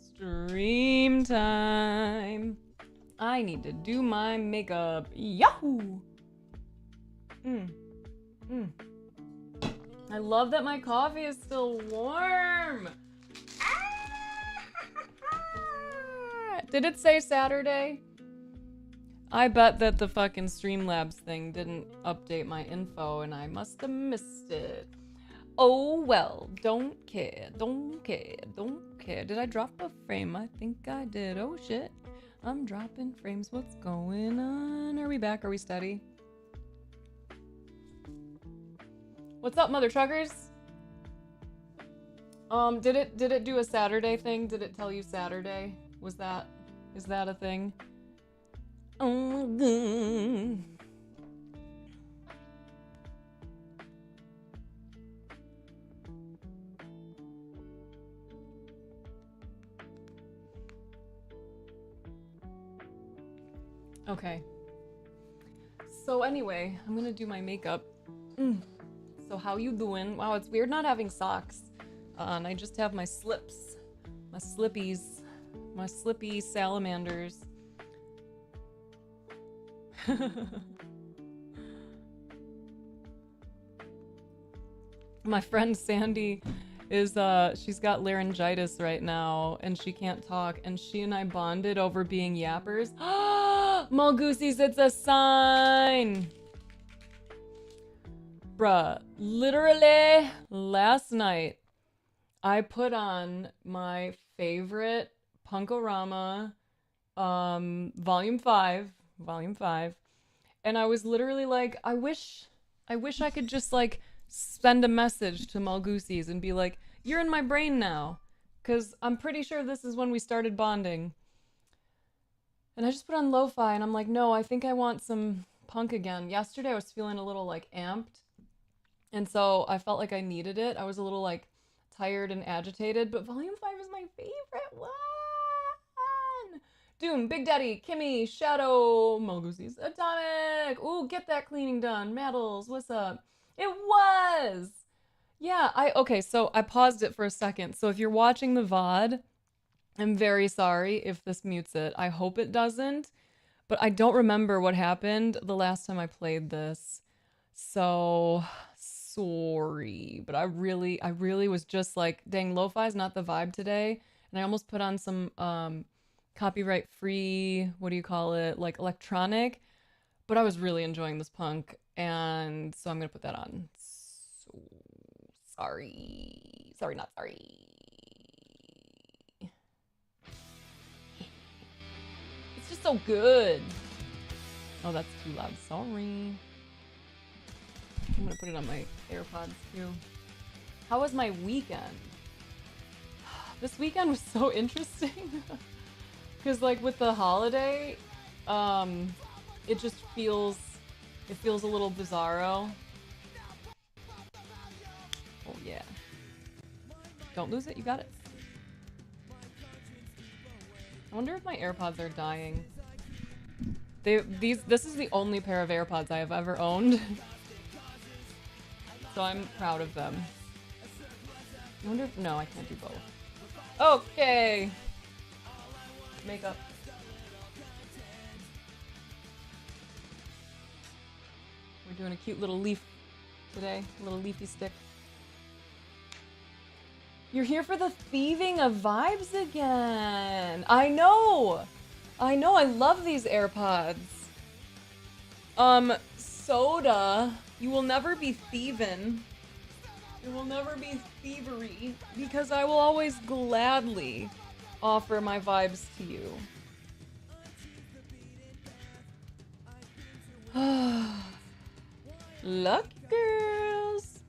Stream time. I need to do my makeup. Yahoo! I love that my coffee is still warm. Did it say Saturday? I bet that the fucking Streamlabs thing didn't update my info and I must have missed it. Oh well, don't care, don't care, don't care. Did I drop a frame? I think I did. Oh shit. I'm dropping frames. What's going on? Are we back? Are we steady? What's up, mother truckers? Did it do a Saturday thing? Did it tell you Saturday? Is that a thing? Oh god. Okay. So anyway, I'm gonna do my makeup. So how you doing? Wow, it's weird not having socks. And I just have my slips. My slippies. My slippy salamanders. My friend Sandy is she's got laryngitis right now and she can't talk, and she and I bonded over being yappers. Malgoosies, it's a sign. Bruh, literally last night I put on my favorite Punk-O-Rama volume 5, and I was literally like, I wish I could just like send a message to Malgoosies and be like, you're in my brain now, because I'm pretty sure this is when we started bonding. And I just put on lo-fi and I'm like, no, I think I want some punk again. Yesterday I was feeling a little like amped, and so I felt like I needed it. I was a little like tired and agitated, but volume 5 is my favorite one. Doom, Big Daddy, Kimmy, Shadow, Malgoosies, Atomic. Ooh, get that cleaning done. Maddles, what's up? It was. Yeah, okay, so I paused it for a second. So if you're watching the VOD, I'm very sorry if this mutes it. I hope it doesn't, but I don't remember what happened the last time I played this. So sorry, but I really was just like, dang, lo-fi is not the vibe today. And I almost put on some copyright free, what do you call it, like electronic, but I was really enjoying this punk, and so I'm gonna put that on. So sorry, not sorry. It's just so good. Oh, that's too loud. Sorry. I'm gonna put it on my AirPods too. How was my weekend? This weekend was so interesting. Because like with the holiday, it just feels a little bizarro. Oh yeah. Don't lose it, you got it. I wonder if my AirPods are dying. This is the only pair of AirPods I have ever owned. So I'm proud of them. I wonder if, no, I can't do both. Okay. Makeup. We're doing a cute little leaf today, a little leafy stick. You're here for the thieving of vibes again. I know, I love these AirPods. Soda, you will never be thieving. It will never be thievery, because I will always gladly offer my vibes to you. Lucky girls.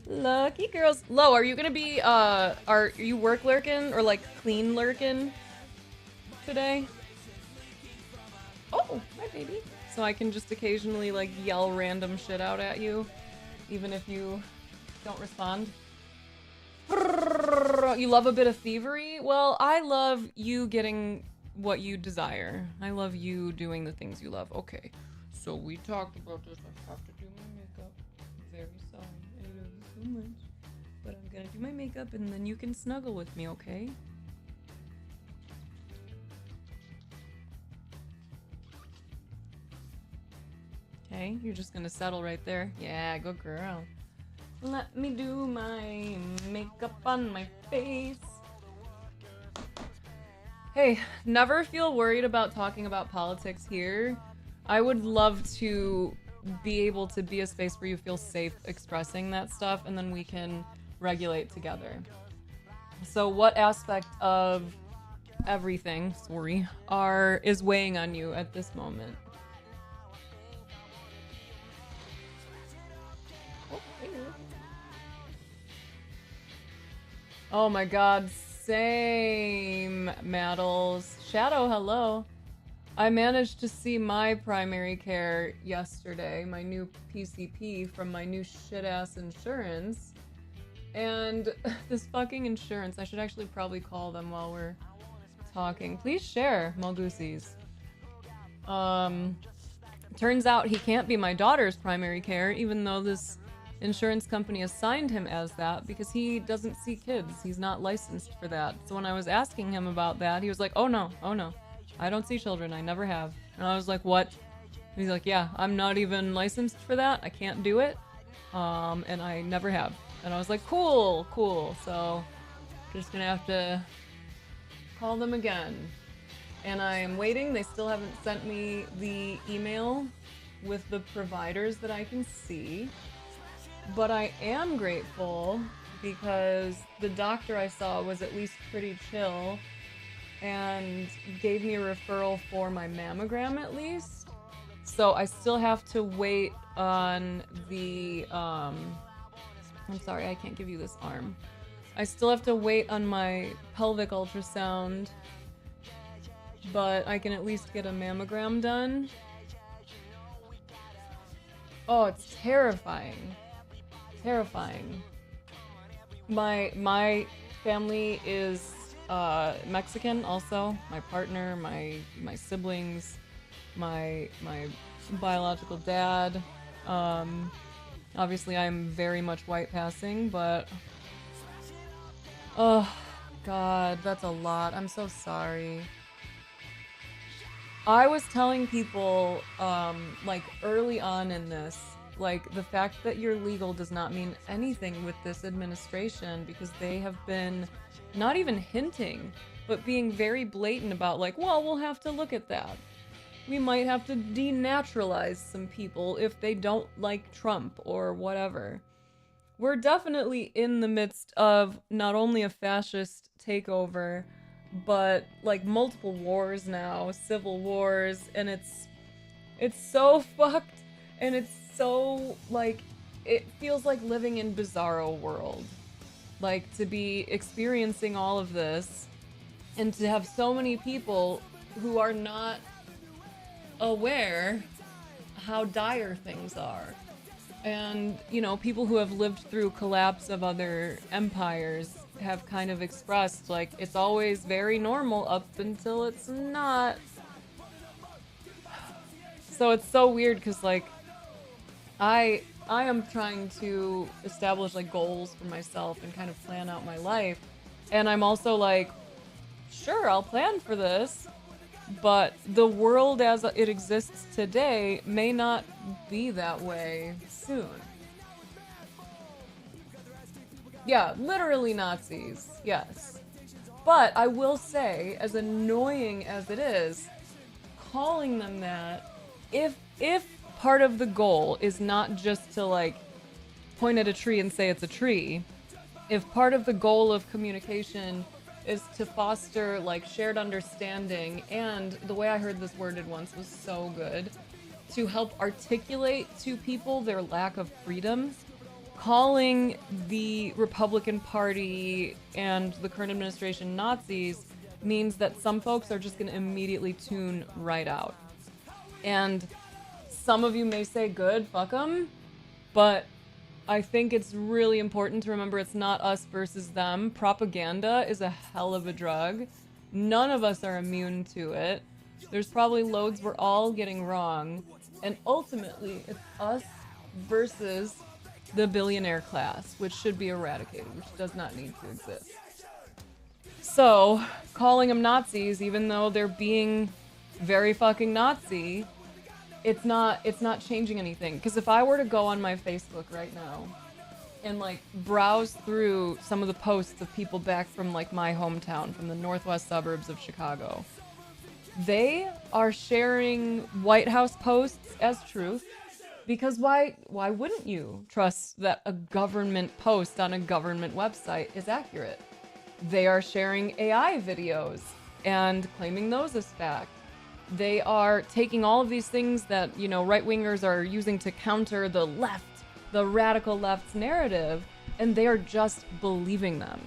Lucky girls. Lo, are you gonna be, are you work lurking or like clean lurking today? Oh, hi baby. So I can just occasionally like yell random shit out at you, even if you don't respond. You love a bit of thievery? Well, I love you getting what you desire. I love you doing the things you love. Okay, so we talked about this. I have to do my makeup. I'm very sorry. I love you so much. But I'm gonna do my makeup and then you can snuggle with me, okay? Okay, you're just gonna settle right there. Yeah, good girl. Let me do my makeup on my face. Hey, never feel worried about talking about politics here. I would love to be able to be a space where you feel safe expressing that stuff, and then we can regulate together. So what aspect of everything, sorry, is weighing on you at this moment? Oh my god, same, Maddles. Shadow, hello. I managed to see my primary care yesterday, my new PCP from my new shit-ass insurance. And this fucking insurance, I should actually probably call them while we're talking. Please share, Malgusies. Turns out he can't be my daughter's primary care, even though this insurance company assigned him as that, because he doesn't see kids. He's not licensed for that. So when I was asking him about that, he was like, oh no, I don't see children, I never have. And I was like, what? And he's like, yeah, I'm not even licensed for that, I can't do it, and I never have. And I was like, cool. So, just gonna have to call them again. And I am waiting. They still haven't sent me the email with the providers that I can see. But I am grateful because the doctor I saw was at least pretty chill and gave me a referral for my mammogram at least. So I still have to wait on the, I'm sorry, I can't give you this arm. I still have to wait on my pelvic ultrasound, but I can at least get a mammogram done. Oh, it's terrifying. Terrifying. My family is Mexican also. My partner, my siblings, my biological dad. Obviously I'm very much white passing, but oh god, that's a lot. I'm so sorry. I was telling people like early on in this, like the fact that you're legal does not mean anything with this administration, because they have been not even hinting, but being very blatant about like, well, we'll have to look at that. We might have to denaturalize some people if they don't like Trump or whatever. We're definitely in the midst of not only a fascist takeover, but like multiple wars now, civil wars, and it's so fucked, and it's so like, it feels like living in Bizarro World. Like to be experiencing all of this and to have so many people who are not aware how dire things are. And, you know, people who have lived through collapse of other empires have kind of expressed, like, it's always very normal up until it's not. So it's so weird, because, like, I am trying to establish, like, goals for myself and kind of plan out my life. And I'm also like, sure, I'll plan for this, but the world as it exists today may not be that way soon. Yeah, literally Nazis, yes. But I will say, as annoying as it is, calling them that, if part of the goal is not just to like point at a tree and say it's a tree, if part of the goal of communication is to foster like shared understanding, and the way I heard this worded once was so good, to help articulate to people their lack of freedom, calling the Republican Party and the current administration Nazis means that some folks are just going to immediately tune right out. And some of you may say, good, fuck them, but I think it's really important to remember it's not us versus them. Propaganda is a hell of a drug. None of us are immune to it. There's probably loads we're all getting wrong. And ultimately, it's us versus the billionaire class, which should be eradicated, which does not need to exist. So, calling them Nazis, even though they're being very fucking Nazi, it's not changing anything. Because if I were to go on my Facebook right now and like browse through some of the posts of people back from like my hometown, from the northwest suburbs of Chicago, they are sharing White House posts as truth. Because why wouldn't you trust that a government post on a government website is accurate? They are sharing AI videos and claiming those as fact. They are taking all of these things that, you know, right-wingers are using to counter the left, the radical left's narrative, and they are just believing them.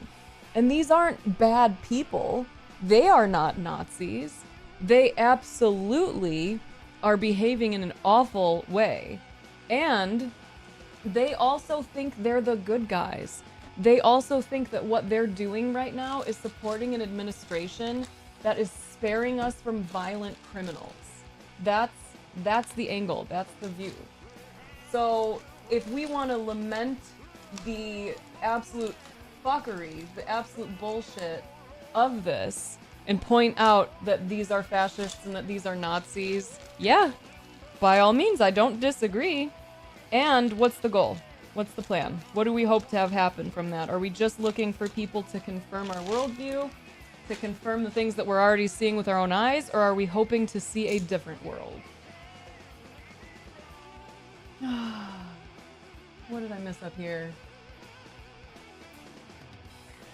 And these aren't bad people. They are not Nazis. They absolutely are behaving in an awful way. And they also think they're the good guys. They also think that what they're doing right now is supporting an administration that is sparing us from violent criminals. That's the angle, that's the view. So if we want to lament the absolute fuckery, the absolute bullshit of this, and point out that these are fascists and that these are Nazis, yeah, by all means, I don't disagree. And what's the goal? What's the plan? What do we hope to have happen from that? Are we just looking for people to confirm our worldview, to confirm the things that we're already seeing with our own eyes, or are we hoping to see a different world? What did I miss up here?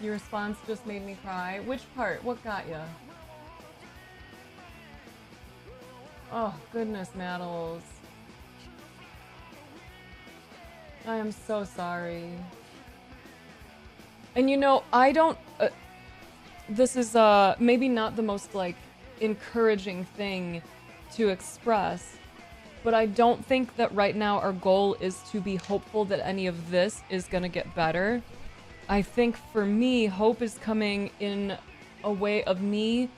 Your response just made me cry. Which part? What got ya? Oh, goodness, Maddles. I am so sorry. And you know, I don't... this is maybe not the most, like, encouraging thing to express, but I don't think that right now our goal is to be hopeful that any of this is gonna get better. I think for me, hope is coming in a way of me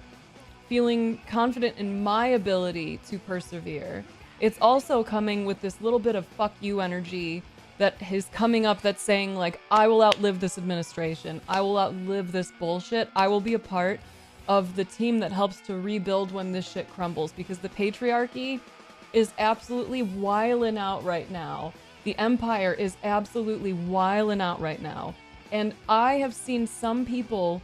feeling confident in my ability to persevere. It's also coming with this little bit of fuck you energy that is coming up that's saying, like, I will outlive this administration. I will outlive this bullshit. I will be a part of the team that helps to rebuild when this shit crumbles, because the patriarchy is absolutely wiling out right now. The empire is absolutely wiling out right now. And I have seen some people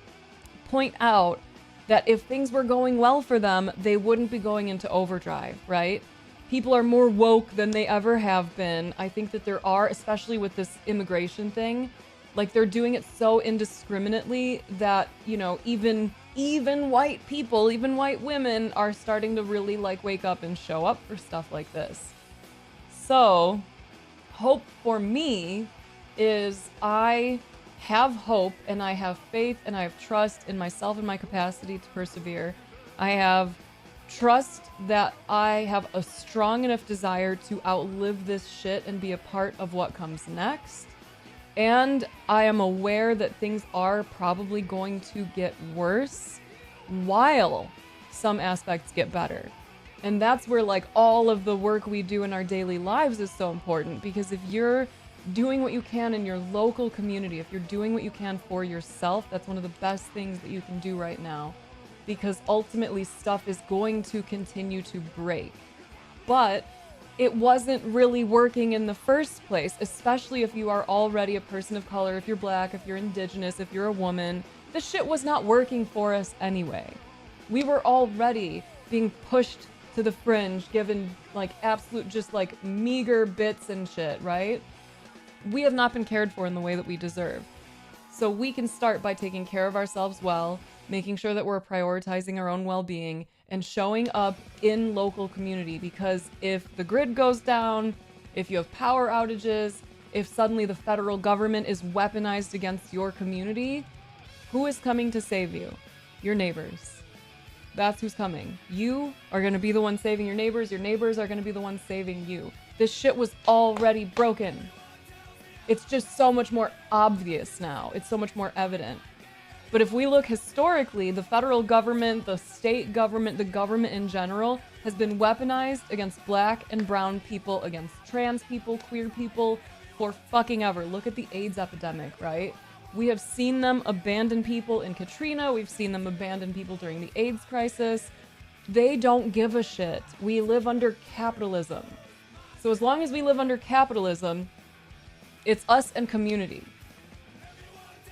point out that if things were going well for them, they wouldn't be going into overdrive, right? People are more woke than they ever have been. I think that there are, especially with this immigration thing, like they're doing it so indiscriminately that, you know, even white people, even white women are starting to really like wake up and show up for stuff like this. So, hope for me is I have hope and I have faith and I have trust in myself and my capacity to persevere. I have trust that I have a strong enough desire to outlive this shit and be a part of what comes next. And I am aware that things are probably going to get worse while some aspects get better. And that's where like all of the work we do in our daily lives is so important, because if you're doing what you can in your local community, if you're doing what you can for yourself, that's one of the best things that you can do right now, because ultimately stuff is going to continue to break. But it wasn't really working in the first place, especially if you are already a person of color, if you're black, if you're indigenous, if you're a woman. The shit was not working for us anyway. We were already being pushed to the fringe, given like absolute just like meager bits and shit, right? We have not been cared for in the way that we deserve. So we can start by taking care of ourselves well, making sure that we're prioritizing our own well-being and showing up in local community, because if the grid goes down, if you have power outages, if suddenly the federal government is weaponized against your community, who is coming to save you? Your neighbors. That's who's coming. You are going to be the one saving your neighbors are going to be the ones saving you. This shit was already broken. It's just so much more obvious now. It's so much more evident. But if we look historically, the federal government, the state government, the government in general has been weaponized against black and brown people, against trans people, queer people, for fucking ever. Look at the AIDS epidemic, right? We have seen them abandon people in Katrina. We've seen them abandon people during the AIDS crisis. They don't give a shit. We live under capitalism. So as long as we live under capitalism, it's us and community.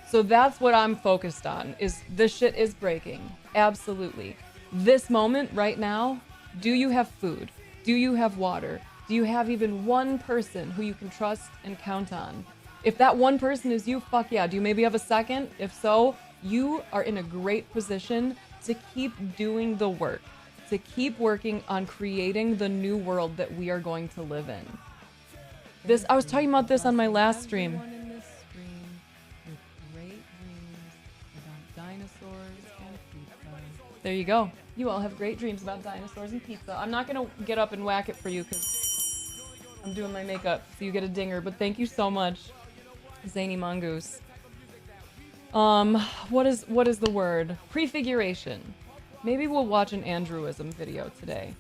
So that's what I'm focused on, is this shit is breaking. Absolutely. This moment right now, do you have food? Do you have water? Do you have even one person who you can trust and count on? If that one person is you, fuck yeah. Do you maybe have a second? If so, you are in a great position to keep doing the work, to keep working on creating the new world that we are going to live in. I was talking about this on my last stream. There you go. You all have great dreams about dinosaurs and pizza. I'm not gonna get up and whack it for you because I'm doing my makeup, so you get a dinger. But thank you so much, Zany Mongoose. What is the word? Prefiguration. Maybe we'll watch an Andrewism video today.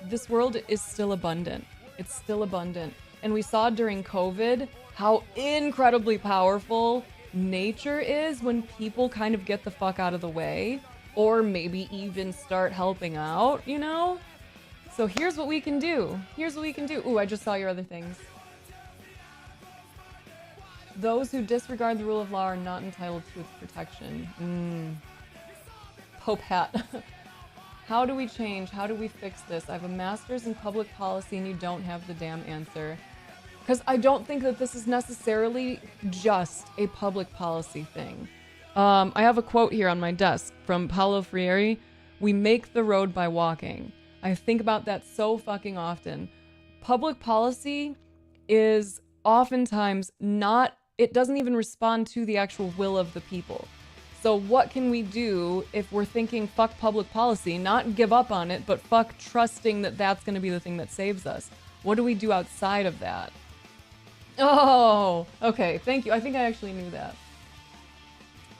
This world is still abundant. It's still abundant. And we saw during COVID how incredibly powerful nature is when people kind of get the fuck out of the way, or maybe even start helping out, you know? So here's what we can do. Here's what we can do. Ooh, I just saw your other things. Those who disregard the rule of law are not entitled to its protection. Pope Hat. How do we change? How do we fix this? I have a master's in public policy and you don't have the damn answer. Because I don't think that this is necessarily just a public policy thing. I have a quote here on my desk from Paulo Freire. We make the road by walking. I think about that so fucking often. Public policy is oftentimes not, it doesn't even respond to the actual will of the people. So what can we do if we're thinking fuck public policy, not give up on it, but fuck trusting that that's going to be the thing that saves us? What do we do outside of that? Oh, okay. Thank you. I think I actually knew that.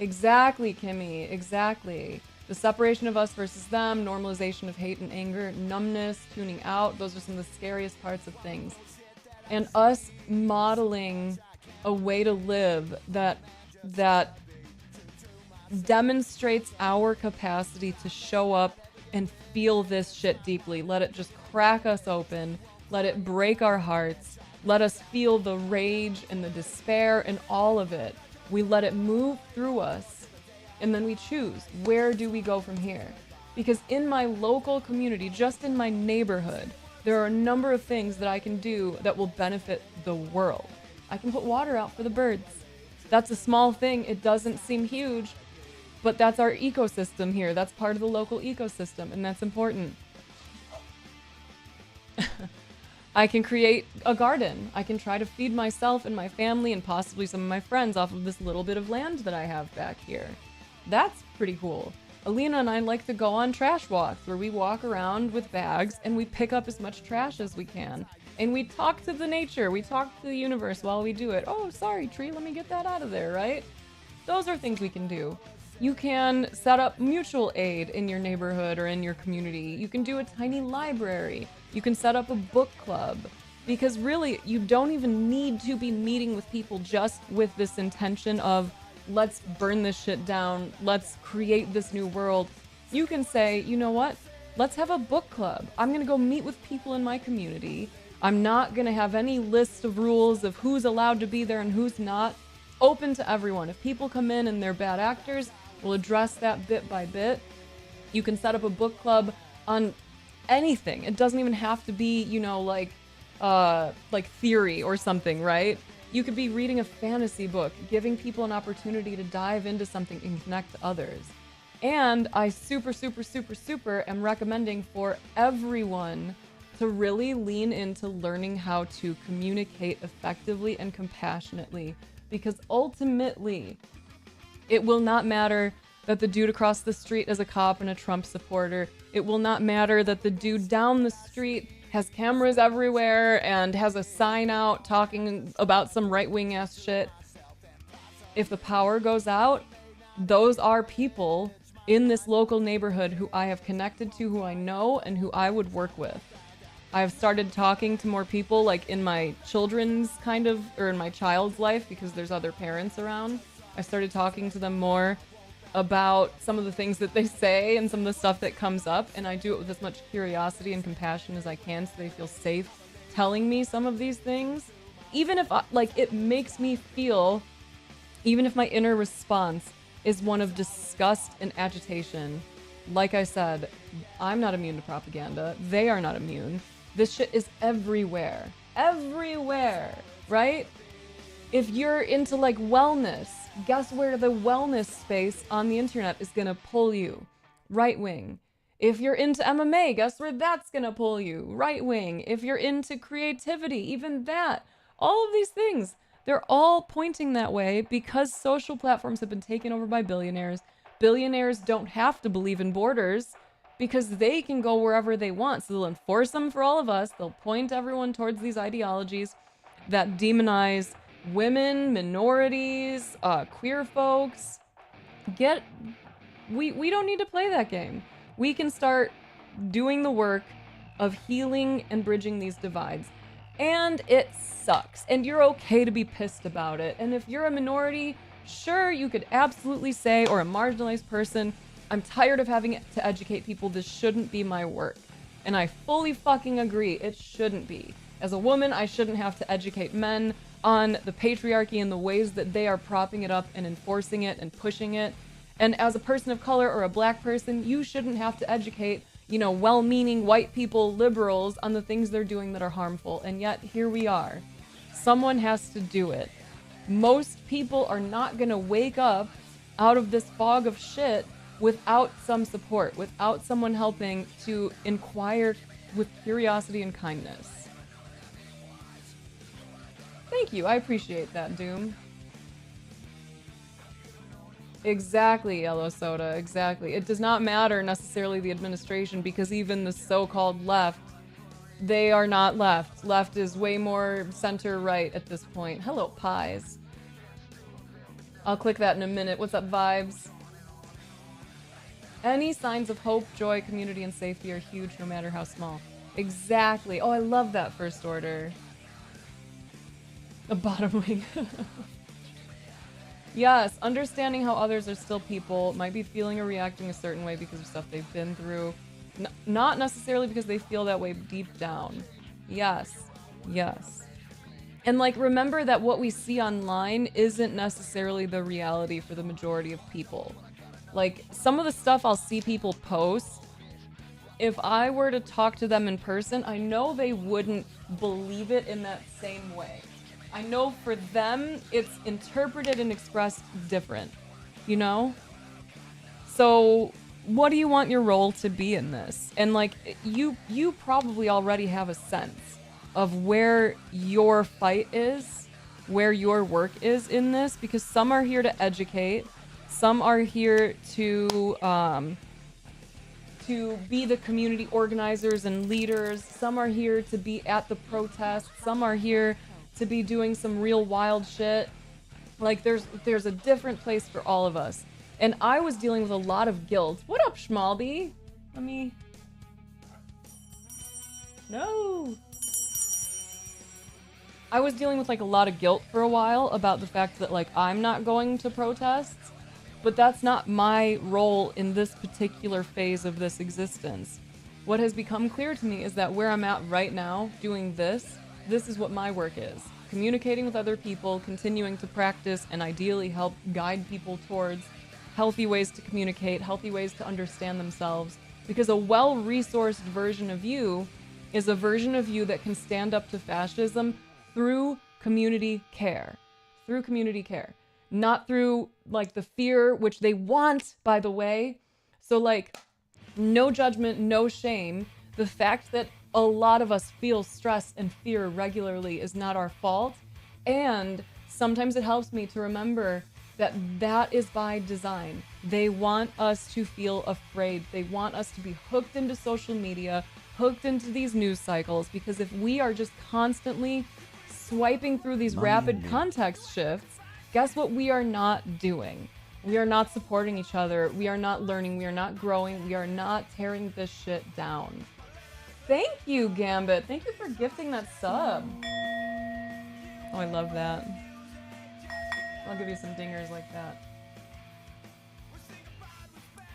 Exactly, Kimmy. Exactly. The separation of us versus them, normalization of hate and anger, numbness, tuning out. Those are some of the scariest parts of things. And us modeling a way to live that demonstrates our capacity to show up and feel this shit deeply. Let it just crack us open. Let it break our hearts. Let us feel the rage and the despair and all of it. We let it move through us, and then we choose, where do we go from here? Because in my local community, just in my neighborhood, there are a number of things that I can do that will benefit the world. I can put water out for the birds. That's a small thing. It doesn't seem huge, but that's our ecosystem here. That's part of the local ecosystem, and that's important. I can create a garden. I can try to feed myself and my family and possibly some of my friends off of this little bit of land that I have back here. That's pretty cool. Alina and I like to go on trash walks where we walk around with bags and we pick up as much trash as we can. And we talk to the nature. We talk to the universe while we do it. Oh, sorry, tree, let me get that out of there, right? Those are things we can do. You can set up mutual aid in your neighborhood or in your community. You can do a tiny library. You can set up a book club. Because really, you don't even need to be meeting with people just with this intention of, let's burn this shit down, let's create this new world. You can say, you know what? Let's have a book club. I'm gonna go meet with people in my community. I'm not gonna have any list of rules of who's allowed to be there and who's not. Open to everyone. If people come in and they're bad actors, we'll address that bit by bit. You can set up a book club on anything. It doesn't even have to be, you know, like theory or something, right? You could be reading a fantasy book, giving people an opportunity to dive into something and connect to others. And I super am recommending for everyone to really lean into learning how to communicate effectively and compassionately, because ultimately it will not matter that the dude across the street is a cop and a Trump supporter. It will not matter that the dude down the street has cameras everywhere and has a sign out talking about some right-wing ass shit. If the power goes out, those are people in this local neighborhood who I have connected to, who I know, and who I would work with. I've started talking to more people, like in my children's kind of, or in my child's life, because there's other parents around. I started talking to them more about some of the things that they say and some of the stuff that comes up, and I do it with as much curiosity and compassion as I can so they feel safe telling me some of these things. Even if, like, it makes me feel, even if my inner response is one of disgust and agitation, like I said, I'm not immune to propaganda. They are not immune. This shit is everywhere. Everywhere, right? If you're into like wellness, guess where the wellness space on the internet is gonna pull you? Right wing. If you're into MMA, guess where that's gonna pull you? Right wing. If you're into creativity, even that. All of these things, they're all pointing that way because social platforms have been taken over by billionaires. Billionaires don't have to believe in borders because they can go wherever they want. So they'll enforce them for all of us. They'll point everyone towards these ideologies that demonize women, minorities, queer folks. We don't need to play that game. We can start doing the work of healing and bridging these divides. And it sucks. And you're okay to be pissed about it. And if you're a minority, sure, you could absolutely say, or a marginalized person, I'm tired of having to educate people. This shouldn't be my work. And I fully fucking agree. It shouldn't be. As a woman, I shouldn't have to educate men on the patriarchy and the ways that they are propping it up and enforcing it and pushing it. And as a person of color or a black person, you shouldn't have to educate, you know, well-meaning white people, liberals, on the things they're doing that are harmful. And yet, here we are. Someone has to do it. Most people are not gonna wake up out of this fog of shit without some support, without someone helping to inquire with curiosity and kindness. Thank you, I appreciate that, Doom. Exactly, Yellow Soda, exactly. It does not matter necessarily the administration because even the so-called left, they are not left. Left is way more center-right at this point. Hello, Pies. I'll click that in a minute. What's up, Vibes? Any signs of hope, joy, community, and safety are huge no matter how small. Exactly. Oh, I love that first order. A bottom wing. Yes, understanding how others are still people, might be feeling or reacting a certain way because of stuff they've been through. Not necessarily because they feel that way deep down. Yes. Yes. And like, remember that what we see online isn't necessarily the reality for the majority of people. Like, some of the stuff I'll see people post, if I were to talk to them in person, I know they wouldn't believe it in that same way. I know for them, it's interpreted and expressed different, you know? So, what do you want your role to be in this? And like, you probably already have a sense of where your fight is, where your work is in this, because some are here to educate, some are here to be the community organizers and leaders, some are here to be at the protests, some are here to be doing some real wild shit. Like, there's a different place for all of us. And I was dealing with a lot of guilt. What up, Schmalby? Let me... No! I was dealing with like a lot of guilt for a while about the fact that like I'm not going to protests, but that's not my role in this particular phase of this existence. What has become clear to me is that where I'm at right now, doing this is what my work is. Communicating with other people, continuing to practice, and ideally help guide people towards healthy ways to communicate, healthy ways to understand themselves. Because a well-resourced version of you is a version of you that can stand up to fascism through community care. Through community care. Not through, like, the fear, which they want, by the way. So, like, no judgment, no shame. The fact that a lot of us feel stress and fear regularly is not our fault. And sometimes it helps me to remember that that is by design. They want us to feel afraid. They want us to be hooked into social media, hooked into these news cycles, because if we are just constantly swiping through these rapid context shifts, guess what we are not doing? We are not supporting each other. We are not learning. We are not growing. We are not tearing this shit down. Thank you, Gambit. Thank you for gifting that sub. Oh, I love that. I'll give you some dingers like that.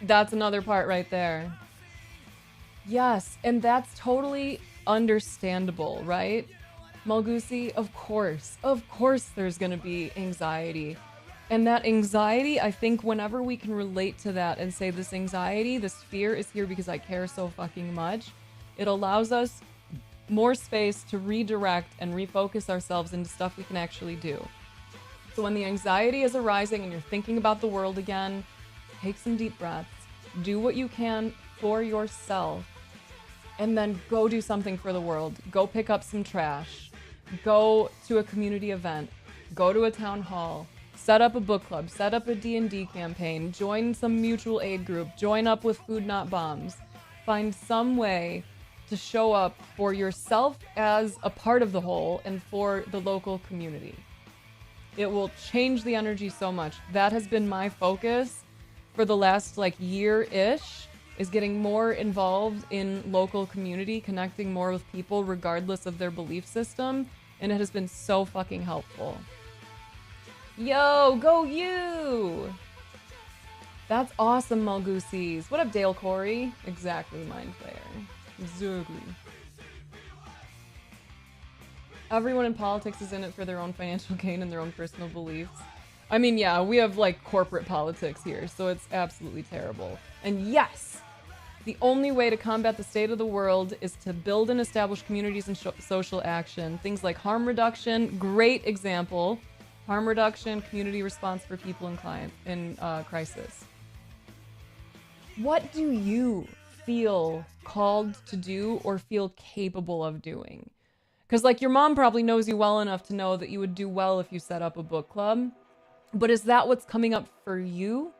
That's another part right there. Yes, and that's totally understandable, right? Malgusi, of course there's gonna be anxiety. And that anxiety, I think whenever we can relate to that and say this anxiety, this fear is here because I care so fucking much, it allows us more space to redirect and refocus ourselves into stuff we can actually do. So when the anxiety is arising and you're thinking about the world again, take some deep breaths, do what you can for yourself, and then go do something for the world. Go pick up some trash. Go to a community event. Go to a town hall. Set up a book club. Set up a D&D campaign. Join some mutual aid group. Join up with Food Not Bombs. Find some way to show up for yourself as a part of the whole and for the local community. It will change the energy so much. That has been my focus for the last year-ish, is getting more involved in local community, connecting more with people regardless of their belief system, and it has been so fucking helpful. Yo, go you! That's awesome, Malgusies. What up, Dale Corey? Exactly, Mind Flayer. Exactly. Everyone in politics is in it for their own financial gain and their own personal beliefs. I mean, yeah, we have corporate politics here, so it's absolutely terrible. And yes, the only way to combat the state of the world is to build and establish communities and social action. Things like harm reduction, great example. Harm reduction, community response for people in crisis. What do you feel called to do or feel capable of doing? Because your mom probably knows you well enough to know that you would do well if you set up a book club. But is that what's coming up for you?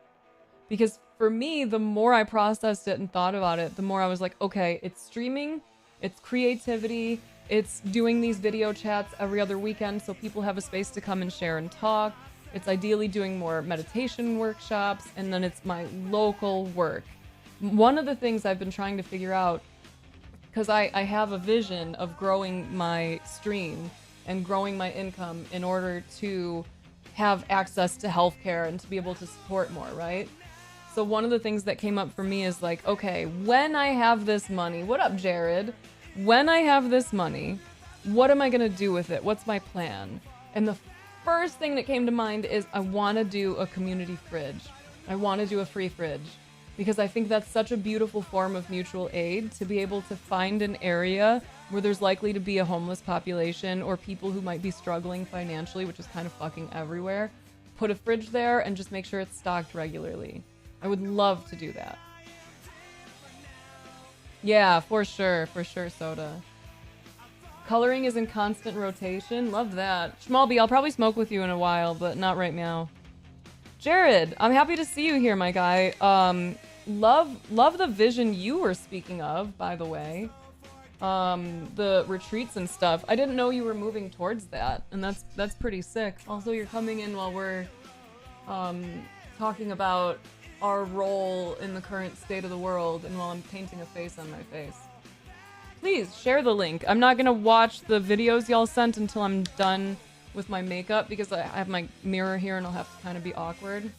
Because for me, the more I processed it and thought about it, the more I was like, okay, it's streaming, it's creativity, it's doing these video chats every other weekend so people have a space to come and share and talk. It's ideally doing more meditation workshops, and then it's my local work. One of the things I've been trying to figure out, because I have a vision of growing my stream and growing my income in order to have access to healthcare and to be able to support more, right? So one of the things that came up for me is okay, when I have this money, what up, Jared? When I have this money, what am I gonna do with it? What's my plan? And the first thing that came to mind is I wanna do a community fridge. I wanna do a free fridge because I think that's such a beautiful form of mutual aid to be able to find an area where there's likely to be a homeless population or people who might be struggling financially, which is kind of fucking everywhere. Put a fridge there and just make sure it's stocked regularly. I would love to do that. Yeah, for sure, Soda. Coloring is in constant rotation. Love that. Schmalby, I'll probably smoke with you in a while, but not right now. Jared, I'm happy to see you here, my guy. Love the vision you were speaking of, by the way. The retreats and stuff. I didn't know you were moving towards that, and that's pretty sick. Also, you're coming in while we're talking about our role in the current state of the world, and while I'm painting a face on my face. Please share the link. I'm not gonna watch the videos y'all sent until I'm done with my makeup because I have my mirror here and I'll have to kind of be awkward.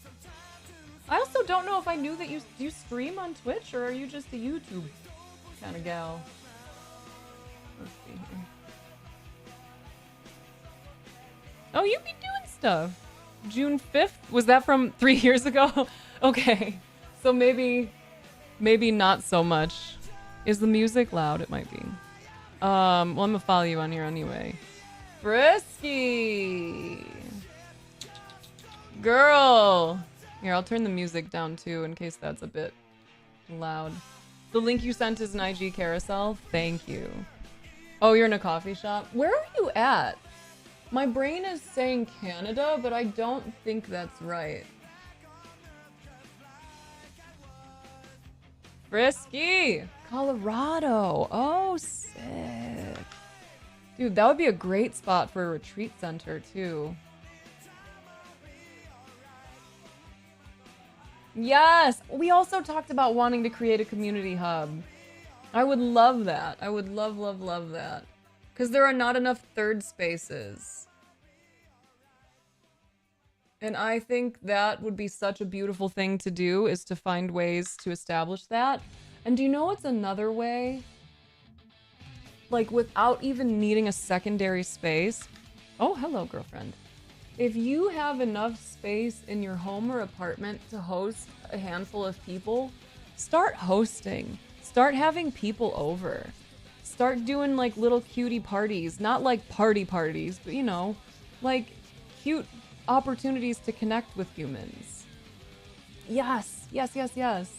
I also don't know if I knew that you stream on Twitch, or are you just a YouTube kind of gal? Let's see here. Oh, you be doing stuff. June 5th? Was that from 3 years ago? Okay. So maybe not so much. Is the music loud? It might be. Well, I'm gonna follow you on here anyway. Frisky! Girl! Here, I'll turn the music down too in case that's a bit loud. The link you sent is an IG carousel. Thank you. Oh, you're in a coffee shop? Where are you at? My brain is saying Canada, but I don't think that's right. Frisky! Colorado. Oh, sick. Dude, that would be a great spot for a retreat center, too. Yes! We also talked about wanting to create a community hub. I would love that. I would love, love, love that. Because there are not enough third spaces. And I think that would be such a beautiful thing to do, is to find ways to establish that. And do you know what's another way? Like without even needing a secondary space. Oh, hello, girlfriend. If you have enough space in your home or apartment to host a handful of people, start hosting. Start having people over. Start doing like little cutie parties, not like party parties, but you know, like cute opportunities to connect with humans. Yes, yes, yes, yes.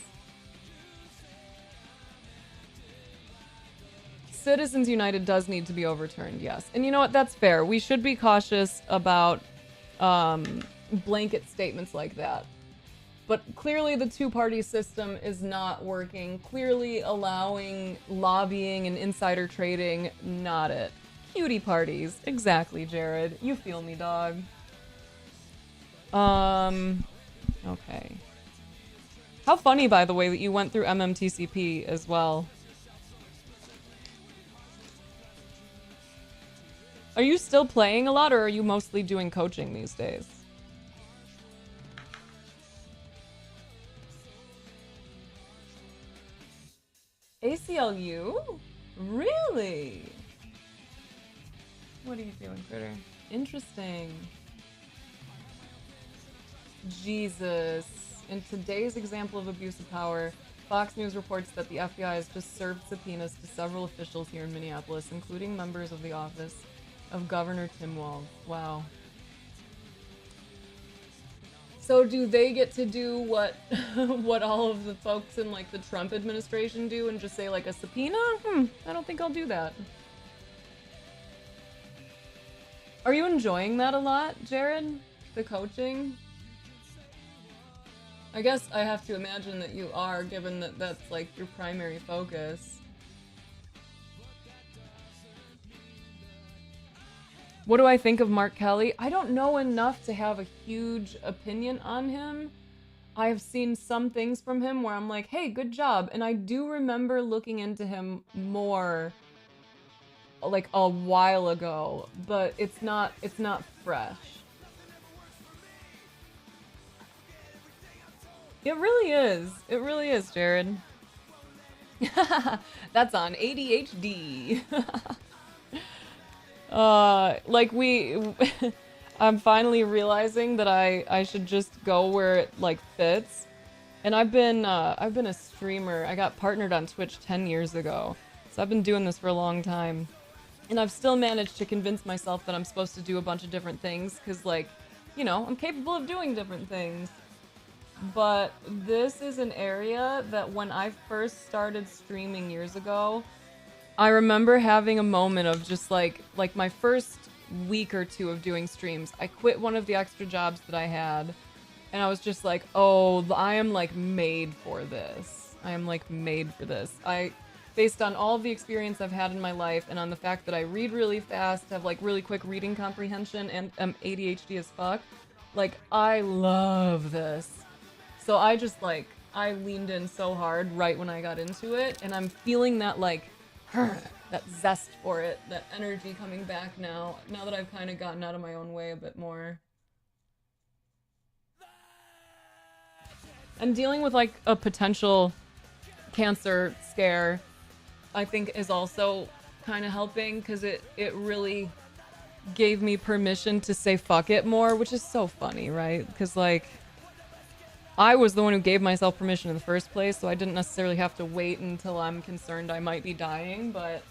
Citizens United does need to be overturned, yes. And you know what? That's fair. We should be cautious about blanket statements like that. But clearly, the two-party system is not working. Clearly, allowing lobbying and insider trading, not it. Cutie parties, exactly, Jared. You feel me, dog. Okay. How funny, by the way, that you went through MMTCP as well. Are you still playing a lot, or are you mostly doing coaching these days? ACLU? Really? What are you doing, critter? Interesting. Jesus. In today's example of abuse of power, Fox News reports that the FBI has just served subpoenas to several officials here in Minneapolis, including members of the office of Governor Tim Walz. Wow. So do they get to do what what all of the folks in like the Trump administration do and just say like a subpoena? I don't think I'll do that. Are you enjoying that a lot, Jared? The coaching? I guess I have to imagine that you are, given that that's like your primary focus. What do I think of Mark Kelly? I don't know enough to have a huge opinion on him. I've seen some things from him where I'm like, hey, good job. And I do remember looking into him more like a while ago, but it's not fresh. It really is. It really is, Jared. That's on ADHD. Like I'm finally realizing that I should just go where it like fits. And I've been a streamer. I got partnered on Twitch 10 years ago. So I've been doing this for a long time. And I've still managed to convince myself that I'm supposed to do a bunch of different things cuz like, you know, I'm capable of doing different things. But this is an area that when I first started streaming years ago, I remember having a moment of just like my first week or two of doing streams. I quit one of the extra jobs that I had, and I was just like, "Oh, I am like made for this. I am like made for this." Based on all of the experience I've had in my life and on the fact that I read really fast, have like really quick reading comprehension, and am ADHD as fuck, like I love this. So I just like I leaned in so hard right when I got into it, and I'm feeling that like that zest for it, that energy coming back now that I've kind of gotten out of my own way a bit more. And dealing with like a potential cancer scare, I think is also kind of helping because it really gave me permission to say fuck it more, which is so funny, right? Because like I was the one who gave myself permission in the first place, so I didn't necessarily have to wait until I'm concerned I might be dying, but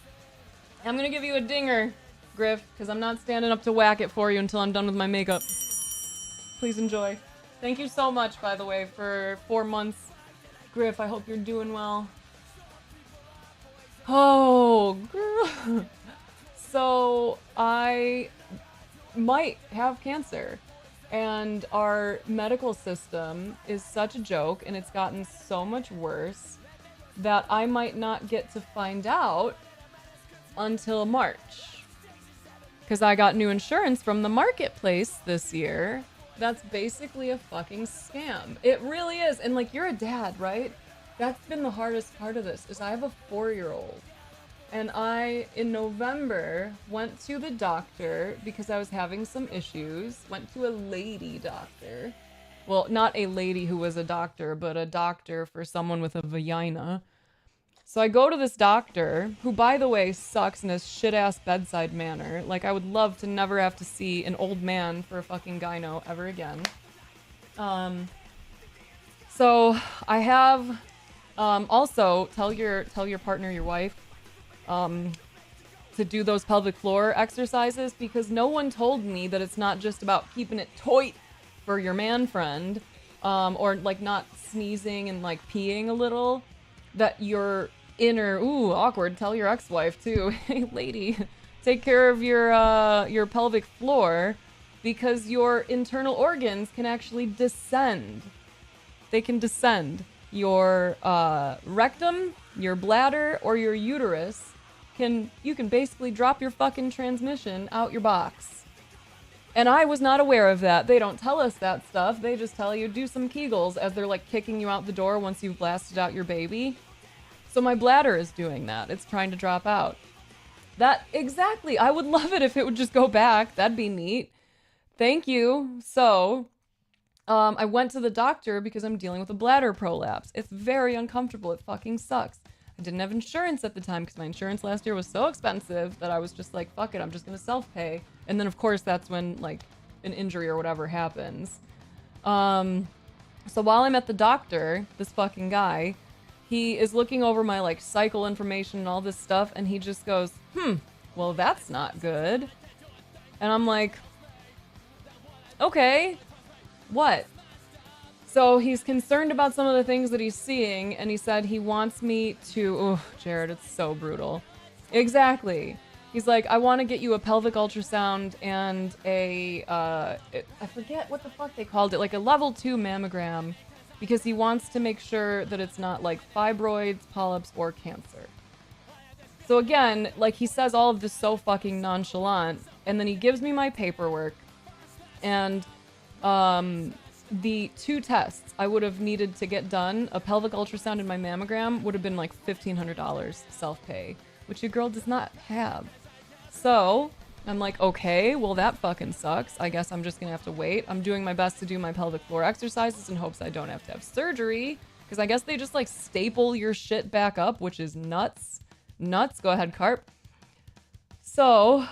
I'm gonna give you a dinger, Griff, because I'm not standing up to whack it for you until I'm done with my makeup. Please enjoy. Thank you so much, by the way, for 4 months. Griff, I hope you're doing well. Oh, girl. So, I might have cancer. And our medical system is such a joke, and it's gotten so much worse that I might not get to find out until March. Because I got new insurance from the marketplace this year. That's basically a fucking scam. It really is. And like, you're a dad, right? That's been the hardest part of this, is I have a 4-year-old. And I, in November, went to the doctor because I was having some issues. Went to a lady doctor. Well, not a lady who was a doctor, but a doctor for someone with a vagina. So I go to this doctor, who, by the way, sucks in his shit-ass bedside manner. Like, I would love to never have to see an old man for a fucking gyno ever again. So I have, also, tell your partner, your wife, to do those pelvic floor exercises, because no one told me that it's not just about keeping it tight for your man friend, or like not sneezing and like peeing a little, that your inner, ooh, awkward, tell your ex-wife too, hey lady, take care of your pelvic floor, because your internal organs can actually descend. They can descend. Your rectum, your bladder, or your uterus you can basically drop your fucking transmission out your box. And I was not aware of that. They don't tell us that stuff. They just tell you do some Kegels as they're like kicking you out the door once you've blasted out your baby. So my bladder is doing that. It's trying to drop out. That, exactly. I would love it if it would just go back. That'd be neat. Thank you. So, I went to the doctor because I'm dealing with a bladder prolapse. It's very uncomfortable. It fucking sucks. I didn't have insurance at the time because my insurance last year was so expensive that I was just like, fuck it, I'm just gonna self-pay. And then of course that's when like an injury or whatever happens. So while I'm at the doctor, this fucking guy, he is looking over my like cycle information and all this stuff, and he just goes, well that's not good. And I'm like, okay, what? So he's concerned about some of the things that he's seeing, and he said he wants me to... Oh, Jared, it's so brutal. Exactly. He's like, I want to get you a pelvic ultrasound and a... I forget what the fuck they called it, like a level 2 mammogram, because he wants to make sure that it's not like fibroids, polyps, or cancer. So again, like he says all of this so fucking nonchalant, and then he gives me my paperwork, and... the 2 tests I would have needed to get done, a pelvic ultrasound and my mammogram, would have been like $1,500 self-pay, which your girl does not have. So I'm like, okay, well that fucking sucks. I guess I'm just gonna have to wait. I'm doing my best to do my pelvic floor exercises in hopes I don't have to have surgery, because I guess they just like staple your shit back up, which is nuts. Nuts. Go ahead, Carp. So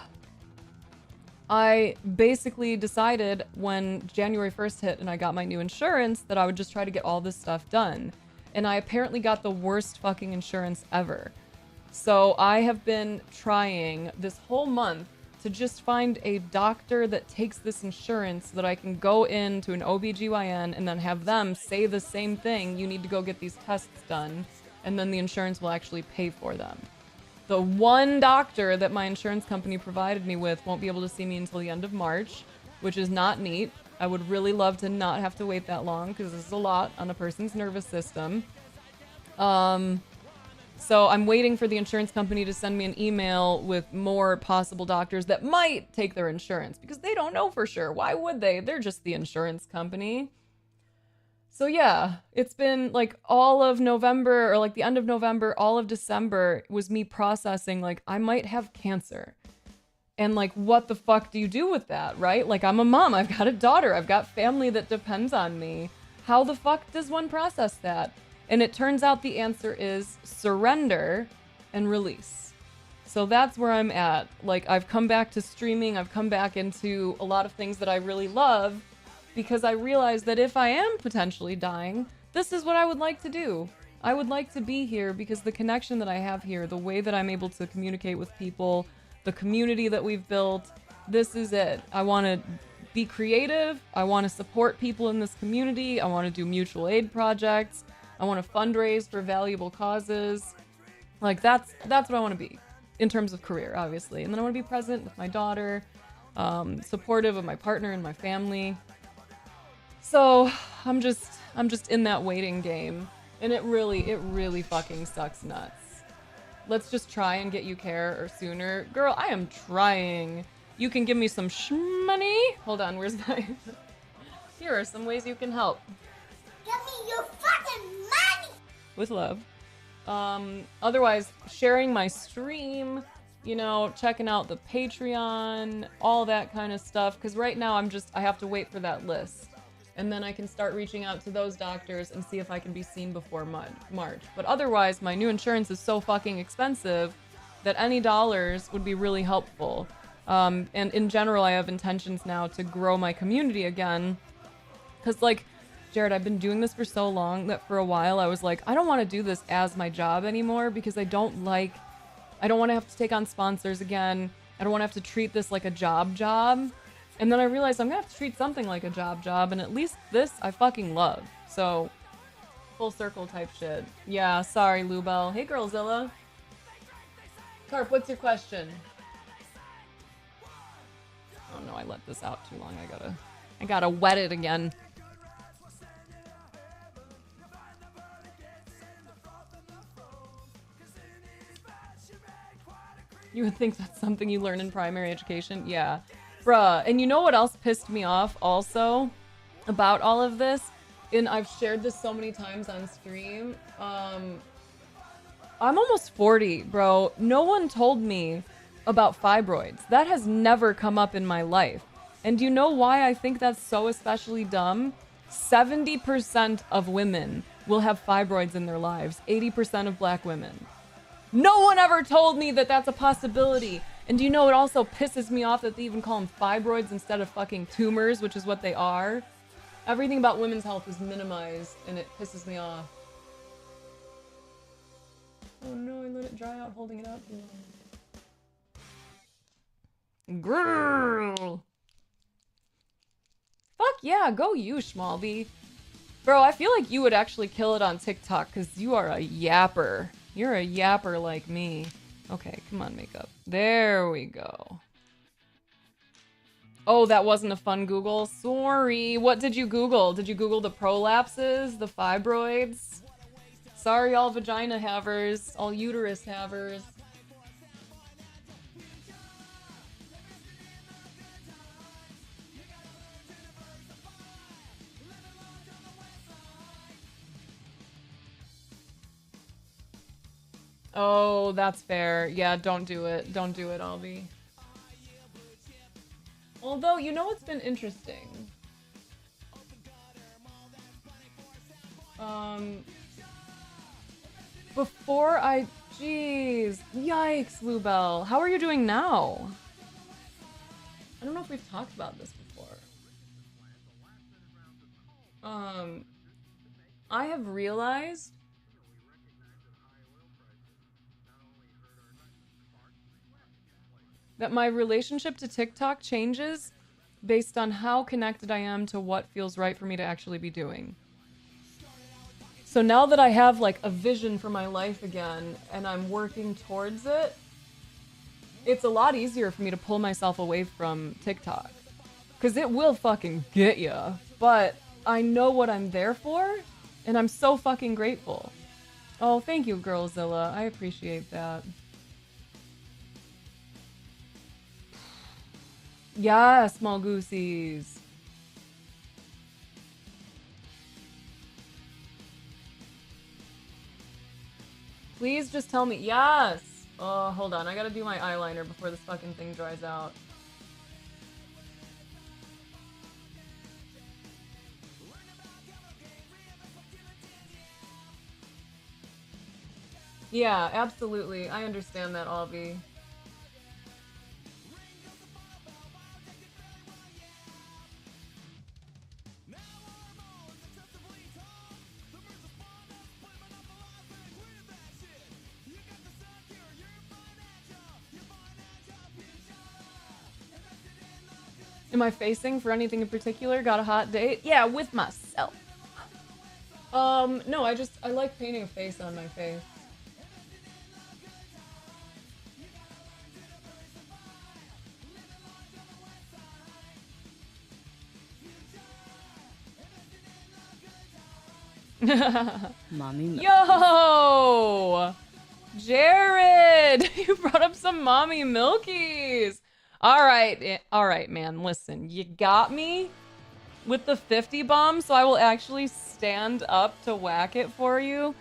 I basically decided when January 1st hit and I got my new insurance that I would just try to get all this stuff done. And I apparently got the worst fucking insurance ever. So I have been trying this whole month to just find a doctor that takes this insurance so that I can go into an OBGYN and then have them say the same thing. You need to go get these tests done, and then the insurance will actually pay for them. The one doctor that my insurance company provided me with won't be able to see me until the end of March, which is not neat. I would really love to not have to wait that long because this is a lot on a person's nervous system. So I'm waiting for the insurance company to send me an email with more possible doctors that might take their insurance, because they don't know for sure. Why would they? They're just the insurance company. So yeah, it's been like all of November, or like the end of November, all of December was me processing like I might have cancer. And like, what the fuck do you do with that, right? Like, I'm a mom, I've got a daughter, I've got family that depends on me. How the fuck does one process that? And it turns out the answer is surrender and release. So that's where I'm at. Like, I've come back to streaming, I've come back into a lot of things that I really love, because I realized that if I am potentially dying, this is what I would like to do. I would like to be here because the connection that I have here, the way that I'm able to communicate with people, the community that we've built, this is it. I want to be creative. I want to support people in this community. I want to do mutual aid projects. I want to fundraise for valuable causes. Like, that's what I want to be in terms of career, obviously. And then I want to be present with my daughter, supportive of my partner and my family. So I'm just in that waiting game, and it really fucking sucks nuts. Let's just try and get you care or sooner. Girl, I am trying. You can give me some money. Hold on, where's my... Here are some ways you can help. Give me your fucking money! With love. Otherwise, sharing my stream, you know, checking out the Patreon, all that kind of stuff. Because right now I have to wait for that list. And then I can start reaching out to those doctors and see if I can be seen before March. But otherwise, my new insurance is so fucking expensive that any dollars would be really helpful. And in general, I have intentions now to grow my community again. Because, like, Jared, I've been doing this for so long that for a while I was like, I don't want to do this as my job anymore because I don't want to have to take on sponsors again. I don't want to have to treat this like a job. And then I realized I'm going to have to treat something like a job, and at least this I fucking love. So, full circle type shit. Yeah, sorry, Lubel. Hey, Girlzilla. Carp, what's your question? Oh no, I let this out too long. I gotta wet it again. You would think that's something you learn in primary education? Yeah. Bruh. And you know what else pissed me off also about all of this? And I've shared this so many times on stream. I'm almost 40, bro. No one told me about fibroids. That has never come up in my life. And do you know why I think that's so especially dumb? 70% of women will have fibroids in their lives. 80% of black women. No one ever told me that that's a possibility. And do you know it also pisses me off that they even call them fibroids instead of fucking tumors, which is what they are? Everything about women's health is minimized, and it pisses me off. Oh no, I let it dry out holding it out too long. Girl. Fuck yeah, go you, Schmalby. Bro, I feel like you would actually kill it on TikTok, because you are a yapper. You're a yapper like me. Okay, come on, makeup. There we go. Oh, that wasn't a fun Google? Sorry. What did you Google? Did you Google the prolapses? The fibroids? Sorry, all vagina havers. All uterus havers. Oh, that's fair. Yeah, don't do it. Don't do it, Albie. Although, you know what's been interesting? Before I... Jeez. Yikes, Lubel. How are you doing now? I don't know if we've talked about this before. I have realized... that my relationship to TikTok changes based on how connected I am to what feels right for me to actually be doing. So now that I have like a vision for my life again and I'm working towards it, it's a lot easier for me to pull myself away from TikTok. Because it will fucking get ya. But I know what I'm there for, and I'm so fucking grateful. Oh, thank you, Girlzilla. I appreciate that. Yeah, small goosies. Please just tell me. Yes! Oh, hold on. I gotta do my eyeliner before this fucking thing dries out. Yeah, absolutely. I understand that, Albie. Am I facing for anything in particular? Got a hot date? Yeah, with myself. No, I like painting a face on my face. Mommy milk. Yo! Jared! You brought up some mommy milkies! Alright, man, listen. You got me with the 50 bomb, so I will actually stand up to whack it for you.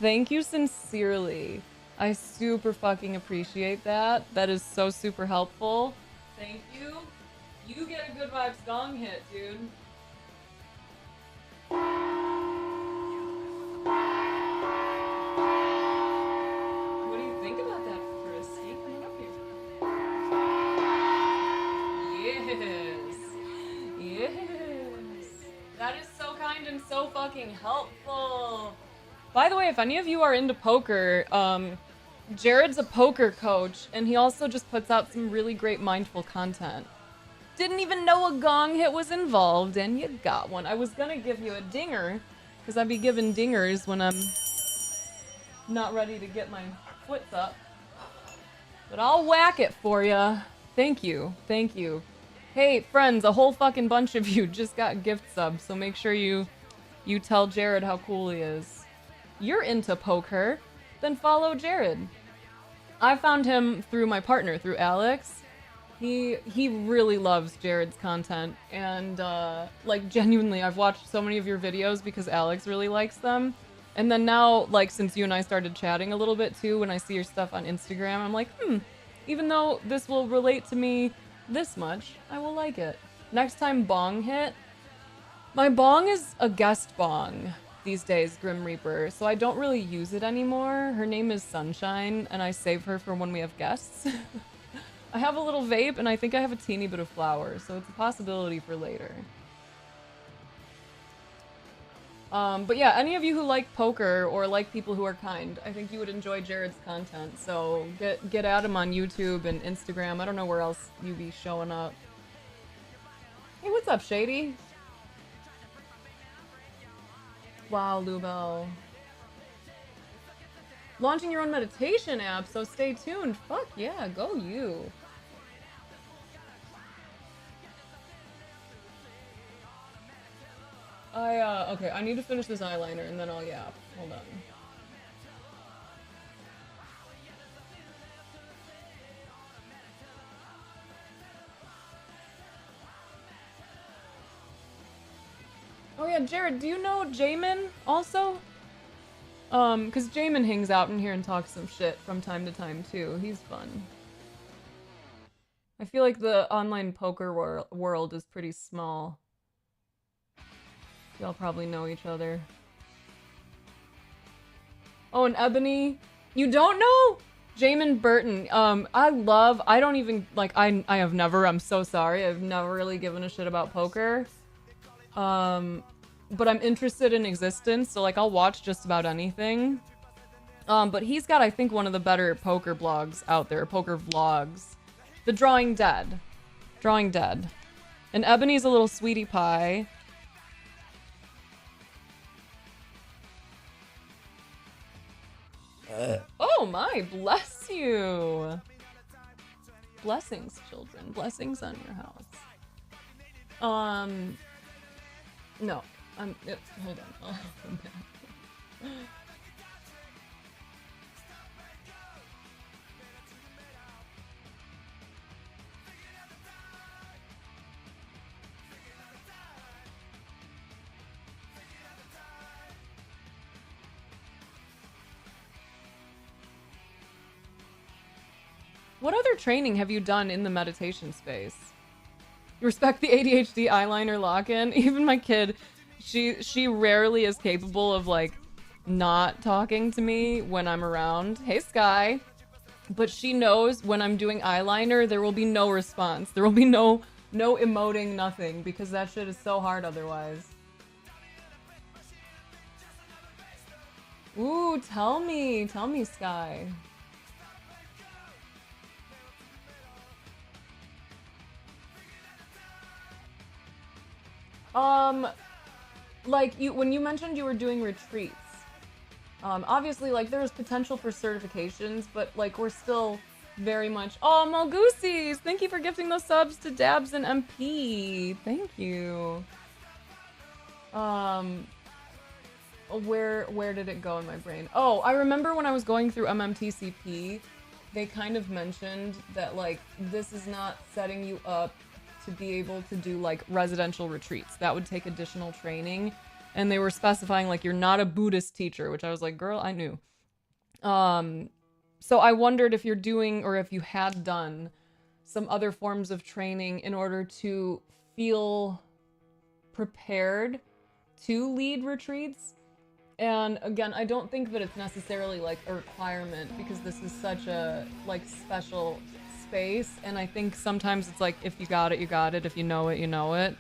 Thank you sincerely. I super fucking appreciate that. That is so super helpful. Thank you. You get a good vibes gong hit, dude. What do you think about that, Frisky? Come on up here. Yes. Yes. That is so kind and so fucking helpful. By the way, if any of you are into poker, Jared's a poker coach, and he also just puts out some really great mindful content. Didn't even know a gong hit was involved, and you got one. I was gonna give you a dinger, because I'd be giving dingers when I'm not ready to get my foots up. But I'll whack it for ya. Thank you. Thank you. Hey, friends, a whole fucking bunch of you just got gift subs, so make sure you tell Jared how cool he is. You're into poker? Then follow Jared. I found him through my partner, through Alex. He really loves Jared's content, and like genuinely, I've watched so many of your videos because Alex really likes them. And then now, like since you and I started chatting a little bit too, when I see your stuff on Instagram, I'm like, even though this will relate to me this much, I will like it. Next time bong hit, my bong is a guest bong these days, Grim Reaper, so I don't really use it anymore. Her name is Sunshine, and I save her for when we have guests. I have a little vape, and I think I have a teeny bit of flour, so it's a possibility for later. But yeah, any of you who like poker or like people who are kind, I think you would enjoy Jared's content, so get at him on YouTube and Instagram. I don't know where else you be showing up. Hey, what's up, Shady? Wow, Lubel. Launching your own meditation app, so stay tuned. Fuck yeah, go you. Okay, I need to finish this eyeliner and then I'll yap. Hold on. Oh yeah, Jared, do you know Jamin also? Cause Jamin hangs out in here and talks some shit from time to time too. He's fun. I feel like the online poker world is pretty small. Y'all probably know each other. Oh, and Ebony? You don't know? Jamin Burton. I don't even, like, I have never, I'm so sorry, I've never really given a shit about poker. But I'm interested in existence, so, like, I'll watch just about anything. But he's got, I think, one of the better poker blogs out there, poker vlogs. The Drawing Dead. Drawing Dead. And Ebony's a little sweetie pie. Oh my, bless you. Blessings, children. Blessings on your house. No. Hold on. I'll come back. What other training have you done in the meditation space? Respect the ADHD eyeliner lock-in. Even my kid, she rarely is capable of, like, not talking to me when I'm around. Hey, Sky. But she knows when I'm doing eyeliner, there will be no response. There will be no emoting, nothing, because that shit is so hard otherwise. Ooh, tell me, Sky. Like, when you mentioned you were doing retreats, obviously, like, there's potential for certifications, but, like, we're still very much— Oh, Malgoosies! Thank you for gifting those subs to Dabs and MP. Thank you. Where did it go in my brain? Oh, I remember when I was going through MMTCP, they kind of mentioned that, like, this is not setting you up to be able to do, like, residential retreats. That would take additional training. And they were specifying like you're not a Buddhist teacher, which I was like, girl, I knew. So I wondered if you're doing or if you had done some other forms of training in order to feel prepared to lead retreats. And again, I don't think that it's necessarily like a requirement because this is such a like special space. And I think sometimes it's like, if you got it, you got it. If you know it, you know it.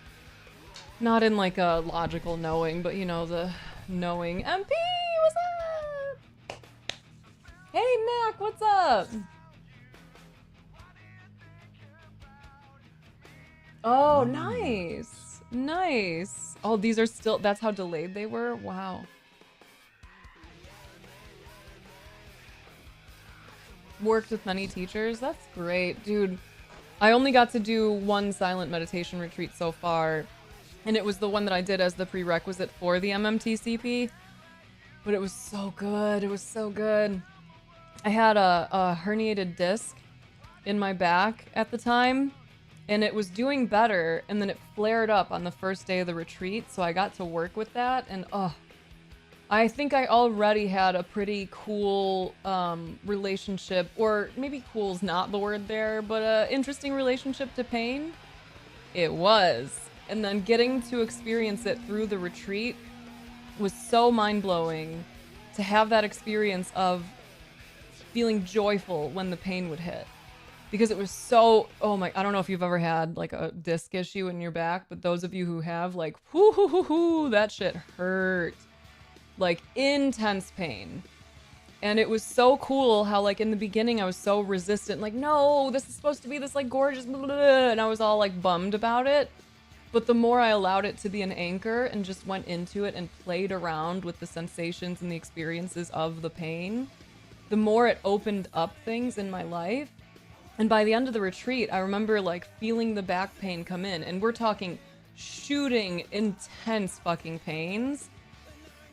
Not in like a logical knowing, but you know, the knowing. MP, what's up? Hey, Mac, what's up? Oh, nice. Nice. Oh, these are still, that's how delayed they were? Wow. Worked with many teachers? That's great. Dude, I only got to do one silent meditation retreat so far, and it was the one that I did as the prerequisite for the MMTCP. But it was so good. It was so good. I had a herniated disc in my back at the time, and it was doing better, and then it flared up on the first day of the retreat, so I got to work with that, and I think I already had a pretty cool relationship, or maybe cool's not the word there, but an interesting relationship to pain. It was. And then getting to experience it through the retreat was so mind-blowing to have that experience of feeling joyful when the pain would hit. Because it was so, oh my, I don't know if you've ever had like a disc issue in your back, but those of you who have, like, whoo hoo hoo hoo, that shit hurt. Like intense pain. And it was so cool how like in the beginning I was so resistant, like, no, this is supposed to be this like gorgeous blah, blah, blah, and I was all like bummed about it. But the more I allowed it to be an anchor and just went into it and played around with the sensations and the experiences of the pain, the more it opened up things in my life. And by the end of the retreat, I remember like feeling the back pain come in, and we're talking shooting intense fucking pains.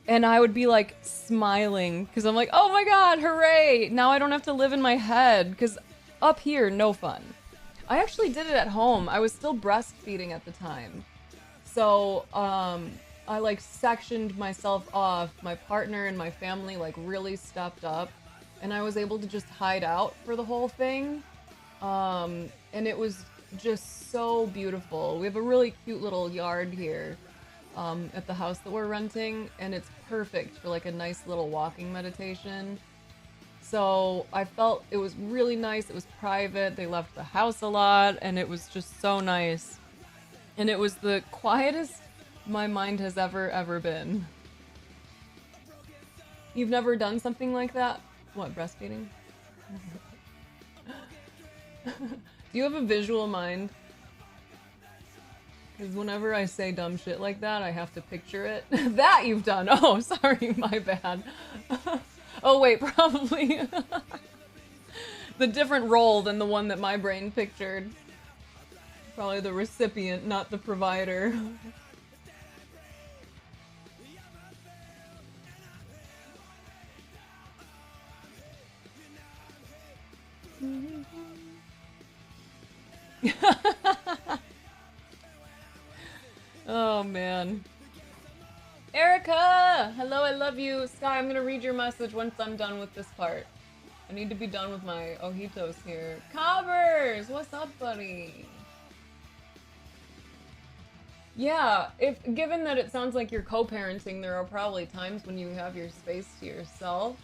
And I would be like smiling because I'm like, oh my God, hooray. Now I don't have to live in my head, because up here, no fun. I actually did it at home. I was still breastfeeding at the time. So I like sectioned myself off. My partner and my family like really stepped up, and I was able to just hide out for the whole thing. And it was just so beautiful. We have a really cute little yard here at the house that we're renting, and it's perfect for like a nice little walking meditation. So I felt it was really nice. It was private. They left the house a lot, and it was just so nice. And it was the quietest my mind has ever been. You've never done something like that? What, breastfeeding? Do you have a visual mind? Because whenever I say dumb shit like that, I have to picture it. That you've done. Oh, sorry, my bad. Oh, wait, probably the different role than the one that my brain pictured. Probably the recipient, not the provider. Oh, man. Erica! Hello, I love you. Sky, I'm gonna read your message once I'm done with this part. I need to be done with my ojitos here. Cobbers! What's up, buddy? Yeah, given that it sounds like you're co-parenting, there are probably times when you have your space to yourself.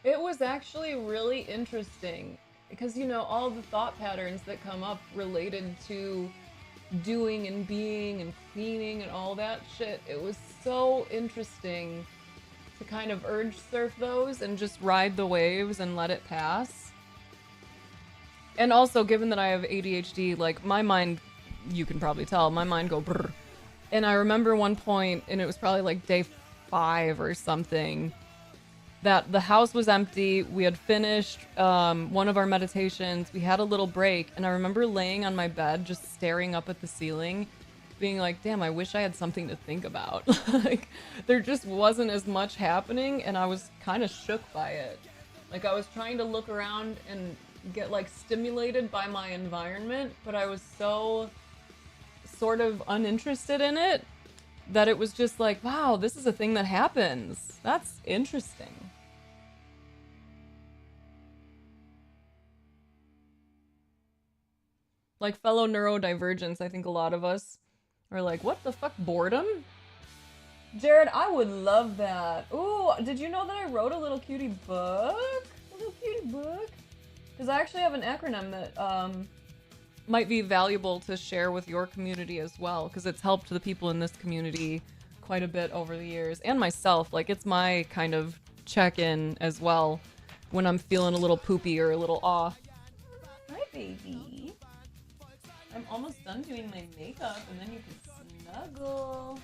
It was actually really interesting because, you know, all the thought patterns that come up related to doing and being and cleaning and all that shit, it was so interesting to kind of urge surf those and just ride the waves and let it pass. And also, given that I have ADHD, like my mind, you can probably tell, my mind go brr. And I remember one point, and it was probably like day 5 or something, that the house was empty. We had finished one of our meditations. We had a little break, and I remember laying on my bed, just staring up at the ceiling, being like, damn, I wish I had something to think about. Like, there just wasn't as much happening, and I was kind of shook by it. Like, I was trying to look around and get, like, stimulated by my environment, but I was so sort of uninterested in it that it was just like, wow, this is a thing that happens. That's interesting. Like fellow neurodivergents, I think a lot of us are like, what the fuck, boredom? Jared, I would love that. Ooh, did you know that I wrote a little cutie book? A little cutie book? Because I actually have an acronym that might be valuable to share with your community as well, because it's helped the people in this community quite a bit over the years, and myself. Like, it's my kind of check-in as well when I'm feeling a little poopy or a little off. Hi, baby. I'm almost done doing my makeup, and then you can snuggle.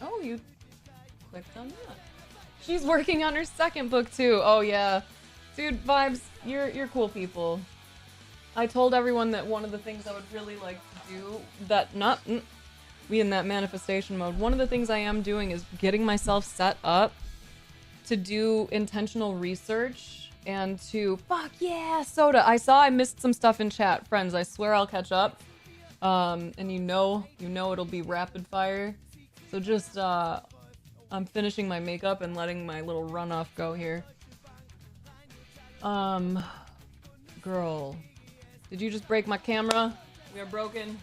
Oh, you clicked on that. She's working on her second book too. Oh yeah. Dude, Vibes, you're cool people. I told everyone that one of the things I would really like to do, that not be in that manifestation mode, one of the things I am doing is getting myself set up to do intentional research and to, fuck yeah, soda. I saw I missed some stuff in chat. Friends, I swear I'll catch up. And you know it'll be rapid fire. So just, I'm finishing my makeup and letting my little runoff go here. Girl, did you just break my camera? We are broken.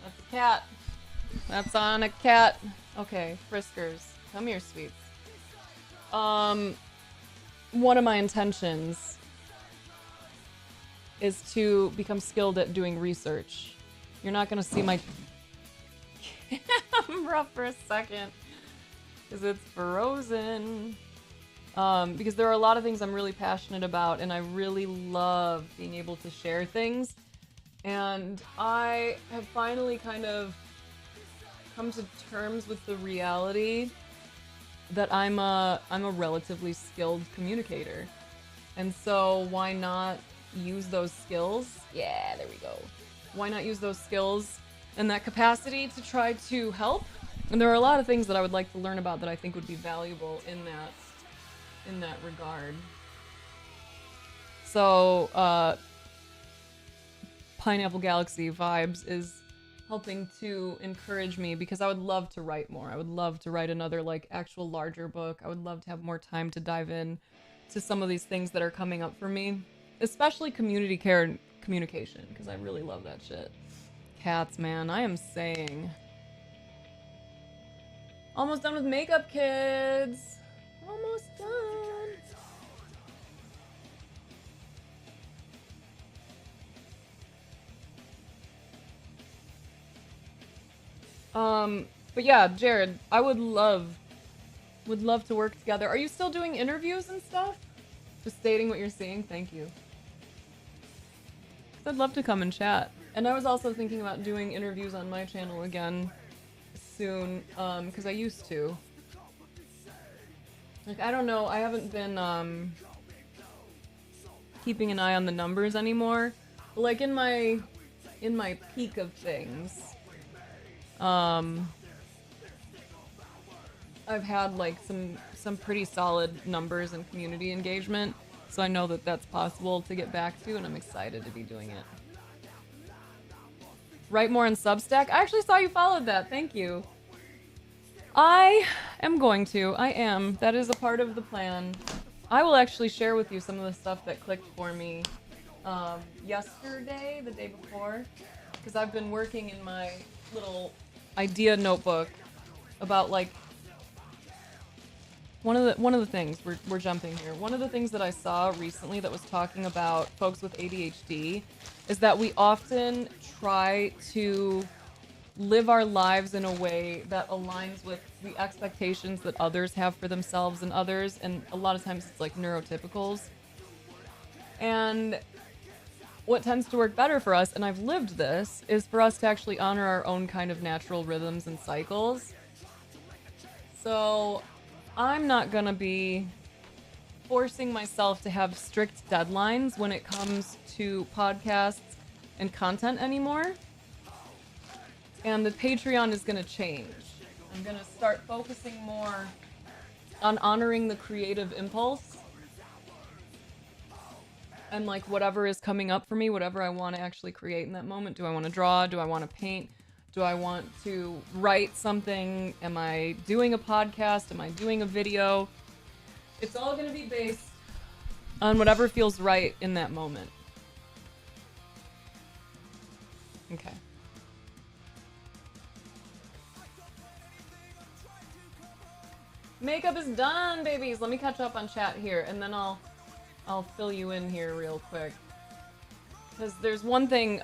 That's a cat. That's on a cat. Okay, Friskers, come here, sweets. One of my intentions is to become skilled at doing research. You're not gonna see my camera for a second because it's frozen. Because there are a lot of things I'm really passionate about, and I really love being able to share things. And I have finally kind of come to terms with the reality that I'm a relatively skilled communicator. And so why not use those skills? Yeah, there we go. Why not use those skills and that capacity to try to help? And there are a lot of things that I would like to learn about that I think would be valuable in that regard. So, Pineapple Galaxy Vibes is helping to encourage me because I would love to write more. I would love to write another, like, actual larger book. I would love to have more time to dive in to some of these things that are coming up for me, especially community care and communication, because I really love that shit. Cats, man, I am saying. Almost done with makeup, kids. Almost done. But yeah, Jared, I would love to work together. Are you still doing interviews and stuff? Just stating what you're seeing? Thank you. 'Cause I'd love to come and chat. And I was also thinking about doing interviews on my channel again soon, because I used to. Like, I don't know, I haven't been, keeping an eye on the numbers anymore. But, like, in my peak of things, I've had, like, some pretty solid numbers and community engagement, so I know that that's possible to get back to, and I'm excited to be doing it. Write more in Substack? I actually saw you followed that, thank you. I am going to. I am. That is a part of the plan. I will actually share with you some of the stuff that clicked for me yesterday, the day before, because I've been working in my little idea notebook about, like, one of the things, we're jumping here. One of the things that I saw recently that was talking about folks with ADHD is that we often try to live our lives in a way that aligns with the expectations that others have for themselves and others, and a lot of times it's like neurotypicals. And what tends to work better for us, and I've lived this, is for us to actually honor our own kind of natural rhythms and cycles. So I'm not gonna be forcing myself to have strict deadlines when it comes to podcasts and content anymore. And the Patreon is gonna change. I'm gonna start focusing more on honoring the creative impulse and like whatever is coming up for me, whatever I want to actually create in that moment. Do I want to draw? Do I want to paint? Do I want to write something? Am I doing a podcast? Am I doing a video? It's all going to be based on whatever feels right in that moment. Okay. Makeup is done, babies. Let me catch up on chat here, and then I'll fill you in here real quick. Because there's one thing,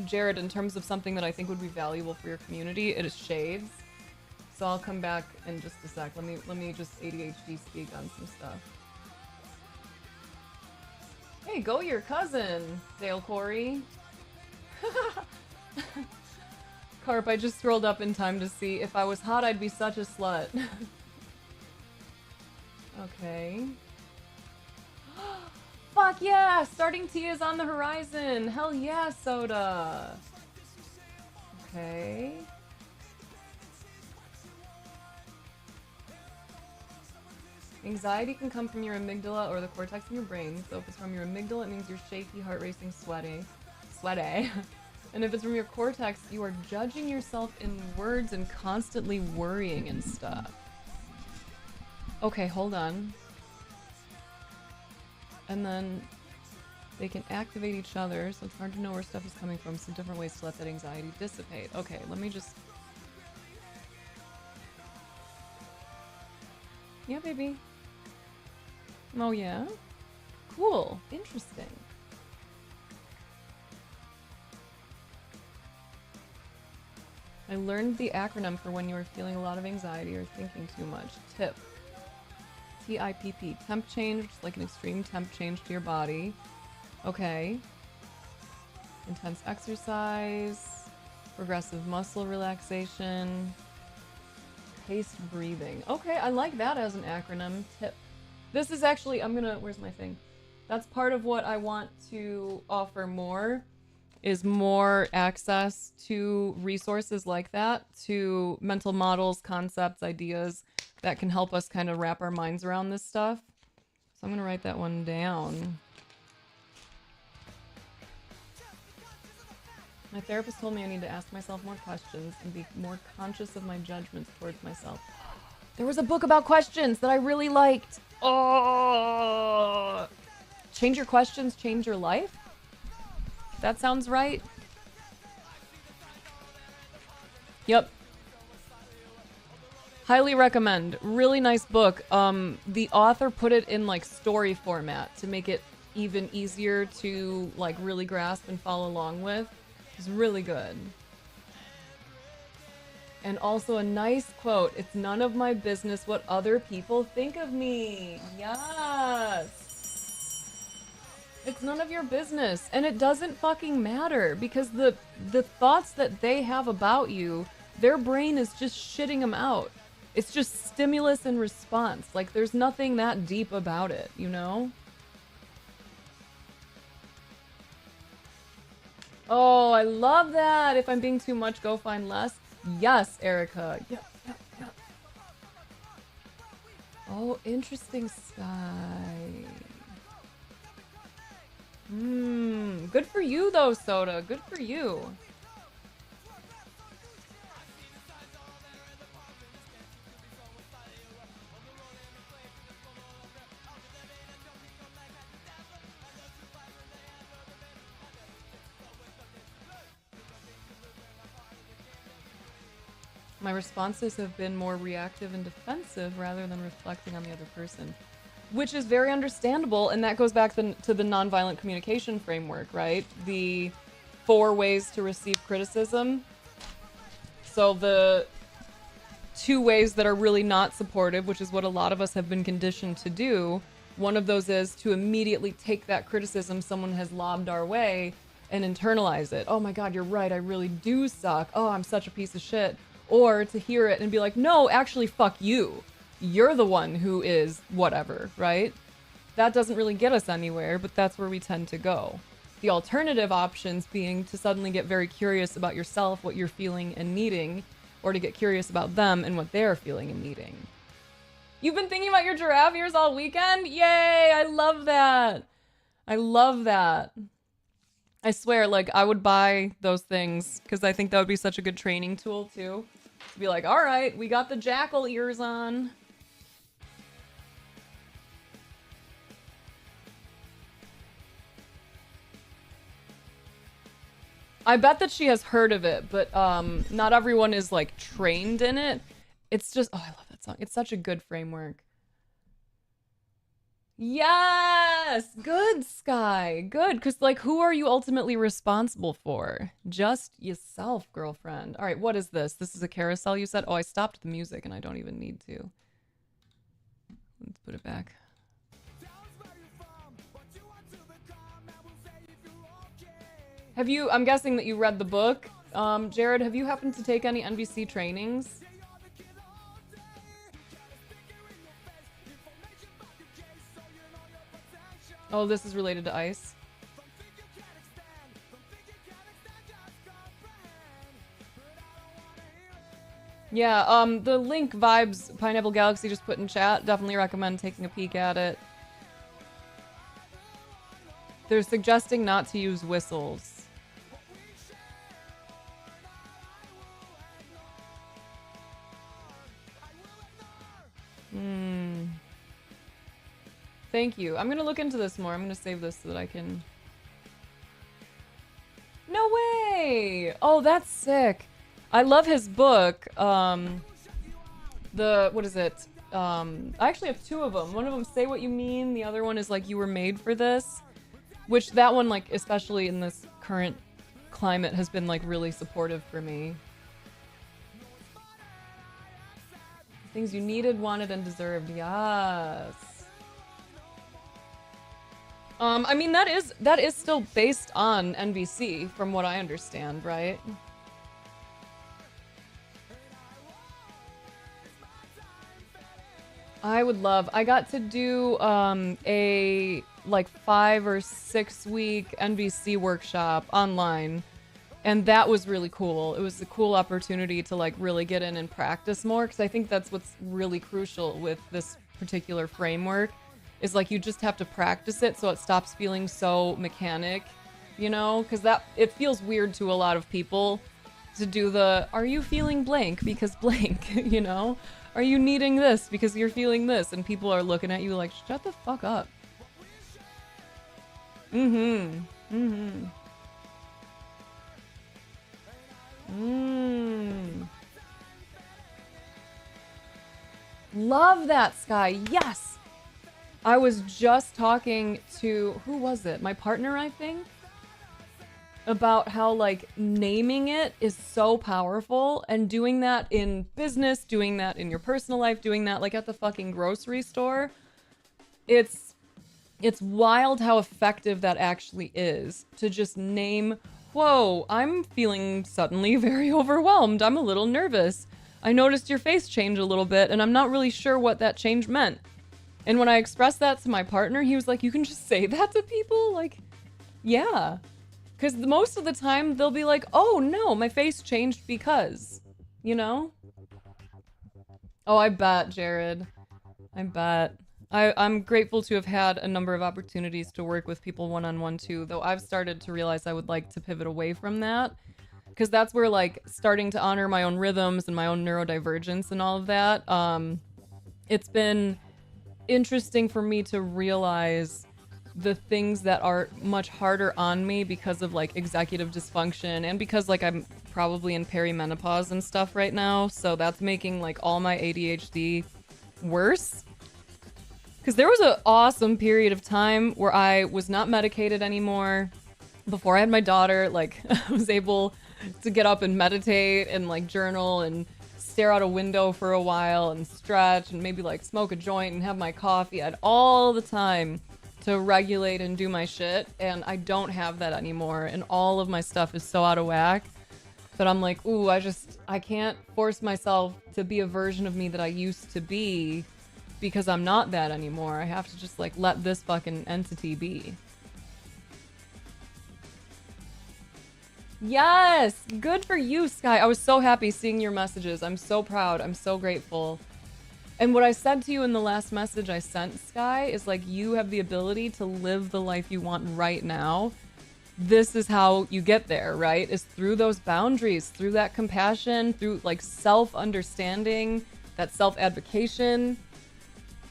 Jared, in terms of something that I think would be valuable for your community, it is shades. So I'll come back in just a sec. Let me just ADHD speak on some stuff. Hey, go your cousin, Dale Corey. Carp, I just scrolled up in time to see if I was hot, I'd be such a slut. Okay. Fuck yeah! Starting tea is on the horizon! Hell yeah, Soda! Okay. Anxiety can come from your amygdala or the cortex in your brain. So if it's from your amygdala, it means you're shaky, heart racing, sweaty. And if it's from your cortex, you are judging yourself in words and constantly worrying and stuff. Okay, hold on. And then they can activate each other, so it's hard to know where stuff is coming from. Some different ways to let that anxiety dissipate. Okay, let me just... Yeah, baby. Oh, yeah? Cool. Interesting. I learned the acronym for when you are feeling a lot of anxiety or thinking too much. TIP. T-I-P-P. Temp change, which is like an extreme temp change to your body. Okay. Intense exercise. Progressive muscle relaxation. Paced breathing. Okay, I like that as an acronym. TIP. This is actually, where's my thing? That's part of what I want to offer more, is more access to resources like that, to mental models, concepts, ideas that can help us kind of wrap our minds around this stuff. So I'm gonna write that one down. My therapist told me I need to ask myself more questions and be more conscious of my judgments towards myself. There was a book about questions that I really liked. Oh, change your questions, change your life. That sounds right. Yep. Highly recommend. Really nice book. The author put it in like story format to make it even easier to like really grasp and follow along with. It's really good. And also a nice quote. It's none of my business what other people think of me. Yes. It's none of your business. And it doesn't fucking matter because the thoughts that they have about you, their brain is just shitting them out. It's just stimulus and response. Like there's nothing that deep about it, you know? Oh, I love that. If I'm being too much, go find less. Yes, Erica. Yep. Oh, interesting, Sky. Good for you, though, Soda. Good for you. My responses have been more reactive and defensive rather than reflecting on the other person, which is very understandable. And that goes back to the nonviolent communication framework, right? The 4 ways to receive criticism. So the 2 ways that are really not supportive, which is what a lot of us have been conditioned to do. One of those is to immediately take that criticism someone has lobbed our way and internalize it. Oh my God, you're right. I really do suck. Oh, I'm such a piece of shit. Or to hear it and be like, no, actually, fuck you. You're the one who is whatever, right? That doesn't really get us anywhere, but that's where we tend to go. The alternative options being to suddenly get very curious about yourself, what you're feeling and needing, or to get curious about them and what they're feeling and needing. You've been thinking about your giraffe ears all weekend? Yay, I love that. I love that. I swear, like, I would buy those things because I think that would be such a good training tool, too. To be like, all right, we got the jackal ears on. I bet that she has heard of it, but not everyone is, like, trained in it. It's just, oh, I love that song. It's such a good framework. Yes! Good, Sky. Good, because, like, who are you ultimately responsible for? Just yourself, girlfriend. All right, what is this? This is a carousel, you said? Oh, I stopped the music, and I don't even need to. Let's put it back. Have you, I'm guessing that you read the book. Jared, have you happened to take any NVC trainings? Oh, this is related to ice. Yeah, the Link Vibes Pineapple Galaxy just put in chat. Definitely recommend taking a peek at it. They're suggesting not to use whistles. Thank you. I'm gonna look into this more. I'm gonna save this so that I can... No way! Oh, that's sick. I love his book. What is it? I actually have two of them. One of them, Say What You Mean. The other one is like, You Were Made for This. Which, that one, like, especially in this current climate, has been, like, really supportive for me. Things you needed, wanted, and deserved. Yes. I mean, that is still based on NVC, from what I understand, right? I would love... I got to do a, like, 5 or 6 week NVC workshop online, and that was really cool. It was a cool opportunity to, like, really get in and practice more, because I think that's what's really crucial with this particular framework, is, like, you just have to practice it so it stops feeling so mechanic, you know? Because it feels weird to a lot of people to do the, are you feeling blank because blank, you know? Are you needing this because you're feeling this? And people are looking at you like, shut the fuck up. Love that, Sky. Yes! I was just talking to, who was it? My partner, I think? About how, like, naming it is so powerful, and doing that in business, doing that in your personal life, doing that, like, at the fucking grocery store. It's wild how effective that actually is, to just name, whoa, I'm feeling suddenly very overwhelmed. I'm a little nervous. I noticed your face change a little bit, and I'm not really sure what that change meant. And when I expressed that to my partner, he was like, you can just say that to people? Like, yeah. Because most of the time, they'll be like, oh, no, my face changed because, you know? Oh, I bet, Jared. I bet. I'm grateful to have had a number of opportunities to work with people one-on-one, too, though I've started to realize I would like to pivot away from that. Because that's where, like, starting to honor my own rhythms and my own neurodivergence and all of that, it's been interesting for me to realize the things that are much harder on me because of, like, executive dysfunction, and because, like, I'm probably in perimenopause and stuff right now, so that's making, like, all my ADHD worse. Because there was an awesome period of time where I was not medicated anymore. Before I had my daughter, like, I was able to get up and meditate and, like, journal and stare out a window for a while and stretch and maybe, like, smoke a joint and have my coffee. I had all the time to regulate and do my shit, and I don't have that anymore, and all of my stuff is so out of whack that I'm like, ooh, I can't force myself to be a version of me that I used to be, because I'm not that anymore. I have to just, like, let this fucking entity be. Yes! Good for you, Sky. I was so happy seeing your messages. I'm so proud. I'm so grateful. And what I said to you in the last message I sent, Sky, is like, you have the ability to live the life you want right now. This is how you get there, right? Is through those boundaries, through that compassion, through like self-understanding, that self-advocation.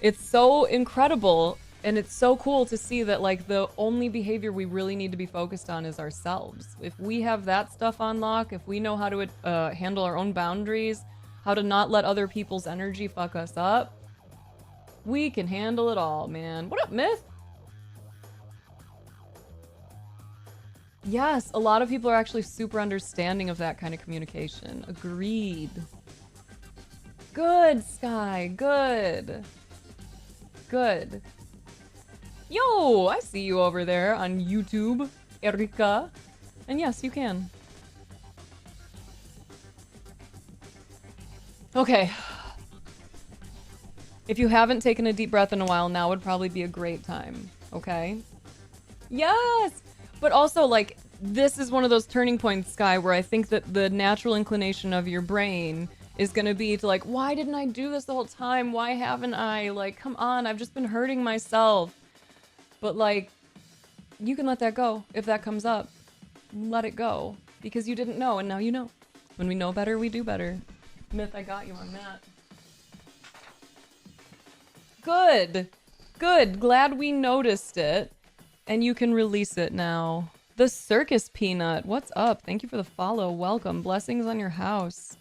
It's so incredible. And it's so cool to see that like the only behavior we really need to be focused on is ourselves. If we have that stuff on lock, if we know how to handle our own boundaries, how to not let other people's energy fuck us up, we can handle it all, man. What up, Myth? Yes, a lot of people are actually super understanding of that kind of communication. Agreed. Good, Sky. Good. Good. Yo, I see you over there on YouTube, Erika. And yes, you can. Okay. If you haven't taken a deep breath in a while, now would probably be a great time, okay? Yes! But also, like, this is one of those turning points, Sky, where I think that the natural inclination of your brain is gonna be to like, why didn't I do this the whole time? Why haven't I? Like, come on, I've just been hurting myself. But like, you can let that go if that comes up. Let it go. Because you didn't know, and now you know. When we know better, we do better. Myth, I got you on that. Good. Good. Glad we noticed it. And you can release it now. The Circus Peanut, what's up? Thank you for the follow. Welcome. Blessings on your house.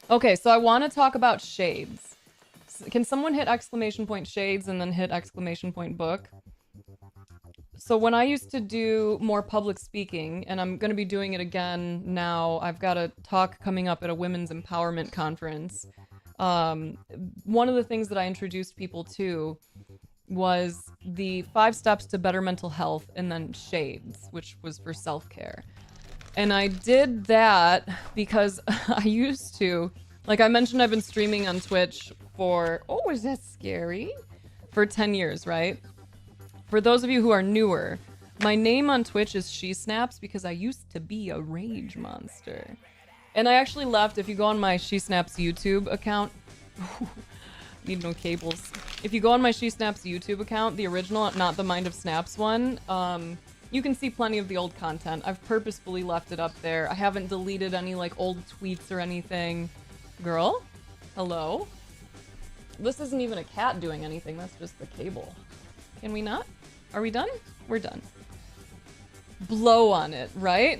Okay, so I want to talk about shades. Can someone hit exclamation point shades and then hit exclamation point book? So when I used to do more public speaking, and I'm going to be doing it again now, I've got a talk coming up at a women's empowerment conference. One of the things that I introduced people to was the 5 steps to better mental health, and then shades, which was for self-care. And I did that because I used to, like I mentioned, I've been streaming on Twitch for, oh, is that scary? For 10 years, right? For those of you who are newer, my name on Twitch is She Snaps because I used to be a rage monster. And I actually left, if you go on my She Snaps YouTube account, need no cables. If you go on my She Snaps YouTube account, the original, not the Mind of Snaps one, you can see plenty of the old content. I've purposefully left it up there. I haven't deleted any like old tweets or anything. Girl? Hello? This isn't even a cat doing anything, that's just the cable. Can we not? Are we done? We're done. Blow on it, right?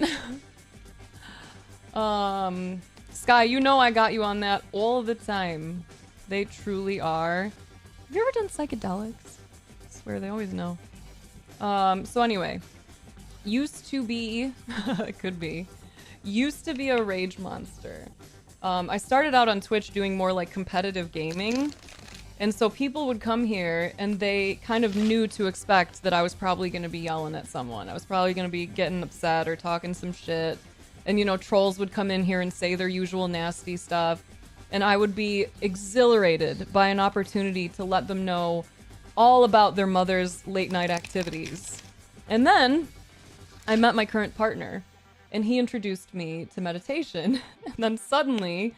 Sky, you know I got you on that all the time. They truly are. Have you ever done psychedelics? I swear, they always know. So anyway. Used to be... it could be. Used to be a rage monster. I started out on Twitch doing more like competitive gaming. And so people would come here and they kind of knew to expect that I was probably going to be yelling at someone. I was probably going to be getting upset or talking some shit. And, you know, trolls would come in here and say their usual nasty stuff. And I would be exhilarated by an opportunity to let them know all about their mother's late night activities. And then I met my current partner and he introduced me to meditation. And then suddenly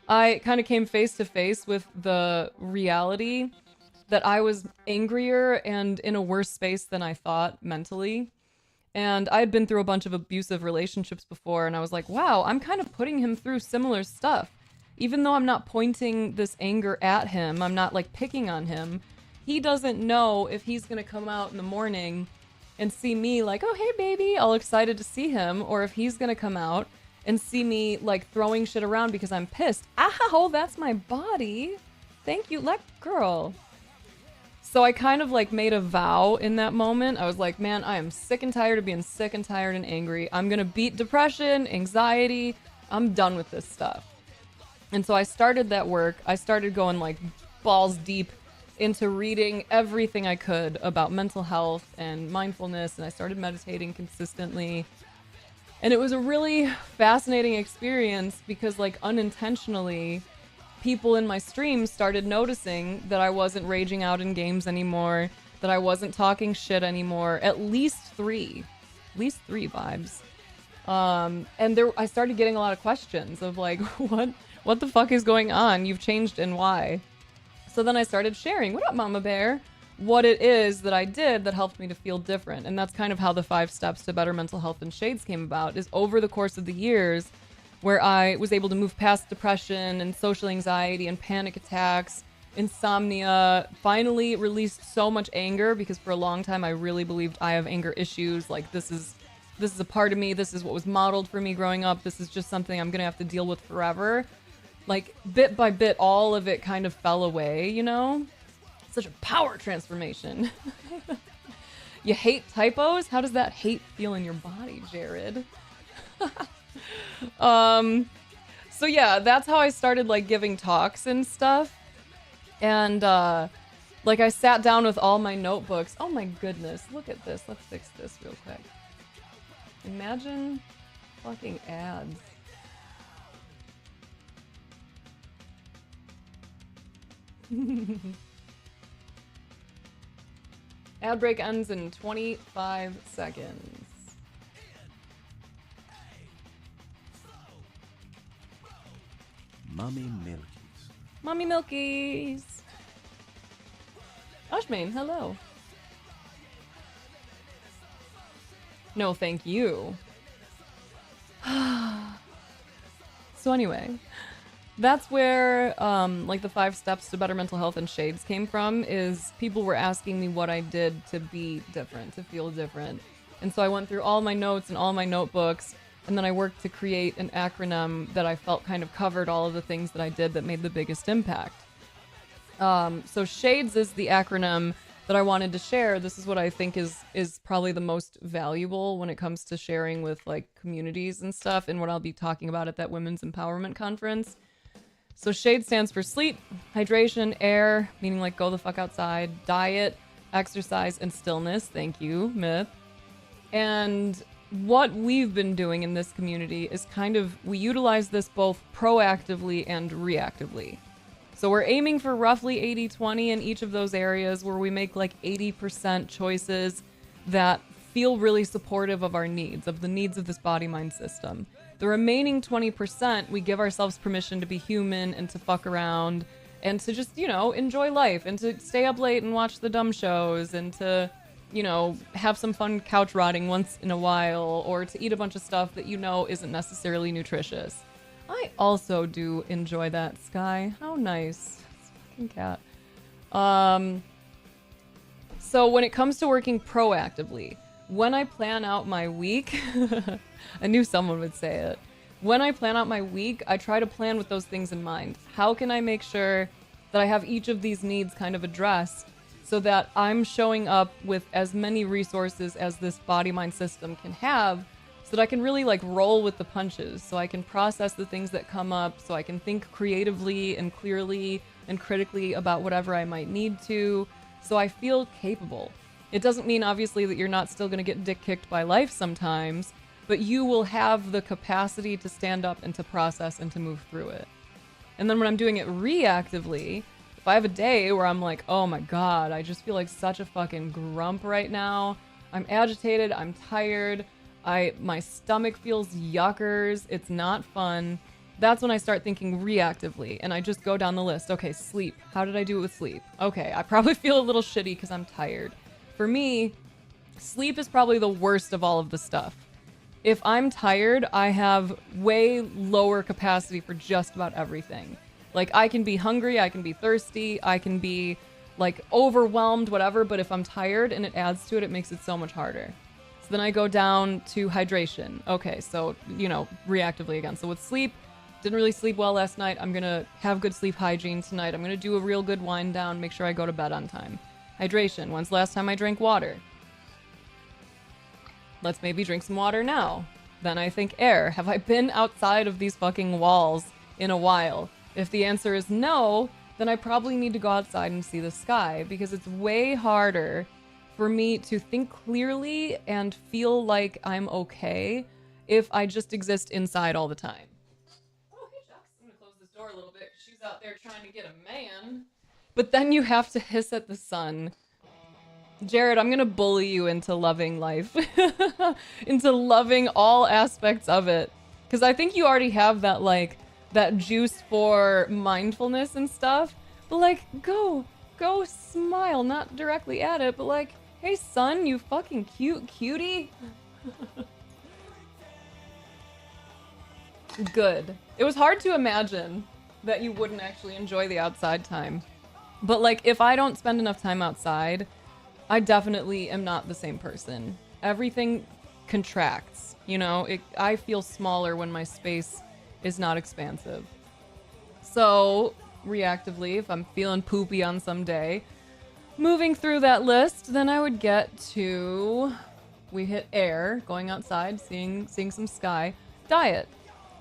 I kind of came face to face with the reality that I was angrier and in a worse space than I thought mentally. And I had been through a bunch of abusive relationships before, and I was like, wow, I'm kind of putting him through similar stuff. Even though I'm not pointing this anger at him, I'm not like picking on him, he doesn't know if he's gonna come out in the morning and see me like, oh, hey, baby, all excited to see him, or if he's gonna come out and see me like throwing shit around because I'm pissed. Ow, that's my body. Thank you, girl. So I kind of like made a vow in that moment. I was like, man, I am sick and tired of being sick and tired and angry. I'm gonna beat depression, anxiety. I'm done with this stuff. And so I started that work. I started going like balls deep into reading everything I could about mental health and mindfulness, and I started meditating consistently. And it was a really fascinating experience because like unintentionally, people in my streams started noticing that I wasn't raging out in games anymore, that I wasn't talking shit anymore. At least three vibes. And I started getting a lot of questions of like, what the fuck is going on? You've changed and why? So then I started sharing, what up, Mama Bear? What it is that I did that helped me to feel different. And that's kind of how the 5 steps to better mental health in shades came about, is over the course of the years where I was able to move past depression and social anxiety and panic attacks, insomnia, finally released so much anger, because for a long time I really believed I have anger issues. Like, this is a part of me. This is what was modeled for me growing up. This is just something I'm going to have to deal with forever. Like, bit by bit, all of it kind of fell away, you know? Such a power transformation. You hate typos? How does that hate feel in your body, Jared? So yeah, that's how I started, like, giving talks and stuff. And, like, I sat down with all my notebooks. Oh my goodness, look at this. Let's fix this real quick. Imagine fucking ads. Ad break ends in 25 seconds. Mummy Milkies. Mummy Milkies. Ashmane, hello. No, thank you. So anyway, that's where like the 5 steps to better mental health in shades came from, is people were asking me what I did to be different, to feel different. And so I went through all my notes and all my notebooks, and then I worked to create an acronym that I felt kind of covered all of the things that I did that made the biggest impact. So shades is the acronym that I wanted to share. This is what I think is probably the most valuable when it comes to sharing with, like, communities and stuff, and what I'll be talking about at that Women's Empowerment Conference. So SHADE stands for sleep, hydration, air, meaning like go the fuck outside, diet, exercise, and stillness. Thank you, Myth. And what we've been doing in this community is we utilize this both proactively and reactively. So we're aiming for roughly 80-20 in each of those areas, where we make like 80% choices that feel really supportive of our needs, of the needs of this body-mind system. The remaining 20%, we give ourselves permission to be human and to fuck around and to just, enjoy life and to stay up late and watch the dumb shows and to, have some fun couch rotting once in a while, or to eat a bunch of stuff that isn't necessarily nutritious. I also do enjoy that, Sky. How nice. Fucking cat. So when it comes to working proactively, when I plan out my week, I knew someone would say it. When I plan out my week, I try to plan with those things in mind. How can I make sure that I have each of these needs kind of addressed so that I'm showing up with as many resources as this body-mind system can have, so that I can really like roll with the punches, so I can process the things that come up, so I can think creatively and clearly and critically about whatever I might need to, so I feel capable. It doesn't mean, obviously, that you're not still going to get dick kicked by life sometimes, but you will have the capacity to stand up and to process and to move through it. And then when I'm doing it reactively, if I have a day where I'm like, oh my god, I just feel like such a fucking grump right now, I'm agitated, I'm tired, my stomach feels yuckers, it's not fun, that's when I start thinking reactively, and I just go down the list. Okay, sleep. How did I do it with sleep? Okay, I probably feel a little shitty because I'm tired. For me, sleep is probably the worst of all of the stuff. If I'm tired, I have way lower capacity for just about everything. Like, I can be hungry, I can be thirsty, I can be, like, overwhelmed, whatever, but if I'm tired and it adds to it, it makes it so much harder. So then I go down to hydration. Okay, so, reactively again. So with sleep, didn't really sleep well last night. I'm gonna have good sleep hygiene tonight. I'm gonna do a real good wind down, make sure I go to bed on time. Hydration. When's the last time I drank water? Let's maybe drink some water now. Then I think air. Have I been outside of these fucking walls in a while? If the answer is no, then I probably need to go outside and see the sky, because it's way harder for me to think clearly and feel like I'm okay if I just exist inside all the time. Oh, hey, Chucks. I'm gonna close this door a little bit. She's out there trying to get a man. But then you have to hiss at the sun. Jared, I'm gonna bully you into loving life. Into loving all aspects of it. Because I think you already have that, like, that juice for mindfulness and stuff. But, like, go smile. Not directly at it, but, like, hey, son, you fucking cute cutie. Good. It was hard to imagine that you wouldn't actually enjoy the outside time. But, like, if I don't spend enough time outside, I definitely am not the same person. Everything contracts, you know? I feel smaller when my space is not expansive. So, reactively, if I'm feeling poopy on some day, moving through that list, then I would get to... We hit air, going outside, seeing some sky. Diet.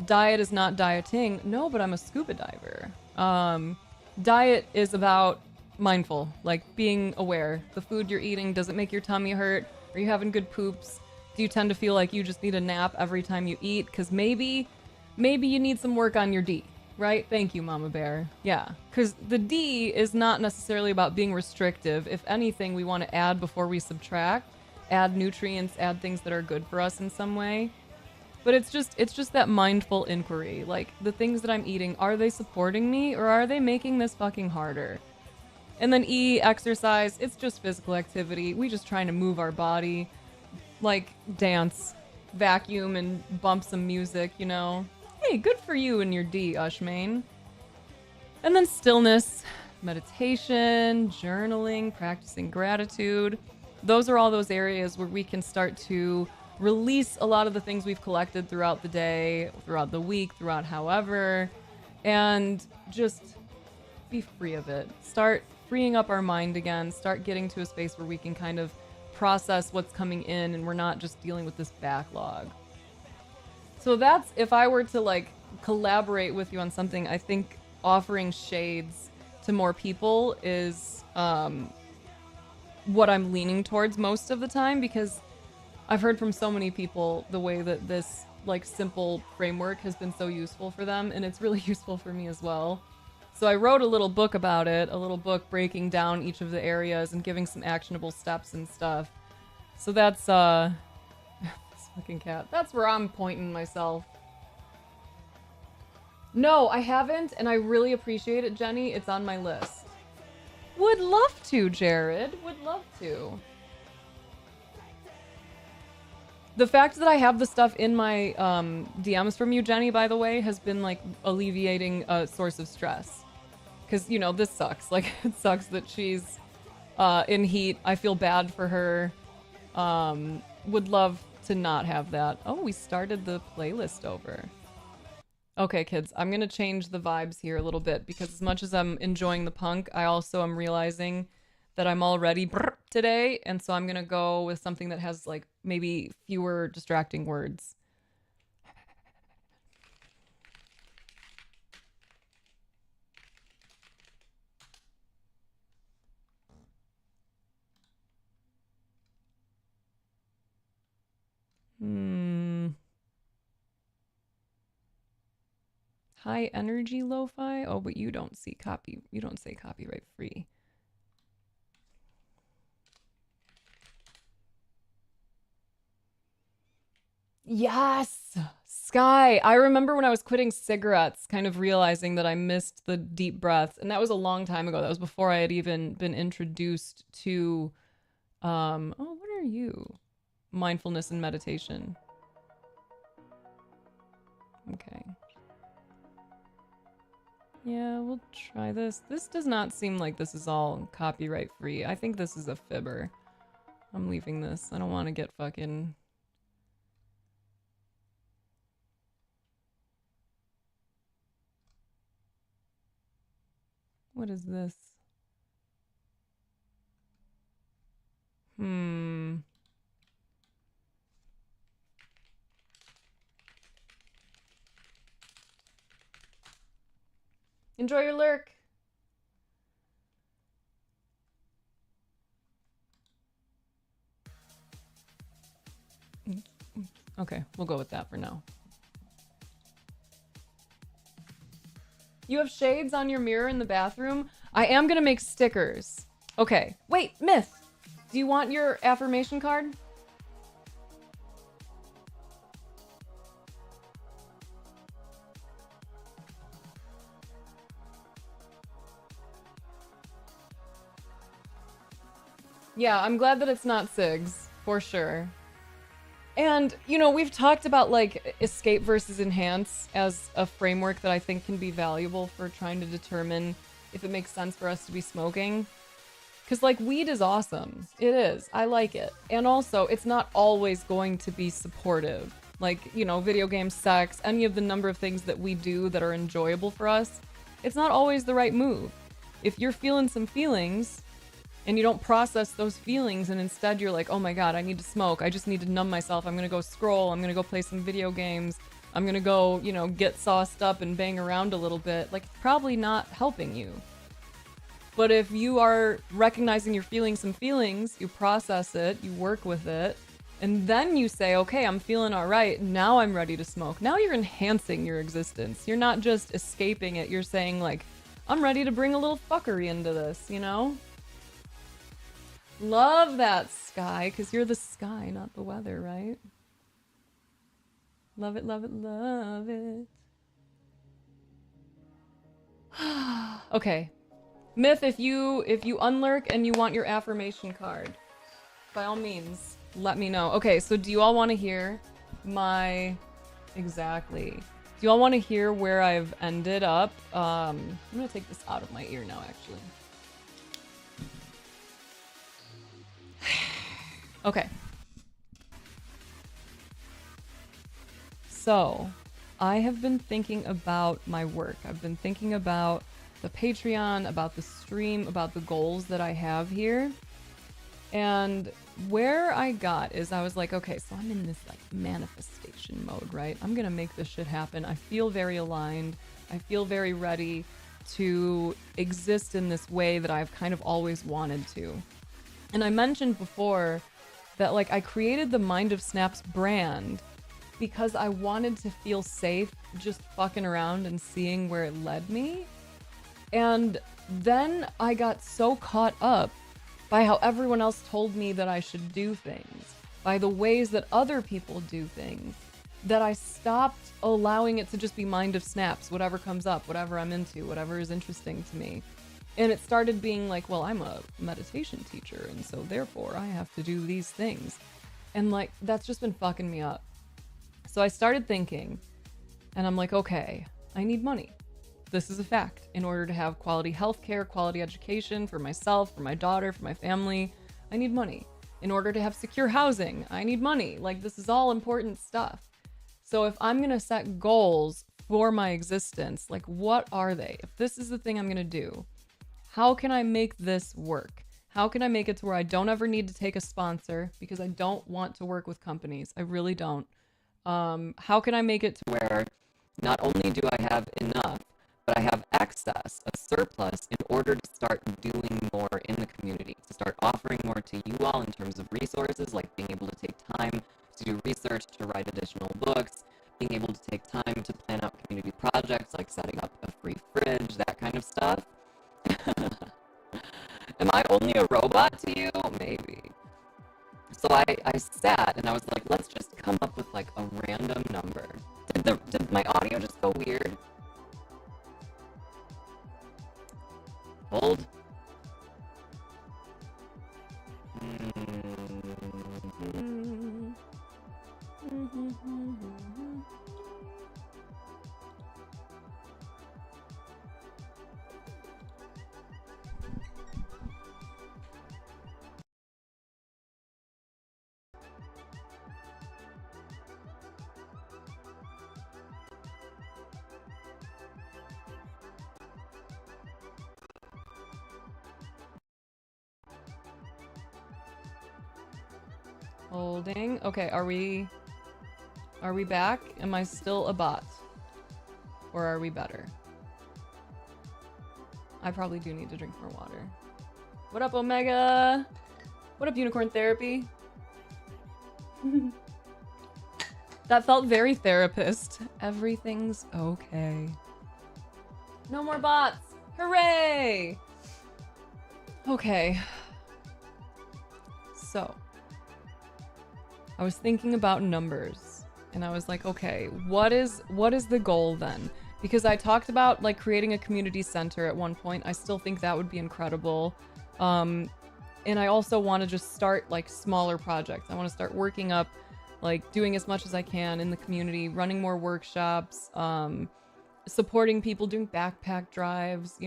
Diet is not dieting. No, but I'm a scuba diver. Diet is about mindful, like being aware. The food you're eating, does it make your tummy hurt? Are you having good poops? Do you tend to feel like you just need a nap every time you eat? Because maybe you need some work on your D, right? Thank you, Mama Bear. Yeah, because the D is not necessarily about being restrictive. If anything, we want to add before we subtract, add nutrients, add things that are good for us in some way. But it's just that mindful inquiry. Like, the things that I'm eating, are they supporting me or are they making this fucking harder? And then E, exercise, it's just physical activity. We just trying to move our body, like dance, vacuum, and bump some music, you know? Hey, good for you and your D, Ushmane. And then stillness, meditation, journaling, practicing gratitude. Those are all those areas where we can start to release a lot of the things we've collected throughout the day, throughout the week, throughout however, and just be free of it. Start freeing up our mind again, start getting to a space where we can kind of process what's coming in and we're not just dealing with this backlog. So that's, if I were to like collaborate with you on something, I think offering shades to more people is what I'm leaning towards most of the time, because I've heard from so many people the way that this like simple framework has been so useful for them, and it's really useful for me as well. So I wrote a little book about it, a little book breaking down each of the areas and giving some actionable steps and stuff. So that's, this fucking cat. That's where I'm pointing myself. No, I haven't, and I really appreciate it, Jenny. It's on my list. Would love to, Jared. Would love to. The fact that I have the stuff in my DMs from you, Jenny, by the way, has been like alleviating a source of stress. Because, you know, this sucks. Like, it sucks that she's in heat. I feel bad for her. Would love to not have that. Oh, we started the playlist over. Okay, kids, I'm going to change the vibes here a little bit, because as much as I'm enjoying the punk, I also am realizing that I'm already today, and so I'm going to go with something that has, like, maybe fewer distracting words. High energy lo-fi? Oh, but you don't say copyright free. Yes! Sky! I remember when I was quitting cigarettes, kind of realizing that I missed the deep breaths. And that was a long time ago. That was before I had even been introduced to, oh, what are you? Mindfulness and meditation. Okay. Yeah, we'll try this. This does not seem like this is all copyright free. I think this is a fibber. I'm leaving this. I don't want to get fucking... What is this? Enjoy your lurk. Okay, we'll go with that for now. You have shades on your mirror in the bathroom? I am gonna make stickers. Okay, wait, Myth. Do you want your affirmation card? Yeah, I'm glad that it's not SIGs, for sure. And, you know, we've talked about like escape versus enhance as a framework that I think can be valuable for trying to determine if it makes sense for us to be smoking. Because, like, weed is awesome. It is. I like it. And also, it's not always going to be supportive. Like, you know, video games, sex, any of the number of things that we do that are enjoyable for us, it's not always the right move. If you're feeling some feelings and you don't process those feelings and instead you're like, oh my god, I need to smoke. I just need to numb myself. I'm gonna go scroll. I'm gonna go play some video games. I'm gonna go, you know, get sauced up and bang around a little bit. Like, it's probably not helping you. But if you are recognizing you're feeling some feelings, you process it, you work with it, and then you say, okay, I'm feeling all right. Now I'm ready to smoke. Now you're enhancing your existence. You're not just escaping it. You're saying, like, I'm ready to bring a little fuckery into this, you know? Love that, Sky, because you're the sky, not the weather, right? Love it, love it, love it. Okay. Myth, if you unlurk and you want your affirmation card, by all means, let me know. Okay, so do you all want to hear my... Exactly. Do you all want to hear where I've ended up? I'm gonna take this out of my ear now, actually. Okay. So, I have been thinking about my work. I've been thinking about the Patreon, about the stream, about the goals that I have here. And where I got is I was like, okay, so I'm in this like manifestation mode, right? I'm gonna make this shit happen. I feel very aligned. I feel very ready to exist in this way that I've kind of always wanted to. And I mentioned before that like I created the Mind of Snaps brand because I wanted to feel safe just fucking around and seeing where it led me. And then I got so caught up by how everyone else told me that I should do things, by the ways that other people do things, that I stopped allowing it to just be Mind of Snaps, whatever comes up, whatever I'm into, whatever is interesting to me. And it started being like, well, I'm a meditation teacher, and so therefore I have to do these things. And like, that's just been fucking me up. So I started thinking, and I'm like, okay, I need money. This is a fact. In order to have quality healthcare, quality education for myself, for my daughter, for my family, I need money. In order to have secure housing, I need money. Like, this is all important stuff. So if I'm gonna set goals for my existence, like, what are they? If this is the thing I'm gonna do, how can I make this work? How can I make it to where I don't ever need to take a sponsor because I don't want to work with companies. I really don't. How can I make it to where not only do I have enough, but I have access, a surplus, in order to start doing more in the community, to start offering more to you all in terms of resources, like being able to take time to do research, to write additional books, being able to take time to plan out community projects, like setting up a free fridge, that kind of stuff. Am I only a robot to you? Maybe. So I sat and I was like, let's just come up with like a random number. Did my audio just go weird? Hold. Holding. Okay, are we back? Am I still a bot? Or are we better? I probably do need to drink more water. What up, Omega? What up, Unicorn Therapy? That felt very therapist. Everything's okay. No more bots! Hooray! Okay. So I was thinking about numbers, and I was like, okay, what is the goal then? Because I talked about like creating a community center at one point. I still think that would be incredible. And I also want to just start like smaller projects. I want to start working up, like doing as much as I can in the community, running more workshops, supporting people doing backpack drives,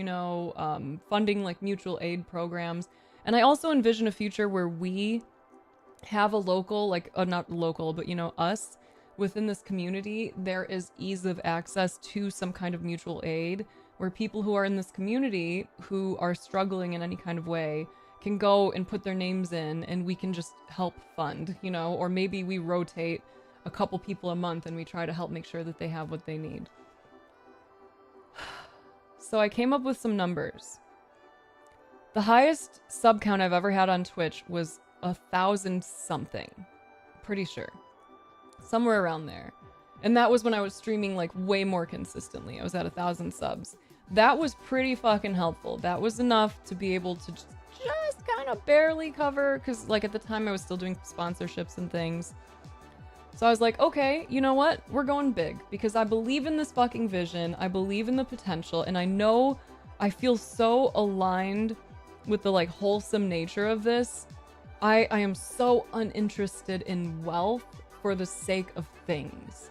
funding like mutual aid programs. And I also envision a future where we have a local, like, not local, but us within this community, there is ease of access to some kind of mutual aid where people who are in this community who are struggling in any kind of way can go and put their names in, and we can just help fund, or maybe we rotate a couple people a month and we try to help make sure that they have what they need. So I came up with some numbers. The highest sub count I've ever had on Twitch was 1,000 something. Pretty sure. Somewhere around there. And that was when I was streaming like way more consistently. I was at 1,000 subs. That was pretty fucking helpful. That was enough to be able to just kind of barely cover, because like at the time I was still doing sponsorships and things. So I was like, okay, you know what? We're going big, because I believe in this fucking vision. I believe in the potential, and I feel so aligned with the like wholesome nature of this. I am so uninterested in wealth for the sake of things.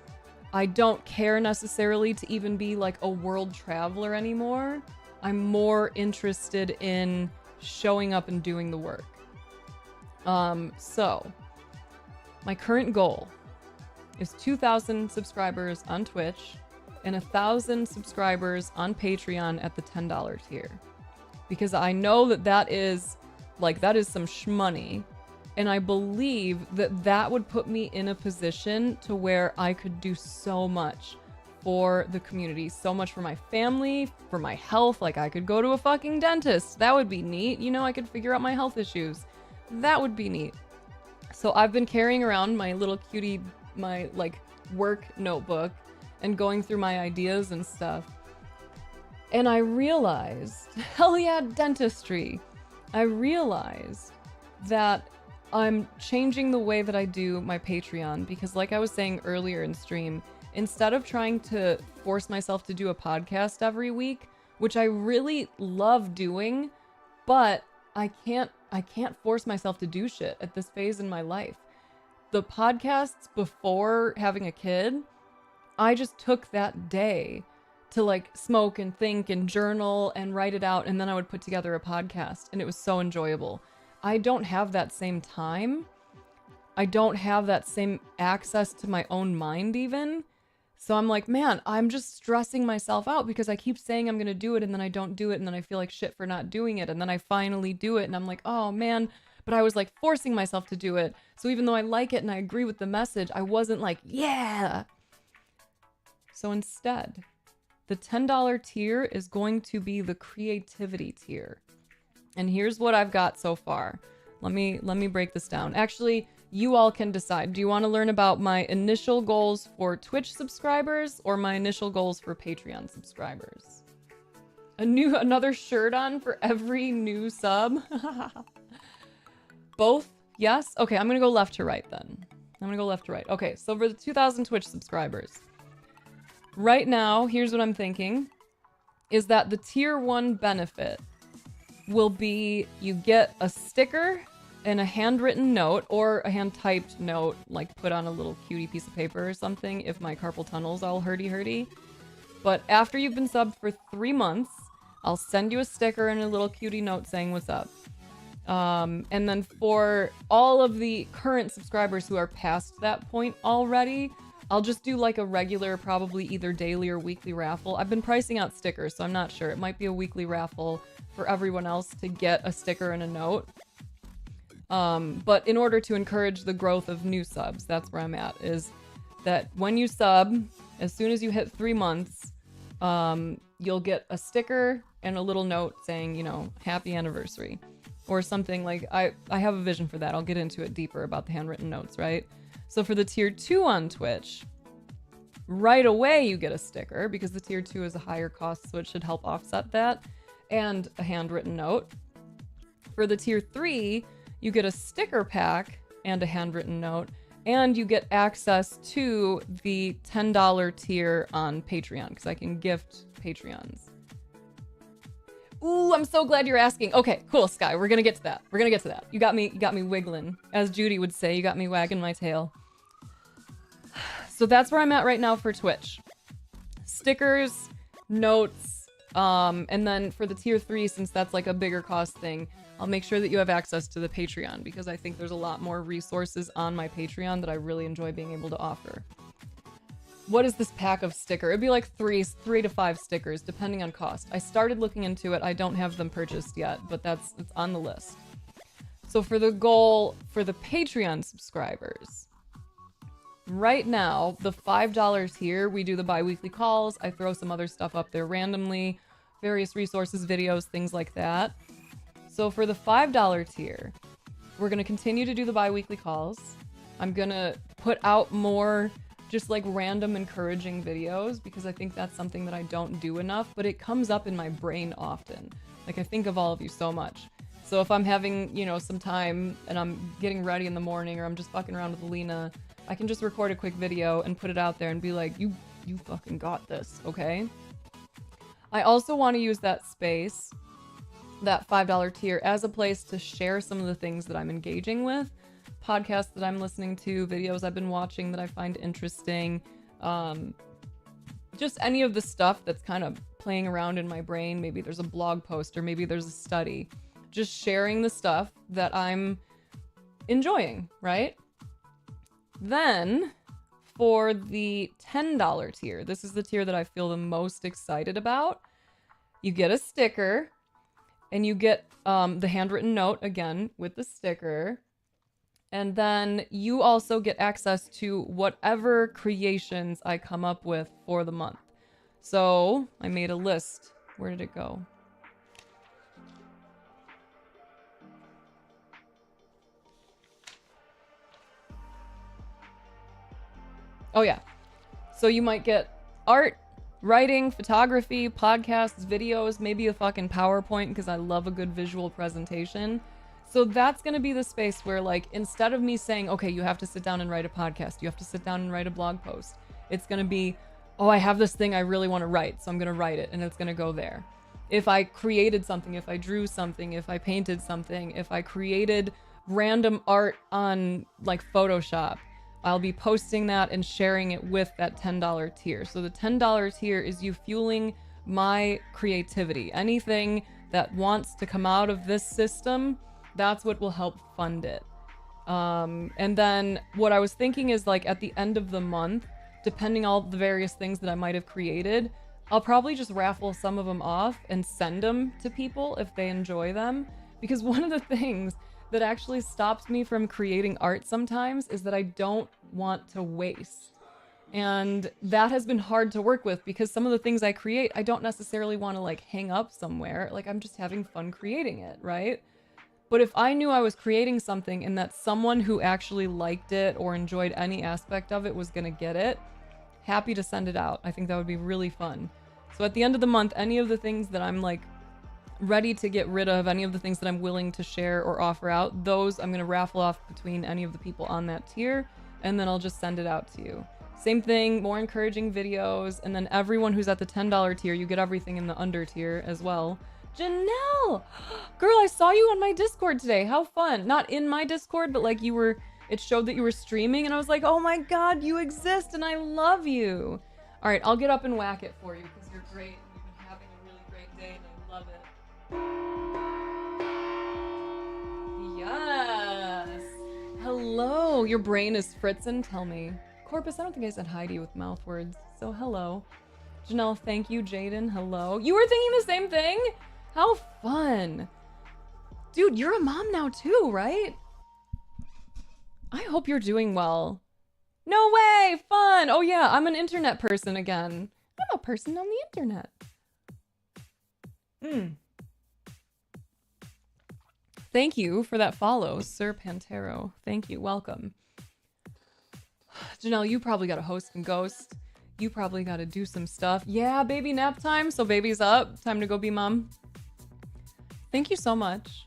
I don't care necessarily to even be like a world traveler anymore. I'm more interested in showing up and doing the work. So my current goal is 2,000 subscribers on Twitch and 1,000 subscribers on Patreon at the $10 tier. Because I know that is some shmoney. And I believe that would put me in a position to where I could do so much for the community, so much for my family, for my health. Like I could go to a fucking dentist. That would be neat. I could figure out my health issues. That would be neat. So I've been carrying around my little cutie, my like work notebook, and going through my ideas and stuff. And I realized, hell yeah, dentistry. I realized that I'm changing the way that I do my Patreon, because like I was saying earlier in stream, instead of trying to force myself to do a podcast every week, which I really love doing, but I can't force myself to do shit at this phase in my life. The podcasts before having a kid, I just took that day to like smoke and think and journal and write it out, and then I would put together a podcast, and it was so enjoyable. I don't have that same time. I don't have that same access to my own mind even. So I'm like, man, I'm just stressing myself out because I keep saying I'm going to do it, and then I don't do it, and then I feel like shit for not doing it, and then I finally do it, and I'm like, oh man, but I was like forcing myself to do it. So even though I like it and I agree with the message, I wasn't like, yeah. So instead, the $10 tier is going to be the creativity tier. And here's what I've got so far. Let me break this down. Actually, you all can decide. Do you want to learn about my initial goals for Twitch subscribers or my initial goals for Patreon subscribers? Another shirt on for every new sub? Both? Yes? Okay, I'm going to go left to right then. I'm going to go left to right. Okay, so for the 2,000 Twitch subscribers. Right now, here's what I'm thinking, is that the tier 1 benefit will be you get a sticker and a handwritten note, or a hand-typed note, like put on a little cutie piece of paper or something if my carpal tunnel's all hurdy-hurdy. But after you've been subbed for 3 months, I'll send you a sticker and a little cutie note saying what's up. And then for all of the current subscribers who are past that point already, I'll just do like a regular, probably either daily or weekly raffle. I've been pricing out stickers, so I'm not sure. It might be a weekly raffle for everyone else to get a sticker and a note. But in order to encourage the growth of new subs, that's where I'm at, is that when you sub, as soon as you hit 3 months, you'll get a sticker and a little note saying, happy anniversary. Or something like, I have a vision for that. I'll get into it deeper about the handwritten notes, right? So for the tier 2 on Twitch, right away you get a sticker, because the tier 2 is a higher cost, so it should help offset that, and a handwritten note. For the tier 3, you get a sticker pack and a handwritten note, and you get access to the $10 tier on Patreon, because I can gift Patreons. Ooh, I'm so glad you're asking. Okay, cool, Sky. We're gonna get to that. We're gonna get to that. You got me wiggling. As Judy would say, you got me wagging my tail. So that's where I'm at right now for Twitch. Stickers, notes, and then for the tier 3, since that's like a bigger cost thing, I'll make sure that you have access to the Patreon, because I think there's a lot more resources on my Patreon that I really enjoy being able to offer. What is this pack of sticker? It'd be like 3 to 5 stickers, depending on cost. I started looking into it. I don't have them purchased yet, but it's on the list. So for the goal for the Patreon subscribers, right now, the $5 tier, we do the bi-weekly calls. I throw some other stuff up there randomly, various resources, videos, things like that. So for the $5 tier, we're going to continue to do the bi-weekly calls. I'm going to put out more just like random encouraging videos, because I think that's something that I don't do enough, but it comes up in my brain often. Like, I think of all of you so much. So if I'm having, you know, some time and I'm getting ready in the morning, or I'm just fucking around with Alina, I can just record a quick video and put it out there and be like, you fucking got this, okay? I also want to use that space, that $5 tier, as a place to share some of the things that I'm engaging with. Podcasts that I'm listening to, videos I've been watching that I find interesting, just any of the stuff that's kind of playing around in my brain. Maybe there's a blog post, or maybe there's a study. Just sharing the stuff that I'm enjoying, right? Then, for the $10 tier, this is the tier that I feel the most excited about. You get a sticker, and you get the handwritten note, again, with the sticker. And then you also get access to whatever creations I come up with for the month. So I made a list. Where did it go? Oh yeah. So you might get art, writing, photography, podcasts, videos, maybe a fucking PowerPoint, because I love a good visual presentation. So that's going to be the space where, like, instead of me saying, okay, you have to sit down and write a podcast, you have to sit down and write a blog post, it's going to be, oh, I have this thing I really want to write, so I'm going to write it, and it's going to go there. If I created something, if I drew something, if I painted something, if I created random art on, like, Photoshop, I'll be posting that and sharing it with that $10 tier. So the $10 tier is you fueling my creativity. Anything that wants to come out of this system, that's what will help fund it. And then what I was thinking is, like, at the end of the month, depending on all the various things that I might have created, I'll probably just raffle some of them off and send them to people if they enjoy them. Because one of the things that actually stops me from creating art sometimes is that I don't want to waste. And that has been hard to work with, because some of the things I create, I don't necessarily want to, like, hang up somewhere. Like, I'm just having fun creating it, right? But if I knew I was creating something and that someone who actually liked it or enjoyed any aspect of it was going to get it, happy to send it out. I think that would be really fun. So at the end of the month, any of the things that I'm, like, ready to get rid of, any of the things that I'm willing to share or offer out, those I'm going to raffle off between any of the people on that tier, and then I'll just send it out to you. Same thing, more encouraging videos, and then everyone who's at the $10 tier, you get everything in the under tier as well. Janelle! Girl, I saw you on my Discord today. How fun. Not in my Discord, but, like, it showed that you were streaming, and I was like, oh my god, you exist, and I love you. All right, I'll get up and whack it for you, because you're great, and you've been having a really great day, and I love it. Yes! Hello! Your brain is fritzing, tell me. Corpus, I don't think I said hi to you with mouth words, so hello. Janelle, thank you. Jaden, hello. You were thinking the same thing? How fun. Dude, you're a mom now too, right? I hope you're doing well. No way! Fun! Oh yeah, I'm an internet person again. I'm a person on the internet. Thank you for that follow, Sir Pantero. Thank you, welcome. Janelle, you probably got to host and ghost. You probably got to do some stuff. Yeah, baby nap time, so baby's up. Time to go be mom. Thank you so much.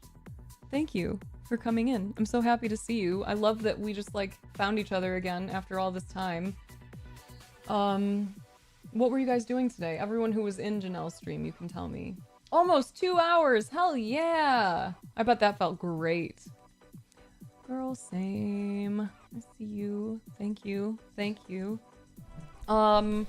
Thank you for coming in. I'm so happy to see you. I love that we just like found each other again after all this time. What were you guys doing today? Everyone who was in Janelle's stream, you can tell me. Almost 2 hours! Hell yeah! I bet that felt great. Girl, same. I see you. Thank you. Thank you. Like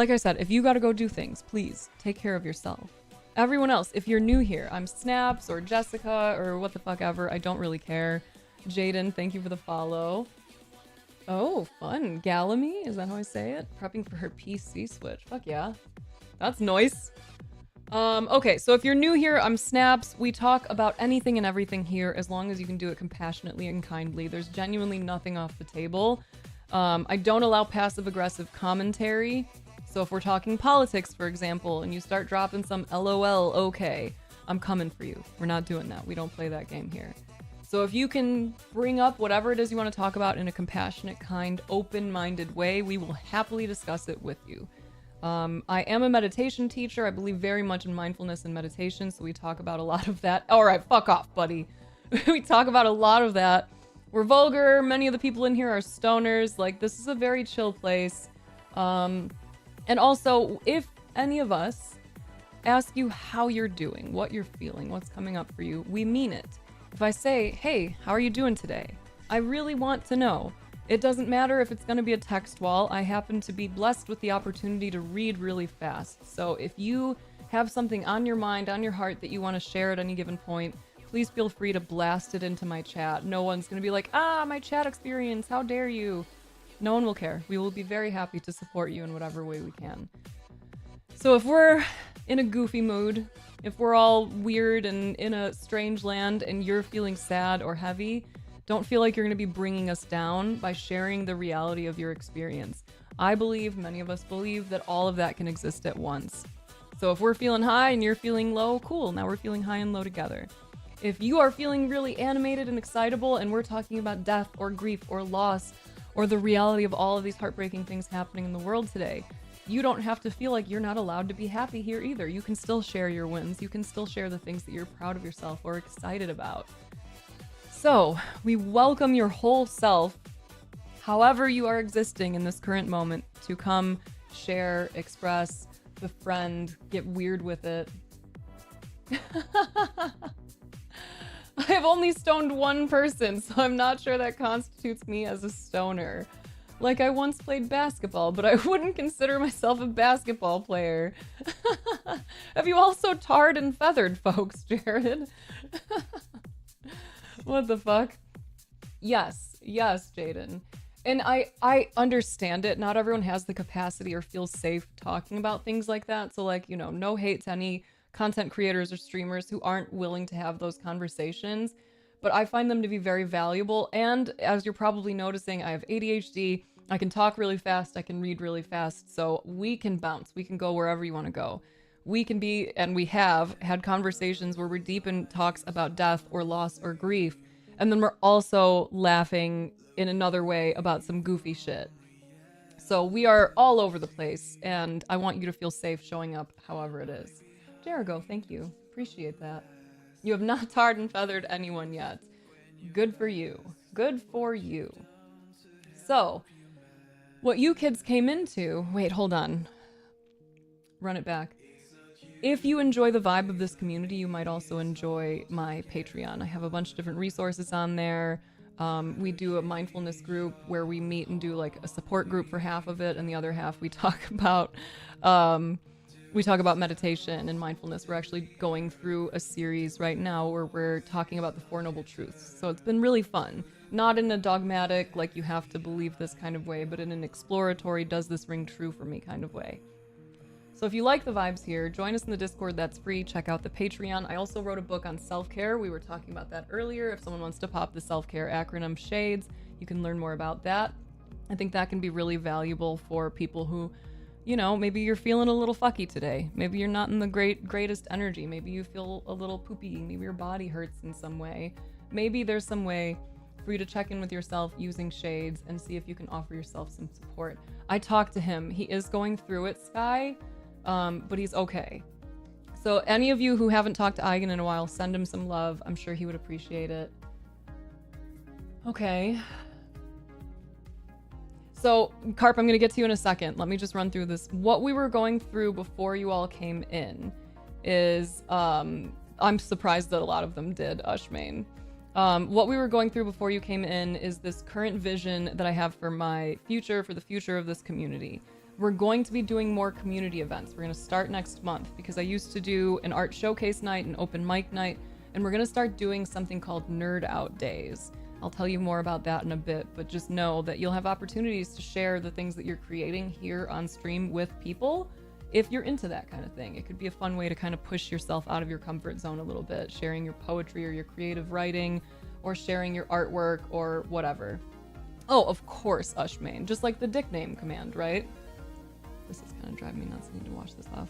I said, if you gotta go do things, please take care of yourself. Everyone else, if you're new here, I'm Snaps or Jessica or what the fuck ever. I don't really care. Jaden, thank you for the follow. Oh, fun. Galamy? Is that how I say it? Prepping for her PC switch. Fuck yeah. That's nice. Okay, so if you're new here, I'm Snaps. We talk about anything and everything here as long as you can do it compassionately and kindly. There's genuinely nothing off the table. I don't allow passive-aggressive commentary. So if we're talking politics, for example, and you start dropping some LOL, okay, I'm coming for you. We're not doing that. We don't play that game here. So if you can bring up whatever it is you want to talk about in a compassionate, kind, open-minded way, we will happily discuss it with you. I am a meditation teacher. I believe very much in mindfulness and meditation, so we talk about a lot of that. All right, fuck off, buddy. We talk about a lot of that. We're vulgar. Many of the people in here are stoners. Like, this is a very chill place. And also, if any of us ask you how you're doing, what you're feeling, what's coming up for you, we mean it. If I say, hey, how are you doing today? I really want to know. It doesn't matter if it's going to be a text wall. I happen to be blessed with the opportunity to read really fast. So if you have something on your mind, on your heart that you want to share at any given point, please feel free to blast it into my chat. No one's going to be like, my chat experience, how dare you? No one will care. We will be very happy to support you in whatever way we can. So if we're in a goofy mood, if we're all weird and in a strange land and you're feeling sad or heavy, don't feel like you're going to be bringing us down by sharing the reality of your experience. I believe, many of us believe, that all of that can exist at once. So if we're feeling high and you're feeling low, cool, now we're feeling high and low together. If you are feeling really animated and excitable and we're talking about death or grief or loss or the reality of all of these heartbreaking things happening in the world today, you don't have to feel like you're not allowed to be happy here either. You can still share your wins. You can still share the things that you're proud of yourself or excited about. So, we welcome your whole self, however you are existing in this current moment, to come, share, express, befriend, get weird with it. I have only stoned one person, so I'm not sure that constitutes me as a stoner. Like, I once played basketball, but I wouldn't consider myself a basketball player. Have you also tarred and feathered, folks, Jared? What the fuck? Yes, Jaden. And I understand it. Not everyone has the capacity or feels safe talking about things like that. So, like, you know, no hate to any content creators or streamers who aren't willing to have those conversations. But I find them to be very valuable. And as you're probably noticing, I have ADHD. I can talk really fast. I can read really fast. So we can bounce. We can go wherever you want to go. We can be, and we have, had conversations where we're deep in talks about death or loss or grief. And then we're also laughing in another way about some goofy shit. So we are all over the place. And I want you to feel safe showing up however it is. Jericho, thank you. Appreciate that. You have not tarred and feathered anyone yet. Good for you. Good for you. So, what you kids came into... Wait, hold on. Run it back. If you enjoy the vibe of this community, you might also enjoy my Patreon. I have a bunch of different resources on there. We do a mindfulness group where we meet and do like a support group for half of it, and the other half we talk about meditation and mindfulness. We're actually going through a series right now where we're talking about the Four Noble Truths. So it's been really fun. Not in a dogmatic, like you have to believe this kind of way, but in an exploratory, does this ring true for me kind of way. So if you like the vibes here, join us in the Discord. That's free. Check out the Patreon. I also wrote a book on self-care. We were talking about that earlier. If someone wants to pop the self-care acronym SHADES, you can learn more about that. I think that can be really valuable for people who, you know, maybe you're feeling a little fucky today. Maybe you're not in the greatest energy. Maybe you feel a little poopy. Maybe your body hurts in some way. Maybe there's some way for you to check in with yourself using Shades and see if you can offer yourself some support. I talked to him. He is going through it, Sky, but he's okay. So any of you who haven't talked to Eigen in a while, send him some love. I'm sure he would appreciate it. Okay. So, Carp, I'm going to get to you in a second. Let me just run through this. What we were going through before you all came in is, I'm surprised that a lot of them did, Ushmane. What we were going through before you came in is this current vision that I have for my future, for the future of this community. We're going to be doing more community events. We're going to start next month because I used to do an art showcase night, an open mic night, and we're going to start doing something called Nerd Out Days. I'll tell you more about that in a bit, but just know that you'll have opportunities to share the things that you're creating here on stream with people if you're into that kind of thing. It could be a fun way to kind of push yourself out of your comfort zone a little bit, sharing your poetry or your creative writing or sharing your artwork or whatever. Oh, of course, Ushmane, just like the dick name command, right? This is kind of driving me nuts. I need to wash this off.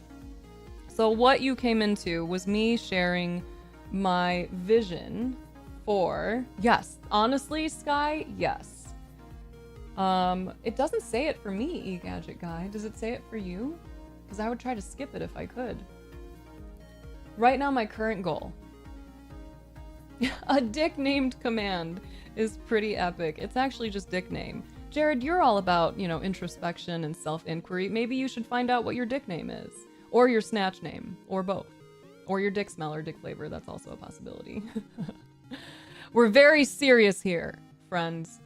So what you came into was me sharing my vision for, yes, honestly, Sky, yes. It doesn't say it for me, eGadget Guy. Does it say it for you? Because I would try to skip it if I could. Right now, my current goal. A dick named command is pretty epic. It's actually just dick name. Jared, you're all about, you know, introspection and self-inquiry. Maybe you should find out what your dick name is. Or your snatch name. Or both. Or your dick smell or dick flavor. That's also a possibility. We're very serious here, friends.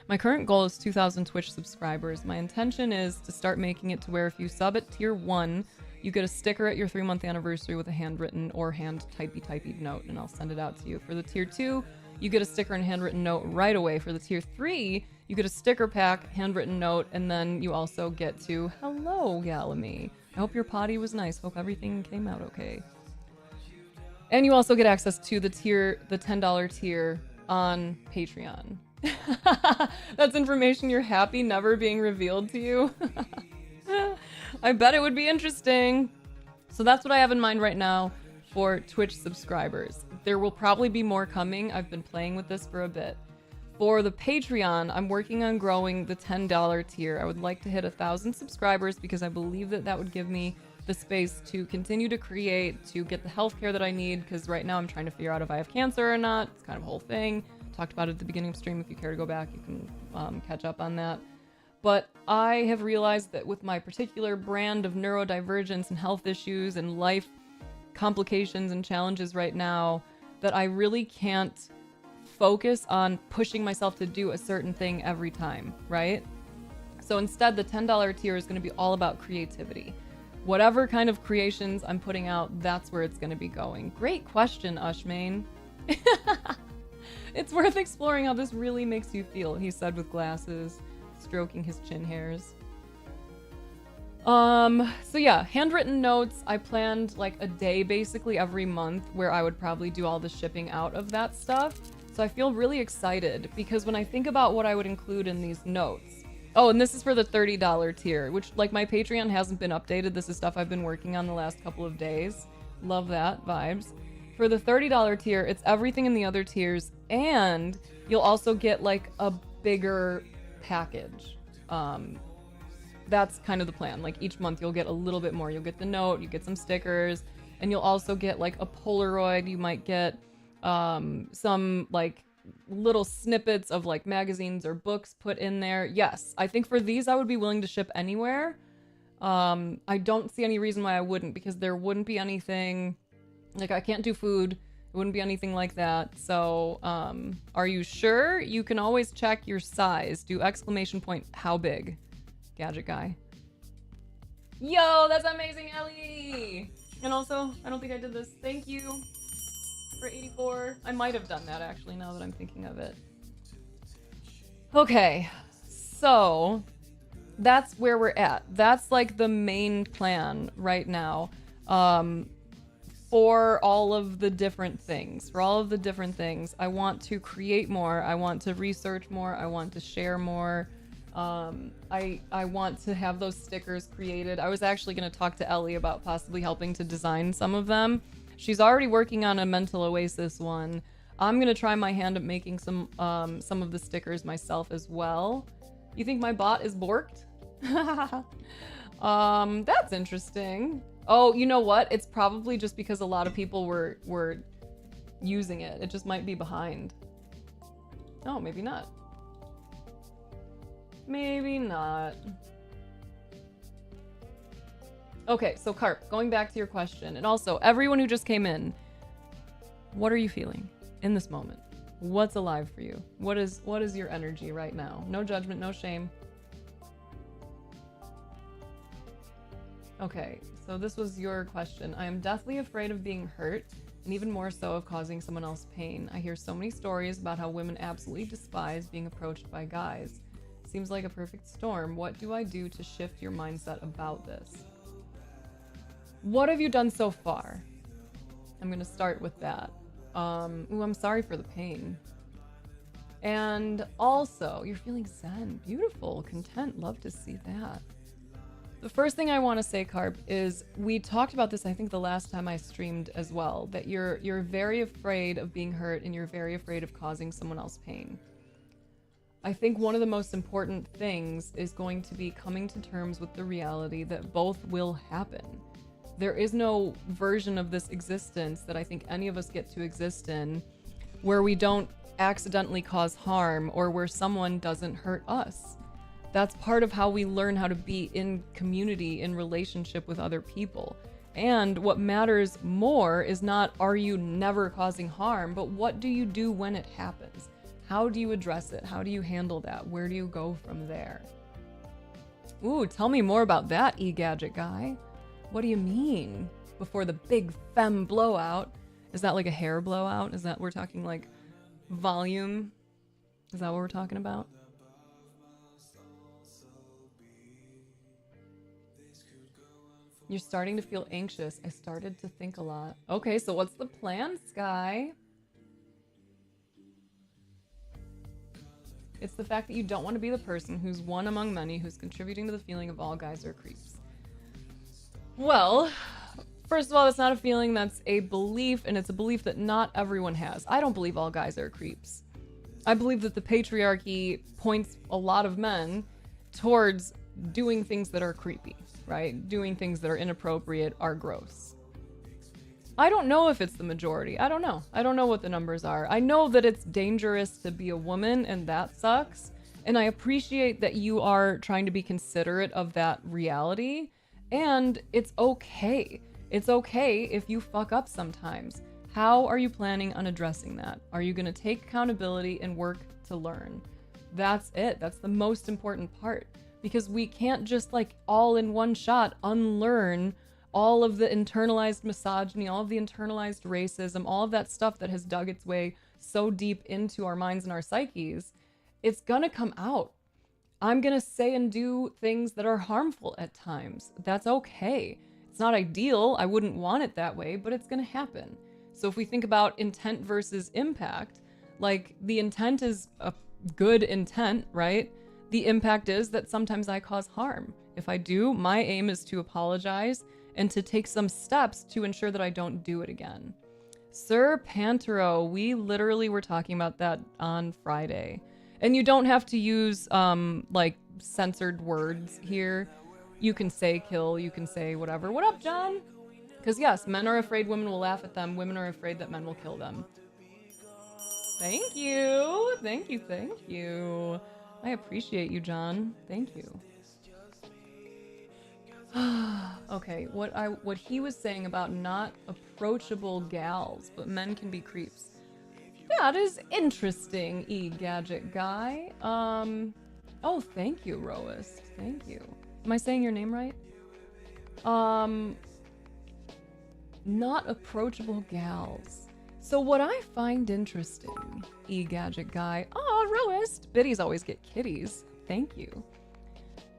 My current goal is 2,000 Twitch subscribers. My intention is to start making it to where if you sub at tier 1, you get a sticker at your 3-month anniversary with a handwritten or hand-typey note, and I'll send it out to you. For the tier 2, you get a sticker and handwritten note right away. For the tier 3, you get a sticker pack, handwritten note, and then you also get to, hello, Galamy. I hope your potty was nice. Hope everything came out okay. And you also get access to the $10 tier on Patreon. That's information you're happy never being revealed to you. I bet it would be interesting. So that's what I have in mind right now for Twitch subscribers. There will probably be more coming. I've been playing with this for a bit. For the Patreon, I'm working on growing the $10 tier. I would like to hit 1,000 subscribers because I believe that would give me the space to continue to create, to get the healthcare that I need, because right now I'm trying to figure out if I have cancer or not. It's kind of a whole thing. Talked about it at the beginning of stream. If you care to go back, you can catch up on that. But I have realized that with my particular brand of neurodivergence and health issues and life complications and challenges right now, that I really can't focus on pushing myself to do a certain thing every time, right? So instead, the $10 tier is going to be all about creativity. Whatever kind of creations I'm putting out, that's where it's going to be going. Great question, Ushmane. It's worth exploring how this really makes you feel, he said with glasses, stroking his chin hairs. So yeah, handwritten notes. I planned like a day basically every month where I would probably do all the shipping out of that stuff. So I feel really excited because when I think about what I would include in these notes. Oh, and this is for the $30 tier, which like my Patreon hasn't been updated. This is stuff I've been working on the last couple of days. Love that, vibes. For the $30 tier, it's everything in the other tiers, and you'll also get like a bigger package. That's kind of the plan. Like each month you'll get a little bit more. You'll get the note, you get some stickers, and you'll also get like a Polaroid. You might get some like little snippets of like magazines or books put in there. Yes, I think for these I would be willing to ship anywhere. I don't see any reason why I wouldn't, because there wouldn't be anything like I can't do food. It wouldn't be anything like that. So, are you sure? You can always check your size. Do ! How big? Gadget Guy. Yo, that's amazing, Ellie! And also, I don't think I did this. Thank you for 84. I might have done that actually, now that I'm thinking of it. Okay, so that's where we're at. That's like the main plan right now. For all of the different things. I want to create more. I want to research more. I want to share more. I want to have those stickers created. I was actually going to talk to Ellie about possibly helping to design some of them. She's already working on a Mental Oasis one. I'm going to try my hand at making some of the stickers myself as well. You think my bot is borked? That's interesting. Oh, you know what? It's probably just because a lot of people were using it. It just might be behind. Oh, maybe not. Maybe not. Okay, so Carp, going back to your question, and also everyone who just came in, what are you feeling in this moment? What's alive for you? What is your energy right now? No judgment, no shame. Okay, so this was your question. I am deathly afraid of being hurt, and even more so of causing someone else pain. I hear so many stories about how women absolutely despise being approached by guys. Seems like a perfect storm. What do I do to shift your mindset about this? What have you done so far? I'm gonna start with that. Ooh, I'm sorry for the pain. And also, you're feeling zen. Beautiful, content, love to see that. The first thing I want to say, Carp, is we talked about this, I think, the last time I streamed as well, that you're very afraid of being hurt and you're very afraid of causing someone else pain. I think one of the most important things is going to be coming to terms with the reality that both will happen. There is no version of this existence that I think any of us get to exist in where we don't accidentally cause harm or where someone doesn't hurt us. That's part of how we learn how to be in community, in relationship with other people. And what matters more is not, are you never causing harm, but what do you do when it happens? How do you address it? How do you handle that? Where do you go from there? Ooh, tell me more about that, E-Gadget guy. What do you mean? Before the big femme blowout. Is that like a hair blowout? Is that, we're talking like volume? Is that what we're talking about? You're starting to feel anxious. I started to think a lot. Okay, so what's the plan, Sky? It's the fact that you don't want to be the person who's one among many who's contributing to the feeling of all guys are creeps. Well, first of all, that's not a feeling, that's a belief, and it's a belief that not everyone has. I don't believe all guys are creeps. I believe that the patriarchy points a lot of men towards doing things that are creepy, right? Doing things that are inappropriate, are gross. I don't know if it's the majority. I don't know. I don't know what the numbers are. I know that it's dangerous to be a woman, and that sucks. And I appreciate that you are trying to be considerate of that reality. And it's okay. It's okay if you fuck up sometimes. How are you planning on addressing that? Are you going to take accountability and work to learn? That's it. That's the most important part. Because we can't just like all in one shot unlearn all of the internalized misogyny, all of the internalized racism, all of that stuff that has dug its way so deep into our minds and our psyches. It's gonna come out. I'm gonna say and do things that are harmful at times. That's okay. It's not ideal. I wouldn't want it that way, but it's gonna happen. So if we think about intent versus impact, like the intent is a good intent, right? The impact is that sometimes I cause harm. If I do, my aim is to apologize and to take some steps to ensure that I don't do it again. Sir Pantero, we literally were talking about that on Friday. And you don't have to use like censored words here. You can say kill, you can say whatever. What up, John? Because yes, men are afraid women will laugh at them. Women are afraid that men will kill them. Thank you. Thank you. Thank you. I appreciate you, John. Thank you. Okay, what he was saying about not approachable gals, but men can be creeps. That is interesting, E-Gadget guy. Oh, thank you, Roist. Thank you. Am I saying your name right? Not approachable gals. So what I find interesting, E-Gadget guy, Roist, biddies always get kitties, thank you,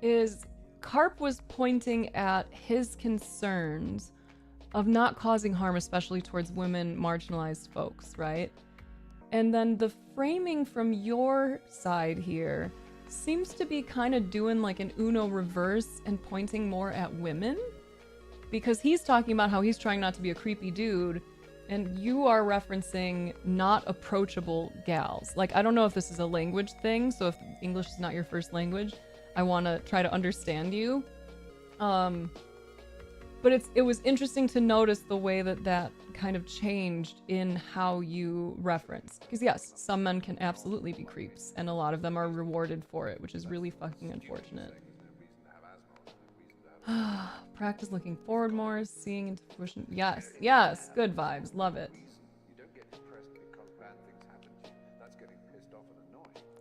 is Carp was pointing at his concerns of not causing harm, especially towards women, marginalized folks, right? And then the framing from your side here seems to be kind of doing like an Uno reverse and pointing more at women, because he's talking about how he's trying not to be a creepy dude, and you are referencing not approachable gals. Like, I don't know if this is a language thing, so if English is not your first language, I want to try to understand you. But it was interesting to notice the way that kind of changed in how you reference. Because yes, some men can absolutely be creeps, and a lot of them are rewarded for it, which is really fucking unfortunate. Practice looking forward more, seeing into fruition. Yes, yes, good vibes, love it.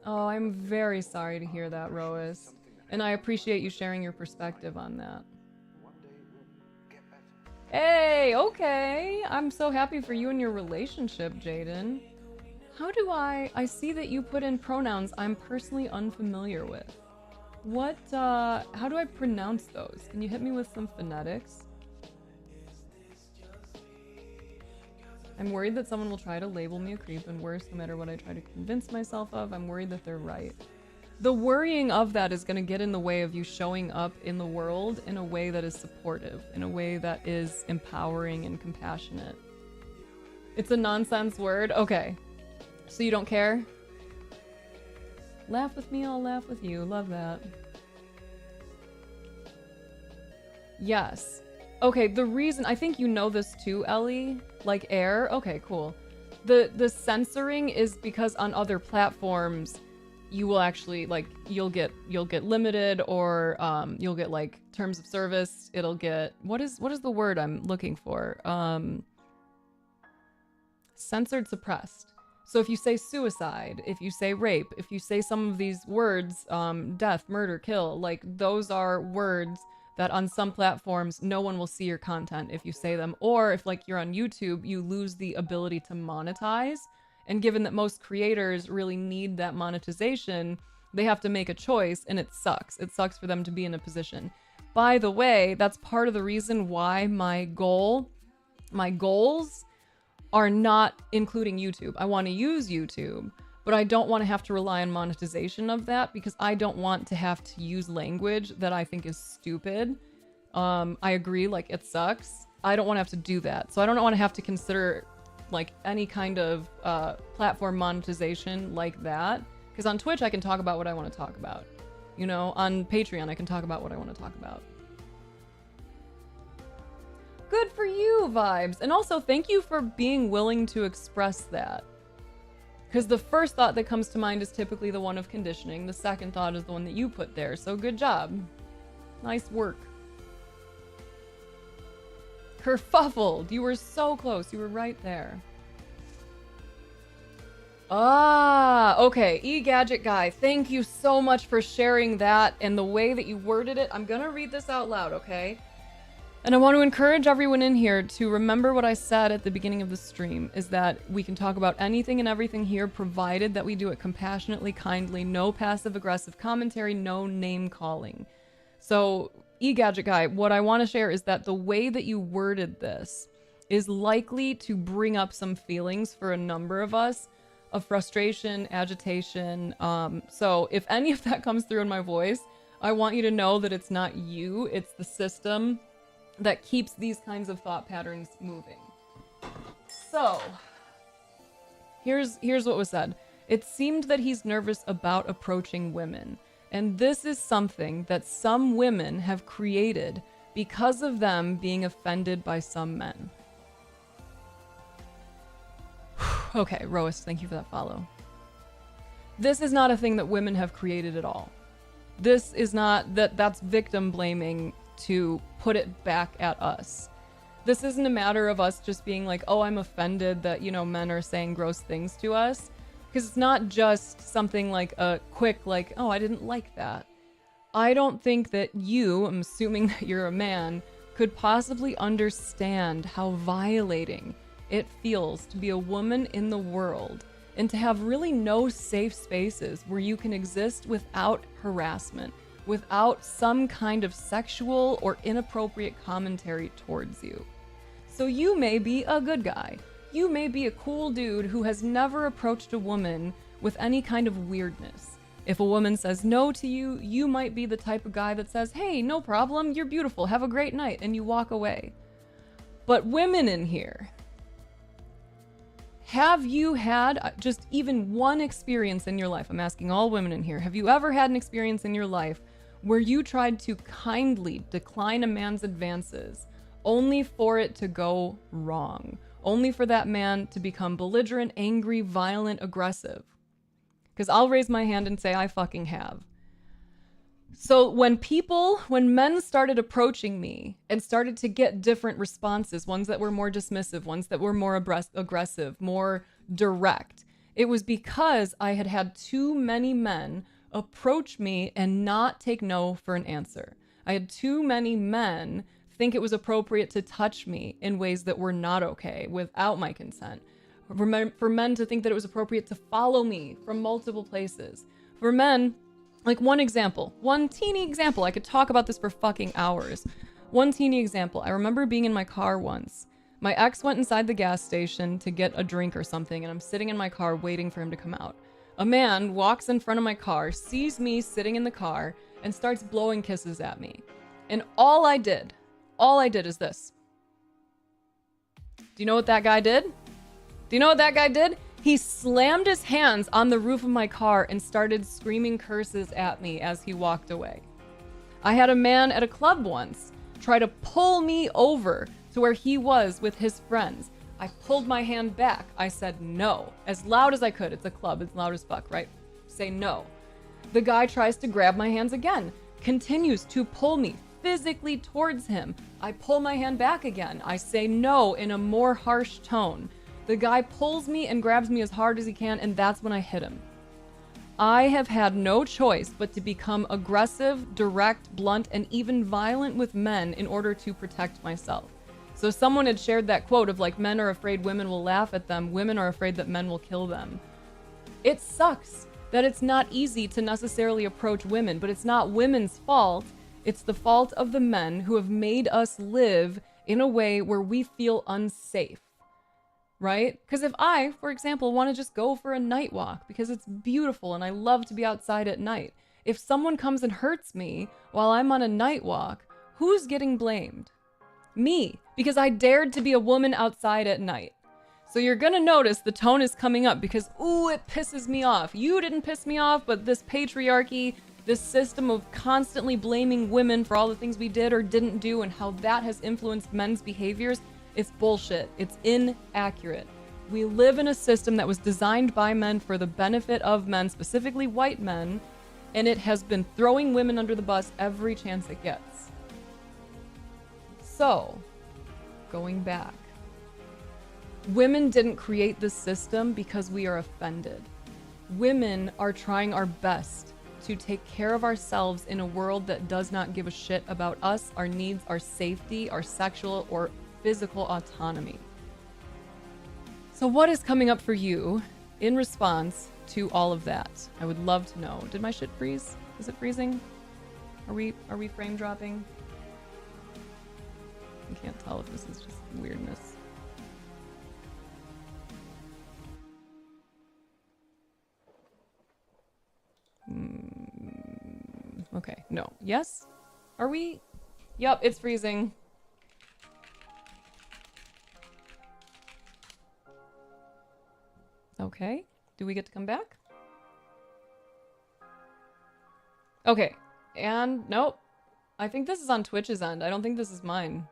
Oh, I'm very sorry to hear that, Rois. And I appreciate you sharing your perspective on that. Hey, okay. I'm so happy for you and your relationship, Jaden. How do I see that you put in pronouns I'm personally unfamiliar with. What, how do I pronounce those? Can you hit me with some phonetics? I'm worried that someone will try to label me a creep, and worse, no matter what I try to convince myself of, I'm worried that they're right. The worrying of that is going to get in the way of you showing up in the world in a way that is supportive, in a way that is empowering and compassionate. It's a nonsense word? Okay. So you don't care? Laugh with me, I'll laugh with you. Love that. Yes. Okay, the reason, I think you know this too, Ellie, like air. Okay, cool. The censoring is because on other platforms, you will actually, like, you'll get limited, or you'll get like terms of service. It'll get, what is the word I'm looking for? Censored, suppressed. So if you say suicide, if you say rape, if you say some of these words, death, murder, kill, like those are words that on some platforms, no one will see your content if you say them. Or if like you're on YouTube, you lose the ability to monetize. And given that most creators really need that monetization, they have to make a choice, and it sucks. It sucks for them to be in a position. By the way, that's part of the reason why my goals are not including YouTube. I want to use YouTube, but I don't want to have to rely on monetization of that, because I don't want to have to use language that I think is stupid. I agree, like, it sucks. I don't want to have to do that. So I don't want to have to consider like any kind of platform monetization like that. Because on Twitch, I can talk about what I want to talk about. You know, on Patreon, I can talk about what I want to talk about. Good for you, Vibes. And also, thank you for being willing to express that. Because the first thought that comes to mind is typically the one of conditioning. The second thought is the one that you put there. So good job. Nice work. Kerfuffled. You were so close. You were right there. Ah, okay. E-Gadget Guy, thank you so much for sharing that and the way that you worded it. I'm gonna read this out loud, okay? And I want to encourage everyone in here to remember what I said at the beginning of the stream, is that we can talk about anything and everything here, provided that we do it compassionately, kindly, no passive-aggressive commentary, no name-calling. So, E-Gadget Guy, what I want to share is that the way that you worded this is likely to bring up some feelings for a number of us, of frustration, agitation. So if any of that comes through in my voice, I want you to know that it's not you, it's the system that keeps these kinds of thought patterns moving. So, here's what was said. It seemed that he's nervous about approaching women, and this is something that some women have created because of them being offended by some men. Okay, Roas, thank you for that follow. This is not a thing that women have created at all. This is not, that's victim blaming to put it back at us. This isn't a matter of us just being like, oh, I'm offended that, you know, men are saying gross things to us. Because it's not just something like a quick, like, oh, I didn't like that. I don't think that you, I'm assuming that you're a man, could possibly understand how violating it feels to be a woman in the world and to have really no safe spaces where you can exist without harassment, without some kind of sexual or inappropriate commentary towards you. So you may be a good guy. You may be a cool dude who has never approached a woman with any kind of weirdness. If a woman says no to you, you might be the type of guy that says, hey, no problem, you're beautiful, have a great night, and you walk away. But women in here, have you had just even one experience in your life? I'm asking all women in here. Have you ever had an experience in your life where you tried to kindly decline a man's advances only for it to go wrong. Only for that man to become belligerent, angry, violent, aggressive. Because I'll raise my hand and say I fucking have. So when men started approaching me and started to get different responses, ones that were more dismissive, ones that were more aggressive, more direct, it was because I had had too many men approach me and not take no for an answer. I had too many men think it was appropriate to touch me in ways that were not okay without my consent. For men to think that it was appropriate to follow me from multiple places. For men, like one teeny example, I could talk about this for fucking hours. One teeny example, I remember being in my car once. My ex went inside the gas station to get a drink or something, and I'm sitting in my car waiting for him to come out. A man walks in front of my car, sees me sitting in the car, and starts blowing kisses at me. And all I did is this. Do you know what that guy did? He slammed his hands on the roof of my car and started screaming curses at me as he walked away. I had a man at a club once try to pull me over to where he was with his friends. I pulled my hand back. I said no, as loud as I could. It's a club, it's loud as fuck, right? Say no. The guy tries to grab my hands again, continues to pull me physically towards him. I pull my hand back again. I say no in a more harsh tone. The guy pulls me and grabs me as hard as he can, and that's when I hit him. I have had no choice but to become aggressive, direct, blunt, and even violent with men in order to protect myself. So someone had shared that quote of like, men are afraid women will laugh at them, women are afraid that men will kill them. It sucks that it's not easy to necessarily approach women, but it's not women's fault. It's the fault of the men who have made us live in a way where we feel unsafe. Right? Because if I, for example, want to just go for a night walk because it's beautiful and I love to be outside at night, if someone comes and hurts me while I'm on a night walk, who's getting blamed? Me, because I dared to be a woman outside at night. So you're gonna notice the tone is coming up because, ooh, it pisses me off. You didn't piss me off, but this patriarchy, this system of constantly blaming women for all the things we did or didn't do and how that has influenced men's behaviors, it's bullshit. It's inaccurate. We live in a system that was designed by men for the benefit of men, specifically white men, and it has been throwing women under the bus every chance it gets. So, going back, women didn't create this system because we are offended. Women are trying our best to take care of ourselves in a world that does not give a shit about us, our needs, our safety, our sexual or physical autonomy. So what is coming up for you in response to all of that? I would love to know. Did my shit freeze? Is it freezing? Are we frame dropping? I can't tell if this is just weirdness. Okay, no. Yes? Are we? Yup, it's freezing. Okay, do we get to come back? Okay, and nope. I think this is on Twitch's end. I don't think this is mine.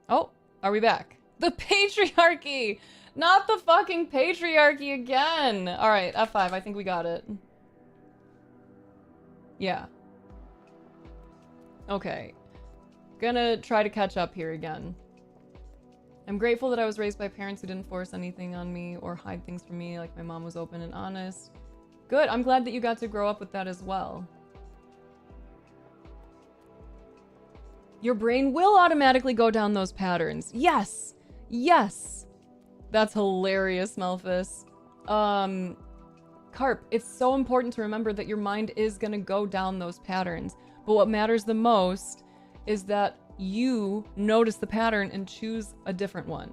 Oh, are we back? The patriarchy! Not the fucking patriarchy again! Alright, F5, I think we got it. Yeah. Okay. Gonna try to catch up here again. I'm grateful that I was raised by parents who didn't force anything on me or hide things from me, like my mom was open and honest. Good, I'm glad that you got to grow up with that as well. Your brain will automatically go down those patterns. Yes! Yes! That's hilarious, Melphis. Carp, it's so important to remember that your mind is gonna go down those patterns. But what matters the most is that you notice the pattern and choose a different one.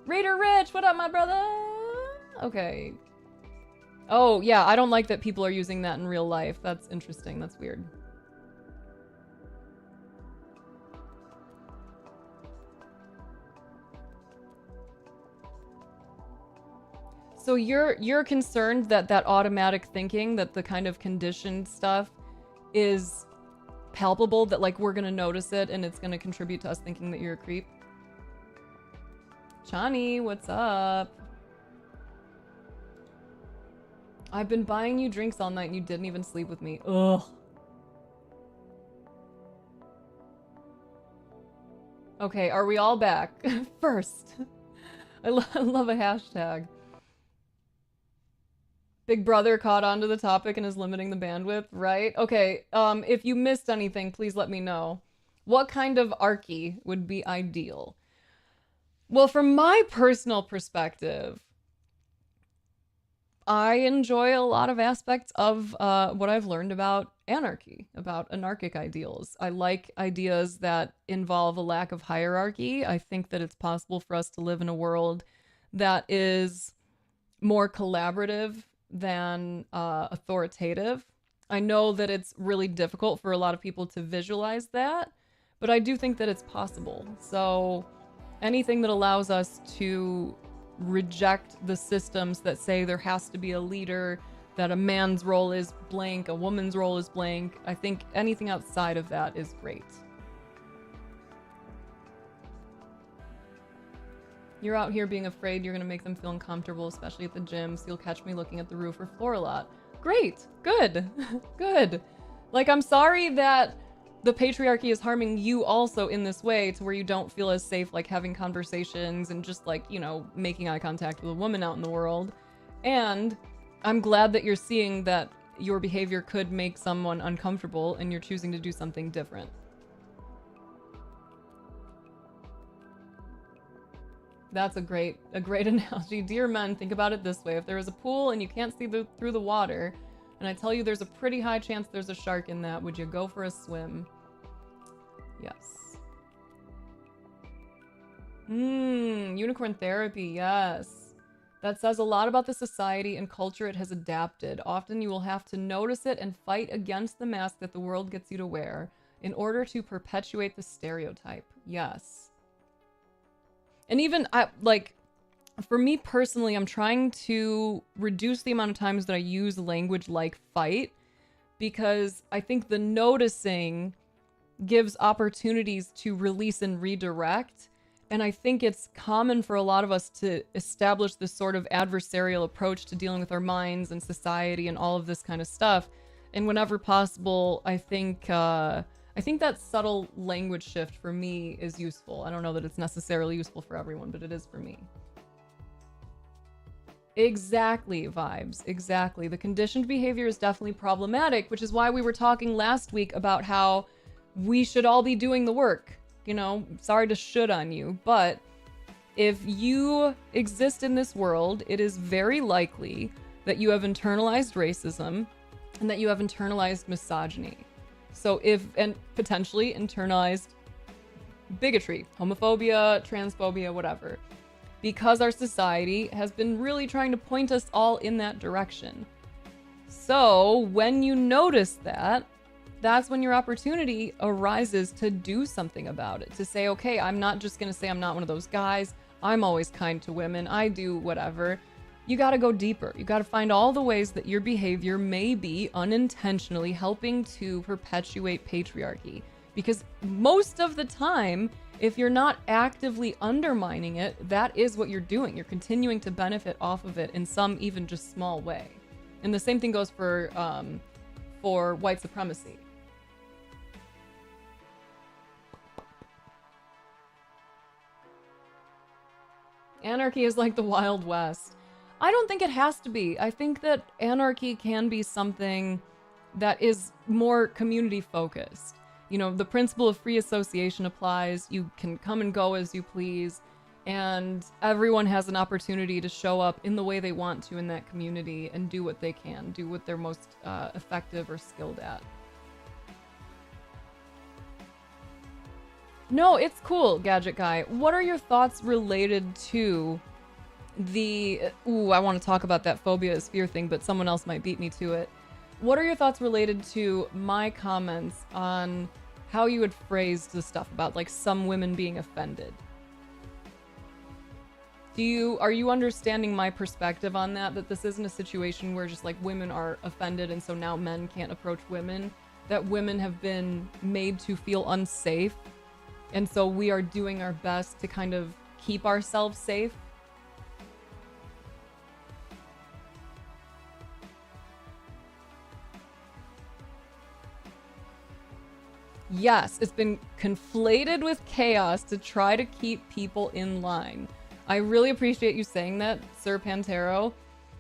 Raider Rich, what up, my brother? Okay. Oh, yeah, I don't like that people are using that in real life. That's interesting. That's weird. So you're concerned that that automatic thinking, that the kind of conditioned stuff is palpable, that like we're gonna notice it and it's gonna contribute to us thinking that you're a creep? Chani, what's up? I've been buying you drinks all night and you didn't even sleep with me. Ugh. Okay, are we all back? First. I love a hashtag. Big Brother caught on to the topic and is limiting the bandwidth, right? Okay, if you missed anything, please let me know. What kind of Archie would be ideal? Well, from my personal perspective, I enjoy a lot of aspects of what I've learned about anarchy, about anarchic ideals. I like ideas that involve a lack of hierarchy. I think that it's possible for us to live in a world that is more collaborative than authoritative. I know that it's really difficult for a lot of people to visualize that, but I do think that it's possible. So anything that allows us to reject the systems that say there has to be a leader, that a man's role is blank, a woman's role is blank, I think anything outside of that is great. You're out here being afraid you're gonna make them feel uncomfortable, especially at the gym, so you'll catch me looking at the roof or floor a lot. Great, good, good. Like, I'm sorry that the patriarchy is harming you also in this way, to where you don't feel as safe, like having conversations and just like, you know, making eye contact with a woman out in the world. And I'm glad that you're seeing that your behavior could make someone uncomfortable and you're choosing to do something different. That's a great analogy. Dear men, think about it this way. If there is a pool and you can't see through the water, and I tell you there's a pretty high chance there's a shark in that, would you go for a swim? Yes. Unicorn therapy, yes. That says a lot about the society and culture it has adapted. Often you will have to notice it and fight against the mask that the world gets you to wear in order to perpetuate the stereotype. Yes. And even, for me personally, I'm trying to reduce the amount of times that I use language like fight, because I think the noticing gives opportunities to release and redirect. And I think it's common for a lot of us to establish this sort of adversarial approach to dealing with our minds and society and all of this kind of stuff. And whenever possible, I think that subtle language shift for me is useful. I don't know that it's necessarily useful for everyone, but it is for me. Exactly, vibes. Exactly. The conditioned behavior is definitely problematic, which is why we were talking last week about how we should all be doing the work. You know, sorry to should on you, but if you exist in this world, it is very likely that you have internalized racism and that you have internalized misogyny. So and potentially internalized bigotry, homophobia, transphobia, whatever. Because our society has been really trying to point us all in that direction. So when you notice that, that's when your opportunity arises to do something about it. To say, okay, I'm not just gonna say I'm not one of those guys. I'm always kind to women. I do whatever. You gotta go deeper. You gotta find all the ways that your behavior may be unintentionally helping to perpetuate patriarchy. Because most of the time, if you're not actively undermining it, that is what you're doing. You're continuing to benefit off of it in some even just small way. And the same thing goes for white supremacy. Anarchy is like the Wild West. I don't think it has to be. I think that anarchy can be something that is more community focused. You know, the principle of free association applies. You can come and go as you please, and everyone has an opportunity to show up in the way they want to in that community and do what they can, do what they're most effective or skilled at. No, it's cool, Gadget Guy. What are your thoughts related to the... Ooh, I want to talk about that phobia is fear thing, but someone else might beat me to it. What are your thoughts related to my comments on how you would phrase the stuff about, like, some women being offended? Are you understanding my perspective on that? That this isn't a situation where just like women are offended and so now men can't approach women? That women have been made to feel unsafe. And so we are doing our best to kind of keep ourselves safe. Yes, it's been conflated with chaos to try to keep people in line. I really appreciate you saying that, Sir Pantero,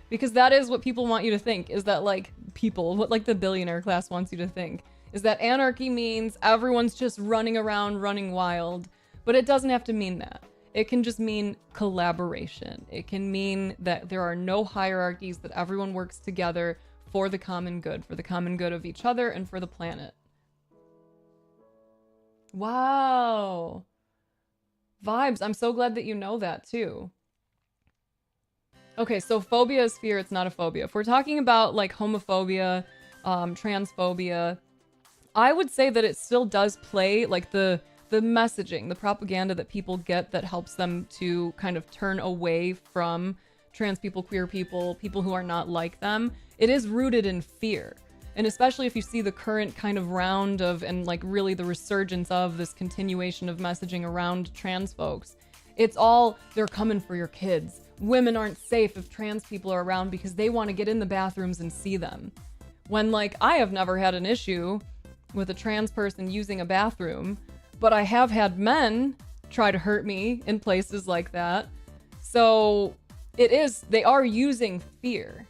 because that is what people want you to think, is that like people, what like the billionaire class wants you to think, is that anarchy means everyone's just running around, running wild, but it doesn't have to mean that. It can just mean collaboration. It can mean that there are no hierarchies, that everyone works together for the common good of each other and for the planet. Wow. Vibes. I'm so glad that you know that too. Okay, so phobia is fear. It's not a phobia. If we're talking about like homophobia, transphobia, I would say that it still does play like the messaging, the propaganda that people get that helps them to kind of turn away from trans people, queer people, people who are not like them. It is rooted in fear. And especially if you see the current kind of round of, and like really the resurgence of this continuation of messaging around trans folks, it's all, they're coming for your kids. Women aren't safe if trans people are around because they want to get in the bathrooms and see them. When like, I have never had an issue with a trans person using a bathroom, but I have had men try to hurt me in places like that. So they are using fear.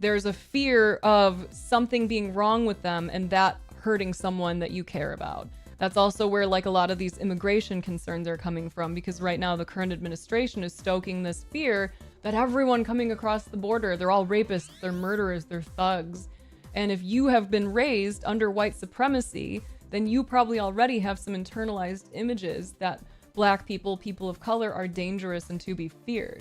There's a fear of something being wrong with them and that hurting someone that you care about. That's also where like a lot of these immigration concerns are coming from, because right now the current administration is stoking this fear that everyone coming across the border, they're all rapists, they're murderers, they're thugs. And if you have been raised under white supremacy, then you probably already have some internalized images that Black people, people of color are dangerous and to be feared.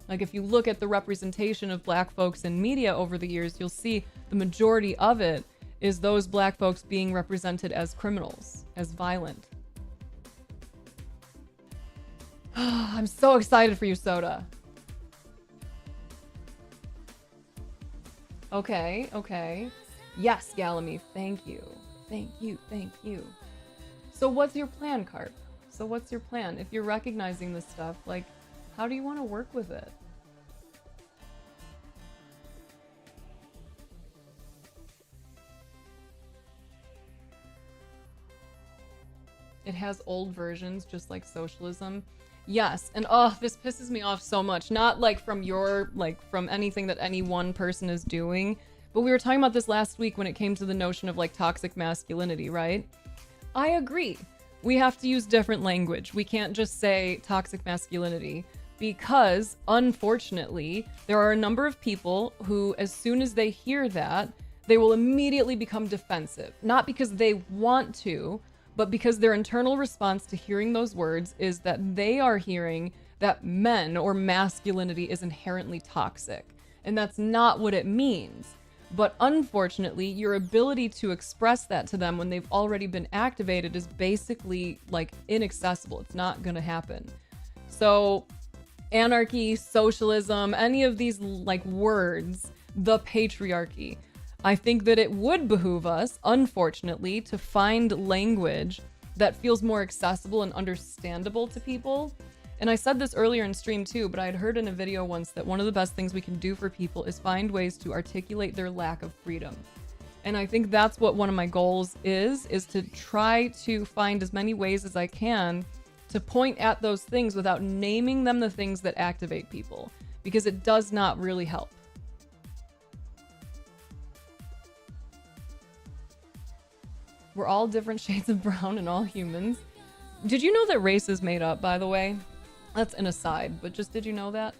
Like if you look at the representation of Black folks in media over the years, you'll see the majority of it is those Black folks being represented as criminals, as violent. I'm so excited for you, Soda. Okay. Yes, Galamy, thank you. Thank you. So what's your plan, Carp? So what's your plan? If you're recognizing this stuff, like, how do you want to work with it? It has old versions, just like socialism. Yes, and this pisses me off so much. Not like from from anything that any one person is doing, but we were talking about this last week when it came to the notion of like toxic masculinity, right? I agree. We have to use different language. We can't just say toxic masculinity, because unfortunately, there are a number of people who, as soon as they hear that, they will immediately become defensive. Not because they want to, but because their internal response to hearing those words is that they are hearing that men or masculinity is inherently toxic. And that's not what it means. But unfortunately, your ability to express that to them when they've already been activated is basically like inaccessible. It's not gonna happen. So anarchy, socialism, any of these like words, the patriarchy, I think that it would behoove us, unfortunately, to find language that feels more accessible and understandable to people. And I said this earlier in stream too, but I had heard in a video once that one of the best things we can do for people is find ways to articulate their lack of freedom. And I think that's what one of my goals is to try to find as many ways as I can to point at those things without naming them the things that activate people, because it does not really help. We're all different shades of brown and all humans. Did you know that race is made up, by the way? That's an aside, but just did you know that?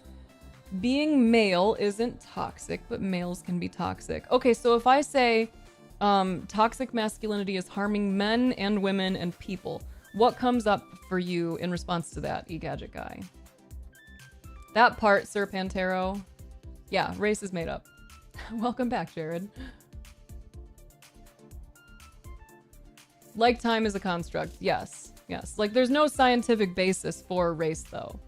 Being male isn't toxic, but males can be toxic. Okay, so if I say toxic masculinity is harming men and women and people, what comes up for you in response to that, eGadget guy? That part, Sir Pantero. Yeah, race is made up. Welcome back, Jared. Like time is a construct. Yes. Like there's no scientific basis for race though.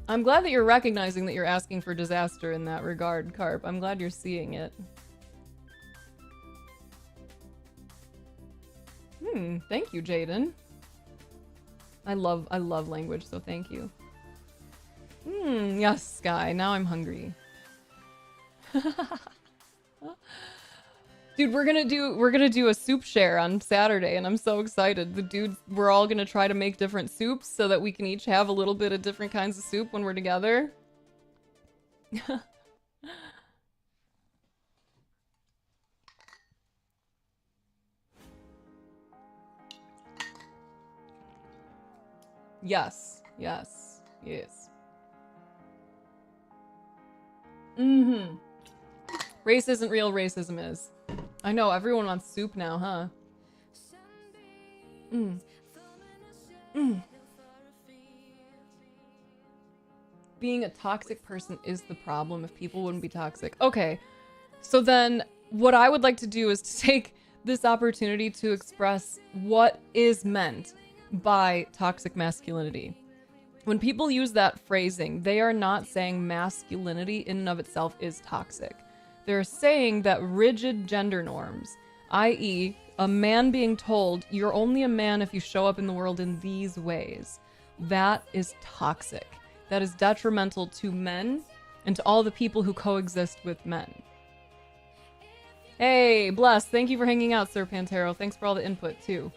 I'm glad that you're recognizing that you're asking for disaster in that regard, Carp. I'm glad you're seeing it. Thank you, Jaden. I love language, so thank you. Yes, Sky. Now I'm hungry. Dude, we're gonna do a soup share on Saturday, and I'm so excited. The dudes, we're all gonna try to make different soups so that we can each have a little bit of different kinds of soup when we're together. Yes, yes, yes. Race isn't real, racism is. I know, everyone wants soup now, huh? Being a toxic person is the problem. If people wouldn't be toxic. Okay, so then what I would like to do is to take this opportunity to express what is meant by toxic masculinity. When people use that phrasing, they are not saying masculinity in and of itself is toxic. They're saying that rigid gender norms, i.e., a man being told you're only a man if you show up in the world in these ways, that is toxic. That is detrimental to men and to all the people who coexist with men. Hey, Bless, thank you for hanging out, Sir Pantero. Thanks for all the input, too.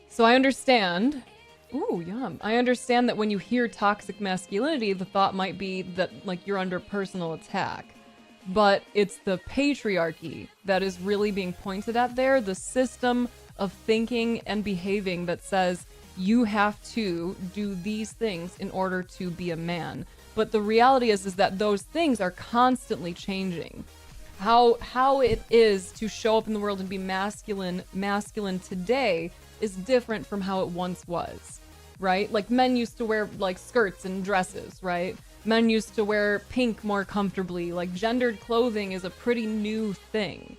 So I understand... Ooh, yum. I understand that when you hear toxic masculinity, the thought might be that, like, you're under personal attack. But it's the patriarchy that is really being pointed at there, the system of thinking and behaving that says you have to do these things in order to be a man. But the reality is that those things are constantly changing. How it is to show up in the world and be masculine today is different from how it once was. Right? Like, men used to wear, like, skirts and dresses, right? Men used to wear pink more comfortably. Like, gendered clothing is a pretty new thing.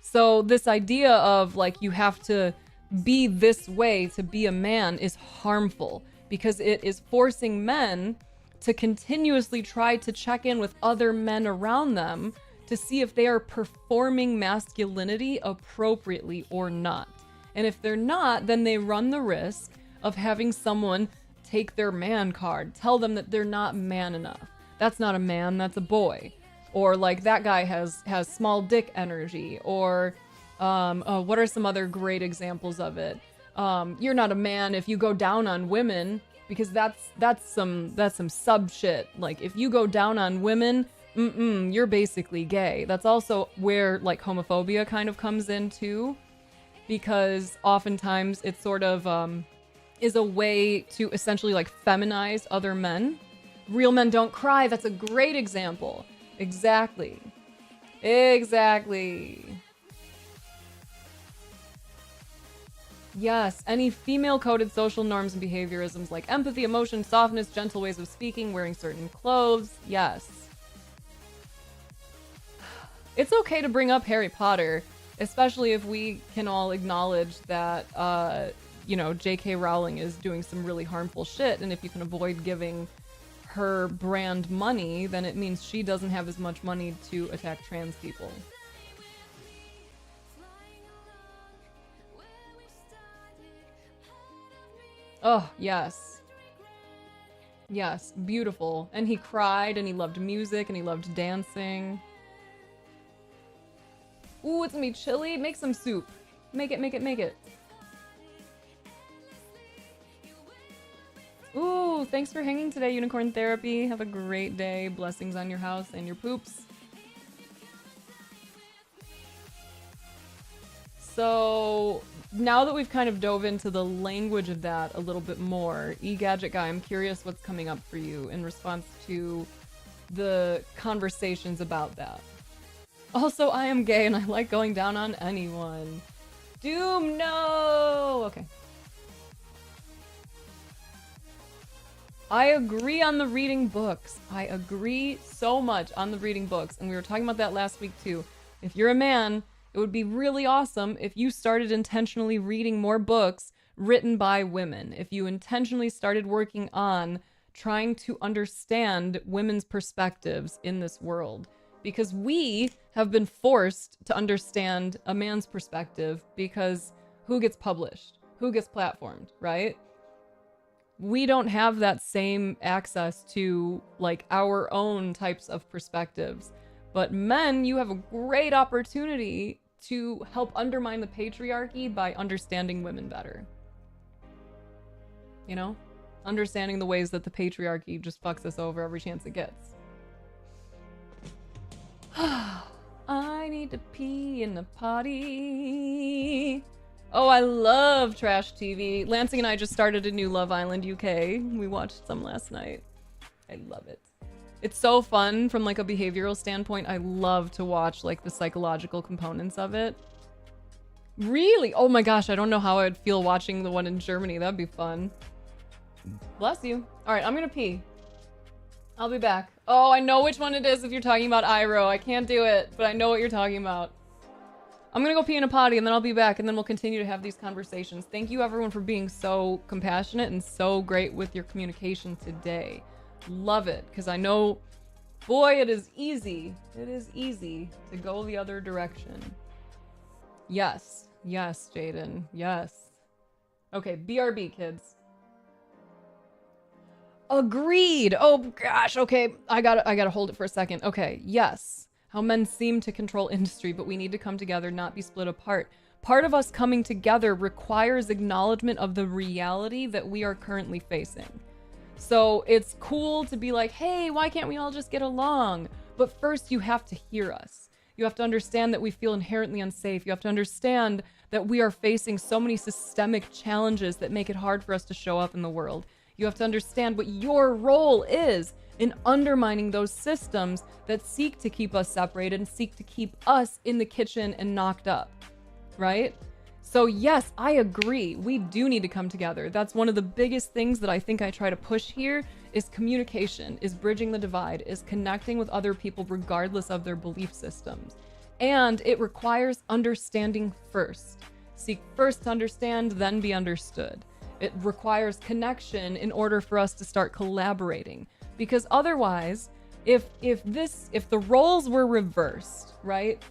So this idea of, like, you have to be this way to be a man is harmful because it is forcing men to continuously try to check in with other men around them to see if they are performing masculinity appropriately or not. And if they're not, then they run the risk of having someone take their man card, tell them that they're not man enough. That's not a man, that's a boy. Or like, that guy has small dick energy. Or what are some other great examples of it? You're not a man if you go down on women, because that's some sub shit. Like, if you go down on women, you're basically gay. That's also where, like, homophobia kind of comes in too, because oftentimes it's sort of is a way to essentially, like, feminize other men. Real men don't cry. That's a great example. Exactly. Yes, any female-coded social norms and behaviorisms like empathy, emotion, softness, gentle ways of speaking, wearing certain clothes. Yes. It's okay to bring up Harry Potter, especially if we can all acknowledge that, you know, J.K. Rowling is doing some really harmful shit, and if you can avoid giving her brand money, then it means she doesn't have as much money to attack trans people. Oh, yes. Yes, beautiful. And he cried, and he loved music, and he loved dancing. Ooh, it's gonna be chilly. Make some soup. Make it. Ooh, thanks for hanging today, Unicorn Therapy. Have a great day. Blessings on your house and your poops. So, now that we've kind of dove into the language of that a little bit more, eGadget Guy, I'm curious what's coming up for you in response to the conversations about that. Also, I am gay and I like going down on anyone. Doom, no! Okay. I agree on the reading books. I agree so much on the reading books. And we were talking about that last week too. If you're a man, it would be really awesome if you started intentionally reading more books written by women. If you intentionally started working on trying to understand women's perspectives in this world, because we have been forced to understand a man's perspective because who gets published, who gets platformed, right? We don't have that same access to like our own types of perspectives. But men, you have a great opportunity to help undermine the patriarchy by understanding women better. You know? Understanding the ways that the patriarchy just fucks us over every chance it gets. I need to pee in the potty. Oh, I love trash TV. Lansing and I just started a new Love Island UK. We watched some last night. I love it. It's so fun from like a behavioral standpoint. I love to watch like the psychological components of it. Really? Oh my gosh, I don't know how I'd feel watching the one in Germany. That'd be fun. Bless you. All right, I'm gonna pee. I'll be back. Oh, I know which one it is if you're talking about Iroh. I can't do it, but I know what you're talking about. I'm gonna go pee in a potty and then I'll be back and then we'll continue to have these conversations. Thank you everyone for being so compassionate and so great with your communication today. Love it, because I know, boy, it is easy. It is easy to go the other direction. Yes. Yes, Jaden. Yes. Okay, BRB, kids. Agreed. Oh gosh. Okay, I gotta hold it for a second. Okay, yes. How men seem to control industry, but we need to come together, not be split apart. Part of us coming together requires acknowledgement of the reality that we are currently facing. So it's cool to be like, hey, why can't we all just get along? But first you have to hear us. You have to understand that we feel inherently unsafe. You have to understand that we are facing so many systemic challenges that make it hard for us to show up in the world. You have to understand what your role is in undermining those systems that seek to keep us separated and seek to keep us in the kitchen and knocked up, right? So yes, I agree. We do need to come together. That's one of the biggest things that I think I try to push here is communication, is bridging the divide, is connecting with other people regardless of their belief systems. And it requires understanding first. Seek first to understand, then be understood. It requires connection in order for us to start collaborating. Because otherwise, if the roles were reversed, right?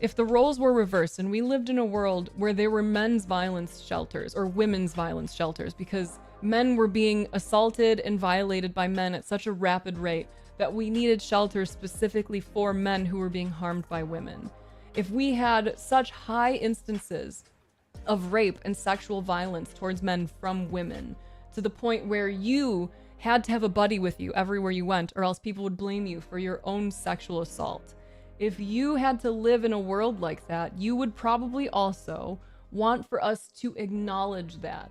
If the roles were reversed and we lived in a world where there were men's violence shelters or women's violence shelters because men were being assaulted and violated by men at such a rapid rate that we needed shelters specifically for men who were being harmed by women. If we had such high instances of rape and sexual violence towards men from women to the point where you had to have a buddy with you everywhere you went or else people would blame you for your own sexual assault. If you had to live in a world like that, you would probably also want for us to acknowledge that,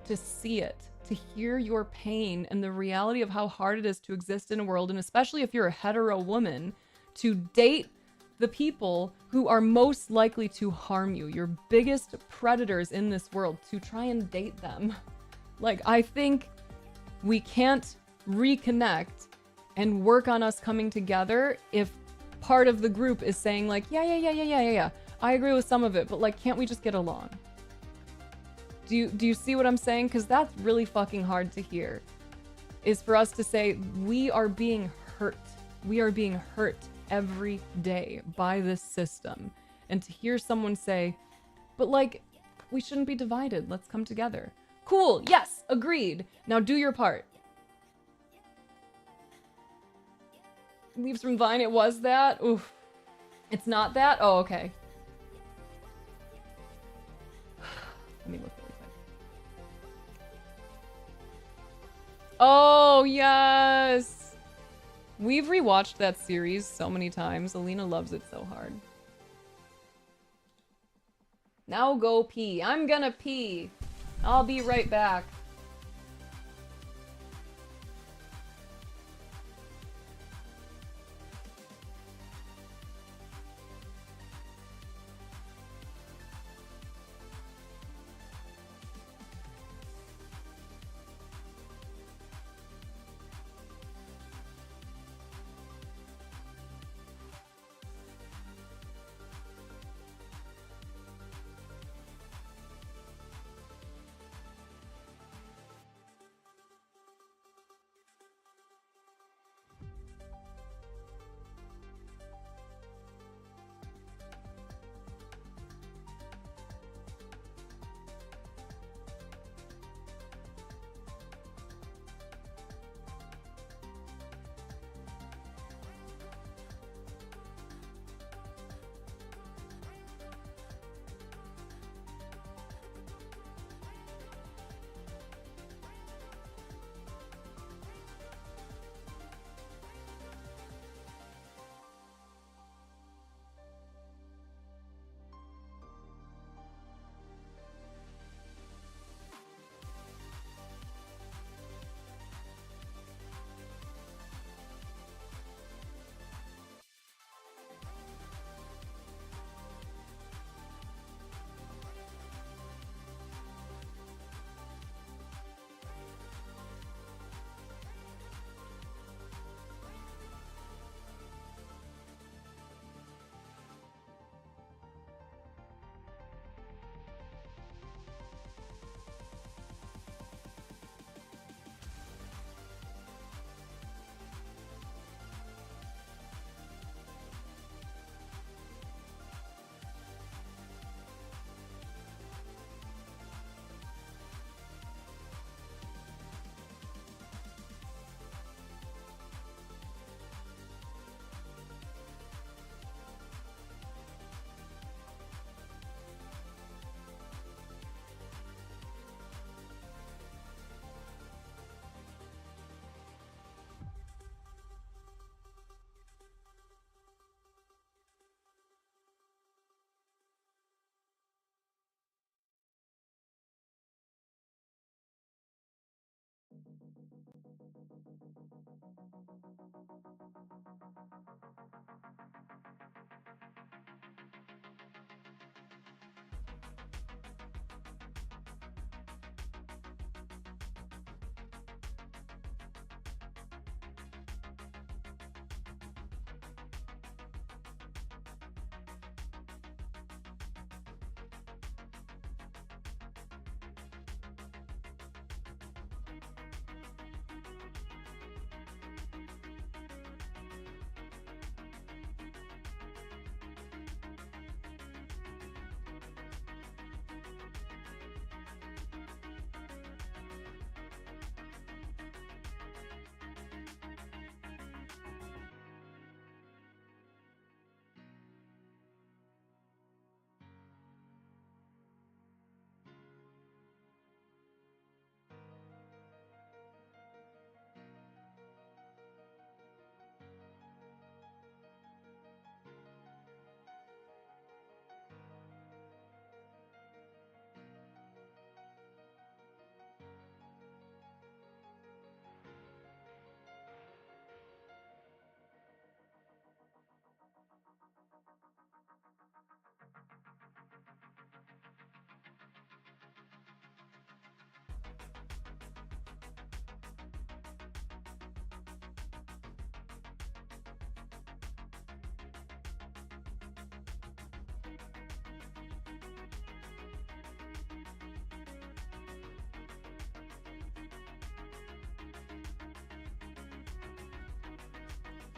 to see it, to hear your pain and the reality of how hard it is to exist in a world, and especially if you're a hetero woman, to date the people who are most likely to harm you, your biggest predators in this world, to try and date them. Like, I think we can't reconnect and work on us coming together if part of the group is saying like, yeah, I agree with some of it, but like, can't we just get along? Do you see what I'm saying? Because that's really fucking hard to hear, is for us to say we are being hurt. We are being hurt every day by this system. And to hear someone say, but like, we shouldn't be divided. Let's come together. Cool. Yes. Agreed. Now do your part. Leaves from Vine, it was that? Oof. It's not that? Oh, okay. Let me look really quick. Oh, yes! We've rewatched that series so many times. Alina loves it so hard. Now go pee. I'm gonna pee. I'll be right back.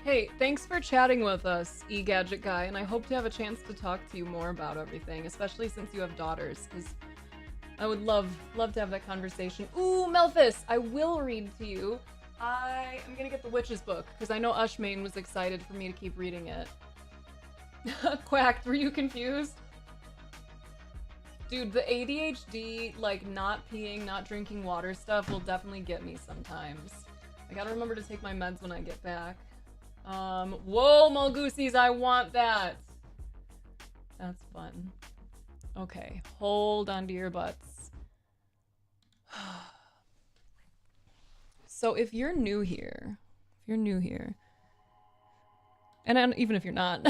Hey, thanks for chatting with us, eGadget Guy, and I hope to have a chance to talk to you more about everything, especially since you have daughters, because I would love to have that conversation. Ooh, Melphis, I will read to you. I am gonna get the Witch's book, because I know Ushmain was excited for me to keep reading it. Quacked, were you confused? Dude, the ADHD, like, not peeing, not drinking water stuff will definitely get me sometimes. I gotta remember to take my meds when I get back. Whoa, Mulgoosies, I want that! That's fun. Okay, hold on to your butts. So if you're new here, and even if you're not,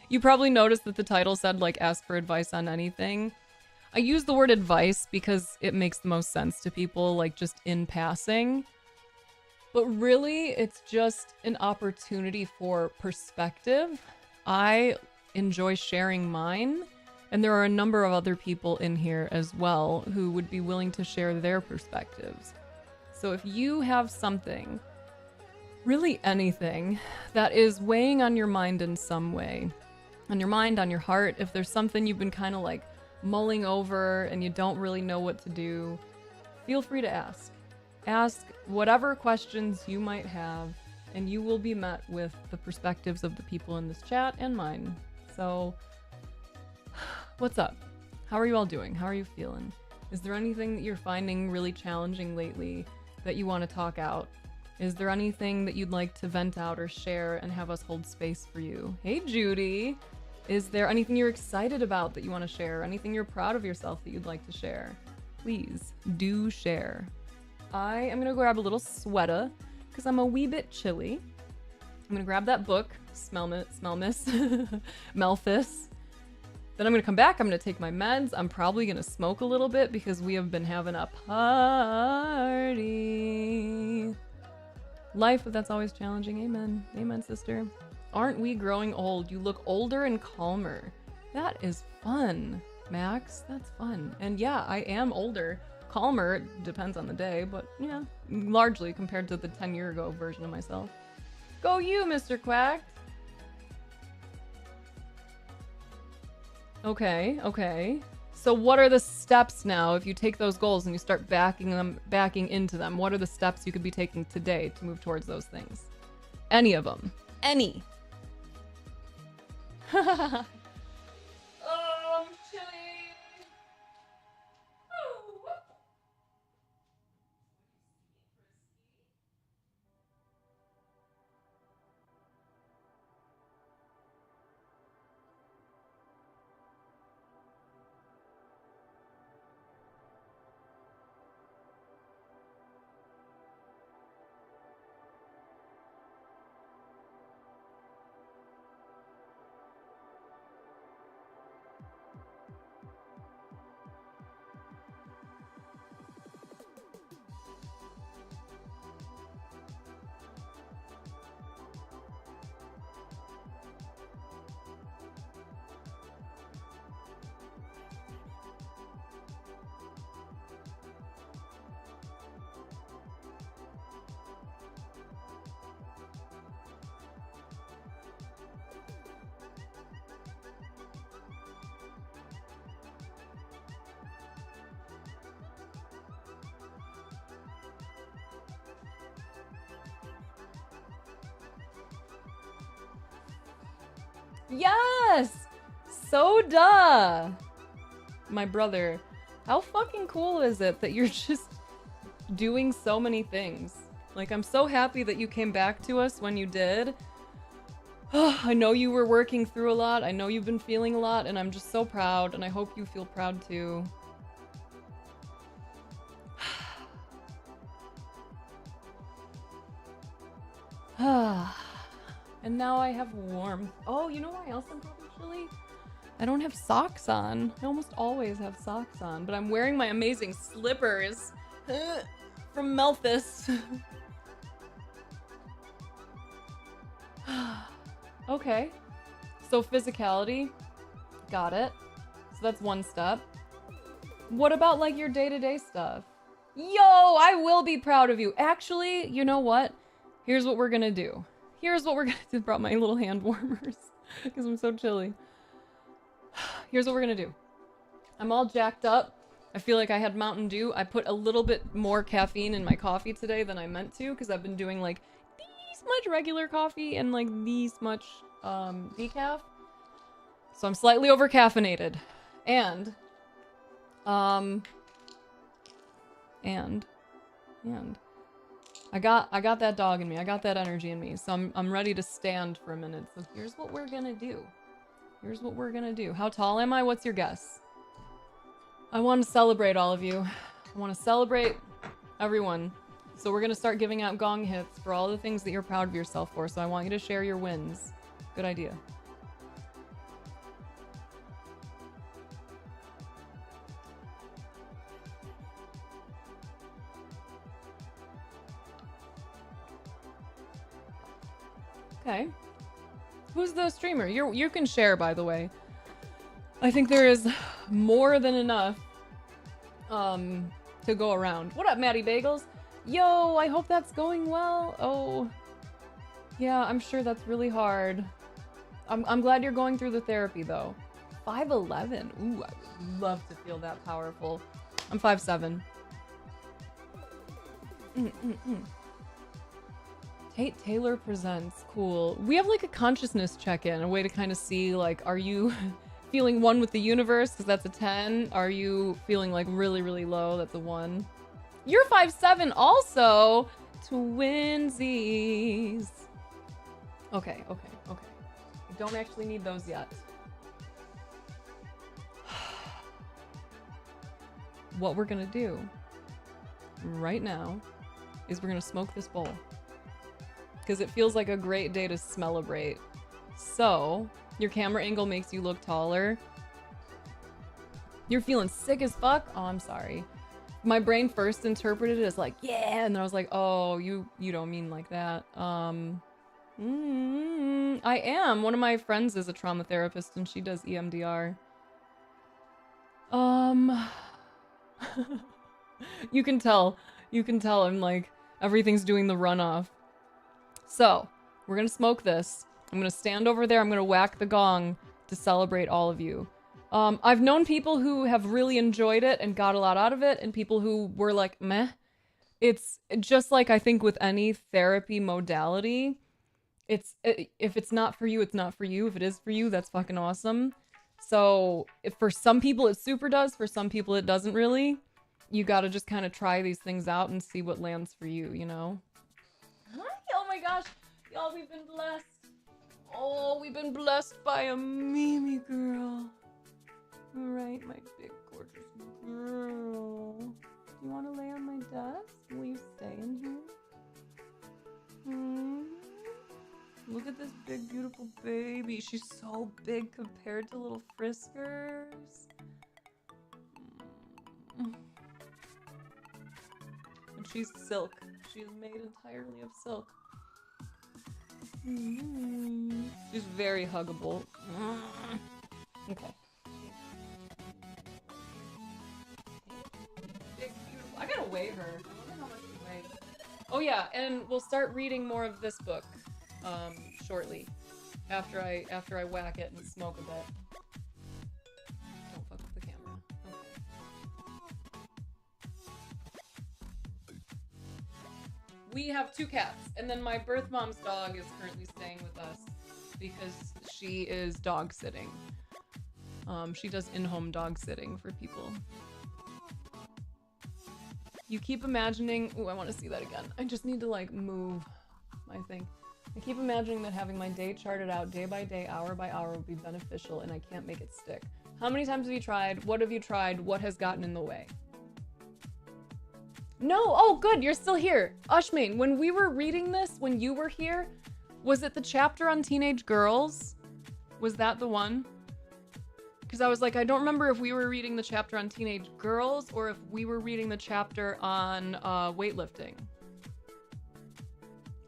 you probably noticed that the title said, like, ask for advice on anything. I use the word advice because it makes the most sense to people, like, just in passing. But really, it's just an opportunity for perspective. I enjoy sharing mine, and there are a number of other people in here as well who would be willing to share their perspectives. So if you have something, really anything, that is weighing on your mind in some way, on your mind, on your heart, if there's something you've been kind of like mulling over and you don't really know what to do, feel free to ask. Ask whatever questions you might have, and you will be met with the perspectives of the people in this chat and mine. So, what's up? How are you all doing? How are you feeling? Is there anything that you're finding really challenging lately that you want to talk out? Is there anything that you'd like to vent out or share and have us hold space for you? Hey, Judy! Is there anything you're excited about that you want to share? Anything you're proud of yourself that you'd like to share? Please, do share. I am gonna grab a little sweater because I'm a wee bit chilly. I'm gonna grab that book, Melphis. Then I'm gonna come back, I'm gonna take my meds. I'm probably gonna smoke a little bit because we have been having a party. Life, that's always challenging. Amen. Amen, sister. Aren't we growing old? You look older and calmer. That is fun, Max. That's fun. And yeah, I am older. Calmer, it depends on the day, but yeah, largely compared to the 10-year ago version of myself. Go you, Mr. Quack! Okay. So what are the steps now if you take those goals and you start backing into them? What are the steps you could be taking today to move towards those things? Any of them. Any. Chili. Yes! Soda! My brother. How fucking cool is it that you're just doing so many things? Like, I'm so happy that you came back to us when you did. I know you were working through a lot. I know you've been feeling a lot, and I'm just so proud, and I hope you feel proud too. And now I have warmth. Oh, you know why else I'm probably chilly? I don't have socks on. I almost always have socks on, but I'm wearing my amazing slippers from Melphis. Okay. So physicality. Got it. So that's one step. What about like your day-to-day stuff? Yo, I will be proud of you. Actually, you know what? Here's what we're gonna do. Here's what we're gonna do. Brought my little hand warmers because I'm so chilly. Here's what we're gonna do. I'm all jacked up. I feel like I had Mountain Dew. I put a little bit more caffeine in my coffee today than I meant to because I've been doing like this much regular coffee and like this much decaf. So I'm slightly over caffeinated. And I got that dog in me. I got that energy in me. So I'm ready to stand for a minute. So here's what we're gonna do. Here's what we're gonna do. How tall am I? What's your guess? I want to celebrate all of you. I want to celebrate everyone. So we're gonna start giving out gong hits for all the things that you're proud of yourself for. So I want you to share your wins. Good idea. Okay. Who's the streamer? You can share, by the way. I think there is more than enough to go around. What up, Maddie Bagels? Yo, I hope that's going well. Oh, yeah, I'm sure that's really hard. I'm glad you're going through the therapy though. 5'11". Ooh, I would love to feel that powerful. I'm 5'7". Tate Taylor presents. Cool. We have like a consciousness check-in, a way to kind of see like, are you feeling one with the universe? Because that's a 10. Are you feeling like really, really low? That's a 1. You're 5'7" also. Twinsies. Okay. I don't actually need those yet. What we're gonna do right now is we're gonna smoke this bowl. Because it feels like a great day to smell-a-brate. So, your camera angle makes you look taller. You're feeling sick as fuck? Oh, I'm sorry. My brain first interpreted it as like, yeah, and then I was like, oh, you don't mean like that. I am. One of my friends is a trauma therapist and she does EMDR. You can tell I'm like, everything's doing the runoff. So, we're gonna smoke this. I'm gonna stand over there, I'm gonna whack the gong to celebrate all of you. I've known people who have really enjoyed it and got a lot out of it, and people who were like, meh. It's just like I think with any therapy modality, if it's not for you, it's not for you. If it is for you, that's fucking awesome. So, if for some people it super does, for some people it doesn't really. You gotta just kind of try these things out and see what lands for you, you know? Oh my gosh, y'all, we've been blessed. Oh, we've been blessed by a Mimi girl. All right, my big gorgeous girl. Do you want to lay on my desk? Will you stay in here? Look at this big, beautiful baby. She's so big compared to little Friskers. And she's silk. She's made entirely of silk. She's very huggable. Okay. Big, beautiful. I gotta weigh her. I wonder how much she weighs. Oh yeah, and we'll start reading more of this book shortly. After I whack it and smoke a bit. Don't fuck with the camera. Okay. We have 2 cats, and then my birth mom's dog is currently staying with us because she is dog sitting. She does in-home dog sitting for people. You keep imagining... Ooh, I want to see that again. I just need to, like, move my thing. I keep imagining that having my day charted out day by day, hour by hour would be beneficial, and I can't make it stick. How many times have you tried? What have you tried? What has gotten in the way? No! Oh, good! You're still here! Ushmain, when we were reading this, when you were here, was it the chapter on teenage girls? Was that the one? Because I was like, I don't remember if we were reading the chapter on teenage girls or if we were reading the chapter on weightlifting.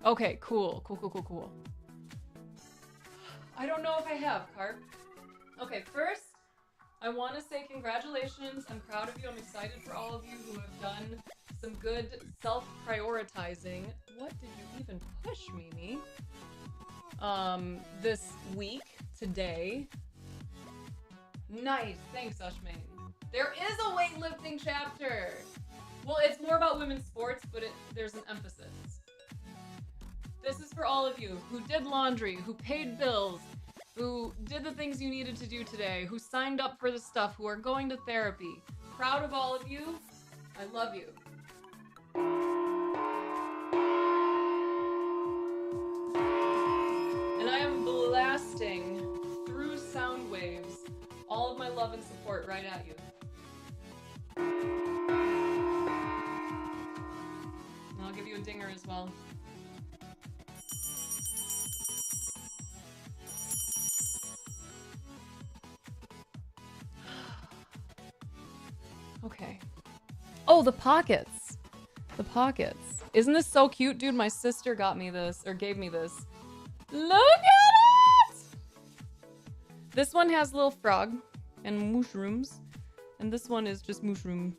Okay, cool. Cool. I don't know if I have, Carp. Okay, first, I want to say congratulations. I'm proud of you. I'm excited for all of you who have done some good self-prioritizing. What did you even push, Mimi? This week, today. Nice, thanks, Ushmain. There is a weightlifting chapter! Well, it's more about women's sports, but there's an emphasis. This is for all of you who did laundry, who paid bills, who did the things you needed to do today, who signed up for the stuff, who are going to therapy. Proud of all of you. I love you. And I am blasting through sound waves all of my love and support right at you. And I'll give you a dinger as well. Okay. Oh, the pockets. The pockets. Isn't this so cute, dude? My sister got me this, or gave me this. Look at it! This one has a little frog and mushrooms. And this one is just mushroom.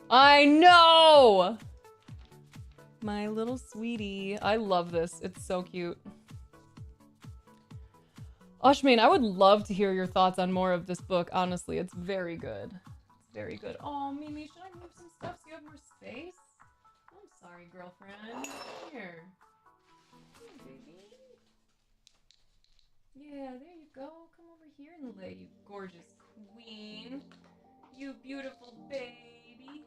I know! My little sweetie. I love this. It's so cute. Ushmain, I would love to hear your thoughts on more of this book. Honestly, it's very good. It's very good. Oh, Mimi, should I move some stuff so you have more space? I'm sorry, girlfriend. Here. Here, baby. Yeah, there you go. Come over here and lay, you gorgeous queen. You beautiful baby.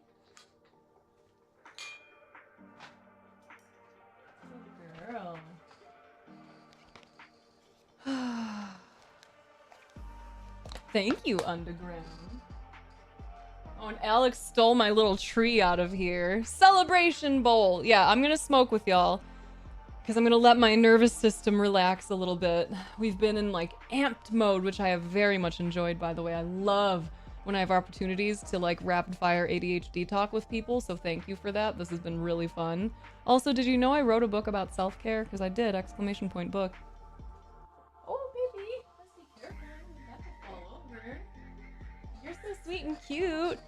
Good girl. Thank you, Underground. Oh, and Alex stole my little tree out of here. Celebration bowl. Yeah, I'm gonna smoke with y'all. Because I'm gonna let my nervous system relax a little bit. We've been in, like, amped mode, which I have very much enjoyed, by the way. I love when I have opportunities to, like, rapid-fire ADHD talk with people, so thank you for that. This has been really fun. Also, did you know I wrote a book about self-care? Because I did, exclamation point book. So sweet and cute.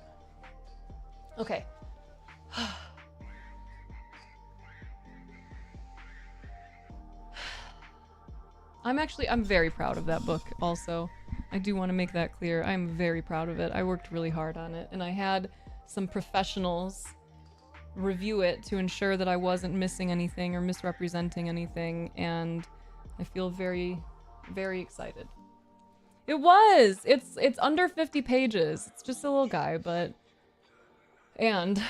Okay. I'm very proud of that book also. I do want to make that clear. I'm very proud of it. I worked really hard on it, and I had some professionals review it to ensure that I wasn't missing anything or misrepresenting anything, and I feel very, very excited. It was! It's under 50 pages. It's just a little guy, but... And,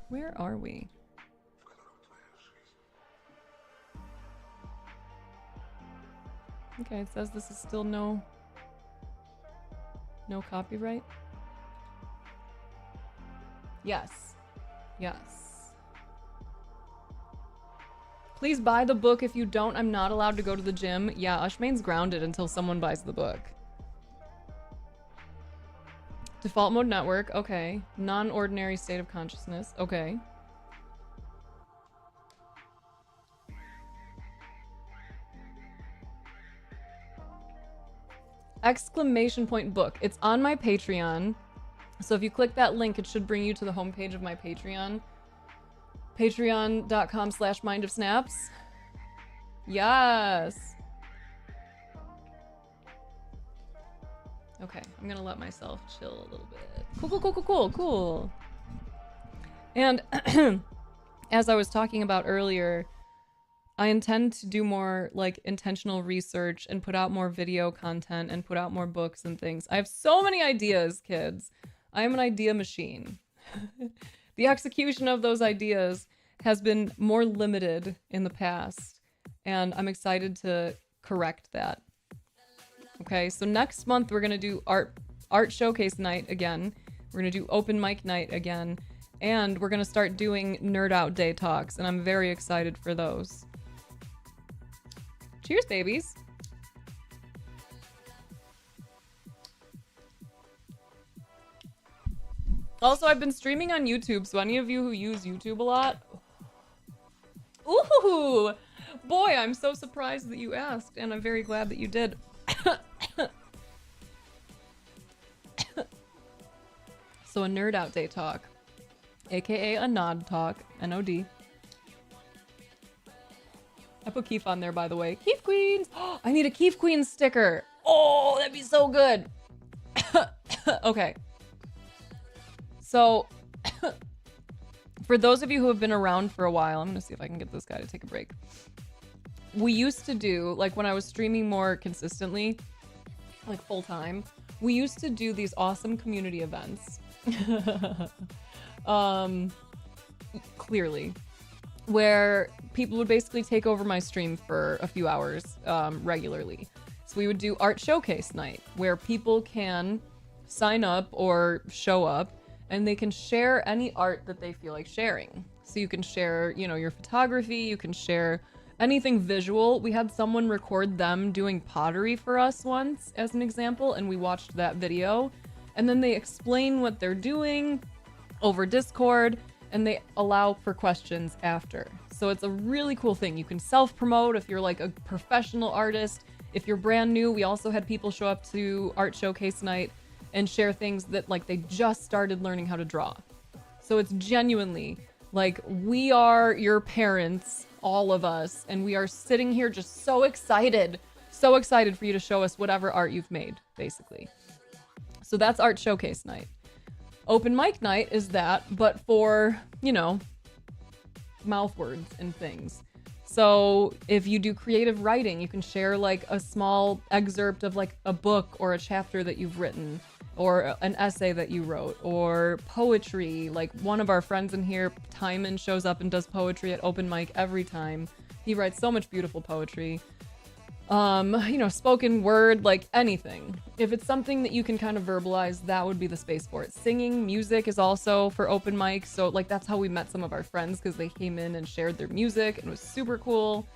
where are we? Okay, it says this is still no copyright. Yes. Yes. Please buy the book. If you don't, I'm not allowed to go to the gym. Yeah, Ushmain's grounded until someone buys the book. Default mode network. Okay. Non-ordinary state of consciousness. Okay. Exclamation point book. It's on my Patreon. So if you click that link, it should bring you to the homepage of my Patreon. Patreon.com/mindofsnaps. Yes. Okay, I'm gonna let myself chill a little bit. Cool. And as I was talking about earlier, I intend to do more like intentional research and put out more video content and put out more books and things. I have so many ideas, kids. I am an idea machine. The execution of those ideas has been more limited in the past, and I'm excited to correct that. Okay, so next month we're gonna do art showcase night again. We're gonna do open mic night again, and we're gonna start doing Nerd Out Day talks, and I'm very excited for those. Cheers, babies. Also, I've been streaming on YouTube, so any of you who use YouTube a lot... Ooh! Boy, I'm so surprised that you asked, and I'm very glad that you did. So a Nerd Out Day talk, aka a Nod talk, N-O-D. I put Keef on there, by the way. Keef Queens! Oh, I need a Keef Queens sticker! Oh, that'd be so good! Okay. So, for those of you who have been around for a while, I'm gonna see if I can get this guy to take a break. We used to do, like when I was streaming more consistently, like full time, we used to do these awesome community events. Clearly. Where people would basically take over my stream for a few hours regularly. So we would do art showcase night, where people can sign up or show up, and they can share any art that they feel like sharing. So you can share, you know, your photography, you can share anything visual. We had someone record them doing pottery for us once, as an example, and we watched that video. And then they explain what they're doing over Discord, and they allow for questions after. So it's a really cool thing. You can self-promote if you're like a professional artist. If you're brand new, we also had people show up to art showcase night and share things that like they just started learning how to draw. So it's genuinely like we are your parents, all of us, and we are sitting here just so excited for you to show us whatever art you've made, basically. So that's art showcase night. Open mic night is that, but for, you know, mouth words and things. So if you do creative writing, you can share like a small excerpt of like a book or a chapter that you've written, or an essay that you wrote, or poetry. Like one of our friends in here, Timon, shows up and does poetry at open mic every time. He writes so much beautiful poetry. You know, spoken word, like anything. If it's something that you can kind of verbalize, that would be the space for it. Singing, music is also for open mic. So like that's how we met some of our friends, because they came in and shared their music and it was super cool.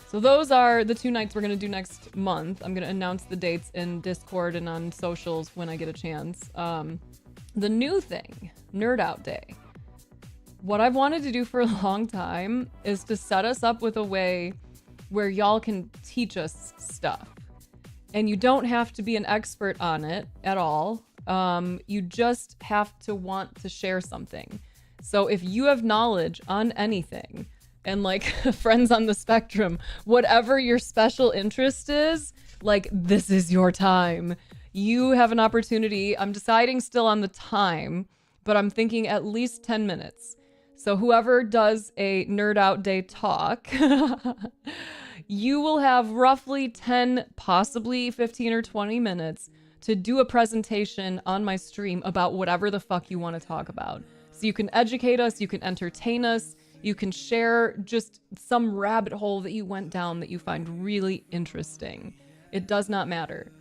So those are the 2 nights we're going to do next month. I'm going to announce the dates in Discord and on socials when I get a chance. The new thing, Nerd Out Day. What I've wanted to do for a long time is to set us up with a way where y'all can teach us stuff. And you don't have to be an expert on it at all. You just have to want to share something. So if you have knowledge on anything, and like friends on the spectrum, whatever your special interest is, like this is your time. You have an opportunity. I'm deciding still on the time, but I'm thinking at least 10 minutes. So whoever does a Nerd Out Day talk, you will have roughly 10, possibly 15 or 20 minutes to do a presentation on my stream about whatever the fuck you want to talk about. So you can educate us, you can entertain us, you can share just some rabbit hole that you went down that you find really interesting. It does not matter.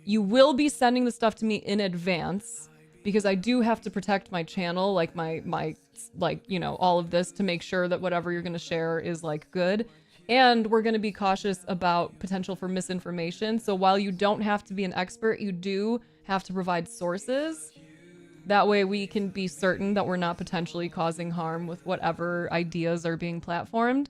You will be sending the stuff to me in advance, because I do have to protect my channel, like my like, you know, all of this, to make sure that whatever you're going to share is like good. And we're going to be cautious about potential for misinformation. So while you don't have to be an expert, you do have to provide sources. That way we can be certain that we're not potentially causing harm with whatever ideas are being platformed.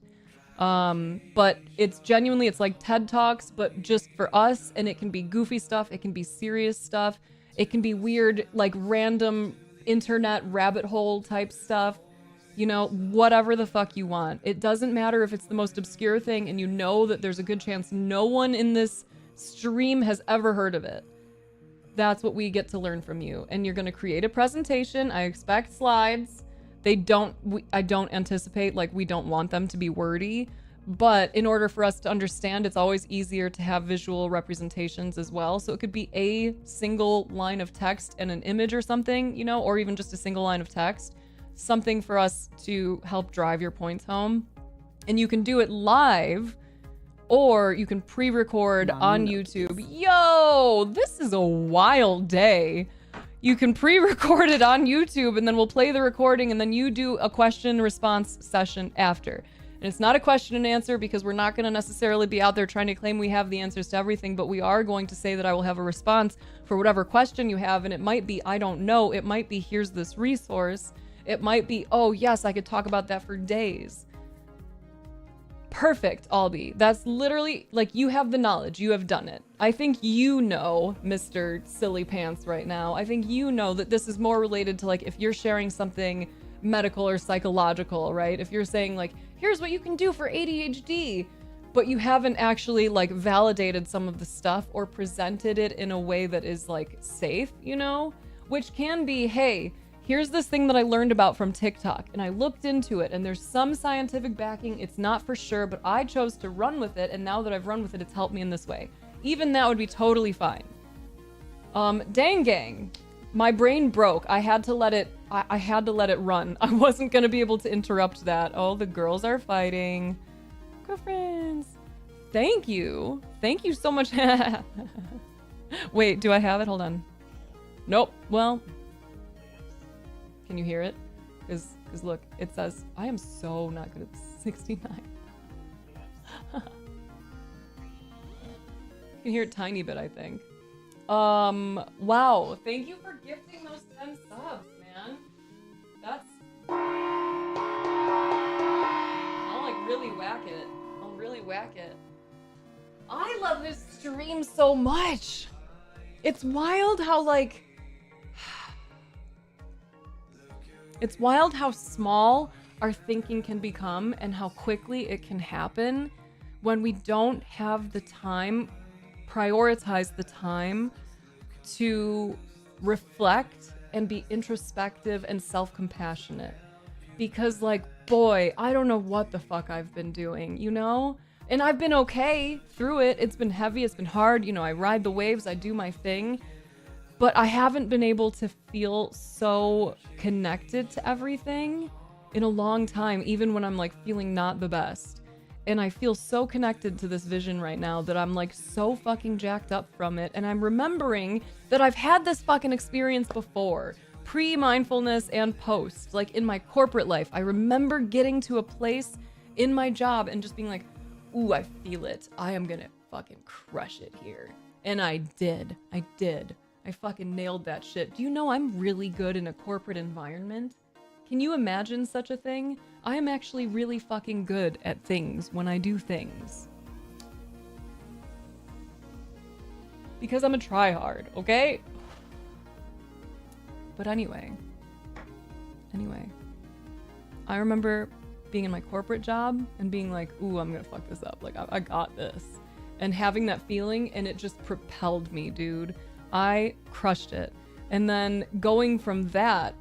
But it's genuinely, it's like TED Talks, but just for us, and it can be goofy stuff, it can be serious stuff, it can be weird, like random internet rabbit hole type stuff, you know, whatever the fuck you want. It doesn't matter if it's the most obscure thing and you know that there's a good chance no one in this stream has ever heard of it. That's what we get to learn from you. And you're going to create a presentation. I expect slides. I don't anticipate, like, we don't want them to be wordy, but in order for us to understand, it's always easier to have visual representations as well. So it could be a single line of text and an image or something, you know, or even just a single line of text, something for us to help drive your points home. And you can do it live, or you can pre-record on YouTube. Yo, this is a wild day. You can pre-record it on YouTube, and then we'll play the recording, and then you do a question response session after. And it's not a question and answer, because we're not going to necessarily be out there trying to claim we have the answers to everything, but we are going to say that I will have a response for whatever question you have. And it might be, I don't know. It might be, here's this resource. It might be, oh yes, I could talk about that for days. Perfect, Albie. That's literally, like, you have the knowledge. You have done it. I think you know, Mr. Silly Pants right now. I think you know that this is more related to, like, if you're sharing something medical or psychological, right? If you're saying, like, here's what you can do for ADHD, but you haven't actually, like, validated some of the stuff or presented it in a way that is, like, safe, you know? Which can be, hey, here's this thing that I learned about from TikTok, and I looked into it, and there's some scientific backing. It's not for sure, but I chose to run with it, and now that I've run with it, it's helped me in this way. Even that would be totally fine. Dang gang, my brain broke. I had to let it run. I wasn't gonna be able to interrupt that. Oh, the girls are fighting. Girlfriends. Thank you. Thank you so much. Wait, do I have it? Hold on. Nope. Well, can you hear it? Because look, it says, I am so not good at 69. You can hear it tiny bit, I think. Wow. Thank you for gifting those 10 subs, man. That's... I'll, like, really whack it. I'll really whack it. I love this stream so much. It's wild how, like... It's wild how small our thinking can become and how quickly it can happen when we don't have the time, prioritize the time to reflect and be introspective and self-compassionate. Because, like, boy, I don't know what the fuck I've been doing, you know? And I've been okay through it. It's been heavy, it's been hard, you know, I ride the waves, I do my thing. But I haven't been able to feel so connected to everything in a long time, even when I'm, like, feeling not the best. And I feel so connected to this vision right now that I'm, like, so fucking jacked up from it. And I'm remembering that I've had this fucking experience before, pre-mindfulness and post, like in my corporate life. I remember getting to a place in my job and just being like, ooh, I feel it. I am gonna fucking crush it here. And I did. I fucking nailed that shit. Do you know I'm really good in a corporate environment? Can you imagine such a thing? I am actually really fucking good at things when I do things. Because I'm a tryhard, okay? But anyway. I remember being in my corporate job and being like, ooh, I'm gonna fuck this up. Like, I got this. And having that feeling, and it just propelled me, dude. I crushed it. And then going from that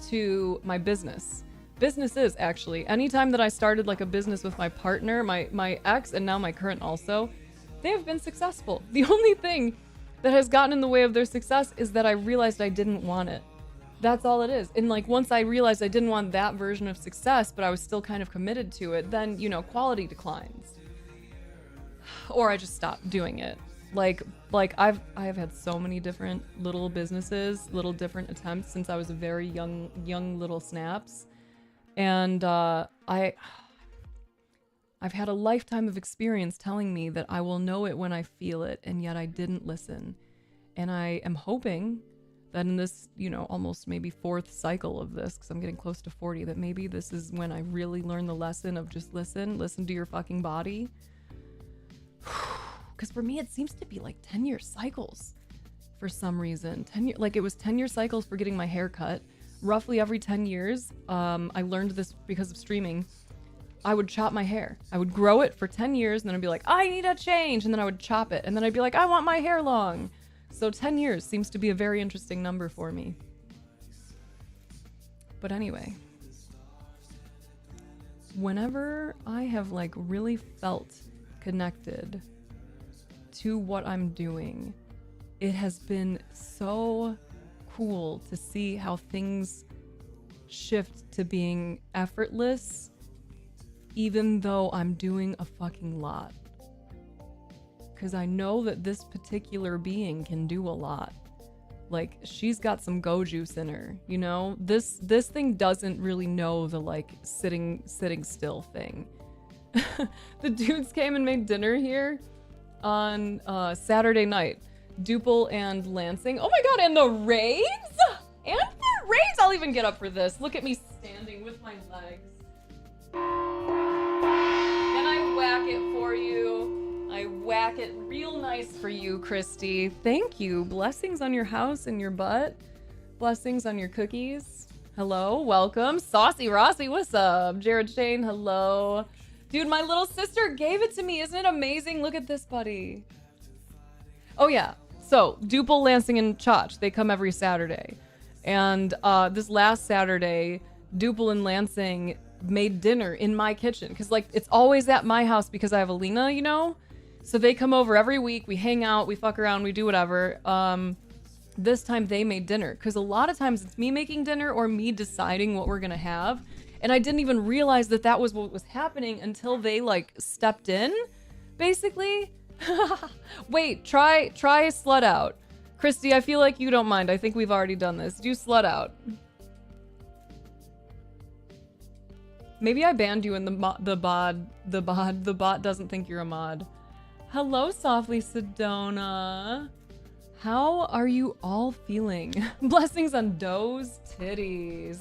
to my business. Businesses, actually. Anytime that I started, like, a business with my partner, my ex, and now my current also, they have been successful. The only thing that has gotten in the way of their success is that I realized I didn't want it. That's all it is. And, like, once I realized I didn't want that version of success, but I was still kind of committed to it, then, you know, quality declines. Or I just stopped doing it. Like I have had so many different little businesses, little different attempts since I was a very young little snaps. And I've had a lifetime of experience telling me that I will know it when I feel it, and yet I didn't listen. And I am hoping that in this, you know, almost maybe 4th cycle of this, because I'm getting close to 40, that maybe this is when I really learn the lesson of just listen to your fucking body. Because for me, it seems to be like 10-year cycles for some reason. Like it was 10-year cycles for getting my hair cut. Roughly every 10 years, I learned this because of streaming. I would chop my hair. I would grow it for 10 years, and then I'd be like, I need a change. And then I would chop it. And then I'd be like, I want my hair long. So 10 years seems to be a very interesting number for me. But anyway, whenever I have like really felt connected to what I'm doing, it has been so cool to see how things shift to being effortless, even though I'm doing a fucking lot. Because I know that this particular being can do a lot. Like, she's got some go juice in her, you know? This thing doesn't really know the like sitting still thing. The dudes came and made dinner here on Saturday night. Duple and Lansing. Oh my god, and the raids? And the raids! I'll even get up for this. Look at me standing with my legs. And I whack it for you. I whack it real nice for you, Christy. Thank you. Blessings on your house and your butt. Blessings on your cookies. Hello, welcome. Saucy Rossi, what's up? Jared Shane, hello. Dude, my little sister gave it to me. Isn't it amazing? Look at this, buddy. Oh yeah. So, Duple, Lansing, and Chach, they come every Saturday. And this last Saturday, Duple and Lansing made dinner in my kitchen. Because, like, it's always at my house because I have Alina, you know? So they come over every week. We hang out. We fuck around. We do whatever. This time, they made dinner. Because a lot of times, it's me making dinner or me deciding what we're going to have. And I didn't even realize that that was what was happening until they, like, stepped in, basically. Wait, try Slut Out. Christy, I feel like you don't mind. I think we've already done this. Do Slut Out. Maybe I banned you in the bot. The bot doesn't think you're a mod. Hello, Softly Sedona. How are you all feeling? Blessings on Doe's titties.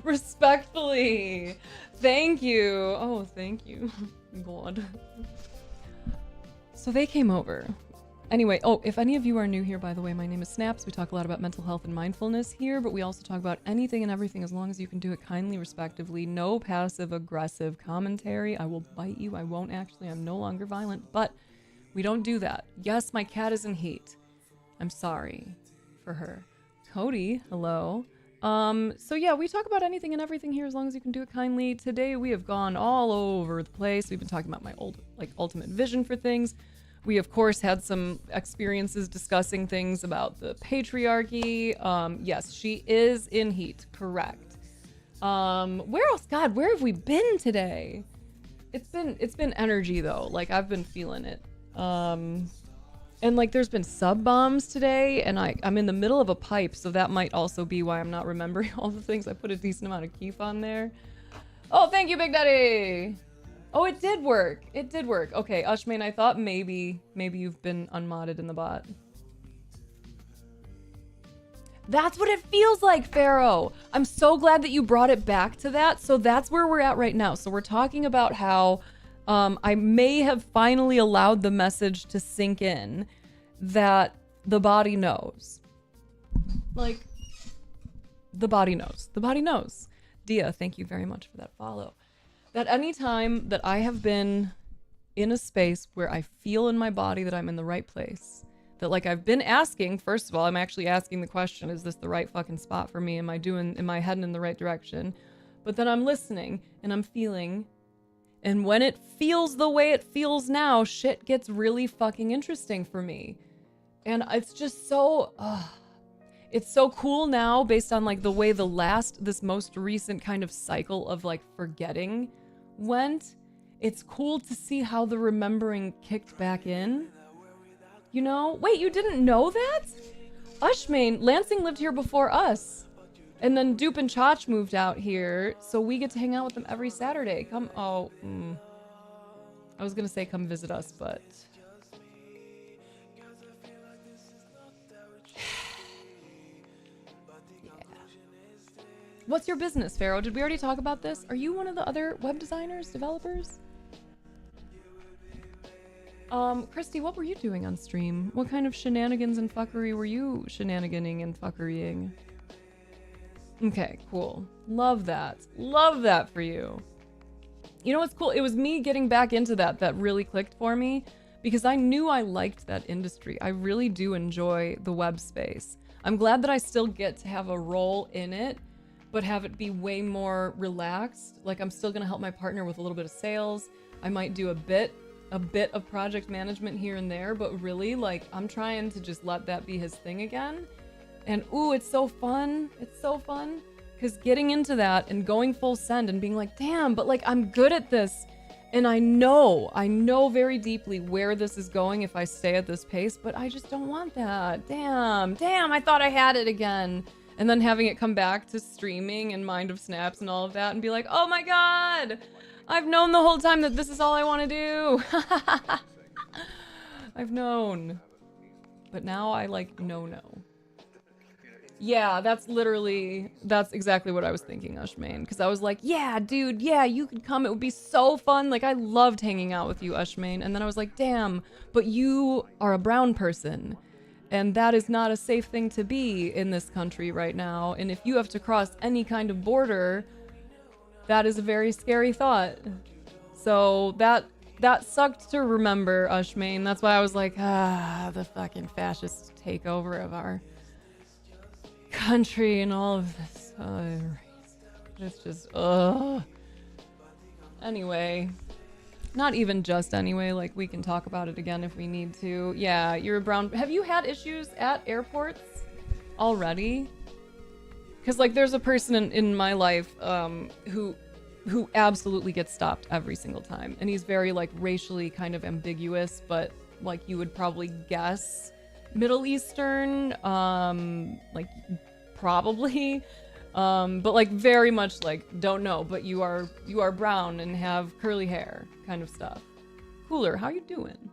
Respectfully. Thank you. Oh, thank you. God. So they came over. Anyway, oh, if any of you are new here, by the way, my name is Snaps. We talk a lot about mental health and mindfulness here, but we also talk about anything and everything as long as you can do it kindly, respectively. No passive-aggressive commentary. I will bite you. I won't actually. I'm no longer violent, but we don't do that. Yes, my cat is in heat. I'm sorry for her. Cody, hello. So yeah, we talk about anything and everything here as long as you can do it kindly. Today we have gone all over the place. We've been talking about my ultimate vision for things. We, of course, had some experiences discussing things about the patriarchy. Yes, she is in heat, correct. Where else? God, where have we been today? It's been energy, though. Like, I've been feeling it. And, like, there's been sub-bombs today, and I'm in the middle of a pipe, so that might also be why I'm not remembering all the things. I put a decent amount of keef on there. Oh, thank you, Big Daddy! Oh, it did work. It did work. Okay, Ushmain, I thought maybe you've been unmodded in the bot. That's what it feels like, Pharaoh. I'm so glad that you brought it back to that. So that's where we're at right now. So we're talking about how I may have finally allowed the message to sink in that the body knows. Like, the body knows. The body knows. Dia, thank you very much for that follow. That any time that I have been in a space where I feel in my body that I'm in the right place, that, like, I've been asking, first of all, I'm actually asking the question, is this the right fucking spot for me? Am I heading in the right direction? But then I'm listening and I'm feeling, and when it feels the way it feels now, shit gets really fucking interesting for me. And it's just so, it's so cool now based on, like, the way this most recent kind of cycle of, like, forgetting went. It's cool to see how the remembering kicked back in. You know? Wait, you didn't know that? Ushmain, Lansing lived here before us. And then Dupe and Chach moved out here, so we get to hang out with them every Saturday. I was gonna say come visit us, but... What's your business, Pharaoh? Did we already talk about this? Are you one of the other web designers, developers? Christy, what were you doing on stream? What kind of shenanigans and fuckery were you shenaniganing and fuckerying? Okay, cool. Love that. Love that for you. You know what's cool? It was me getting back into that really clicked for me because I knew I liked that industry. I really do enjoy the web space. I'm glad that I still get to have a role in it. but have it be way more relaxed. Like I'm still gonna help my partner with a little bit of sales. I might do a bit of project management here and there, but really like I'm trying to just let that be his thing again. And ooh, it's so fun. It's so fun. Because getting into that and going full send and being like, damn, but like I'm good at this. And I know very deeply where this is going if I stay at this pace, but I just don't want that. Damn, I thought I had it again. And then having it come back to streaming and Mind of Snaps and all of that and be like, oh my God, I've known the whole time that this is all I want to do. I've known. But now I like, no. Yeah, that's exactly what I was thinking, Ushmane. Because I was like, yeah, dude, yeah, you could come. It would be so fun. Like, I loved hanging out with you, Ushmane. And then I was like, damn, but you are a brown person. And that is not a safe thing to be in this country right now. And if you have to cross any kind of border, that is a very scary thought. So that sucked to remember, Ushmane. That's why I was like, the fucking fascist takeover of our country and all of this. It's just, Anyway. Not even just anyway, like we can talk about it again if we need to. Yeah, you're a brown... Have you had issues at airports already? Because like there's a person in my life who absolutely gets stopped every single time. And he's very like racially kind of ambiguous, but like you would probably guess Middle Eastern, like probably. But like very much like don't know, but you are brown and have curly hair kind of stuff. Cooler, how you doing?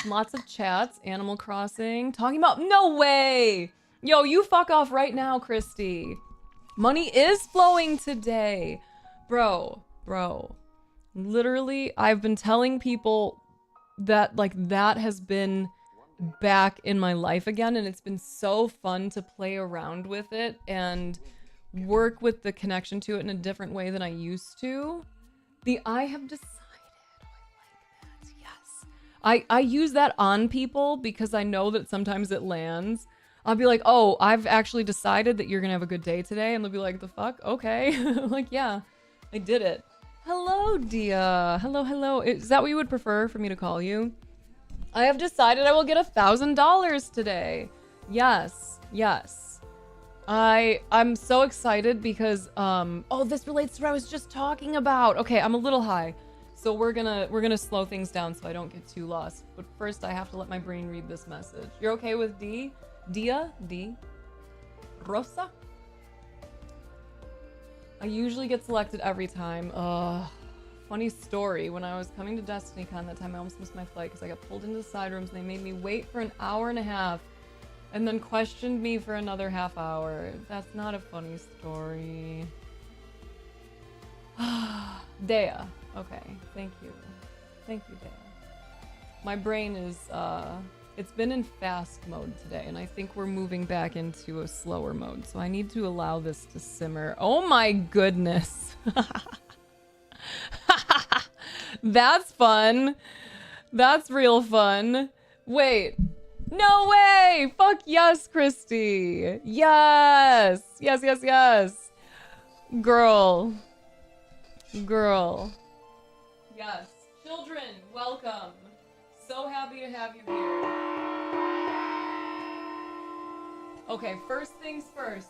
Lots of chats, Animal Crossing, talking about no way. Yo, you fuck off right now, Christy. Money is flowing today. Bro. Literally, I've been telling people that like that has been back in my life again, and it's been so fun to play around with it and work with the connection to it in a different way than I used to. I have decided, I like that, yes. I use that on people because I know that sometimes it lands. I'll be like, oh, I've actually decided that you're gonna have a good day today, and they'll be like, the fuck? Okay. Like, yeah, I did it. Hello, Dia. Hello. Is that what you would prefer for me to call you? I have decided I will get $1,000 today. Yes. I'm so excited because oh, this relates to what I was just talking about. Okay, I'm a little high. So we're gonna slow things down so I don't get too lost. But first I have to let my brain read this message. You're okay with D? Dia? D? Rosa? I usually get selected every time. Funny story, when I was coming to DestinyCon that time, I almost missed my flight because I got pulled into the side rooms and they made me wait for an hour and a half and then questioned me for another half hour. That's not a funny story. Dea. Okay, thank you. Thank you, Dea. My brain is, it's been in fast mode today, and I think we're moving back into a slower mode, so I need to allow this to simmer. Oh my goodness. That's fun. That's real fun. Wait. No way! Fuck yes, Christy. Yes. Girl. Yes. Children, welcome. So happy to have you here. Okay, first things first.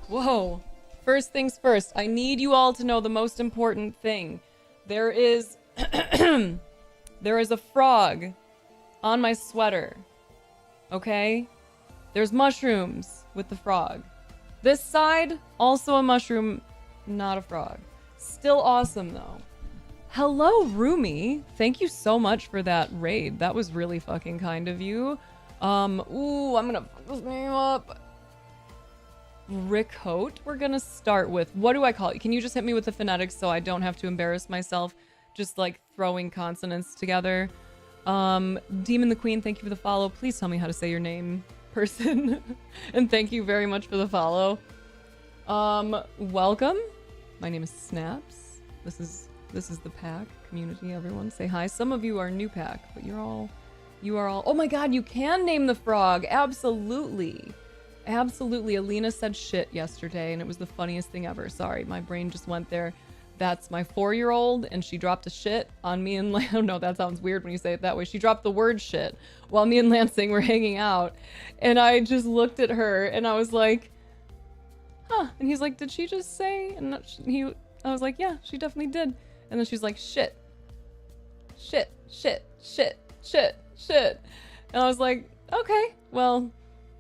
Whoa. First things first. I need you all to know the most important thing. There is a frog on my sweater. Okay? There's mushrooms with the frog. This side, also a mushroom, not a frog. Still awesome though. Hello, Rumi. Thank you so much for that raid. That was really fucking kind of you. Ooh, I'm gonna fuck this name up. Rickhote, we're gonna start with. What do I call it? Can you just hit me with the phonetics so I don't have to embarrass myself just like throwing consonants together? Demon the Queen, thank you for the follow. Please tell me how to say your name, person. And thank you very much for the follow. Welcome. My name is Snaps. This is the pack community. Everyone say hi. Some of you are new pack, but you are all. Oh my god, you can name the frog. Absolutely. Absolutely. Alina said shit yesterday, and it was the funniest thing ever. Sorry, my brain just went there. That's my 4-year-old, and she dropped a shit on me and Lance. Oh, no, that sounds weird when you say it that way. She dropped the word shit while me and Lansing were hanging out. And I just looked at her, and I was like, huh. And he's like, did she just say? And I was like, yeah, she definitely did. And then she's like, shit. Shit, shit, shit, shit, shit. And I was like, okay, well,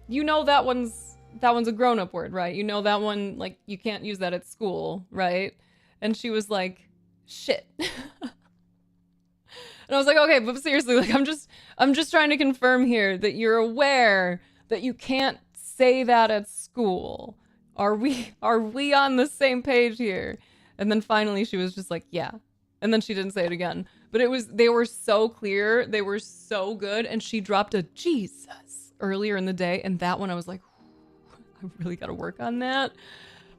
you know that one's a grown-up word, right? You know that one, like, you can't use that at school, right? And she was like, shit. And I was like, okay, but seriously, like, I'm just trying to confirm here that you're aware that you can't say that at school. Are we on the same page here? And then finally she was just like, yeah. And then she didn't say it again. But they were so clear, they were so good, and she dropped a Jesus earlier in the day, and that one I was like, I really gotta work on that.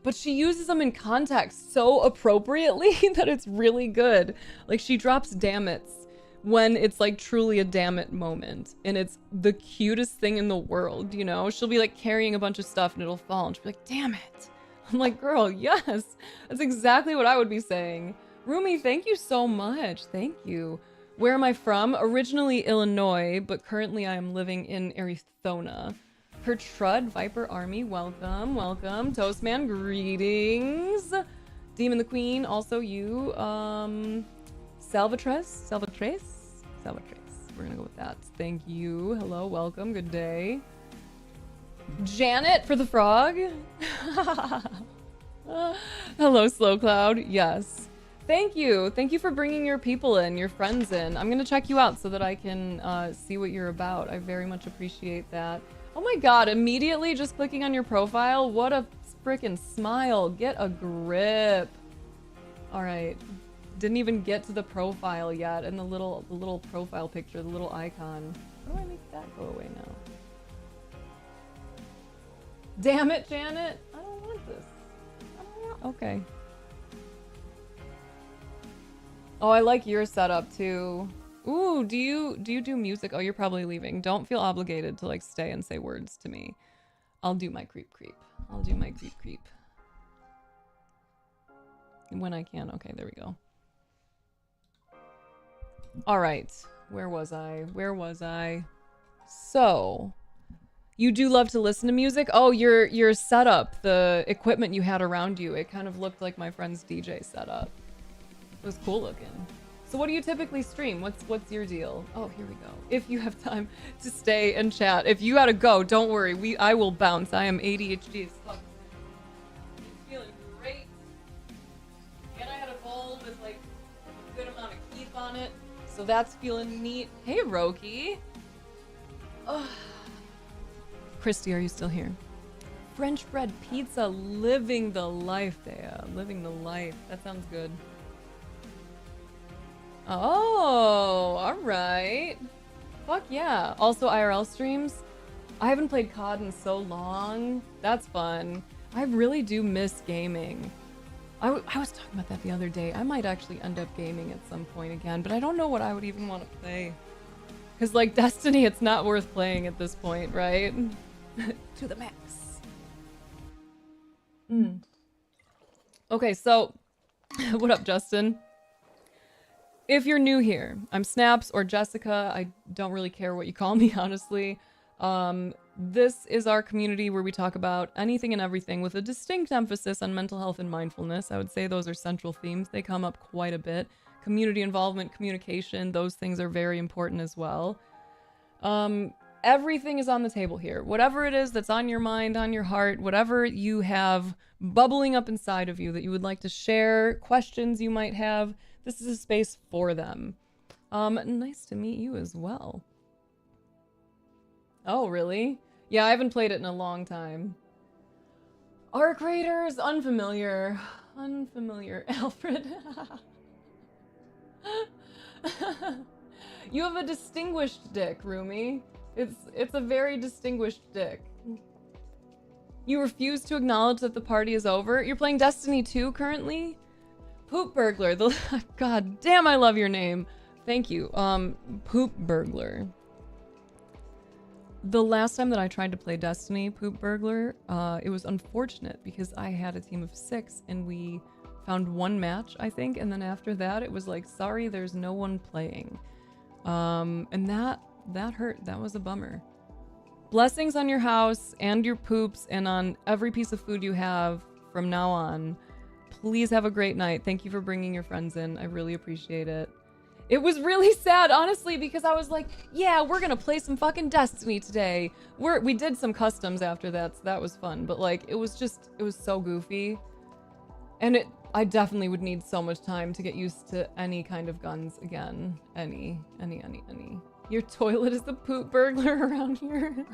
But she uses them in context so appropriately that it's really good. Like, she drops damn it's when it's like truly a damn it moment, and it's the cutest thing in the world, you know? She'll be like carrying a bunch of stuff and it'll fall, and she'll be like, damn it. I'm like, girl, yes, that's exactly what I would be saying. Rumi, thank you so much. Thank you. Where am I from? Originally Illinois, but currently I am living in Arizona. Pertrud, Viper Army, welcome, welcome. Toastman, greetings. Demon the Queen, also you. Salvatres. We're gonna go with that. Thank you. Hello, welcome, good day. Janet for the frog. Hello, Slow Cloud. Yes. Thank you. Thank you for bringing your people in, your friends in. I'm gonna check you out so that I can see what you're about. I very much appreciate that. Oh my god, immediately just clicking on your profile? What a frickin' smile. Get a grip. Alright. Didn't even get to the profile yet, and the little profile picture, the little icon. How do I make that go away now? Damn it, Janet! I don't want this. I don't want... Okay. Oh, I like your setup too. Ooh, do you do music? Oh, you're probably leaving. Don't feel obligated to like stay and say words to me. I'll do my creep. I'll do my creep. When I can. Okay, there we go. All right. Where was I? So, you do love to listen to music? Oh, your setup, the equipment you had around you, it kind of looked like my friend's DJ setup. It was cool looking. So what do you typically stream? What's your deal? Oh, here we go. If you have time to stay and chat. If you gotta go, don't worry. I will bounce. I am ADHD as fuck. I'm feeling great. And I had a bowl with like a good amount of keep on it. So that's feeling neat. Hey, Roki. Oh. Christy, are you still here? French bread pizza, living the life, Thea. Living the life. That sounds good. Oh, alright. Fuck yeah. Also IRL streams. I haven't played COD in so long. That's fun. I really do miss gaming. I was talking about that the other day. I might actually end up gaming at some point again, but I don't know what I would even want to play. Because, like, Destiny, it's not worth playing at this point, right? To the max. Okay, so, what up, Justin? If you're new here, I'm Snaps or Jessica. I don't really care what you call me, honestly. This is our community where we talk about anything and everything with a distinct emphasis on mental health and mindfulness. I would say those are central themes. They come up quite a bit. Community involvement, communication, those things are very important as well. Everything is on the table here. Whatever it is that's on your mind, on your heart, whatever you have bubbling up inside of you that you would like to share, questions you might have, this is a space for them. Nice to meet you as well. Oh, really? Yeah, I haven't played it in a long time. Arc Raiders, unfamiliar. Unfamiliar. Alfred. You have a distinguished dick, Rumi. It's a very distinguished dick. You refuse to acknowledge that the party is over? You're playing Destiny 2 currently? Poop Burglar. God damn, I love your name. Thank you. Poop Burglar. The last time that I tried to play Destiny Poop Burglar, it was unfortunate because I had a team of 6 and we found one match, I think, and then after that it was like, sorry, there's no one playing. And that hurt. That was a bummer. Blessings on your house and your poops and on every piece of food you have from now on. Please have a great night. Thank you for bringing your friends in. I really appreciate it. It was really sad, honestly, because I was like, yeah, we're gonna play some fucking Destiny today. We did some customs after that, so that was fun. But like, it was so goofy. And I definitely would need so much time to get used to any kind of guns again. Any. Your toilet is the poop burglar around here.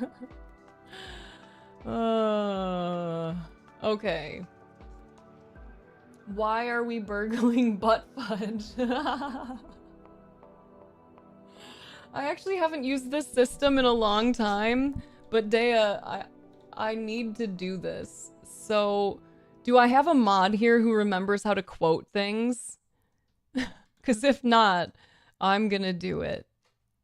Okay. Why are we burgling butt fudge? I actually haven't used this system in a long time, but Dea, I need to do this. So, do I have a mod here who remembers how to quote things? Because if not, I'm gonna do it.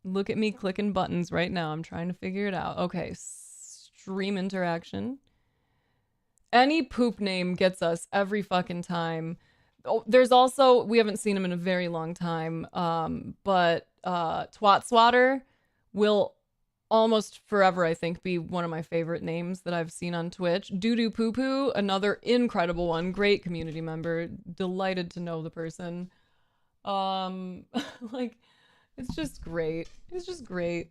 Look at me clicking buttons right now. I'm trying to figure it out. Okay, stream interaction. Any poop name gets us every fucking time. Oh, there's also, we haven't seen him in a very long time, but Twat Swatter will almost forever, I think, be one of my favorite names that I've seen on Twitch. Doodoo Poo Poo, another incredible one. Great community member. Delighted to know the person. Like, it's just great. It's just great.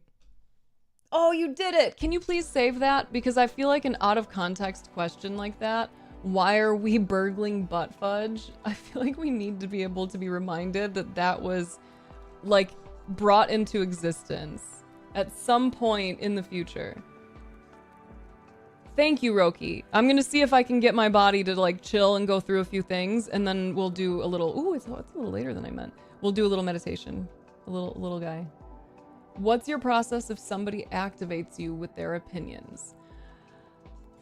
Oh, you did it! Can you please save that? Because I feel like an out of context question like that, why are we burgling butt fudge? I feel like we need to be able to be reminded that that was, like, brought into existence at some point in the future. Thank you, Roki. I'm gonna see if I can get my body to, like, chill and go through a few things, and then we'll do a little... Ooh, it's a little later than I meant. We'll do a little meditation. A little guy. What's your process if somebody activates you with their opinions?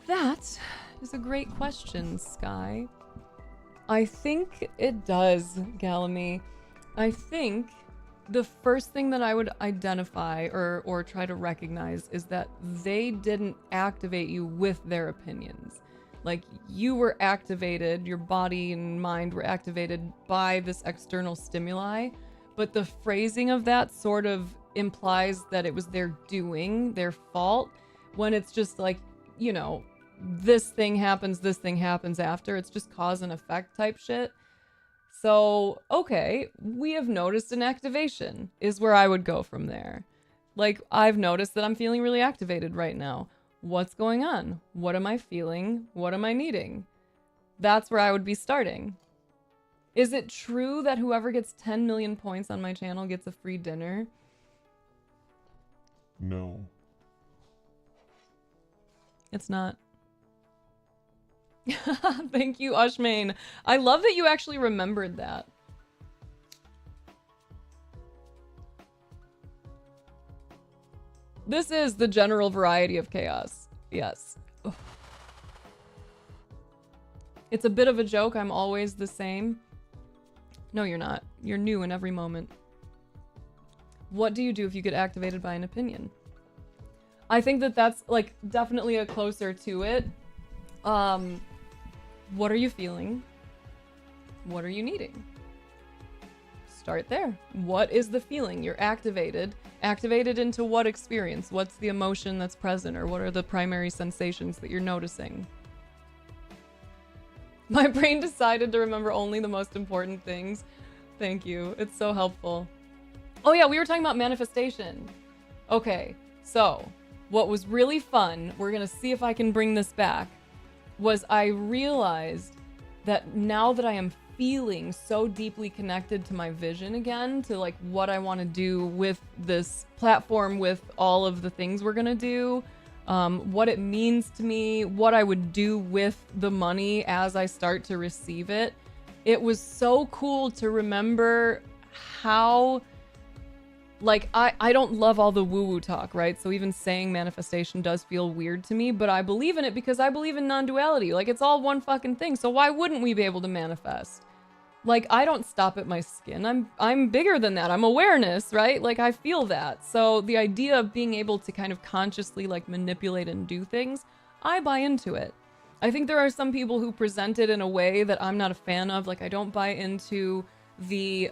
That is a great question, Sky. I think it does, Galamy. I think the first thing that I would identify or try to recognize is that they didn't activate you with their opinions. Like, you were activated, your body and mind were activated by this external stimuli, but the phrasing of that sort of implies that it was their doing, their fault, when it's just like, you know, this thing happens after. It's just cause and effect type shit. So, okay, we have noticed an activation is where I would go from there. Like, I've noticed that I'm feeling really activated right now. What's going on? What am I feeling? What am I needing? That's where I would be starting. Is it true that whoever gets 10 million points on my channel gets a free dinner? No. It's not. Thank you, Ushmane. I love that you actually remembered that. This is the general variety of chaos. Yes. It's a bit of a joke. I'm always the same. No, you're not. You're new in every moment. What do you do if you get activated by an opinion? I think that that's, like, definitely a closer to it. What are you feeling? What are you needing? Start there. What is the feeling? You're activated. Activated into what experience? What's the emotion that's present, or what are the primary sensations that you're noticing? My brain decided to remember only the most important things. Thank you. It's so helpful. Oh yeah, we were talking about manifestation. Okay, so what was really fun, we're gonna see if I can bring this back, was I realized that now that I am feeling so deeply connected to my vision again, to like what I want to do with this platform, with all of the things we're gonna do, what it means to me, what I would do with the money as I start to receive it. It was so cool to remember how, like, I don't love all the woo-woo talk, right? So even saying manifestation does feel weird to me, but I believe in it because I believe in non-duality. Like, it's all one fucking thing. So why wouldn't we be able to manifest? Like, I don't stop at my skin. I'm bigger than that. I'm awareness, right? Like, I feel that. So the idea of being able to kind of consciously like manipulate and do things, I buy into it. I think there are some people who present it in a way that I'm not a fan of. Like, I don't buy into the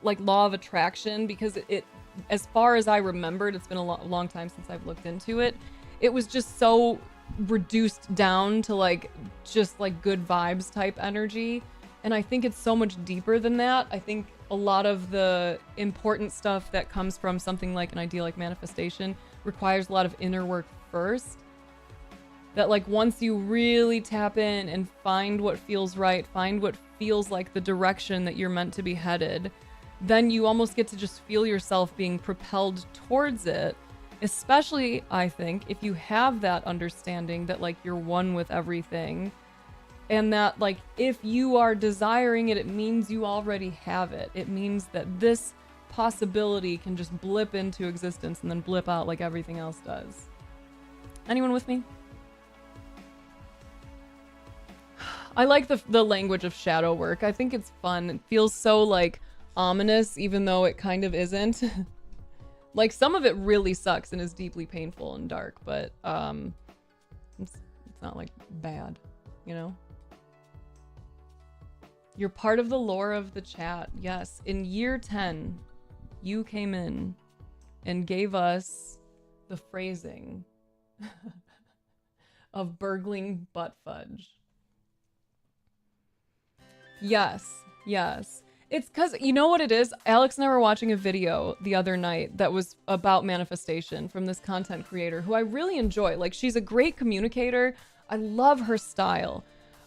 like law of attraction, because it as far as I remembered, it's been a long time since I've looked into it. It was just so reduced down to like just like good vibes type energy. And I think it's so much deeper than that. I think a lot of the important stuff that comes from something like an idea like manifestation requires a lot of inner work first. That like once you really tap in and find what feels right, find what feels like the direction that you're meant to be headed, then you almost get to just feel yourself being propelled towards it. Especially, I think, if you have that understanding that like you're one with everything. And that, like, if you are desiring it, it means you already have it. It means that this possibility can just blip into existence and then blip out like everything else does. Anyone with me? I like the language of shadow work. I think it's fun. It feels so, like, ominous, even though it kind of isn't. Like, some of it really sucks and is deeply painful and dark, but, it's not, like, bad, you know? You're part of the lore of the chat. Yes. In year 10, you came in and gave us the phrasing of burgling butt fudge. Yes. Yes. It's because, you know what it is? Alex and I were watching a video the other night that was about manifestation from this content creator who I really enjoy. Like, she's a great communicator. I love her style.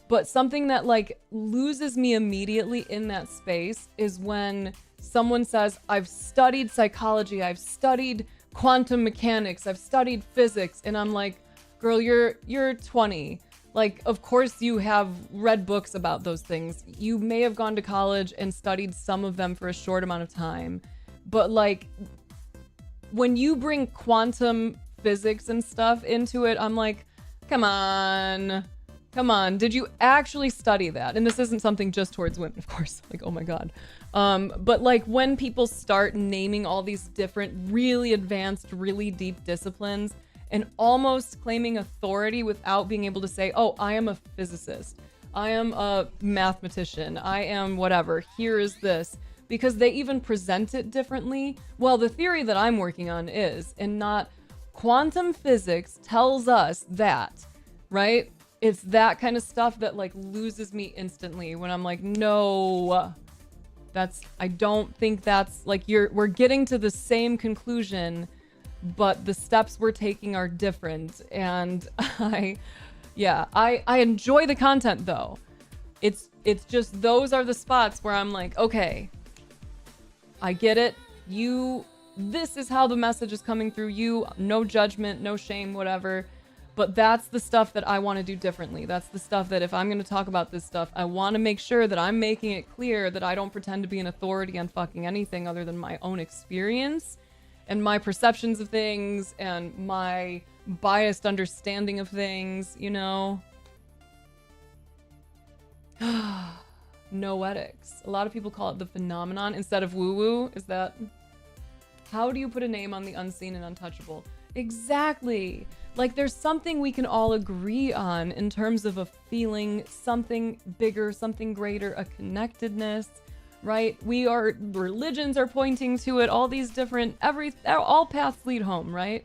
But something that like loses me immediately in that space is when someone says, I've studied psychology, I've studied quantum mechanics, I've studied physics. And I'm like, girl, you're 20. Like, of course you have read books about those things. You may have gone to college and studied some of them for a short amount of time. But like, when you bring quantum physics and stuff into it, I'm like, come on. Come on, did you actually study that? And this isn't something just towards women, of course. Like, oh my God. But like when people start naming all these different, really advanced, really deep disciplines and almost claiming authority without being able to say, oh, I am a physicist. I am a mathematician. I am whatever. Here is this. Because they even present it differently. Well, the theory that I'm working on is, and not quantum physics tells us that, right? It's that kind of stuff that like loses me instantly when I'm like, no, I don't think that's like we're getting to the same conclusion, but the steps we're taking are different. And I enjoy the content though. It's just, those are the spots where I'm like, okay, I get it. This is how the message is coming through you. No judgment, no shame, whatever. But that's the stuff that I want to do differently. That's the stuff that if I'm going to talk about this stuff, I want to make sure that I'm making it clear that I don't pretend to be an authority on fucking anything other than my own experience and my perceptions of things and my biased understanding of things, you know? Noetics. A lot of people call it the phenomenon instead of woo-woo. Is that... How do you put a name on the unseen and untouchable? Exactly. Like, there's something we can all agree on in terms of a feeling, something bigger, something greater, a connectedness, right? Religions are pointing to it, all these different, all paths lead home, right?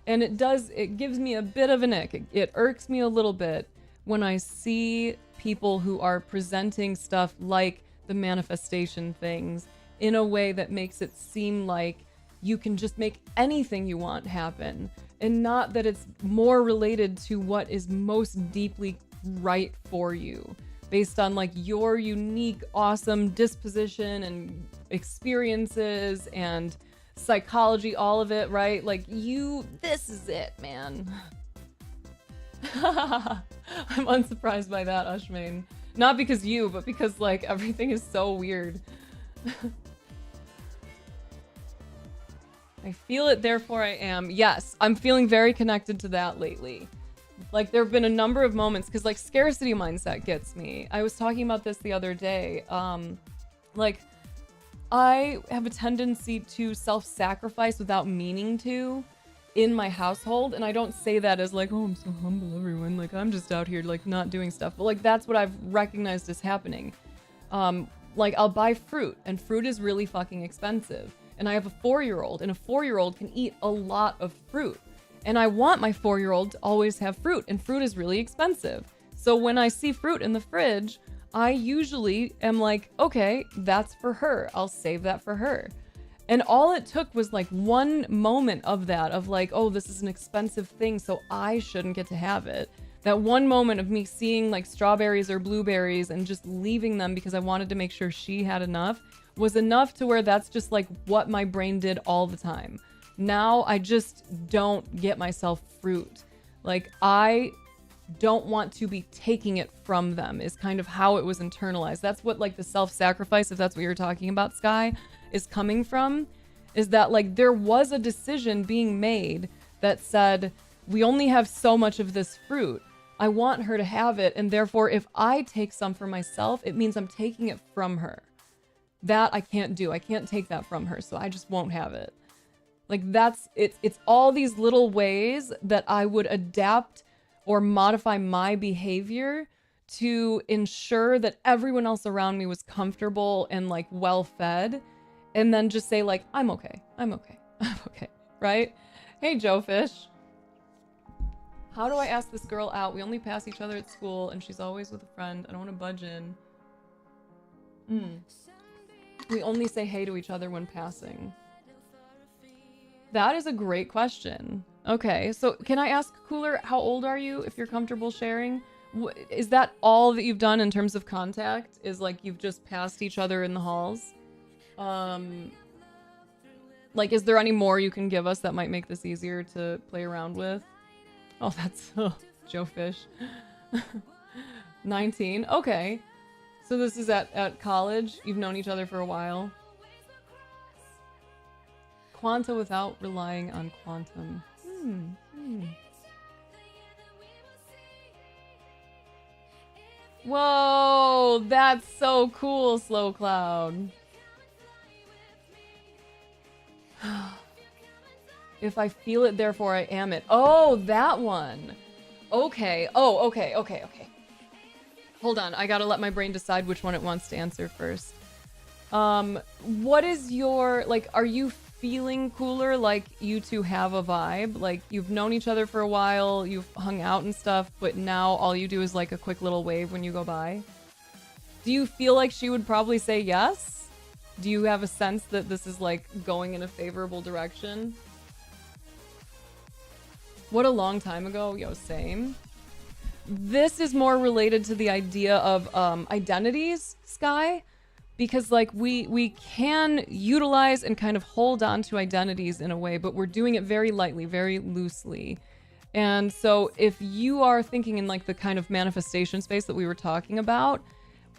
And it gives me a bit of an ick. It irks me a little bit when I see people who are presenting stuff like the manifestation things in a way that makes it seem like you can just make anything you want happen, and not that it's more related to what is most deeply right for you based on like your unique, awesome disposition and experiences and psychology, all of it, right? Like this is it, man. I'm unsurprised by that, Ushmain. Not because you, but because like everything is so weird. I feel it, therefore I am. Yes, I'm feeling very connected to that lately. Like there have been a number of moments because like scarcity mindset gets me. I was talking about this the other day. Like I have a tendency to self-sacrifice without meaning to in my household, and I don't say that as like, oh, I'm so humble, everyone. Like I'm just out here like not doing stuff, but like that's what I've recognized is happening. Like I'll buy fruit, and fruit is really fucking expensive. And I have a 4-year-old, and a 4-year-old can eat a lot of fruit. And I want my 4-year-old to always have fruit, and fruit is really expensive. So when I see fruit in the fridge, I usually am like, okay, that's for her. I'll save that for her. And all it took was like one moment of that, of like, oh, this is an expensive thing, so I shouldn't get to have it. That one moment of me seeing like strawberries or blueberries and just leaving them because I wanted to make sure she had enough was enough to where that's just like what my brain did all the time. Now I just don't get myself fruit. Like I don't want to be taking it from them is kind of how it was internalized. That's what like the self-sacrifice, if that's what you're talking about, Sky, is coming from, is that like there was a decision being made that said, we only have so much of this fruit. I want her to have it, and therefore if I take some for myself, it means I'm taking it from her. That I can't do. I can't take that from her, so I just won't have it. Like that's it's all these little ways that I would adapt or modify my behavior to ensure that everyone else around me was comfortable and like well fed, and then just say like, I'm okay, I'm okay, I'm okay, right? Hey, Joe Fish. How do I ask this girl out? We only pass each other at school and she's always with a friend. I don't want to budge in. We only say hey to each other when passing. That is a great question. Okay, so can I ask, Cooler, how old are you, if you're comfortable sharing? Is that all that you've done in terms of contact? Is like you've just passed each other in the halls? Like, is there any more you can give us that might make this easier to play around with? Oh, that's Joe Fish. 19. Okay. So this is at college. You've known each other for a while. Quanta without relying on quantum. Whoa, that's so cool, Slow Cloud. If I feel it, therefore I am it. Oh, that one. Okay. Oh, okay. Hold on. I gotta let my brain decide which one it wants to answer first. What is your, like, are you feeling, Cooler, like you two have a vibe? Like you've known each other for a while, you've hung out and stuff, but now all you do is like a quick little wave when you go by? Do you feel like she would probably say yes? Do you have a sense that this is like going in a favorable direction? What a long time ago. Yo, same. This is more related to the idea of identities, Sky, because like we can utilize and kind of hold on to identities in a way, but we're doing it very lightly, very loosely. And so if you are thinking in like the kind of manifestation space that we were talking about,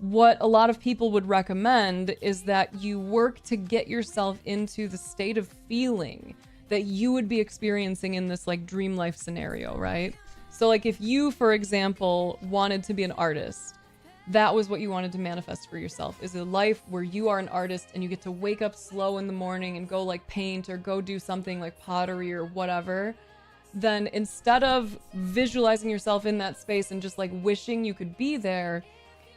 what a lot of people would recommend is that you work to get yourself into the state of feeling that you would be experiencing in this like dream life scenario, right? So like if you, for example, wanted to be an artist, that was what you wanted to manifest for yourself, is a life where you are an artist and you get to wake up slow in the morning and go like paint or go do something like pottery or whatever. Then instead of visualizing yourself in that space and just like wishing you could be there,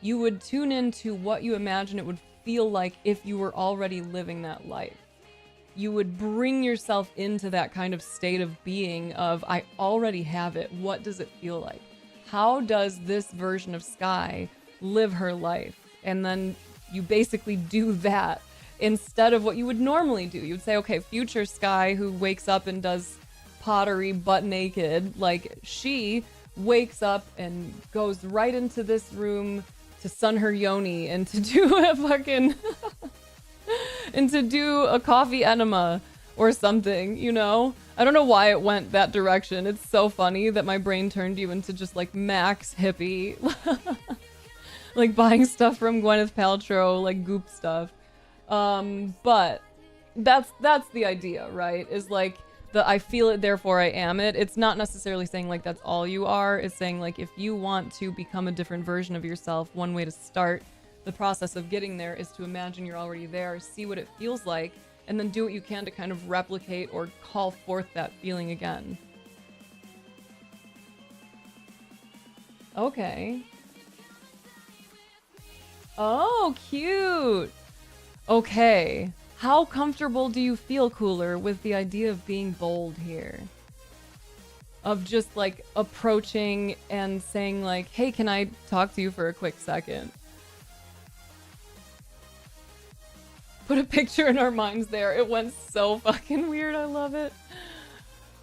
you would tune into what you imagine it would feel like if you were already living that life. You would bring yourself into that kind of state of being of, I already have it. What does it feel like? How does this version of Sky live her life? And then you basically do that instead of what you would normally do. You would say, okay, future Sky who wakes up and does pottery butt naked, like she wakes up and goes right into this room to sun her yoni and to do a fucking and to do a coffee enema or something, you know? I don't know why it went that direction. It's so funny that my brain turned you into just like max hippie. Like buying stuff from Gwyneth Paltrow, like goop stuff. But that's the idea, right? Is like the I feel it, therefore I am it. It's not necessarily saying like that's all you are. It's saying like if you want to become a different version of yourself, one way to start the process of getting there is to imagine you're already there, see what it feels like, and then do what you can to kind of replicate or call forth that feeling again. Okay. Oh, cute. Okay. How comfortable do you feel, Cooler, with the idea of being bold here? Of just like approaching and saying like, hey, can I talk to you for a quick second? Put a picture in our minds there. It went so fucking weird. I love it.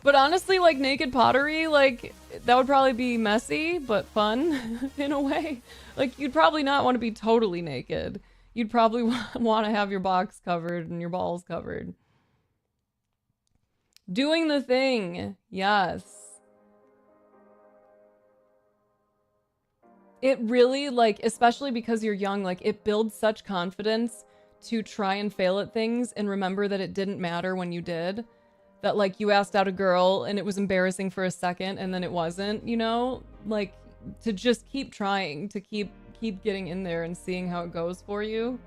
But honestly, like naked pottery, like that would probably be messy, but fun in a way. Like you'd probably not want to be totally naked. You'd probably want to have your box covered and your balls covered. Doing the thing. Yes. It really, like, especially because you're young, like, it builds such confidence to try and fail at things and remember that it didn't matter when you did. That, like, you asked out a girl and it was embarrassing for a second and then it wasn't, you know? Like, to just keep trying, to keep getting in there and seeing how it goes for you.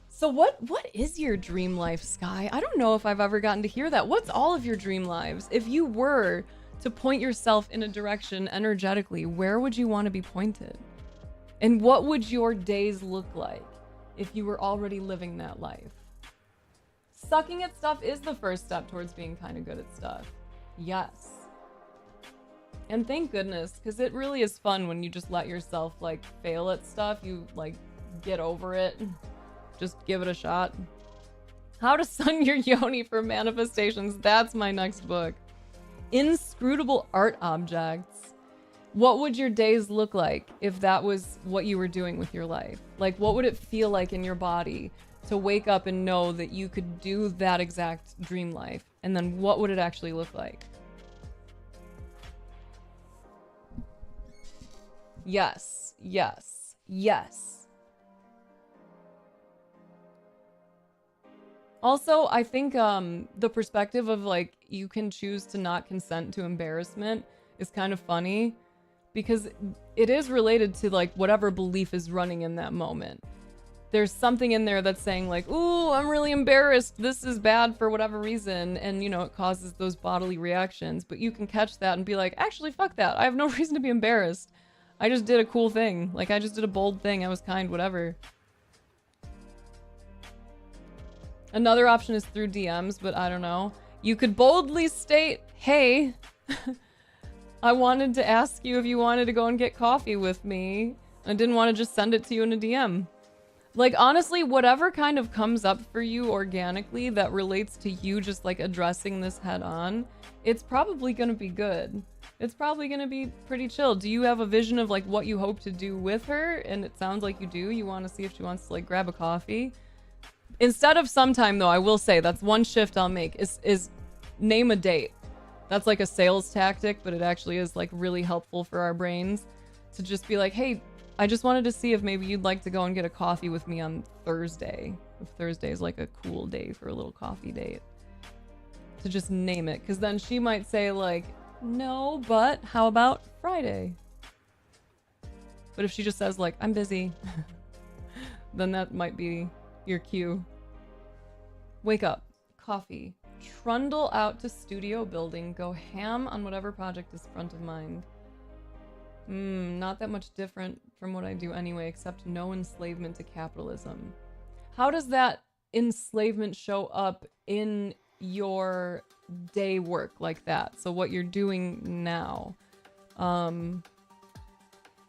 So what is your dream life, Sky? I don't know if I've ever gotten to hear that. What's all of your dream lives? If you were to point yourself in a direction energetically, where would you want to be pointed? And what would your days look like if you were already living that life? Sucking at stuff is the first step towards being kind of good at stuff. Yes. And thank goodness, because it really is fun when you just let yourself, like, fail at stuff. You, like, get over it. Just give it a shot. How to Sun Your Yoni for Manifestations. That's my next book. Inscrutable art objects. What would your days look like if that was what you were doing with your life? Like, what would it feel like in your body to wake up and know that you could do that exact dream life? And then what would it actually look like? Yes, yes, yes. Also, I think the perspective of like you can choose to not consent to embarrassment is kind of funny because it is related to like whatever belief is running in that moment. There's something in there that's saying like, ooh, I'm really embarrassed. This is bad for whatever reason. And, you know, it causes those bodily reactions. But you can catch that and be like, actually, fuck that. I have no reason to be embarrassed. I just did a cool thing. Like, I just did a bold thing. I was kind, whatever. Another option is through DMs, but I don't know. You could boldly state, hey, I wanted to ask you if you wanted to go and get coffee with me. I didn't want to just send it to you in a DM. Like, honestly, whatever kind of comes up for you organically that relates to you just, like, addressing this head on, it's probably gonna be good. It's probably gonna be pretty chill. Do you have a vision of, like, what you hope to do with her? And it sounds like you do. You want to see if she wants to, like, grab a coffee. Instead of sometime, though, I will say, that's one shift I'll make, is name a date. That's, like, a sales tactic, but it actually is, like, really helpful for our brains to just be like, hey, I just wanted to see if maybe you'd like to go and get a coffee with me on Thursday. If Thursday is like a cool day for a little coffee date. To just name it. Because then she might say like, no, but how about Friday? But if she just says like, I'm busy, then that might be your cue. Wake up. Coffee. Trundle out to studio building. Go ham on whatever project is front of mind. Not that much different from what I do anyway, except no enslavement to capitalism. How does that enslavement show up in your day work like that? So what you're doing now.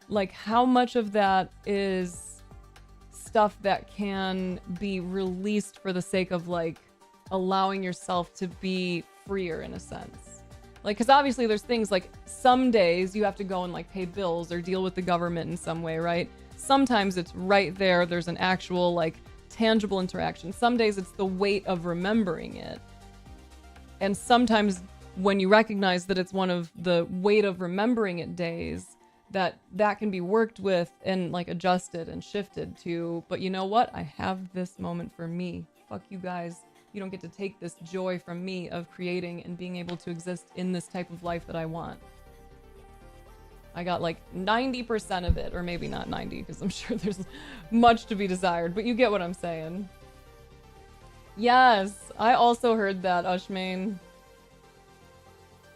Like how much of that is stuff that can be released for the sake of like allowing yourself to be freer in a sense? Like, because obviously there's things like some days you have to go and like pay bills or deal with the government in some way, right? Sometimes it's right there. There's an actual like tangible interaction. Some days it's the weight of remembering it. And sometimes when you recognize that it's one of the weight of remembering it days, that can be worked with and like adjusted and shifted to, but you know what? I have this moment for me fuck you guys. You don't get to take this joy from me of creating and being able to exist in this type of life that I want. I got like 90% of it, or maybe not 90, because I'm sure there's much to be desired, but you get what I'm saying. Yes, I also heard that, Ushmane.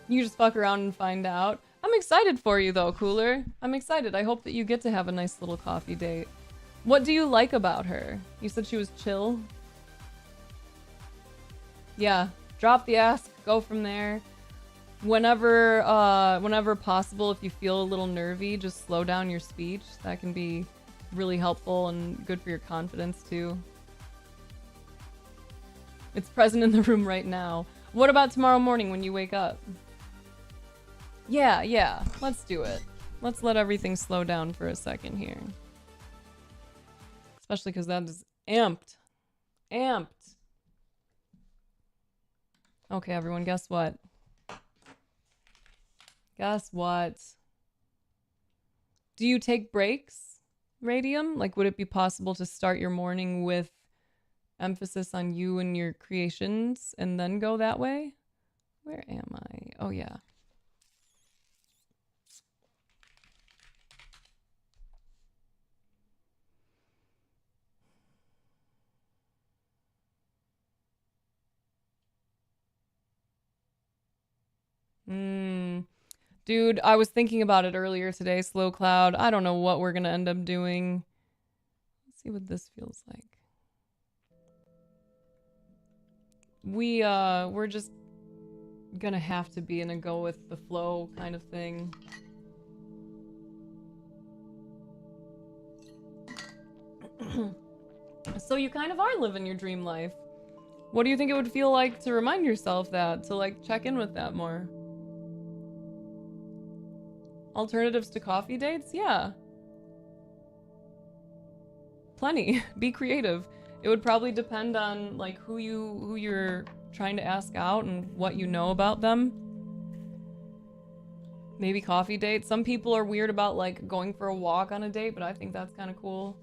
You just fuck around and find out. I'm excited for you though, Cooler. I'm excited. I hope that you get to have a nice little coffee date. What do you like about her? You said she was chill? Yeah, drop the ask, go from there. Whenever possible, if you feel a little nervy, just slow down your speech. That can be really helpful and good for your confidence too. It's present in the room right now. What about tomorrow morning when you wake up? Yeah, let's do it. Let's let everything slow down for a second here. Especially because that is amped. Okay, everyone, guess what? Do you take breaks, Radium? Like, would it be possible to start your morning with emphasis on you and your creations and then go that way? Where am I? Oh, yeah. Dude, I was thinking about it earlier today, Slow Cloud. I don't know what we're gonna end up doing. Let's see what this feels like. We're just gonna have to be in a go with the flow kind of thing. So you kind of are living your dream life. What do you think it would feel like to remind yourself that, to like check in with that more? Alternatives to coffee dates? Yeah. Plenty. Be creative. It would probably depend on like who you're trying to ask out and what you know about them. Maybe coffee dates. Some people are weird about like going for a walk on a date, but I think that's kind of cool.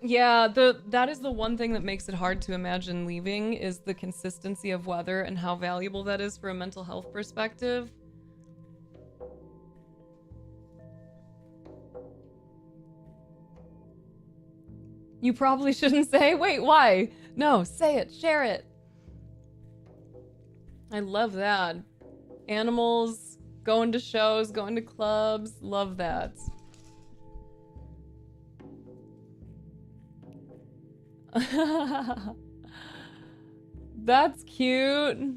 Yeah, that is the one thing that makes it hard to imagine leaving is the consistency of weather and how valuable that is for a mental health perspective. You probably shouldn't say. Wait, why? No, say it. Share it. I love that. Animals, going to shows, going to clubs. Love that. That's cute.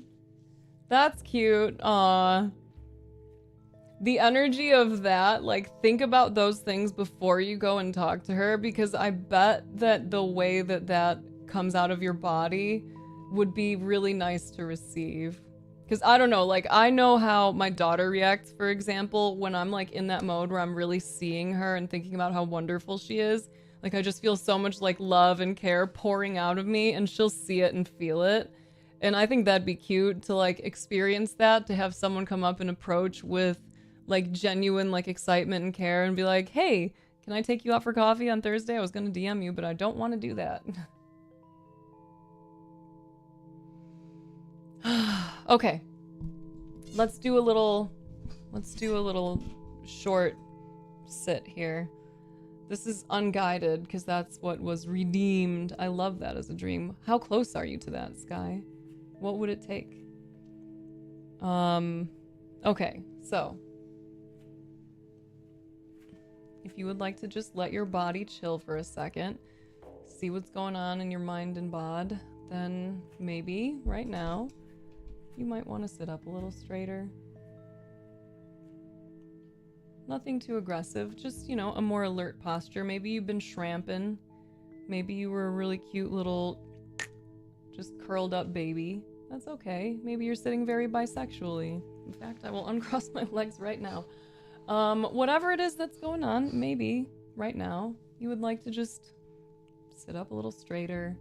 That's cute. Aw. The energy of that, like, think about those things before you go and talk to her, because I bet that the way that that comes out of your body would be really nice to receive. Because I don't know, like, I know how my daughter reacts, for example, when I'm, like, in that mode where I'm really seeing her and thinking about how wonderful she is. Like, I just feel so much, like, love and care pouring out of me, and she'll see it and feel it. And I think that'd be cute to, like, experience that, to have someone come up and approach with like genuine like excitement and care and be like, hey, can I take you out for coffee on Thursday? I was gonna DM you, but I don't want to do that. Okay, let's do a little short sit here. This is unguided because that's what was redeemed. I love that as a dream. How close are you to that, Sky? What would it take? Okay, so if you would like to just let your body chill for a second, see what's going on in your mind and bod, then maybe right now you might want to sit up a little straighter. Nothing too aggressive, just, you know, a more alert posture. Maybe you've been shramping. Maybe you were a really cute little just curled up baby. That's okay. Maybe you're sitting very bisexually. In fact, I will uncross my legs right now. Whatever it is that's going on, maybe right now you would like to just sit up a little straighter,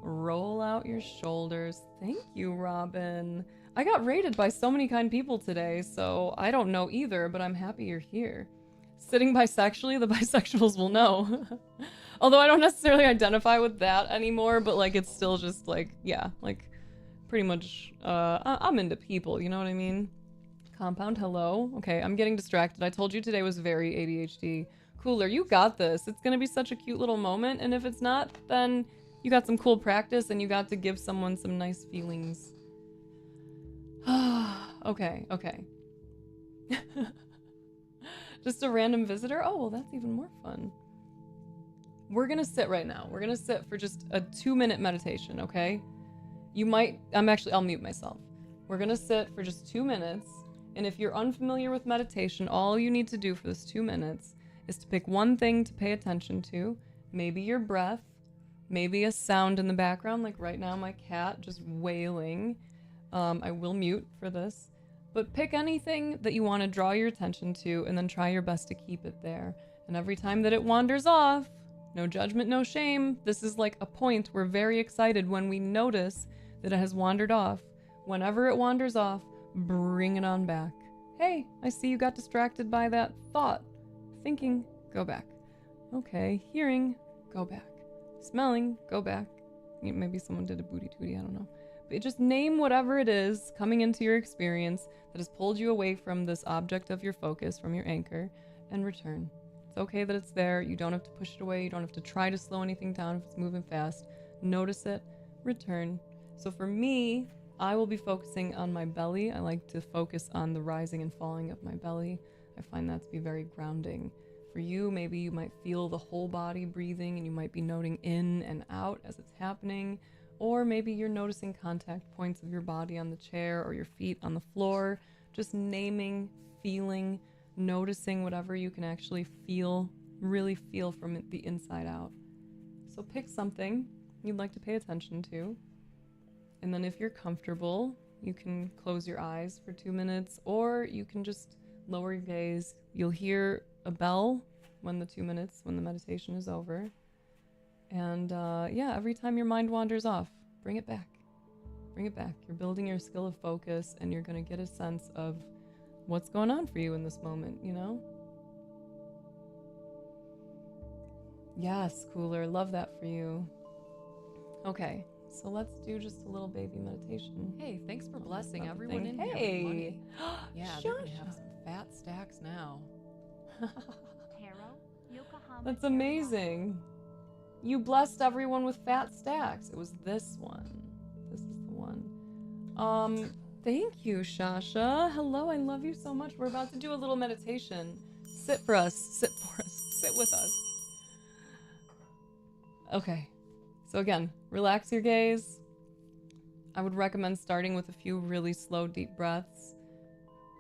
roll out your shoulders. Thank you, Robin. I got rated by so many kind people today, so I don't know either, but I'm happy you're here. Sitting bisexually, the bisexuals will know. Although I don't necessarily identify with that anymore, but like it's still just like, yeah, like pretty much I'm into people, you know what I mean? Compound, hello. Okay, I'm getting distracted. I told you today was very ADHD. Cooler, you got this. It's gonna be such a cute little moment, and if it's not, then you got some cool practice and you got to give someone some nice feelings. Okay, okay. Just a random visitor? Oh, well, that's even more fun. We're gonna sit right now. We're gonna sit for just a 2-minute meditation, okay? I'll mute myself. We're gonna sit for just 2 minutes, and if you're unfamiliar with meditation, all you need to do for this 2 minutes is to pick one thing to pay attention to. Maybe your breath, maybe a sound in the background, like right now my cat just wailing. I will mute for this. But pick anything that you want to draw your attention to and then try your best to keep it there. And every time that it wanders off, no judgment, no shame. This is like a point. We're very excited when we notice that it has wandered off. Whenever it wanders off, bring it on back. Hey, I see you got distracted by that thought. Thinking, go back. Okay, hearing, go back. Smelling, go back. Maybe someone did a booty tootie, I don't know. But just name whatever it is coming into your experience that has pulled you away from this object of your focus, from your anchor, and return. It's okay that it's there. You don't have to push it away. You don't have to try to slow anything down if it's moving fast. Notice it, return. So for me, I will be focusing on my belly. I like to focus on the rising and falling of my belly. I find that to be very grounding. For you, maybe you might feel the whole body breathing and you might be noting in and out as it's happening. Or maybe you're noticing contact points of your body on the chair or your feet on the floor. Just naming, feeling, noticing whatever you can actually feel, really feel from the inside out. So pick something you'd like to pay attention to. And then if you're comfortable, you can close your eyes for 2 minutes, or you can just lower your gaze. You'll hear a bell when the meditation is over. And every time your mind wanders off, bring it back. Bring it back. You're building your skill of focus, and you're going to get a sense of what's going on for you in this moment, you know? Yes, Cooler. Love that for you. Okay, so let's do just a little baby meditation. Hey, thanks for blessing everyone in Hey. here with money. Yeah, they're gonna Shasha. have some fat stacks now. That's amazing. You blessed everyone with fat stacks. It was this one. This is the one. Thank you, Shasha. Hello, I love you so much. We're about to do a little meditation. Sit for us. Sit for us. Sit with us. Okay. So again, relax your gaze. I would recommend starting with a few really slow, deep breaths.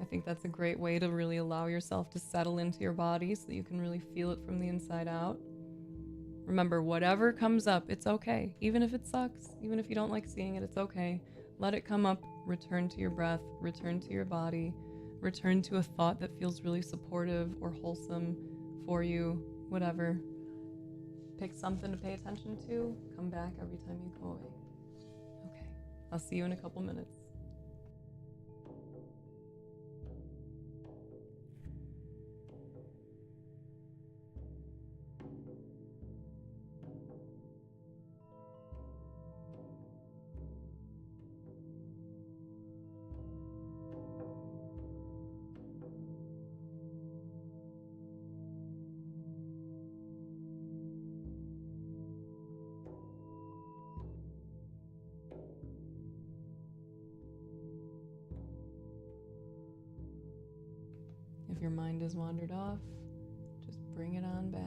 I think that's a great way to really allow yourself to settle into your body so that you can really feel it from the inside out. Remember, whatever comes up, it's okay. Even if it sucks, even if you don't like seeing it, it's okay. Let it come up, return to your breath, return to your body, return to a thought that feels really supportive or wholesome for you, whatever. Pick something to pay attention to, come back every time you go away. Okay, I'll see you in a couple minutes. If your mind has wandered off, just bring it on back.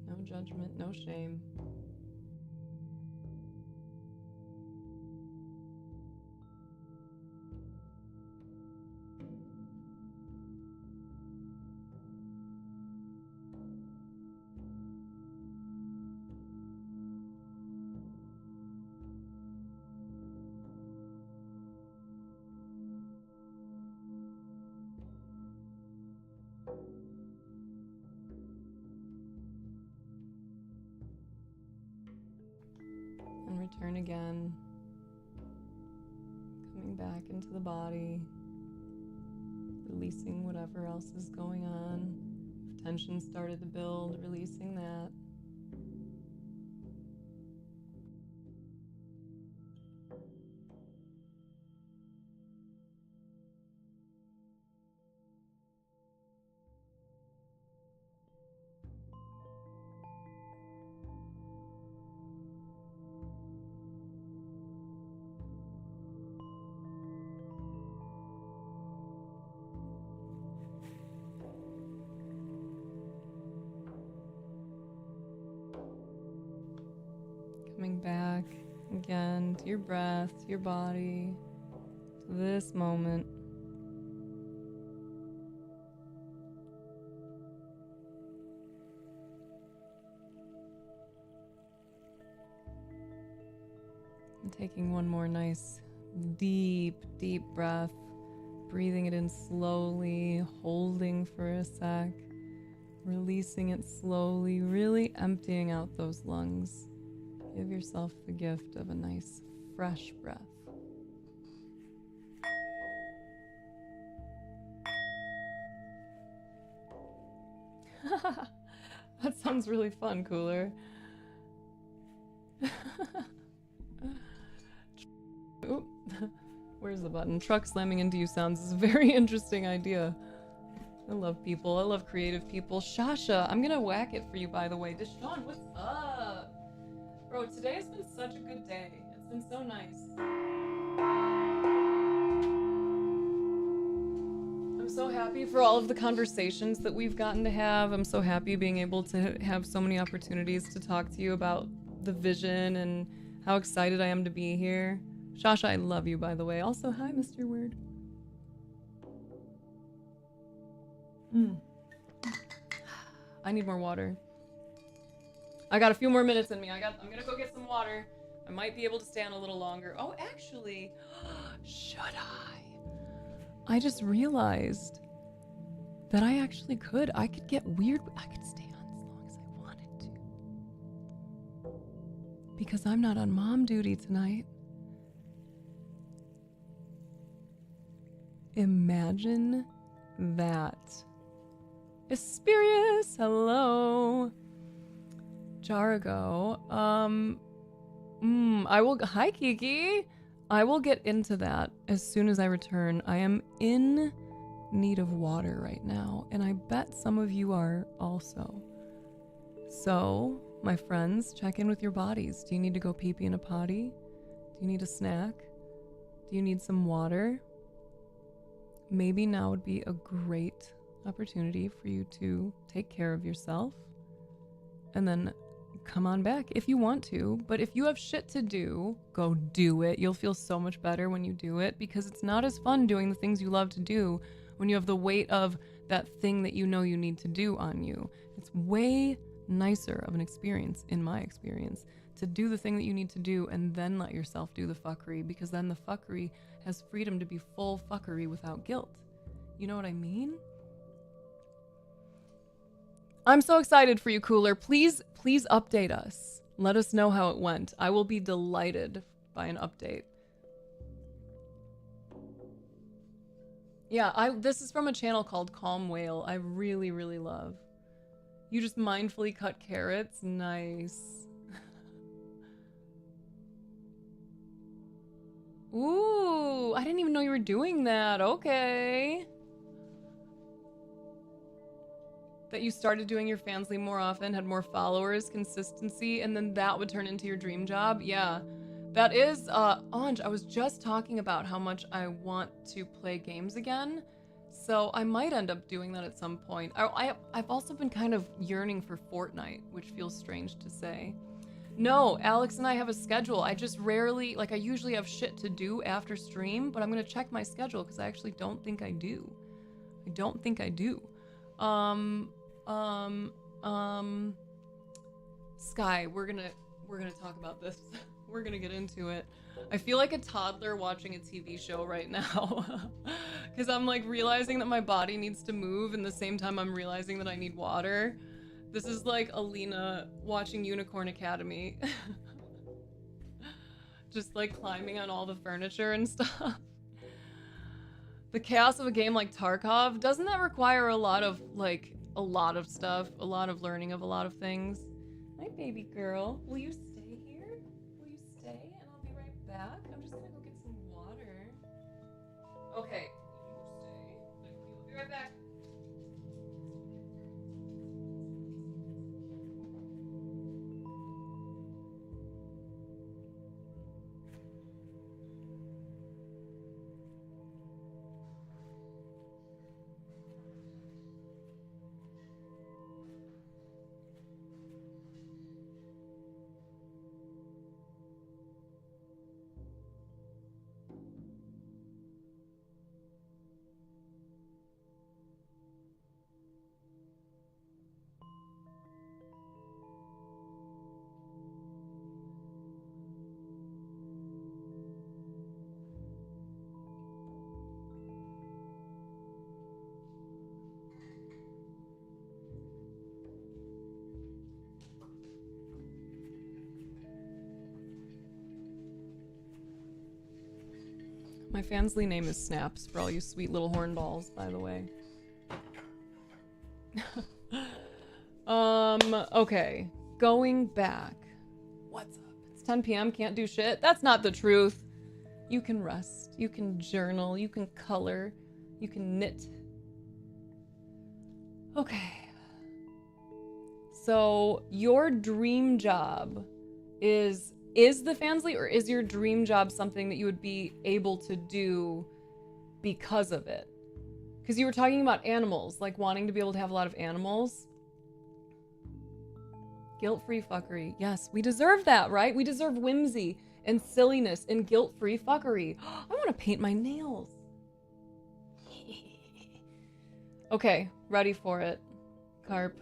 No judgment, no shame. And return again. Coming back into the body. Releasing whatever else is going on. If tension started to build, releasing that. Coming back again to your breath, to your body, to this moment. And taking one more nice, deep, deep breath, breathing it in slowly, holding for a sec, releasing it slowly, really emptying out those lungs. Give yourself the gift of a nice, fresh breath. That sounds really fun, Cooler. Oop. Where's the button? Truck slamming into you sounds is a very interesting idea. I love people. I love creative people. Shasha, I'm gonna whack it for you, by the way. Deshaun, what's up? Bro, today has been such a good day. It's been so nice. I'm so happy for all of the conversations that we've gotten to have. I'm so happy being able to have so many opportunities to talk to you about the vision and how excited I am to be here. Shasha, I love you, by the way. Also, hi, Mr. Word. I need more water. I got a few more minutes in me. I'm gonna go get some water. I might be able to stay on a little longer. Oh, actually, should I? I just realized that I actually could. I could get weird. I could stay on as long as I wanted to. Because I'm not on mom duty tonight. Imagine that. Asperius, hello. Jarago, I will, hi Kiki. I will get into that as soon as I return. I am in need of water right now, and I bet some of you are also. So, my friends, check in with your bodies. Do you need to go pee-pee in a potty? Do you need a snack? Do you need some water? Maybe now would be a great opportunity for you to take care of yourself and then come on back if you want to. But if you have shit to do, go do it. You'll feel so much better when you do it, because it's not as fun doing the things you love to do when you have the weight of that thing that you know you need to do on you. It's way nicer of an experience, in my experience, to do the thing that you need to do and then let yourself do the fuckery, because then the fuckery has freedom to be full fuckery without guilt. You know what I mean? I'm so excited for you, Cooler. Please update us. Let us know how it went. I will be delighted by an update. Yeah, this is from a channel called Calm Whale. I really, really love. You just mindfully cut carrots? Nice. Ooh, I didn't even know you were doing that. Okay. That you started doing your Fansly more often, had more followers, consistency, and then that would turn into your dream job. Yeah, that is, Anj, I was just talking about how much I want to play games again, so I might end up doing that at some point. I've also been kind of yearning for Fortnite, which feels strange to say. No, Alex and I have a schedule. I just rarely, I usually have shit to do after stream, but I'm gonna check my schedule because I actually don't think I do. I don't think I do. Sky, we're gonna talk about this. We're gonna get into it. I feel like a toddler watching a TV show right now. Because I'm realizing that my body needs to move, and the same time I'm realizing that I need water. This is like Alina watching Unicorn Academy. Just climbing on all the furniture and stuff. The chaos of a game like Tarkov, doesn't that require a lot of stuff, a lot of learning of a lot of things? My baby girl, will you stay here? Will you stay? And I'll be right back. I'm just gonna go get some water. Okay, you stay. We'll be right back. My Fansly name is Snaps for all you sweet little hornballs, by the way. Okay. Going back. What's up? It's 10 p.m. Can't do shit. That's not the truth. You can rest. You can journal. You can color. You can knit. Okay. So, your dream job is the Fansly, or is your dream job something that you would be able to do because of it? Because you were talking about animals, like wanting to be able to have a lot of animals. Guilt-free fuckery. Yes, we deserve that, right? We deserve whimsy and silliness and guilt-free fuckery. I want to paint my nails. Okay, ready for it. Carp.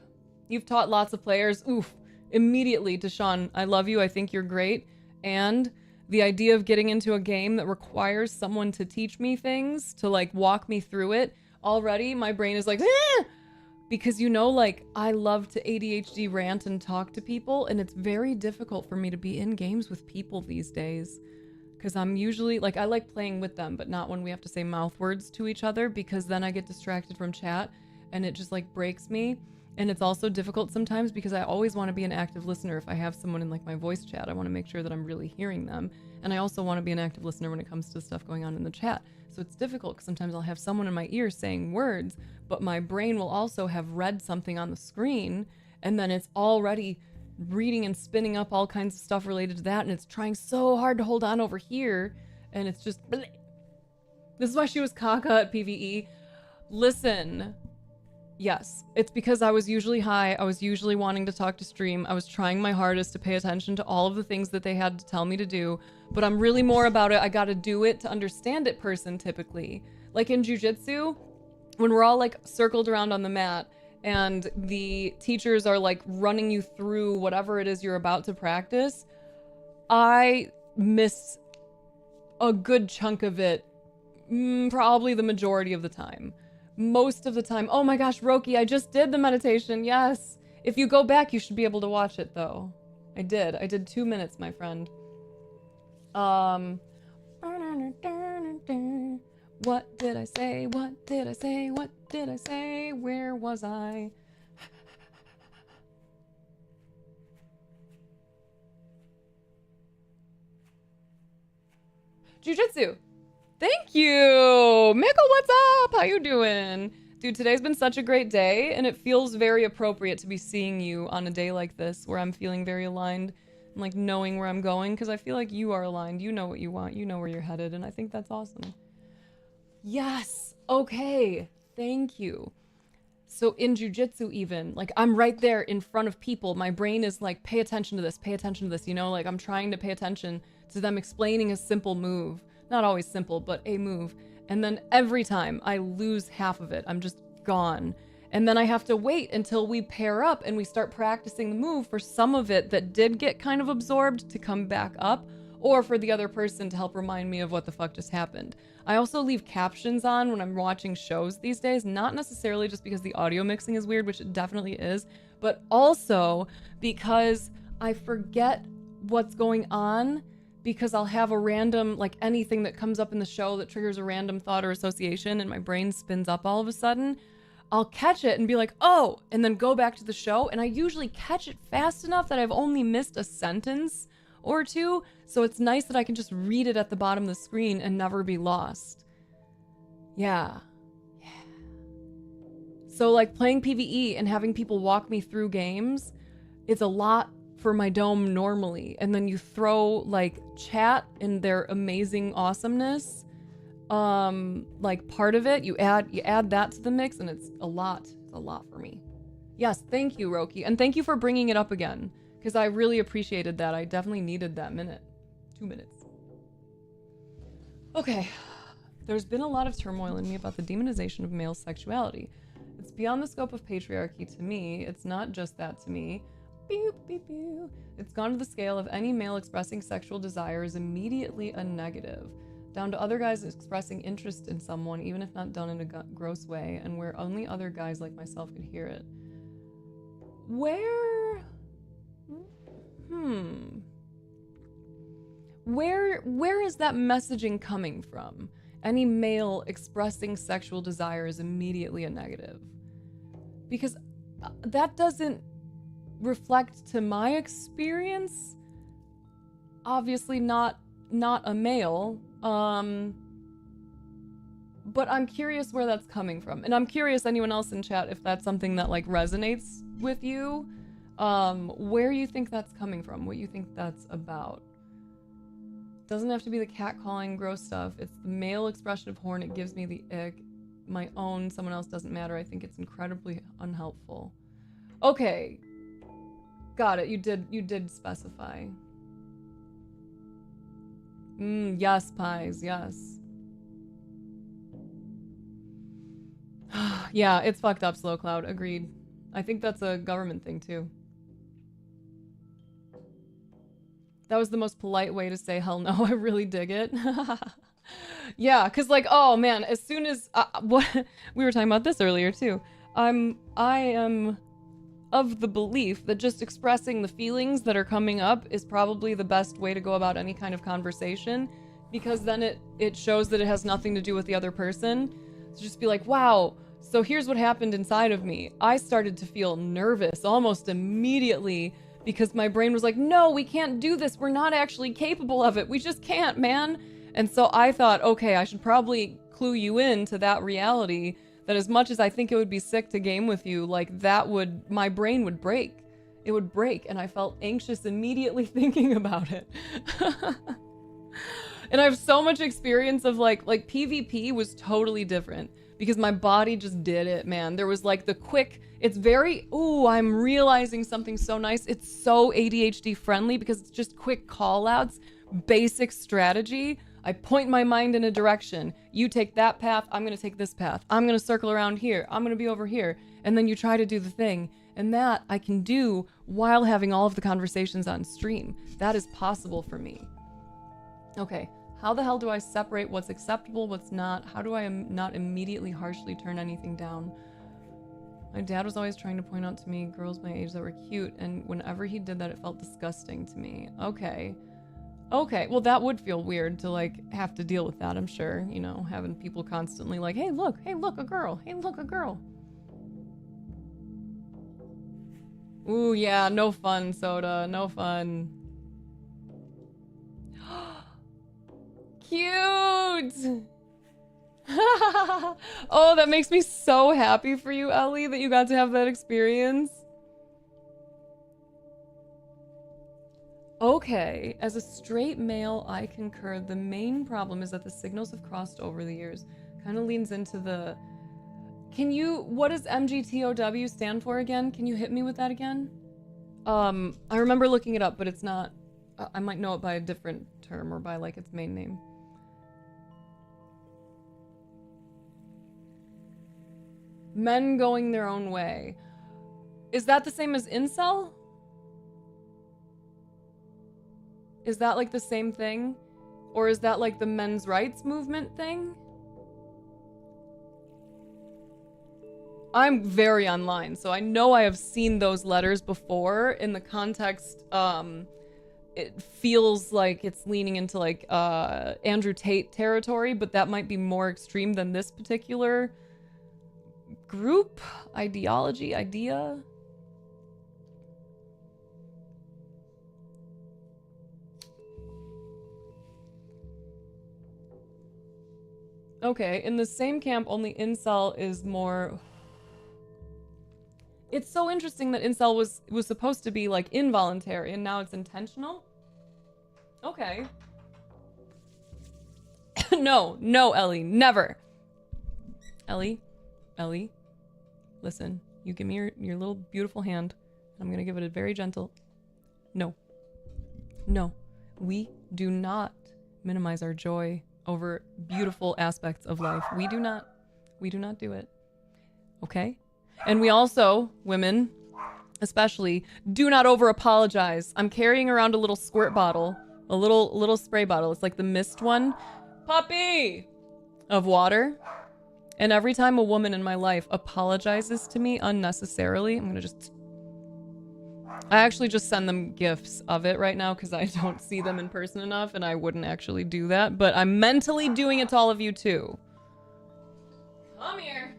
You've taught lots of players. Oof. Immediately to Sean, I love you, I think you're great, and the idea of getting into a game that requires someone to teach me things, to like walk me through it, already my brain is like, ah! Because like I love to ADHD rant and talk to people, and it's very difficult for me to be in games with people these days, because I'm usually like, I like playing with them, but not when we have to say mouth words to each other, because then I get distracted from chat and it just like breaks me. And it's also difficult sometimes because I always want to be an active listener. If I have someone in like my voice chat, I want to make sure that I'm really hearing them. And I also want to be an active listener when it comes to stuff going on in the chat. So it's difficult because sometimes I'll have someone in my ear saying words, but my brain will also have read something on the screen, and then it's already reading and spinning up all kinds of stuff related to that, and it's trying so hard to hold on over here, and it's just bleh. This is why she was caca at PvE. Listen. Yes, it's because I was usually high, I was usually wanting to talk to stream, I was trying my hardest to pay attention to all of the things that they had to tell me to do, but I'm really more about it, I gotta do it to understand it person typically. Like in jiu-jitsu, when we're all like circled around on the mat, and the teachers are like running you through whatever it is you're about to practice, I miss a good chunk of it, probably the majority of the time. Most of the time. Oh my gosh, Roki, I just did the meditation. Yes. If you go back, you should be able to watch it though. I did 2 minutes, my friend. What did I say? What did I say? What did I say? Where was I? Jiu-jitsu. Thank you! Mickle, what's up? How you doing? Dude, today's been such a great day, and it feels very appropriate to be seeing you on a day like this, where I'm feeling very aligned, and like knowing where I'm going, because I feel like you are aligned. You know what you want. You know where you're headed, and I think that's awesome. Yes! Okay. Thank you. So in jiu-jitsu even, like I'm right there in front of people. My brain is like, pay attention to this, you know? Like I'm trying to pay attention to them explaining a simple move. Not always simple, but a move. And then every time I lose half of it, I'm just gone. And then I have to wait until we pair up and we start practicing the move for some of it that did get kind of absorbed to come back up, or for the other person to help remind me of what the fuck just happened. I also leave captions on when I'm watching shows these days, not necessarily just because the audio mixing is weird, which it definitely is, but also because I forget what's going on, because I'll have a random, like anything that comes up in the show that triggers a random thought or association and my brain spins up all of a sudden, I'll catch it and be like, oh, and then go back to the show. And I usually catch it fast enough that I've only missed a sentence or two. So it's nice that I can just read it at the bottom of the screen and never be lost. Yeah. So like playing PvE and having people walk me through games, it's a lot for my dome normally, and then you throw like chat and their amazing awesomeness, like part of it, you add that to the mix, and it's a lot for me. Yes, thank you, Roki, and thank you for bringing it up again, because I really appreciated that. I definitely needed that minute. 2 minutes. Okay, there's been a lot of turmoil in me about the demonization of male sexuality. It's beyond the scope of patriarchy to me. It's not just that to me. Beep, beep, beep. It's gone to the scale of any male expressing sexual desire is immediately a negative, down to other guys expressing interest in someone, even if not done in a gross way, and where only other guys like myself could hear it. where is that messaging coming from? Any male expressing sexual desire is immediately a negative. Because that doesn't reflect to my experience. Obviously not a male. But I'm curious where that's coming from. And I'm curious, anyone else in chat, if that's something that like resonates with you. Where you think that's coming from, what you think that's about. Doesn't have to be the cat calling gross stuff. It's the male expression of horn. It gives me the ick. My own, someone else doesn't matter. I think it's incredibly unhelpful. Okay. Got it. You did specify. Yes, pies, yes. Yeah, it's fucked up, Slow Cloud. Agreed. I think that's a government thing too. That was the most polite way to say hell no. I really dig it. Yeah, because like, oh man, as soon as what we were talking about this earlier too. I am of the belief that just expressing the feelings that are coming up is probably the best way to go about any kind of conversation, because then it shows that it has nothing to do with the other person. So just be like, wow, so here's what happened inside of me. I started to feel nervous almost immediately because my brain was like, no, we can't do this. We're not actually capable of it. We just can't, man. And so I thought, okay, I should probably clue you in to that reality, that as much as I think it would be sick to game with you, like my brain would break. It would break, and I felt anxious immediately thinking about it. And I have so much experience of like PvP was totally different because my body just did it, man. There was like the quick, it's very, I'm realizing something so nice. It's so ADHD friendly because it's just quick call outs, basic strategy. I point my mind in a direction. You take that path, I'm gonna take this path. I'm gonna circle around here. I'm gonna be over here. And then you try to do the thing. And that I can do while having all of the conversations on stream. That is possible for me. Okay, how the hell do I separate what's acceptable, what's not? How do I not immediately harshly turn anything down? My dad was always trying to point out to me girls my age that were cute, and whenever he did that, it felt disgusting to me. Okay, well that would feel weird to like have to deal with that, I'm sure. You know, having people constantly like, hey look, a girl, hey look, a girl. Ooh, yeah, no fun, Soda, no fun. Cute! Oh, that makes me so happy for you, Ellie, that you got to have that experience. Okay, as a straight male, I concur. The main problem is that the signals have crossed over the years. Kind of leans into the... what does MGTOW stand for again? Can you hit me with that again? I remember looking it up, but it's not... I might know it by a different term or by like its main name. Men going their own way. Is that the same as incel? Is that like the same thing? Or is that like the men's rights movement thing? I'm very online, so I know I have seen those letters before in the context. It feels like it's leaning into like Andrew Tate territory, but that might be more extreme than this particular group, ideology, idea. Okay, in the same camp, only incel is more... It's so interesting that incel was supposed to be like involuntary and now it's intentional. Okay. No, Ellie, never. Ellie, listen, you give me your little beautiful hand. I'm gonna give it a very gentle... No. We do not minimize our joy over beautiful aspects of life. We do not do it. Okay? And we also, women, especially, do not over apologize. I'm carrying around a little squirt bottle, a little spray bottle. It's like the mist one. Puppy! Of water. And every time a woman in my life apologizes to me unnecessarily, I'm gonna just... I actually just send them gifs of it right now because I don't see them in person enough, and I wouldn't actually do that. But I'm mentally doing it to all of you too. Come here.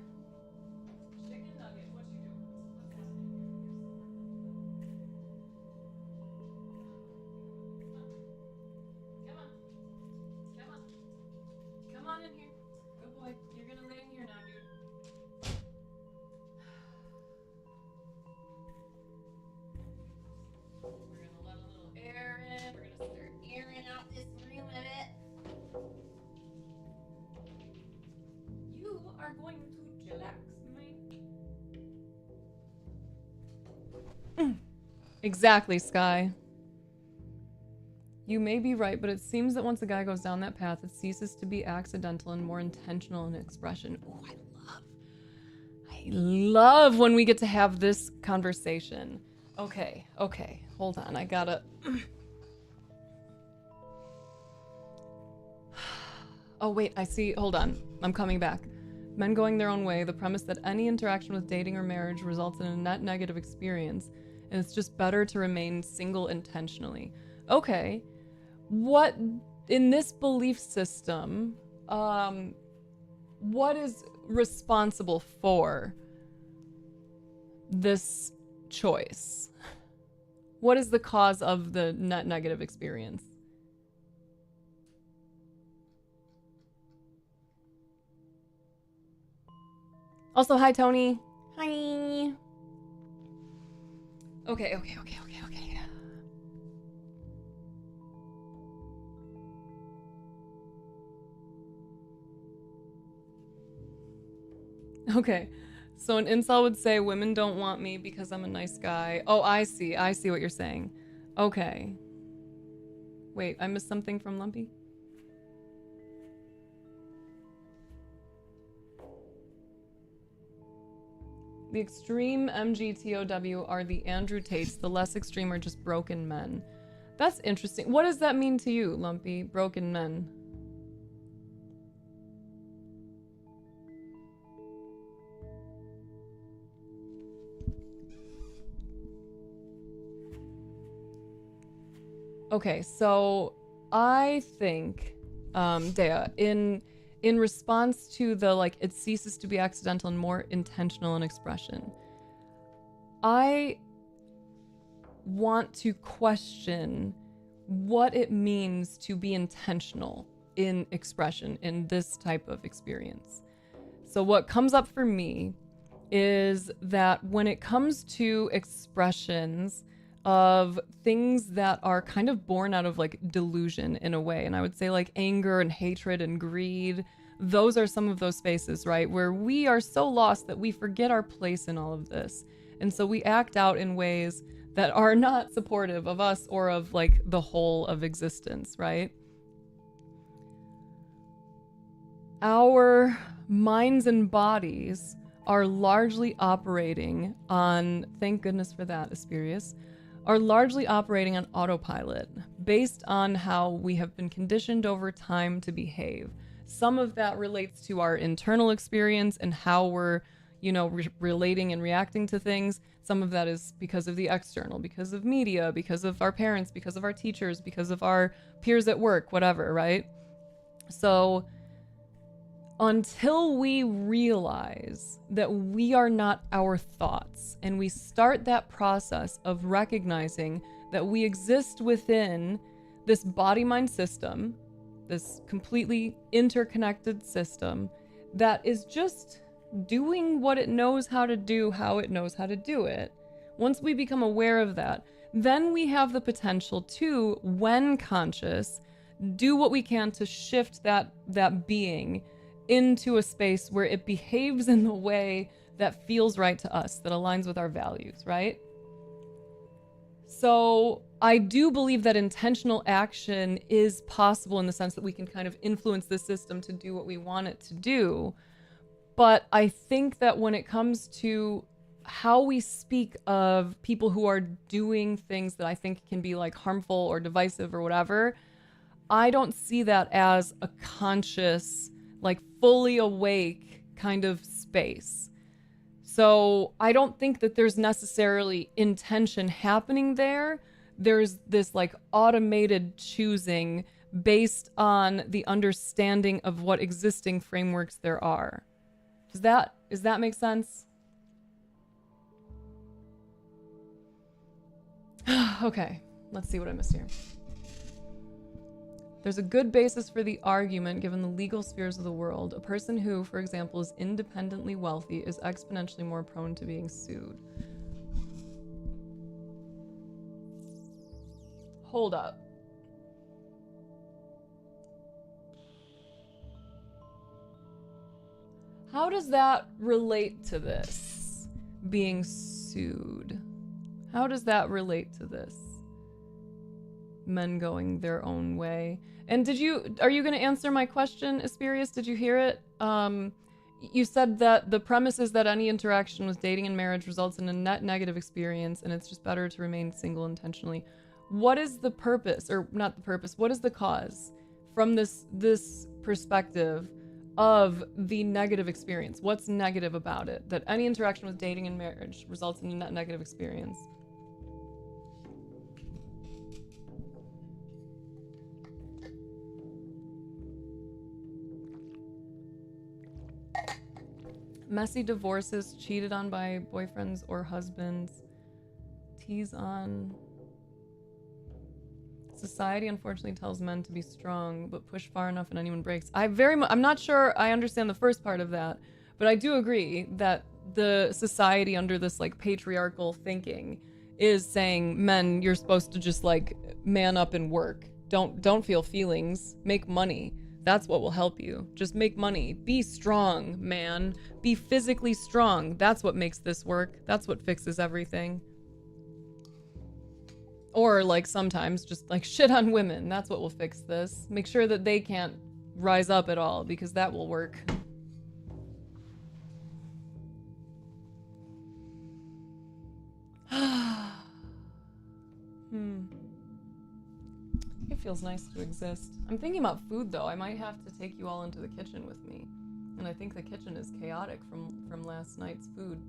Chicken nugget, what you doing? Come on. Come on. Come on in here. Good boy. You're gonna lay in here now, dude. We're gonna let a little air in. We're gonna start airing out this room a bit. You are going to chillax, mate. Exactly, Sky. You may be right, but it seems that once a guy goes down that path, it ceases to be accidental and more intentional in expression. Oh, I love when we get to have this conversation. Okay, hold on, I gotta... Oh wait, I see, hold on, I'm coming back. Men going their own way, the premise that any interaction with dating or marriage results in a net negative experience, and it's just better to remain single intentionally. Okay, what, in this belief system, what is responsible for this choice? What is the cause of the net negative experience? Also, hi, Tony. Hi. Okay. Okay, so an incel would say women don't want me because I'm a nice guy. Oh, I see what you're saying. Okay. Wait, I missed something from Lumpy? The extreme MGTOW are the Andrew Tates, the less extreme are just broken men. That's interesting. What does that mean to you, Lumpy? Broken men? Okay, so I think, Dea, in response to the, like, it ceases to be accidental and more intentional in expression, I want to question what it means to be intentional in expression in this type of experience. So what comes up for me is that when it comes to expressions of things that are kind of born out of like delusion in a way, and I would say like anger and hatred and greed, those are some of those spaces, right, where we are so lost that we forget our place in all of this, and so we act out in ways that are not supportive of us or of like the whole of existence, right? Our minds and bodies are largely operating on, thank goodness for that, Asperius, are largely operating on autopilot based on how we have been conditioned over time to behave. Some of that relates to our internal experience and how we're, you know, relating and reacting to things. Some of that is because of the external, because of media, because of our parents, because of our teachers, because of our peers at work, whatever, right? So until we realize that we are not our thoughts and we start that process of recognizing that we exist within this body-mind system, this completely interconnected system that is just doing what it knows how to do, how it knows how to do it. Once we become aware of that, then we have the potential to, when conscious, do what we can to shift that being into a space where it behaves in the way that feels right to us, that aligns with our values, right? So I do believe that intentional action is possible in the sense that we can kind of influence the system to do what we want it to do. But I think that when it comes to how we speak of people who are doing things that I think can be like harmful or divisive or whatever, I don't see that as a conscious, like fully awake kind of space. So I don't think that there's necessarily intention happening there. There's this like automated choosing based on the understanding of what existing frameworks there are. Does that make sense? Okay, let's see what I missed here. There's a good basis for the argument given the legal spheres of the world. A person who, for example, is independently wealthy is exponentially more prone to being sued. Hold up. How does that relate to this? Being sued. How does that relate to this? Men going their own way. And are you going to answer my question, Asperius? Did you hear it? You said that the premise is that any interaction with dating and marriage results in a net negative experience, and it's just better to remain single intentionally. What is the purpose, or not the purpose, what is the cause from this perspective of the negative experience? What's negative about it? That any interaction with dating and marriage results in a net negative experience. Messy divorces, cheated on by boyfriends or husbands, tease on. Society unfortunately tells men to be strong, but push far enough and anyone breaks. I'm not sure I understand the first part of that, but I do agree that the society under this like patriarchal thinking is saying, men, you're supposed to just like man up and work. Don't feel feelings, make money. That's what will help you. Just make money. Be strong, man. Be physically strong. That's what makes this work. That's what fixes everything. Or like sometimes just like shit on women. That's what will fix this. Make sure that they can't rise up at all because that will work. It feels nice to exist. I'm thinking about food though. I might have to take you all into the kitchen with me. And I think the kitchen is chaotic from last night's food.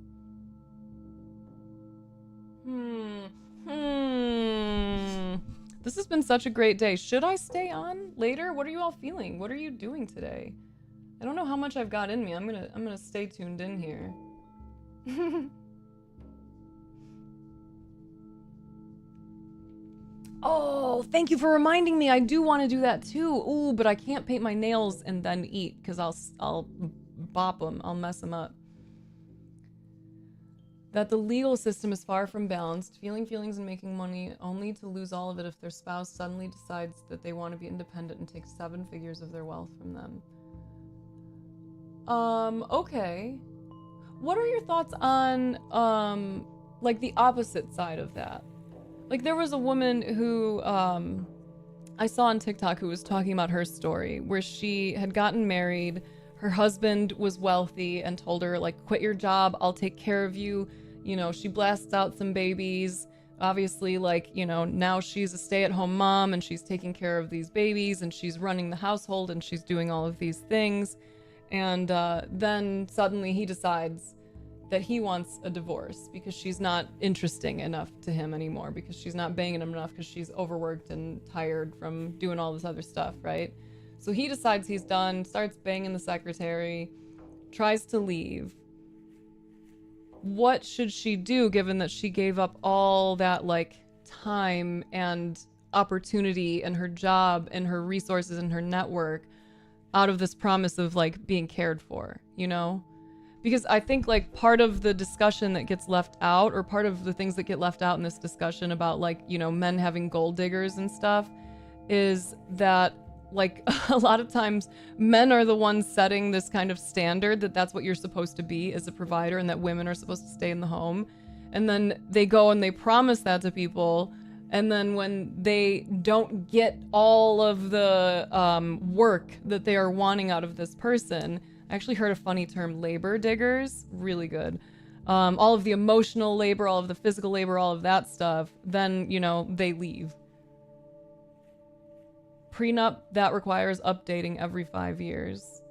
This has been such a great day. Should I stay on later? What are you all feeling? What are you doing today? I don't know how much I've got in me. I'm gonna stay tuned in here. Oh, thank you for reminding me. I do want to do that too. Ooh, but I can't paint my nails and then eat because I'll bop them. I'll mess them up. That the legal system is far from balanced, feeling feelings and making money only to lose all of it if their spouse suddenly decides that they want to be independent and take 7 figures of their wealth from them. Okay. What are your thoughts on, like the opposite side of that? Like there was a woman who, I saw on TikTok who was talking about her story where she had gotten married. Her husband was wealthy and told her like, quit your job. I'll take care of you. You know, she blasts out some babies. Obviously, like, you know, now she's a stay-at-home mom and she's taking care of these babies and she's running the household and she's doing all of these things. And then suddenly he decides that he wants a divorce because she's not interesting enough to him anymore, because she's not banging him enough, because she's overworked and tired from doing all this other stuff, right? So he decides he's done, starts banging the secretary, tries to leave. What should she do given that she gave up all that like time and opportunity and her job and her resources and her network out of this promise of like being cared for, you know? Because I think like part of the discussion that gets left out, or part of the things that get left out in this discussion about like, you know, men having gold diggers and stuff, is that like a lot of times men are the ones setting this kind of standard that that's what you're supposed to be as a provider and that women are supposed to stay in the home. And then they go and they promise that to people. And then when they don't get all of the work that they are wanting out of this person, I actually heard a funny term, labor diggers, really good. All of the emotional labor, all of the physical labor, all of that stuff, then, you know, they leave. Prenup, that requires updating every 5 years.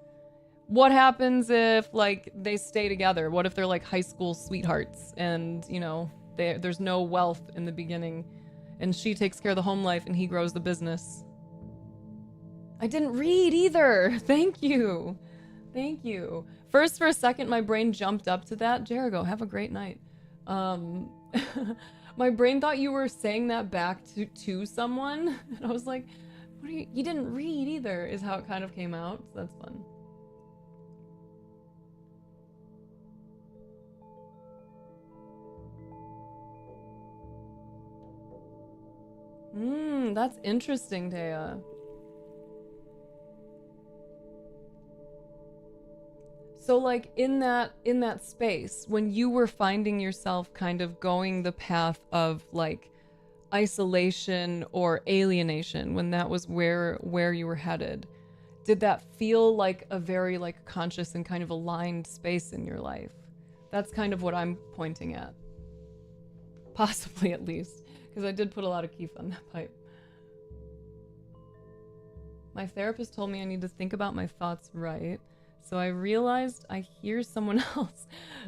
what happens if like they stay together? What if they're like high school sweethearts and, you know, there's no wealth in the beginning and she takes care of the home life and he grows the business? I didn't read either. Thank you. Thank you. First, for a second, my brain jumped up to that. Jericho, have a great night. My brain thought you were saying that back to someone. And I was like, what are you didn't read either, is how it kind of came out. So that's fun. That's interesting, Taya. So like in that space, when you were finding yourself kind of going the path of like isolation or alienation, when that was where you were headed, did that feel like a very like conscious and kind of aligned space in your life? That's kind of what I'm pointing at. Possibly, at least, because I did put a lot of keef on that pipe. My therapist told me I need to think about my thoughts right. So I realized I hear someone else,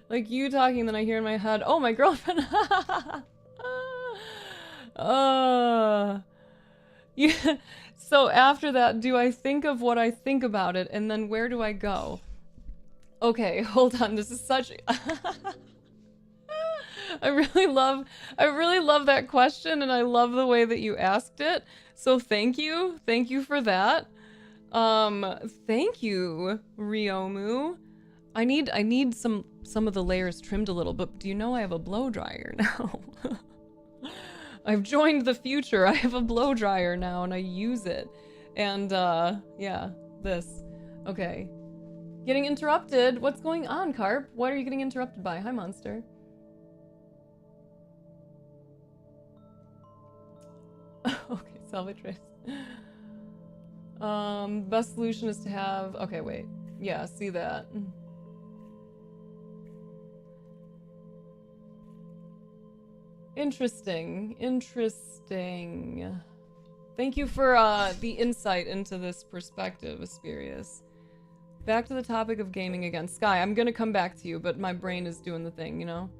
like you talking, then I hear in my head, oh, my girlfriend. Yeah. So after that, do I think of what I think about it, and then where do I go? Okay, hold on. This is such... I really love that question, and I love the way that you asked it. So thank you. Thank you for that. Thank you, Ryomu. I need some of the layers trimmed a little, but do you know I have a blow dryer now? I've joined the future. I have a blow dryer now and I use it. And yeah, this. Okay. Getting interrupted. What's going on, Carp? What are you getting interrupted by? Hi, Monster. Okay, salvage race. Best solution is to have... Okay, wait. Yeah, see that. Interesting. Thank you for the insight into this perspective, Asperius. Back to the topic of gaming again. Sky, I'm gonna come back to you, but my brain is doing the thing, you know?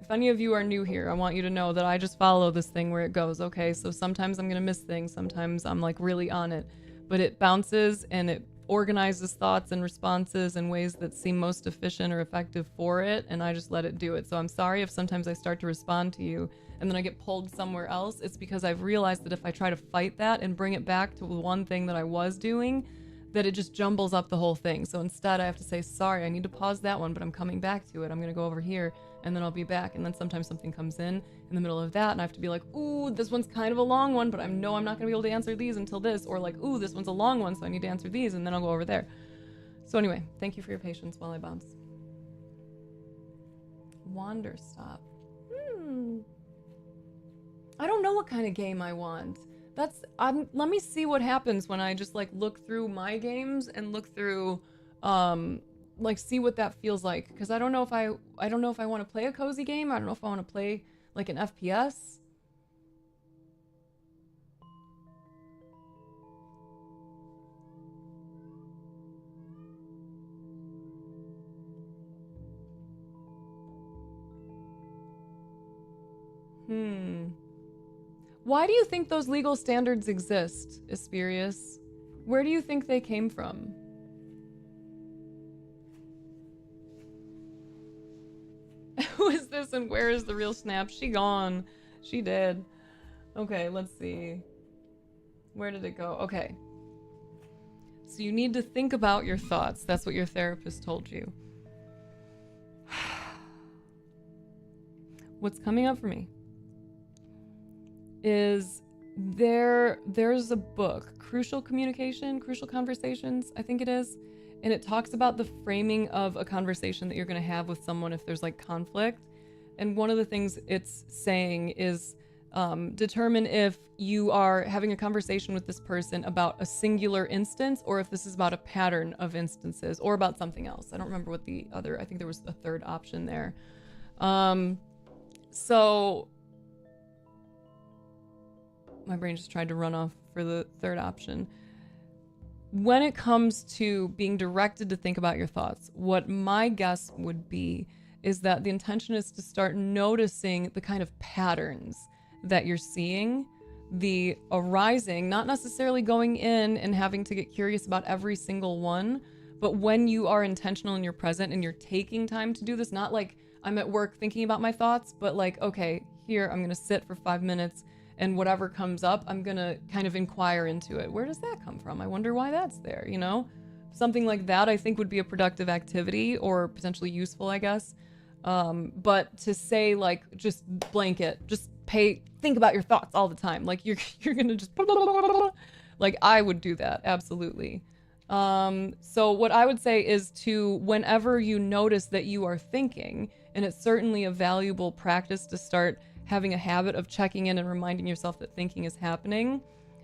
If any of you are new here, I want you to know that I just follow this thing where it goes, okay? So sometimes I'm gonna miss things, sometimes I'm like really on it. But it bounces and it organizes thoughts and responses in ways that seem most efficient or effective for it, and I just let it do it. So I'm sorry if sometimes I start to respond to you and then I get pulled somewhere else. It's because I've realized that if I try to fight that and bring it back to one thing that I was doing, that it just jumbles up the whole thing. So instead I have to say, sorry, I need to pause that one, but I'm coming back to it. I'm gonna go over here and then I'll be back. And then sometimes something comes in the middle of that and I have to be like, ooh, this one's kind of a long one, but I know I'm not gonna be able to answer these until this, or like, ooh, this one's a long one, so I need to answer these, and then I'll go over there. So anyway, thank you for your patience while I bounce. Wander stop. I don't know what kind of game I want. Let me see what happens when I just like look through my games and look through like see what that feels like, because I don't know if I want to play a cozy game. I don't know if I want to play like an FPS. Why do you think those legal standards exist, Asperius? Where do you think they came from? Who is this and where is the real Snap? She gone. She did. Okay, let's see. Where did it go? Okay. So you need to think about your thoughts. That's what your therapist told you. What's coming up for me is there's a book, Crucial Communication, Crucial Conversations, I think it is. And it talks about the framing of a conversation that you're going to have with someone if there's like conflict. And one of the things it's saying is determine if you are having a conversation with this person about a singular instance, or if this is about a pattern of instances, or about something else. I don't remember what the other, I think there was a third option there. So my brain just tried to run off for the third option. when it comes to being directed to think about your thoughts, what my guess would be is that the intention is to start noticing the kind of patterns that you're seeing, the arising, not necessarily going in and having to get curious about every single one, but when you are intentional and you're present and you're taking time to do this, not like I'm at work thinking about my thoughts, but like, okay, here, I'm gonna sit for 5 minutes and whatever comes up, I'm gonna kind of inquire into it. Where does that come from? I wonder why that's there, you know? Something like that I think would be a productive activity or potentially useful, I guess. But to say like, just blanket, just think about your thoughts all the time. Like you're gonna just, like I would do that, absolutely. So what I would say is to, whenever you notice that you are thinking, and it's certainly a valuable practice to start having a habit of checking in and reminding yourself that thinking is happening.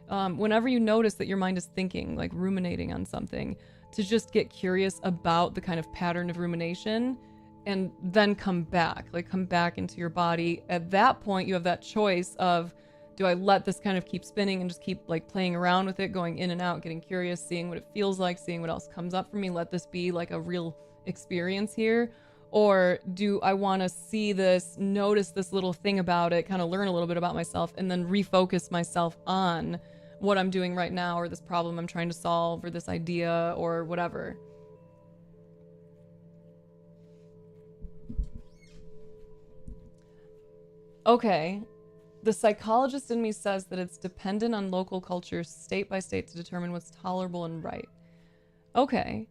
Whenever you notice that your mind is thinking, like ruminating on something, to just get curious about the kind of pattern of rumination and then come back into your body. At that point, you have that choice of, do I let this kind of keep spinning and just keep like playing around with it, going in and out, getting curious, seeing what it feels like, seeing what else comes up for me, let this be like a real experience here? Or do I want to see this, notice this little thing about it, kind of learn a little bit about myself, and then refocus myself on what I'm doing right now, or this problem I'm trying to solve, or this idea, or whatever? Okay. The psychologist in me says that it's dependent on local culture, state by state, to determine what's tolerable and right. Okay.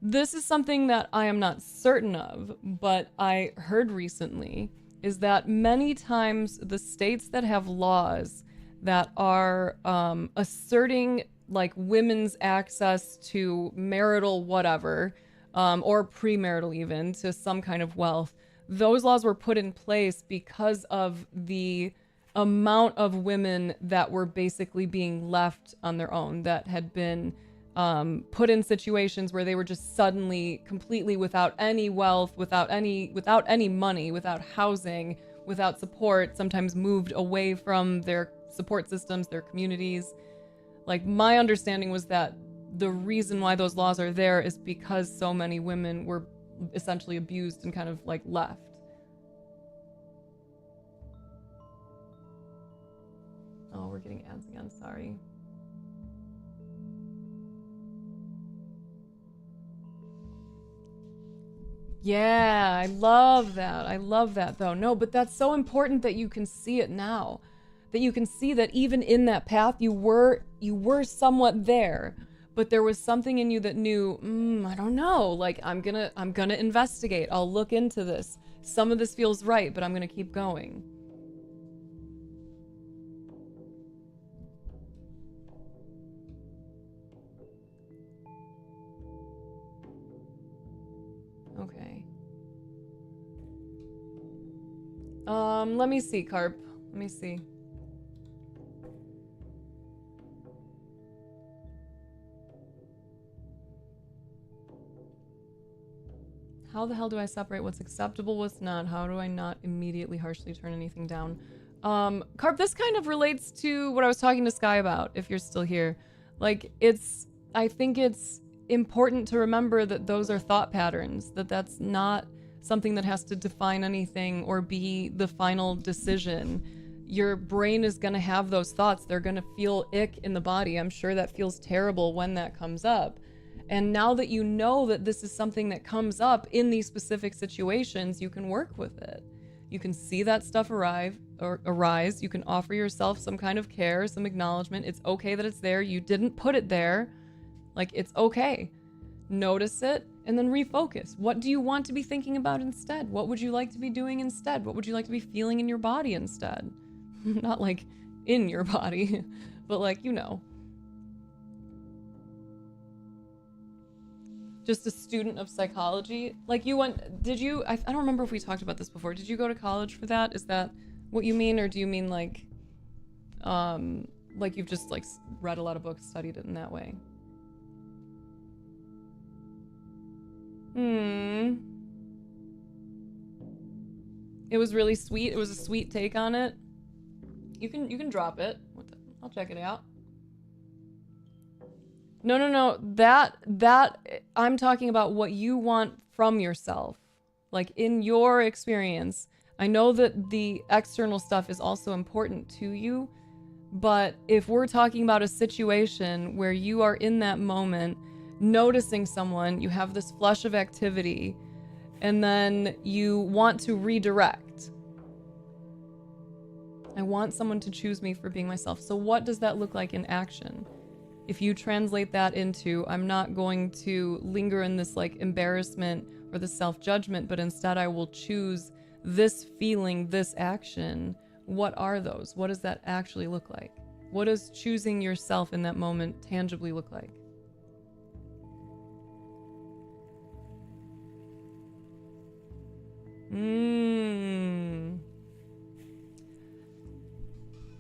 This is something that I am not certain of, but I heard recently is that many times the states that have laws that are asserting like women's access to marital whatever, or premarital even, to some kind of wealth, those laws were put in place because of the amount of women that were basically being left on their own, that had been put in situations where they were just suddenly completely without any wealth, without any money, without housing, without support, sometimes moved away from their support systems, their communities. Like, my understanding was that the reason why those laws are there is because so many women were essentially abused and kind of like left. Oh, we're getting ads again, sorry. Yeah, I love that. I love that though. No, but that's so important that you can see it now. That you can see that even in that path you were somewhat there, but there was something in you that knew, I don't know, like I'm gonna investigate. I'll look into this. Some of this feels right, but I'm gonna keep going. Okay. Let me see, Carp. Let me see. How the hell do I separate what's acceptable, what's not? How do I not immediately harshly turn anything down? Carp, this kind of relates to what I was talking to Sky about, if you're still here. Like, I think it's important to remember that those are thought patterns, that's not something that has to define anything or be the final decision. Your brain is gonna have those thoughts. They're gonna feel ick in the body. I'm sure that feels terrible when that comes up. And now that you know that this is something that comes up in these specific situations, you can work with it. You can see that stuff arise. You can offer yourself some kind of care, some acknowledgement. It's okay that it's there. You didn't put it there. Like, it's okay. Notice it and then refocus. What do you want to be thinking about instead? What would you like to be doing instead? What would you like to be feeling in your body instead? Not like in your body, but like, you know. Just a student of psychology. Like, you went, I don't remember if we talked about this before. Did you go to college for that? Is that what you mean? Or do you mean like you've just like read a lot of books, studied it in that way? It was really sweet. It was a sweet take on it. You can drop it. I'll check it out. No. That I'm talking about what you want from yourself. Like in your experience. I know that the external stuff is also important to you, but if we're talking about a situation where you are in that moment, noticing someone, you have this flush of activity, and then you want to redirect. I want someone to choose me for being myself. So what does that look like in action? If you translate that into, I'm not going to linger in this like embarrassment or the self-judgment, but instead I will choose this feeling, this action. What are those? What does that actually look like? What does choosing yourself in that moment tangibly look like?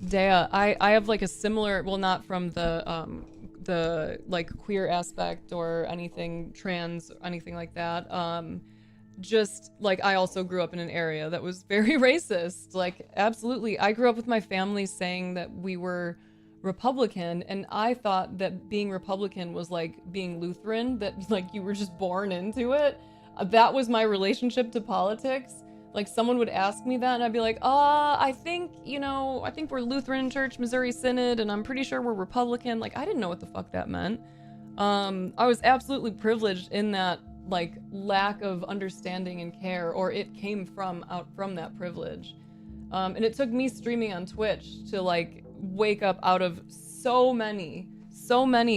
Dea, I have like a similar, well, not from the like queer aspect or anything trans, anything like that. Just like I also grew up in an area that was very racist. Like absolutely, I grew up with my family saying that we were Republican, and I thought that being Republican was like being Lutheran, that like you were just born into it. That was my relationship to politics. Like someone would ask me that and I'd be like, I think we're Lutheran Church, Missouri Synod, and I'm pretty sure we're Republican. Like I didn't know what the fuck that meant. I was absolutely privileged in that like lack of understanding and care, or it came from that privilege. And it took me streaming on Twitch to like wake up out of so many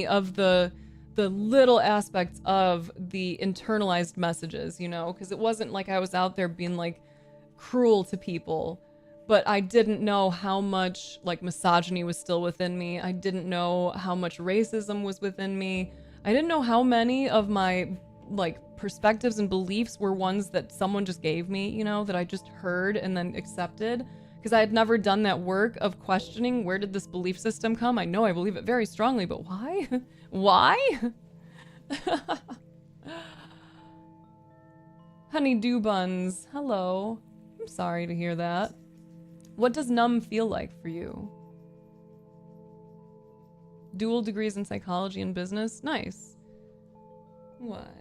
of the little aspects of the internalized messages, because it wasn't like I was out there being like cruel to people, but I didn't know how much like misogyny was still within me. I didn't know how much racism was within me. I didn't know how many of my like perspectives and beliefs were ones that someone just gave me, that I just heard and then accepted, because I had never done that work of questioning where did this belief system come. I know I believe it very strongly, but why? Why? Honeydew buns, hello. I'm sorry to hear that. What does numb feel like for you? Dual degrees in psychology and business? Nice. What?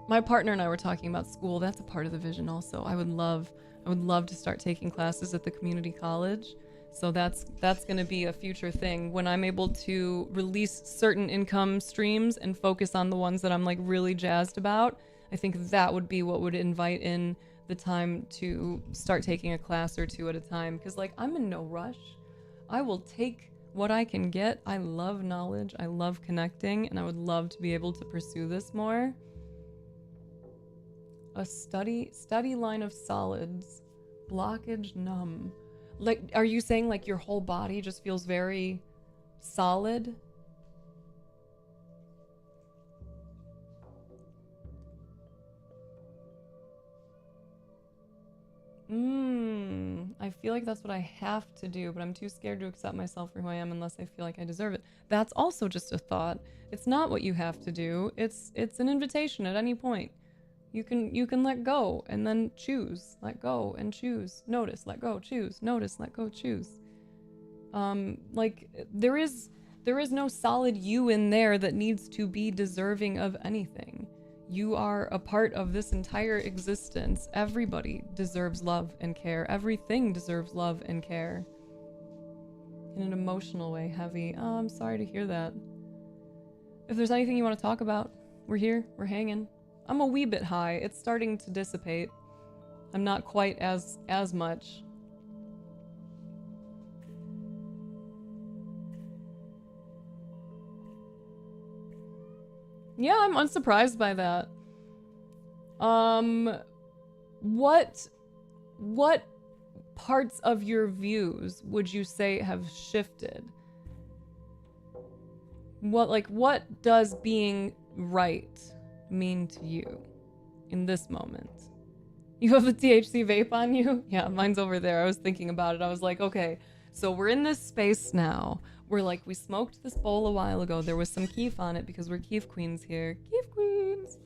My partner and I were talking about school. That's a part of the vision also. I would love to start taking classes at the community college. So that's going to be a future thing when I'm able to release certain income streams and focus on the ones that I'm like really jazzed about. I think that would be what would invite in the time to start taking a class or two at a time, because like I'm in no rush. I will take what I can get. I love knowledge. I love connecting, and I would love to be able to pursue this more. A steady line of solids. Blockage, numb. Like, are you saying like your whole body just feels very solid? I feel like that's what I have to do, but I'm too scared to accept myself for who I am unless I feel like I deserve it. That's also just a thought. It's not what you have to do. It's an invitation at any point. You can let go and then choose. Let go and choose. Notice, let go, choose. Notice, let go, choose. Like there is no solid you in there that needs to be deserving of anything. You are a part of this entire existence. Everybody deserves love and care. Everything deserves love and care. In an emotional way, heavy. Oh, I'm sorry to hear that. If there's anything you want to talk about, we're here, we're hanging. I'm a wee bit high. It's starting to dissipate. I'm not quite as much. Yeah, I'm unsurprised by that. What parts of your views would you say have shifted? What does being right mean to you in this moment? You have a THC vape on you? Yeah, mine's over there. I was thinking about it. I was like, okay, so we're in this space now. We're like, we smoked this bowl a while ago. There was some keef on it because we're keef queens here. Keef queens.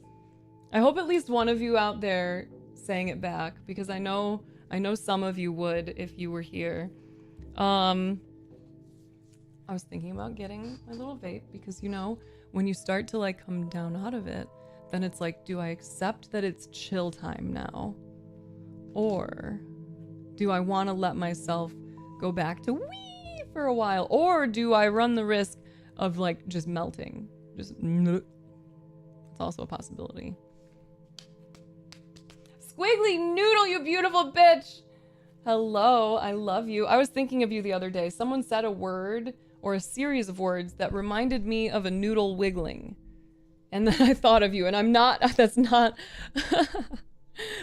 I hope at least one of you out there sang it back, because I know some of you would if you were here. I was thinking about getting my little vape because, you know, when you start to like come down out of it, then it's like, do I accept that it's chill time now? Or do I want to let myself go back to wee for a while? Or do I run the risk of like just melting? It's also a possibility. Squiggly Noodle, you beautiful bitch! Hello, I love you. I was thinking of you the other day. Someone said a word or a series of words that reminded me of a noodle wiggling. And then I thought of you, and I'm not, that's not,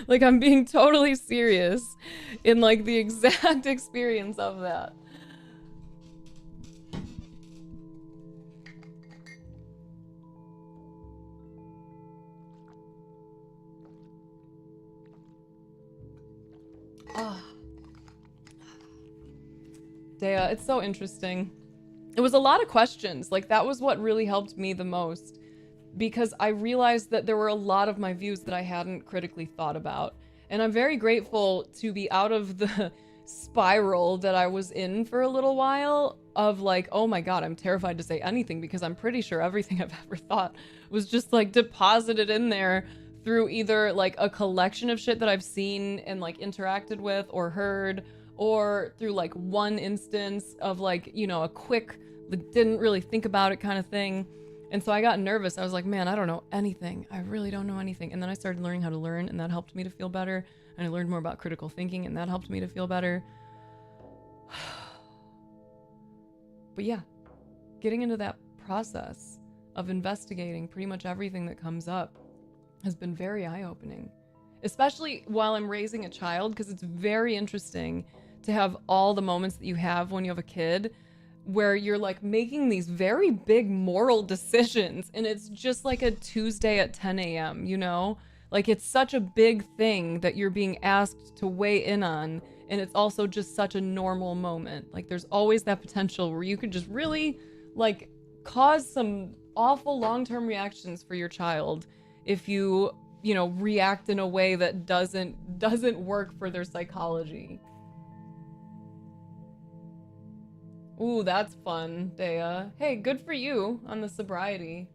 like I'm being totally serious in like the exact experience of that. Ah. Dea, it's so interesting. It was a lot of questions. Like that was what really helped me the most because I realized that there were a lot of my views that I hadn't critically thought about. And I'm very grateful to be out of the spiral that I was in for a little while of like, oh my God, I'm terrified to say anything because I'm pretty sure everything I've ever thought was just like deposited in there through either like a collection of shit that I've seen and like interacted with or heard, or through like one instance of like, you know, a quick, didn't really think about it kind of thing. And so I got nervous. I was like, man, I don't know anything. I really don't know anything. And then I started learning how to learn, and that helped me to feel better. And I learned more about critical thinking, and that helped me to feel better. But yeah, getting into that process of investigating pretty much everything that comes up has been very eye-opening, especially while I'm raising a child, because it's very interesting to have all the moments that you have when you have a kid where you're like making these very big moral decisions, and it's just like a Tuesday at 10 a.m., you know? Like it's such a big thing that you're being asked to weigh in on, and it's also just such a normal moment. Like there's always that potential where you could just really like cause some awful long-term reactions for your child if you know, react in a way that doesn't work for their psychology. Ooh, that's fun, Dea. Hey, good for you on the sobriety.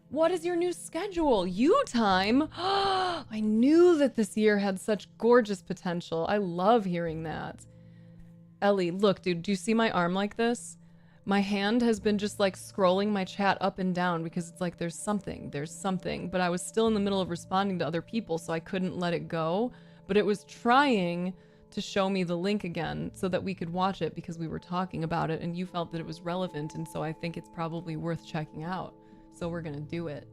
What is your new schedule? You time? I knew that this year had such gorgeous potential. I love hearing that. Ellie, look, dude, do you see my arm like this? My hand has been just like scrolling my chat up and down because it's like there's something, but I was still in the middle of responding to other people, so I couldn't let it go. But it was trying to show me the link again so that we could watch it because we were talking about it and you felt that it was relevant, and so I think it's probably worth checking out. So we're gonna do it.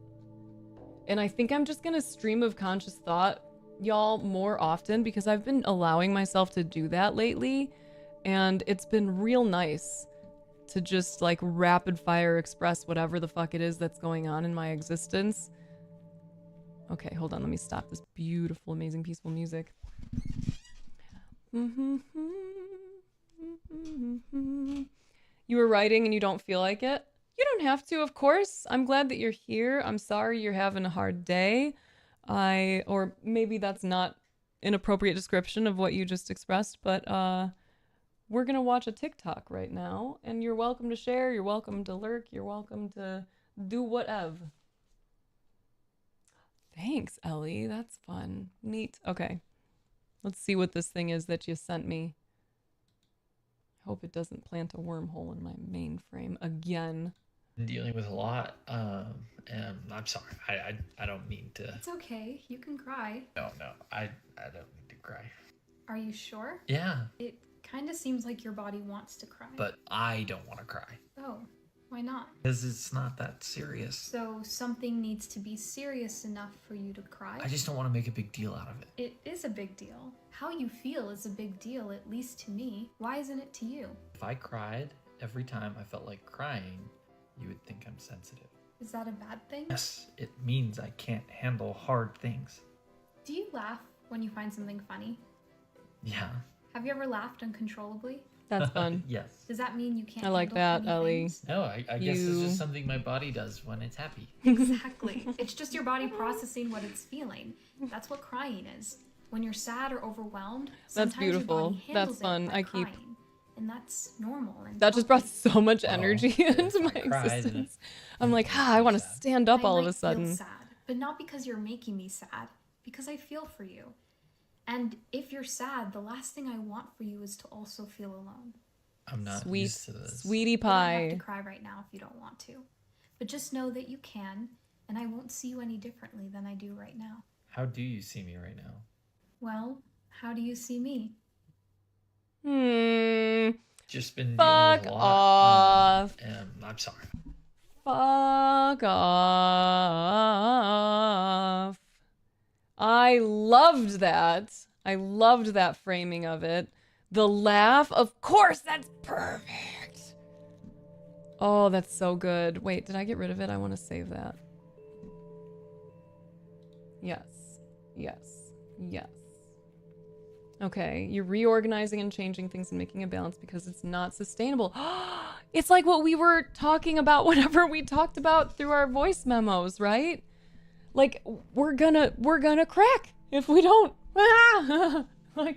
And I think I'm just gonna stream of conscious thought y'all more often because I've been allowing myself to do that lately, and it's been real nice to just like rapid fire express whatever the fuck it is that's going on in my existence. Okay, hold on, let me stop this beautiful, amazing, peaceful music. You were writing and you don't feel like it? You don't have to, of course. I'm glad that you're here. I'm sorry you're having a hard day. Or maybe that's not an appropriate description of what you just expressed, but we're gonna watch a TikTok right now, and you're welcome to share, you're welcome to lurk, you're welcome to do whatever. Thanks, Ellie. That's fun. Neat. Okay. Let's see what this thing is that you sent me. I hope it doesn't plant a wormhole in my mainframe again. Dealing with a lot, and I'm sorry. I don't mean to. It's okay. You can cry. No, I don't mean to cry. Are you sure? Yeah. It kind of seems like your body wants to cry. But I don't want to cry. Oh, why not? Because it's not that serious. So something needs to be serious enough for you to cry? I just don't want to make a big deal out of it. It is a big deal. How you feel is a big deal, at least to me. Why isn't it to you? If I cried every time I felt like crying, you would think I'm sensitive. Is that a bad thing? Yes, it means I can't handle hard things. Do you laugh when you find something funny? Yeah. Have you ever laughed uncontrollably? That's fun. Yes. Does that mean you can't I like that, Ellie. things? No, I guess it's just something my body does when it's happy. Exactly. It's just your body processing what it's feeling. That's what crying is. When you're sad or overwhelmed, That's sometimes your beautiful. body handles That's fun. it by I keep crying. and that's normal. And That just brought healthy. so much Well, energy if into I my cried, then existence. it I'm like, makes I me want to sad. stand up I all of might a sudden. feel sad, but not because you're making me sad, because I feel for you. And if you're sad, the last thing I want for you is to also feel alone. I'm not Sweet, used to this. sweetie You don't have to pie. cry right now if you don't want to. But just know that you can, and I won't see you any differently than I do right now. How do you see me right now? Well, how do you see me? Just been dealing Fuck with a lot. off. I'm sorry. Fuck off. I loved that. I loved that framing of it. The laugh, of course, that's perfect. Oh, that's so good. Wait, did I get rid of it? I want to save that. Yes. Yes. Yes. Okay, you're reorganizing and changing things and making a balance because it's not sustainable. It's like what we were talking about whenever we talked about through our voice memos, right? Like we're gonna crack if we don't. I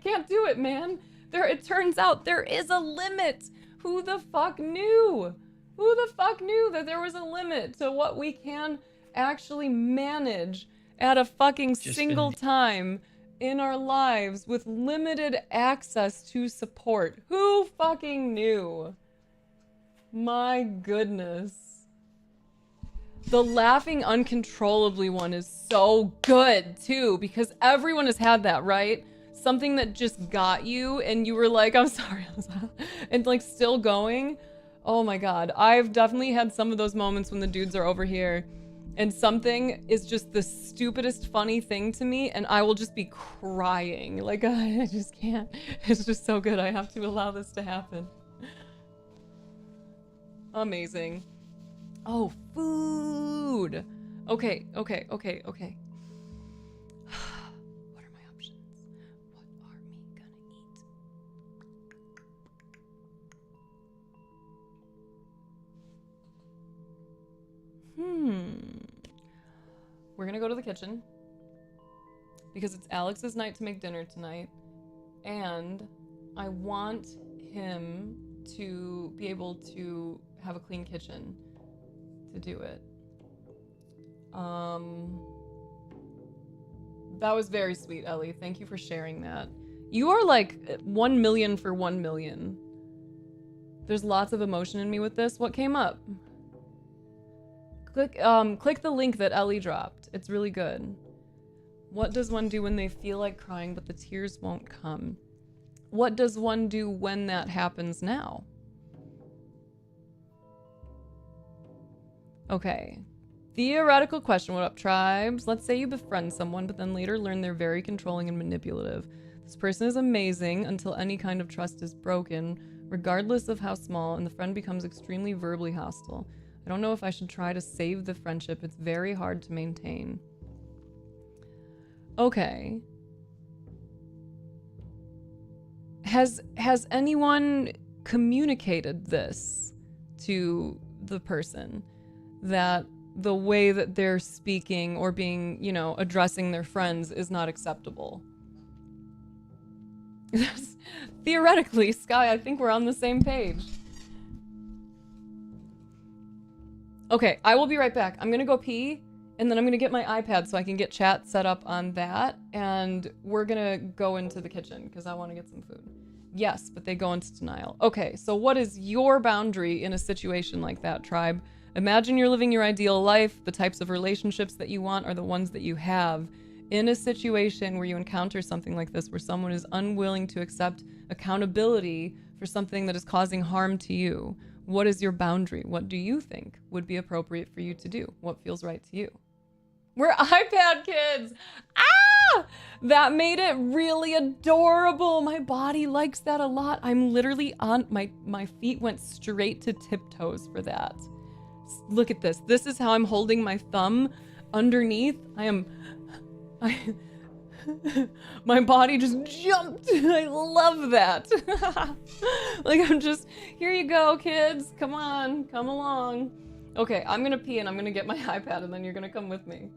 can't do it, man. It turns out there is a limit. Who the fuck knew? Who the fuck knew that there was a limit to what we can actually manage at a fucking single time in our lives with limited access to support? Who fucking knew? My goodness. The laughing uncontrollably one is so good too, because everyone has had that, right? Something that just got you and you were like, I'm sorry, and like still going. Oh my God. I've definitely had some of those moments when the dudes are over here and something is just the stupidest funny thing to me and I will just be crying. Like, I just can't. It's just so good. I have to allow this to happen. Amazing. Oh, food. Okay. What are my options? What are me gonna eat? We're gonna go to the kitchen because it's Alex's night to make dinner tonight, and I want him to be able to have a clean kitchen to do it. That was very sweet, Ellie. Thank you for sharing that. You are like 1 million for 1 million. There's lots of emotion in me with this. What came up? Click the link that Ellie dropped. It's really good. What does one do when they feel like crying but the tears won't come? What does one do when that happens now? Okay. Theoretical question. What up, tribes? Let's say you befriend someone, but then later learn they're very controlling and manipulative. This person is amazing until any kind of trust is broken, regardless of how small, and the friend becomes extremely verbally hostile. I don't know if I should try to save the friendship. It's very hard to maintain. Okay. Has anyone communicated this to the person? That the way that they're speaking or being, you know, addressing their friends is not acceptable. Theoretically, Sky, I think we're on the same page. Okay, I will be right back. I'm gonna go pee, and then I'm gonna get my iPad so I can get chat set up on that, and we're gonna go into the kitchen because I want to get some food. Yes, but they go into denial. Okay, so what is your boundary in a situation like that, tribe? Imagine you're living your ideal life. The types of relationships that you want are the ones that you have. In a situation where you encounter something like this, where someone is unwilling to accept accountability for something that is causing harm to you, what is your boundary? What do you think would be appropriate for you to do? What feels right to you? We're iPad kids! Ah! That made it really adorable. My body likes that a lot. I'm literally on, my feet went straight to tiptoes for that. Look at this. This is how I'm holding my thumb underneath. My body just jumped. I love that. Like I'm just, here you go, kids. Come on, come along. Okay, I'm gonna pee and I'm gonna get my iPad and then you're gonna come with me.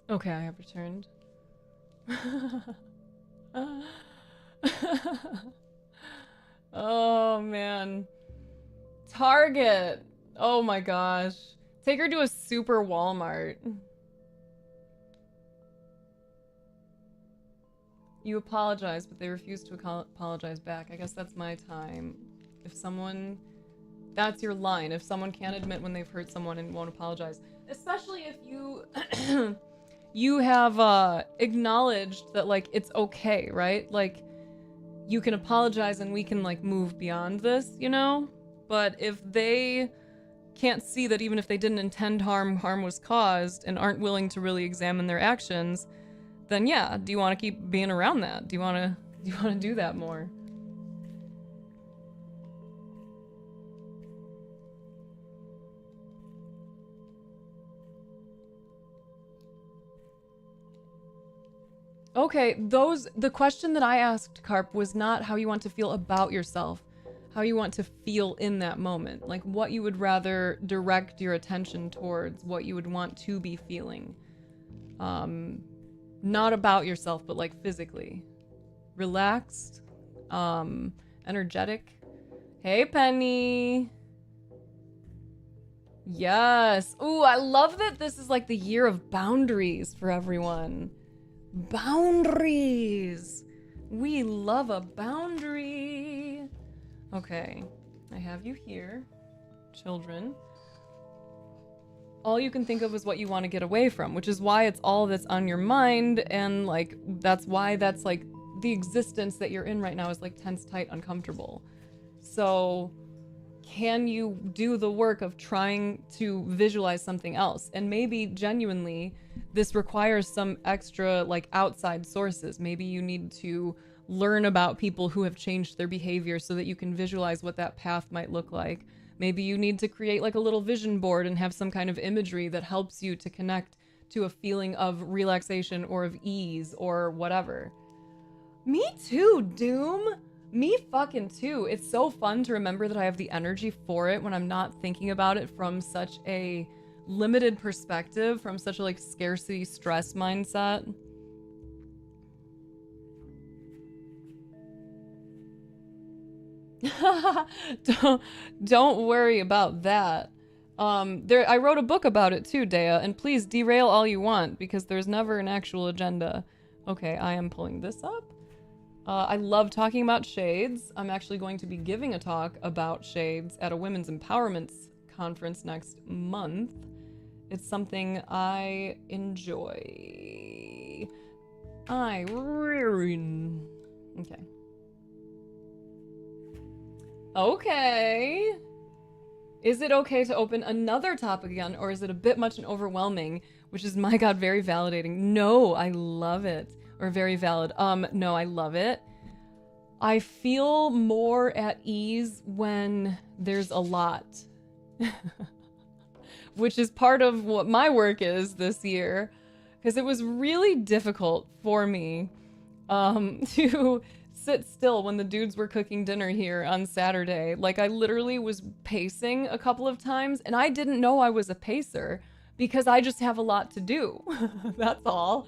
Okay, I have returned. Oh man. Target. Oh my gosh. Take her to a super Walmart. You apologize, but they refuse to apologize back. I guess that's my time. If someone... That's your line. If someone can't admit when they've hurt someone and won't apologize. Especially if you... you have acknowledged that, like, it's okay, right? Like, you can apologize and we can, like, move beyond this, you know? But if they can't see that even if they didn't intend harm, harm was caused and aren't willing to really examine their actions, then yeah, do you want to keep being around that? Do you want to do that more? Okay, the question that I asked, Carp, was not how you want to feel about yourself, how you want to feel in that moment. Like, what you would rather direct your attention towards, what you would want to be feeling. Not about yourself, but like physically. Relaxed, energetic. Hey, Penny. Yes. Ooh, I love that this is like the year of boundaries for everyone. Boundaries. We love a boundary. Okay, I have you here, children. All you can think of is what you want to get away from, which is why it's all that's on your mind, and like that's why that's like the existence that you're in right now is like tense, tight, uncomfortable. So can you do the work of trying to visualize something else? And maybe genuinely this requires some extra like outside sources. Maybe you need to learn about people who have changed their behavior so that you can visualize what that path might look like. Maybe you need to create like a little vision board and have some kind of imagery that helps you to connect to a feeling of relaxation or of ease or whatever. Me too, Doom. Me fucking too. It's so fun to remember that I have the energy for it when I'm not thinking about it from such a limited perspective, from such a like scarcity stress mindset. Don't worry about that. I wrote a book about it too, Dea, and please derail all you want because there's never an actual agenda. Okay, I am pulling this up. I love talking about shades. I'm actually going to be giving a talk about shades at a women's empowerment conference next month. It's something I enjoy. Okay. Okay. Is it okay to open another topic again, or is it a bit much and overwhelming? Which is, my God, very validating. No, I love it. Or very valid. No, I love it. I feel more at ease when there's a lot. Which is part of what my work is this year. Because it was really difficult for me to sit still when the dudes were cooking dinner here on Saturday. Like, I literally was pacing a couple of times, and I didn't know I was a pacer because I just have a lot to do. That's all.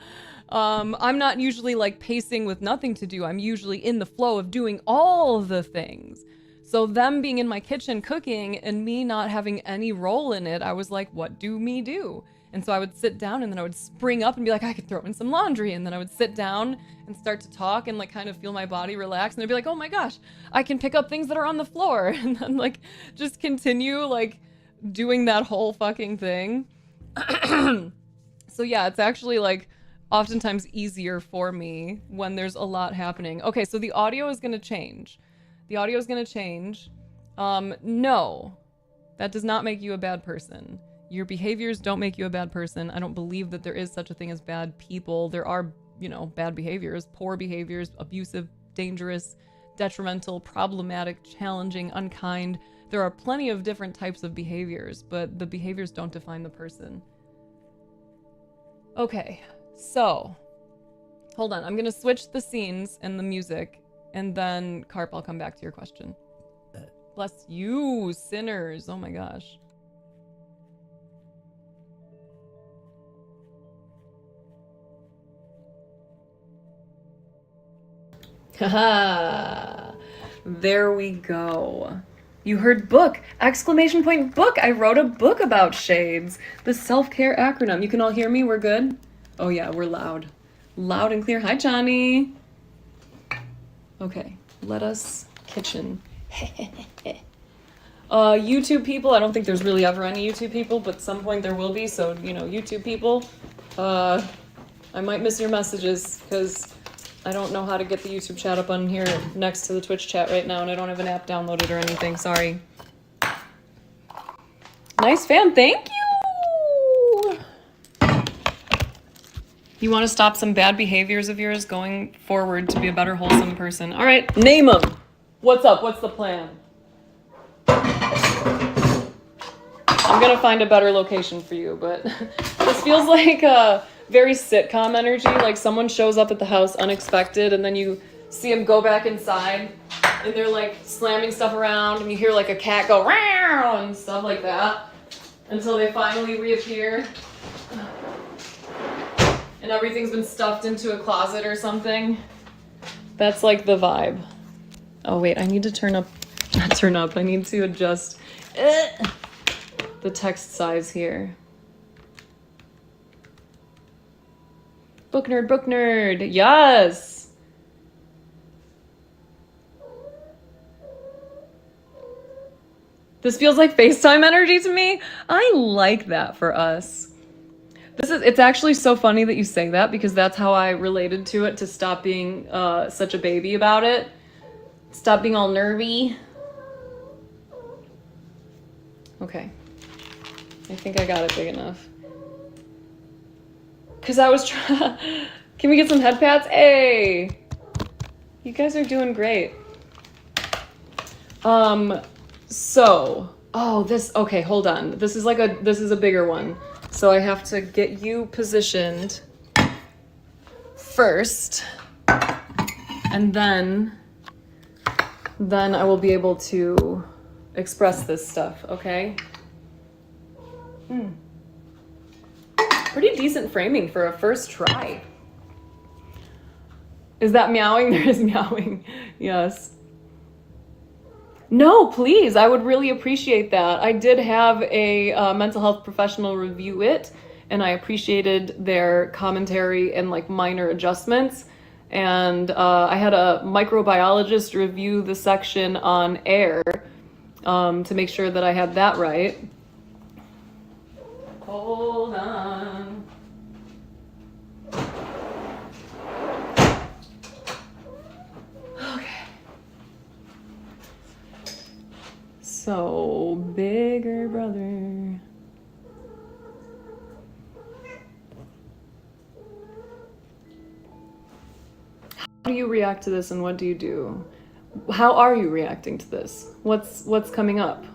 I'm not usually like pacing with nothing to do. I'm usually in the flow of doing all the things. So them being in my kitchen cooking and me not having any role in it, I was like, what do me do? And so I would sit down and then I would spring up and be like, I could throw in some laundry. And then I would sit down and start to talk and like kind of feel my body relax. And I'd be like, oh my gosh, I can pick up things that are on the floor. And then like just continue like doing that whole fucking thing. So yeah, it's actually like oftentimes easier for me when there's a lot happening. Okay, so the audio is going to change. The audio is going to change. No, that does not make you a bad person. Your behaviors don't make you a bad person. I don't believe that there is such a thing as bad people. There are, you know, bad behaviors, poor behaviors, abusive, dangerous, detrimental, problematic, challenging, unkind. There are plenty of different types of behaviors, but the behaviors don't define the person. Okay, so hold on. I'm going to switch the scenes and the music, and then, Carp, I'll come back to your question. Bless you, sinners. Oh my gosh. Haha. There we go. You heard book! Exclamation point book! I wrote a book about shades. The self-care acronym. You can all hear me? We're good? Oh yeah, we're loud. Loud and clear. Hi, Johnny. Okay, let us kitchen. YouTube people, I don't think there's really ever any YouTube people, but at some point there will be, so, you know, YouTube people, I might miss your messages, because I don't know how to get the YouTube chat up on here next to the Twitch chat right now, and I don't have an app downloaded or anything, sorry. Nice fam, thank you! You want to stop some bad behaviors of yours going forward to be a better, wholesome person. All right, name them. What's up? What's the plan? I'm gonna find a better location for you, but this feels like a very sitcom energy, like someone shows up at the house unexpected and then you see them go back inside and they're like slamming stuff around and you hear like a cat go meow and stuff like that until they finally reappear and everything's been stuffed into a closet or something. That's like the vibe. Oh wait, I need to I need to adjust the text size here. Book nerd, yes! This feels like FaceTime energy to me. I like that for us. It's actually so funny that you say that because that's how I related to it, to stop being such a baby about it. Stop being all nervy. Okay. I think I got it big enough. Cause I was trying. Can we get some head pats? Hey, you guys are doing great. Okay, hold on. This is a bigger one. So I have to get you positioned first, and then I will be able to express this stuff. Okay. Pretty decent framing for a first try. Is that meowing? There is meowing. Yes. No, please. I would really appreciate that. I did have a mental health professional review it, and I appreciated their commentary and like minor adjustments. And I had a microbiologist review the section on air to make sure that I had that right. Hold on. Okay. So, bigger brother. How do you react to this and what do you do? How are you reacting to this? What's coming up?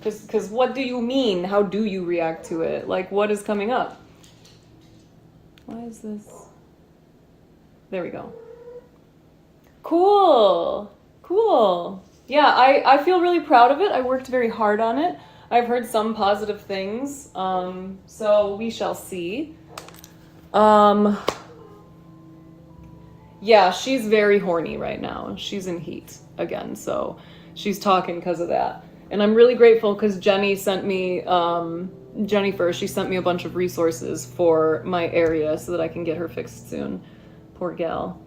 Because what do you mean? How do you react to it? Like, what is coming up? Why is this? There we go. Cool. Cool. Yeah, I feel really proud of it. I worked very hard on it. I've heard some positive things. So we shall see. Yeah, she's very horny right now. She's in heat again, so she's talking because of that. And I'm really grateful because Jenny sent me, Jennifer, she sent me a bunch of resources for my area so that I can get her fixed soon. Poor gal.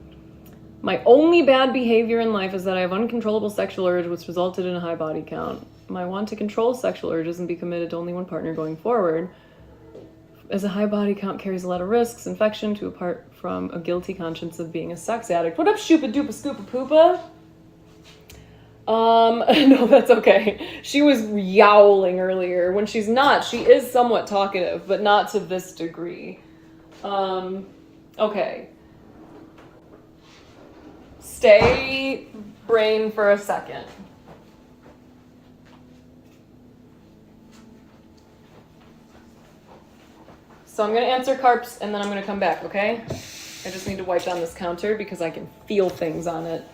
My only bad behavior in life is that I have uncontrollable sexual urge, which resulted in a high body count. My want to control sexual urges and be committed to only one partner going forward, as a high body count carries a lot of risks, infection, to apart from a guilty conscience of being a sex addict. What up, Shoopa Doopa Scoopa Poopa? No, that's okay. She was yowling earlier. When she's not, she is somewhat talkative, but not to this degree. Okay. Stay brain for a second. So I'm going to answer Carps and then I'm going to come back, okay? I just need to wipe down this counter because I can feel things on it.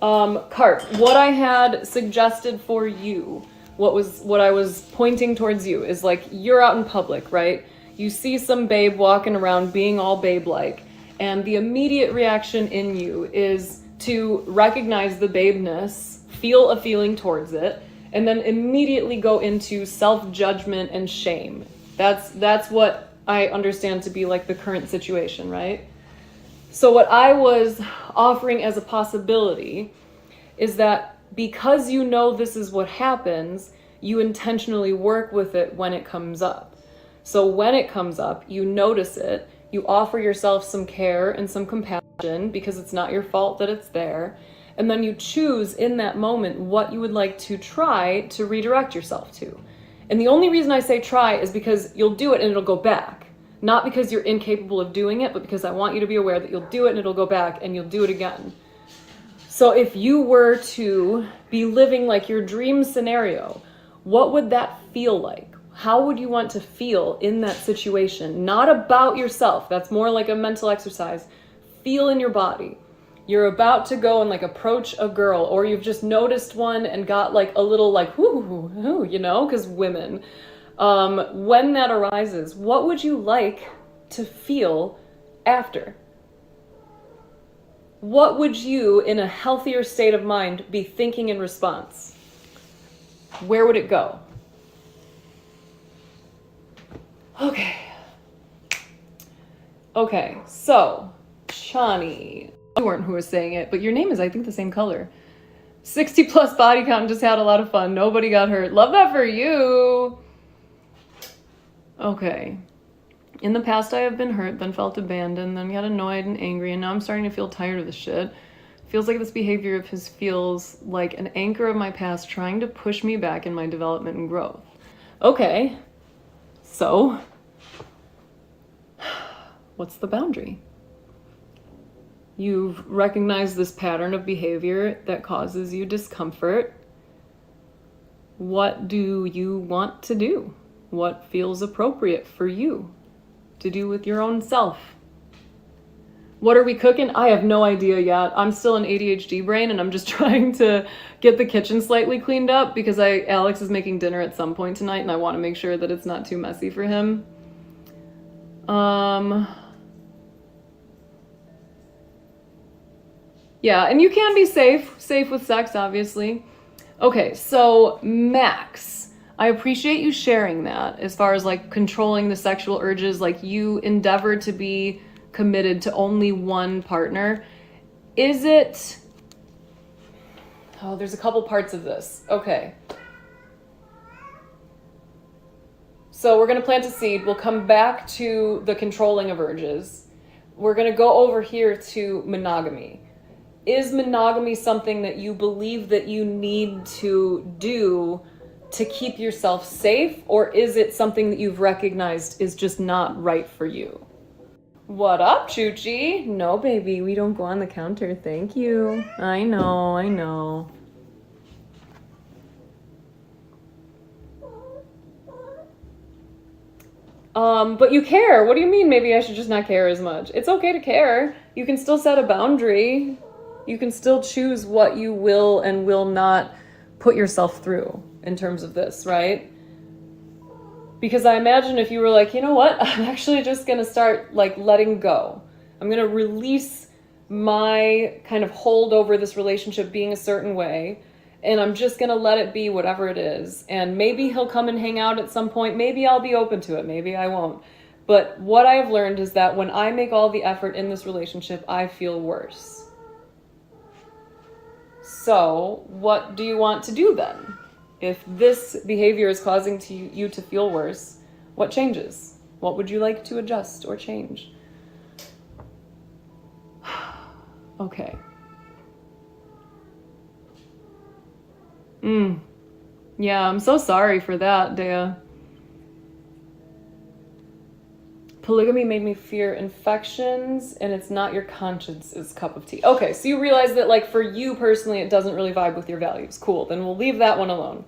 Carp, what I had suggested for you, what I was pointing towards you is like, you're out in public, right? You see some babe walking around being all babe-like, and the immediate reaction in you is to recognize the babeness, feel a feeling towards it, and then immediately go into self-judgment and shame. That's what I understand to be like the current situation, right? So what I was offering as a possibility is that because you know this is what happens, you intentionally work with it when it comes up. So when it comes up, you notice it, you offer yourself some care and some compassion because it's not your fault that it's there, and then you choose in that moment what you would like to try to redirect yourself to. And the only reason I say try is because you'll do it and it'll go back. Not because you're incapable of doing it, but because I want you to be aware that you'll do it and it'll go back and you'll do it again. So if you were to be living like your dream scenario, what would that feel like? How would you want to feel in that situation? Not about yourself. That's more like a mental exercise. Feel in your body. You're about to go and like approach a girl, or you've just noticed one and got like a little like, whoo, you know, because women. When that arises, what would you like to feel after? What would you, in a healthier state of mind, be thinking in response? Where would it go? Okay, so, Shani, you weren't who was saying it, but your name is, I think, the same color. 60 plus body count, just had a lot of fun. Nobody got hurt. Love that for you. Okay. In the past, I have been hurt, then felt abandoned, then got annoyed and angry, and now I'm starting to feel tired of this shit. Feels like this behavior of his feels like an anchor of my past trying to push me back in my development and growth. Okay. So, what's the boundary? You've recognized this pattern of behavior that causes you discomfort. What do you want to do? What feels appropriate for you to do with your own self? What are we cooking? I have no idea yet. I'm still an ADHD brain and I'm just trying to get the kitchen slightly cleaned up because Alex is making dinner at some point tonight and I want to make sure that it's not too messy for him. Yeah, and you can be safe with sex, obviously. Okay, so Max, I appreciate you sharing that as far as like controlling the sexual urges, like you endeavor to be committed to only one partner. Is it, oh, there's a couple parts of this. Okay. So we're going to plant a seed. We'll come back to the controlling of urges. We're going to go over here to monogamy. Is monogamy something that you believe that you need to do to keep yourself safe, or is it something that you've recognized is just not right for you? What up, Choochie? No, baby, we don't go on the counter. Thank you. I know. But you care. What do you mean maybe I should just not care as much? It's okay to care. You can still set a boundary. You can still choose what you will and will not put yourself through in terms of this, right? Because I imagine if you were like, you know what, I'm actually just going to start like letting go. I'm going to release my kind of hold over this relationship being a certain way, and I'm just going to let it be whatever it is. And maybe he'll come and hang out at some point. Maybe I'll be open to it. Maybe I won't. But what I've learned is that when I make all the effort in this relationship, I feel worse. So what do you want to do then? If this behavior is causing you to feel worse, what changes? What would you like to adjust or change? Okay. Yeah, I'm so sorry for that, Dea. Polygamy made me fear infections, and it's not your conscience's cup of tea. Okay, so you realize that, like, for you personally, it doesn't really vibe with your values. Cool, then we'll leave that one alone.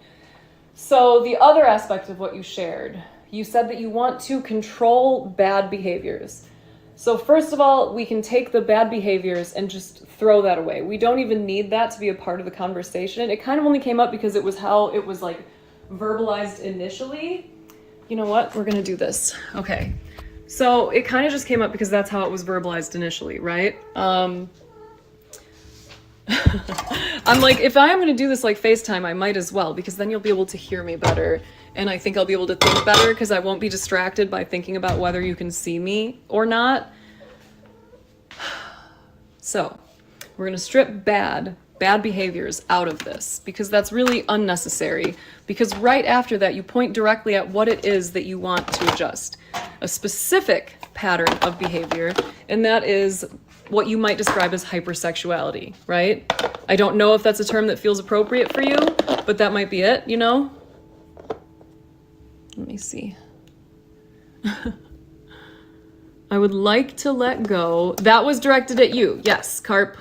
So the other aspect of what you shared, you said that you want to control bad behaviors. So first of all, we can take the bad behaviors and just throw that away. We don't even need that to be a part of the conversation. It kind of only came up because it was how it was, like, verbalized initially. you know what? We're gonna do this. Okay. So it kind of just came up because that's how it was verbalized initially, right? I'm like, if I am gonna do this like FaceTime, I might as well, because then you'll be able to hear me better. And I think I'll be able to think better because I won't be distracted by thinking about whether you can see me or not. So we're gonna strip bad behaviors out of this because that's really unnecessary, because right after that you point directly at what it is that you want to adjust, a specific pattern of behavior, and that is what you might describe as hypersexuality, right? I don't know if that's a term that feels appropriate for you, but that might be it, you know? Let me see. I would like to let go. That was directed at you. Yes, Carp.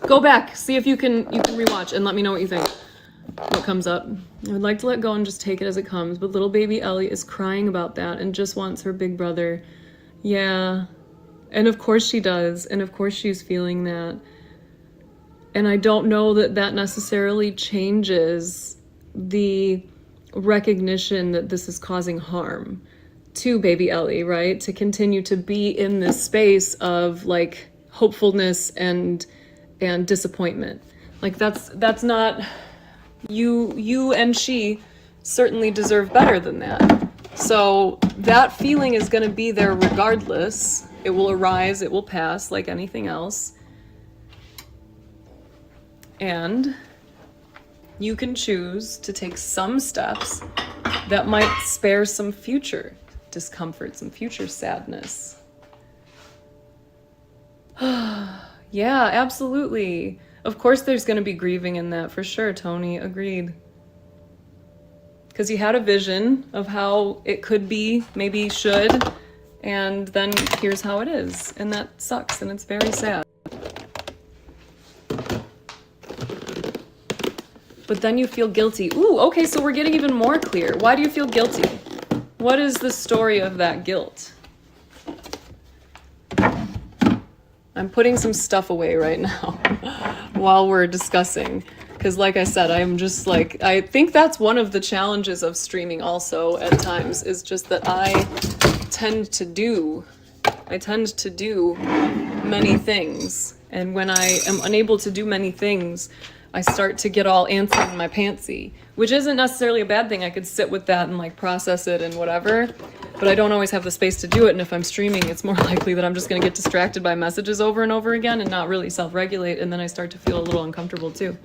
Go back, see if you can rewatch and let me know what you think. What comes up. I would like to let go and just take it as it comes, but little baby Ellie is crying about that and just wants her big brother. Yeah. And of course she does, and of course she's feeling that. And I don't know that that necessarily changes the recognition that this is causing harm to baby Ellie, right? To continue to be in this space of like hopefulness and disappointment. Like that's not, you and she certainly deserve better than that. So that feeling is going to be there regardless. It will arise, it will pass like anything else. And you can choose to take some steps that might spare some future discomfort, some future sadness. Yeah, absolutely. Of course there's going to be grieving in that, for sure, Tony. Agreed. Because you had a vision of how it could be, maybe should, and then here's how it is. And that sucks, and it's very sad. But then you feel guilty. Ooh, okay, so we're getting even more clear. Why do you feel guilty? What is the story of that guilt? I'm putting some stuff away right now while we're discussing. Because like I said, I'm just like, I think that's one of the challenges of streaming also at times, is just that I tend to do many things. And when I am unable to do many things, I start to get all antsy in my pantsy, which isn't necessarily a bad thing. I could sit with that and like process it and whatever, but I don't always have the space to do it. And if I'm streaming, it's more likely that I'm just going to get distracted by messages over and over again and not really self-regulate. And then I start to feel a little uncomfortable too.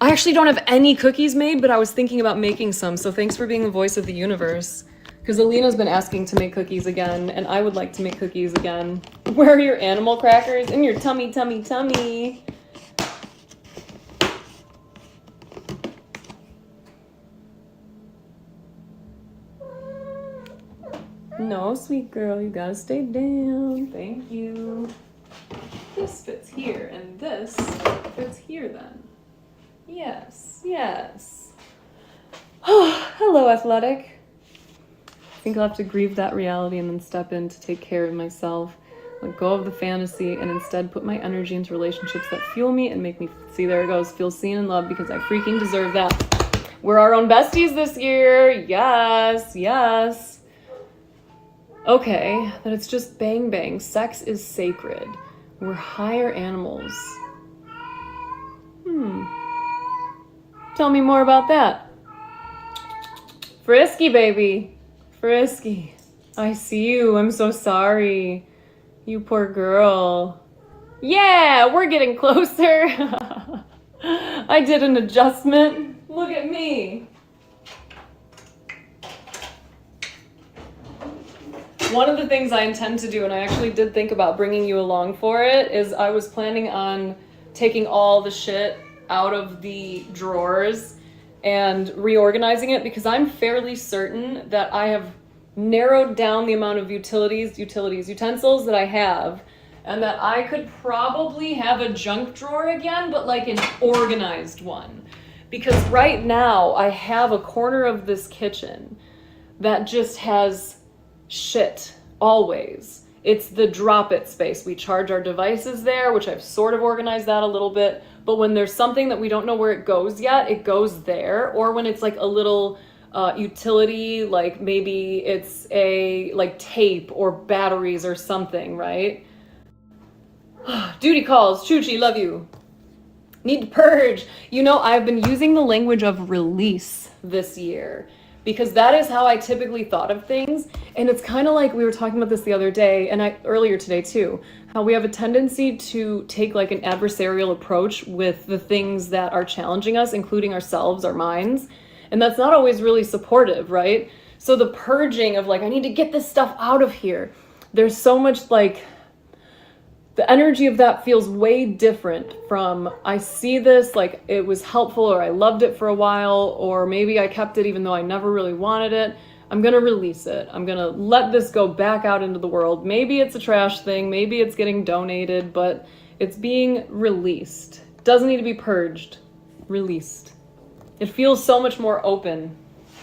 I actually don't have any cookies made, but I was thinking about making some. So thanks for being the voice of the universe. Because Alina's been asking to make cookies again, and I would like to make cookies again. Where are your animal crackers? In your tummy, tummy, tummy. No, sweet girl, you gotta stay down. Thank you. This fits here, and this fits here then. Yes, yes. Oh, hello, Athletic. I think I'll have to grieve that reality and then step in to take care of myself. Let go of the fantasy and instead put my energy into relationships that fuel me and make me, see, there it goes, feel seen and loved, because I freaking deserve that. We're our own besties this year. Yes, yes. Okay, that it's just bang bang. Sex is sacred. We're higher animals. Tell me more about that. Frisky, baby. Frisky. I see you. I'm so sorry. You poor girl. Yeah, we're getting closer. I did an adjustment. Look at me. One of the things I intend to do, and I actually did think about bringing you along for it, is I was planning on taking all the shit out of the drawers and reorganizing it, because I'm fairly certain that I have narrowed down the amount of utensils that I have, and that I could probably have a junk drawer again, but like an organized one. Because right now I have a corner of this kitchen that just has shit, always. It's the drop it space. We charge our devices there, which I've sort of organized that a little bit, but when there's something that we don't know where it goes yet, it goes there. Or when it's like a little utility, like maybe it's a like tape or batteries or something, right? Duty calls. Chuchi, love you. Need to purge. You know, I've been using the language of release this year because that is how I typically thought of things. And it's kind of like we were talking about this the other day and earlier today too, how we have a tendency to take like an adversarial approach with the things that are challenging us, including ourselves, our minds. And that's not always really supportive, right? So the purging of like, I need to get this stuff out of here. There's so much like, the energy of that feels way different from I see this, like it was helpful or I loved it for a while, or maybe I kept it even though I never really wanted it. I'm going to release it. I'm going to let this go back out into the world. Maybe it's a trash thing. Maybe it's getting donated, but it's being released. Doesn't need to be purged. Released. It feels so much more open.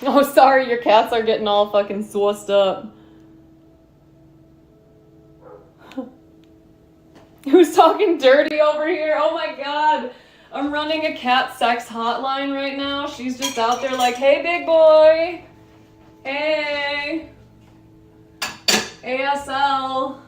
Oh, sorry, your cats are getting all fucking sauced up. Who's talking dirty over here? Oh my god. I'm running a cat sex hotline right now. She's just out there like, hey, big boy. Hey. ASL.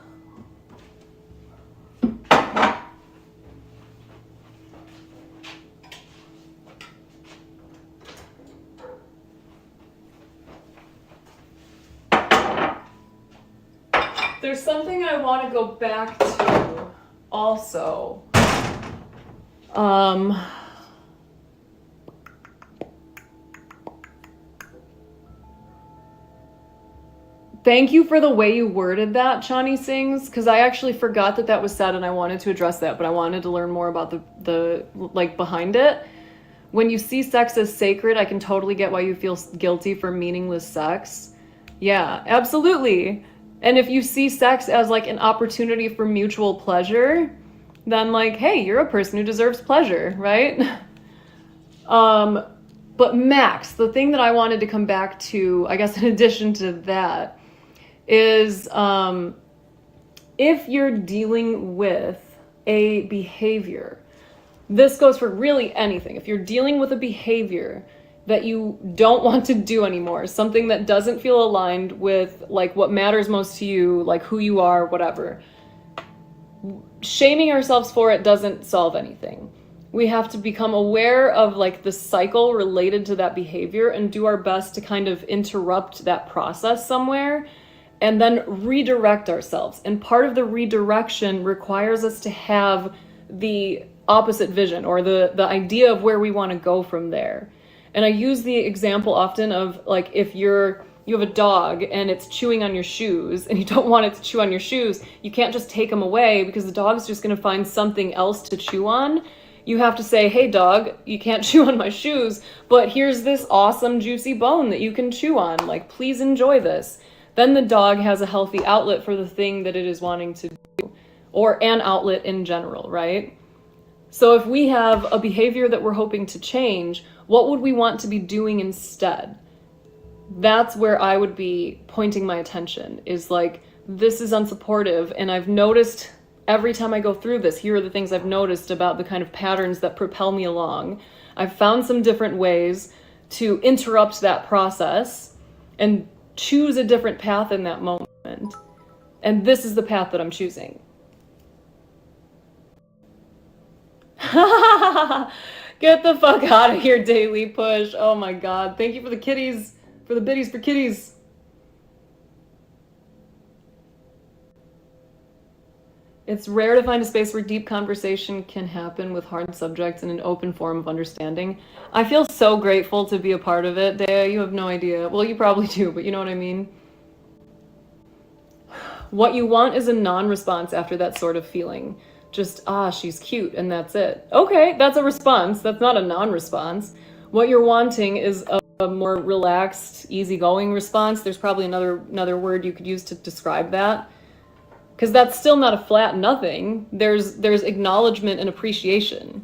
There's something I want to go back to also. Thank you for the way you worded that, Chani Sings, because I actually forgot that that was said and I wanted to address that, but I wanted to learn more about the like behind it. When you see sex as sacred, I can totally get why you feel guilty for meaningless sex. Yeah, absolutely. And if you see sex as like an opportunity for mutual pleasure, then like, hey, you're a person who deserves pleasure, right? But Max, the thing that I wanted to come back to, I guess in addition to that, is if you're dealing with a behavior, this goes for really anything. If you're dealing with a behavior that you don't want to do anymore, something that doesn't feel aligned with like what matters most to you, like who you are, whatever, shaming ourselves for it doesn't solve anything. We have to become aware of like the cycle related to that behavior and do our best to kind of interrupt that process somewhere and then redirect ourselves. And part of the redirection requires us to have the opposite vision or the idea of where we want to go from there. And I use the example often of like if you have a dog and it's chewing on your shoes and you don't want it to chew on your shoes, you can't just take them away because the dog's just going to find something else to chew on. You have to say, hey dog, you can't chew on my shoes, but here's this awesome juicy bone that you can chew on. Like, please enjoy this. Then the dog has a healthy outlet for the thing that it is wanting to do, or an outlet in general, right? So if we have a behavior that we're hoping to change, what would we want to be doing instead? That's where I would be pointing my attention, is like, this is unsupportive. And I've noticed every time I go through this, here are the things I've noticed about the kind of patterns that propel me along. I've found some different ways to interrupt that process and choose a different path in that moment. And this is the path that I'm choosing. Get the fuck out of here, Daily Push. Oh my god. Thank you for the kitties. For the biddies for kitties. It's rare to find a space where deep conversation can happen with hard subjects in an open form of understanding. I feel so grateful to be a part of it, Dea. You have no idea. Well, you probably do, but you know what I mean? What you want is a non-response after that sort of feeling. Just, she's cute, and that's it. Okay, that's a response. That's not a non-response. What you're wanting is a more relaxed, easygoing response. There's probably another word you could use to describe that. Because that's still not a flat nothing. There's acknowledgement and appreciation.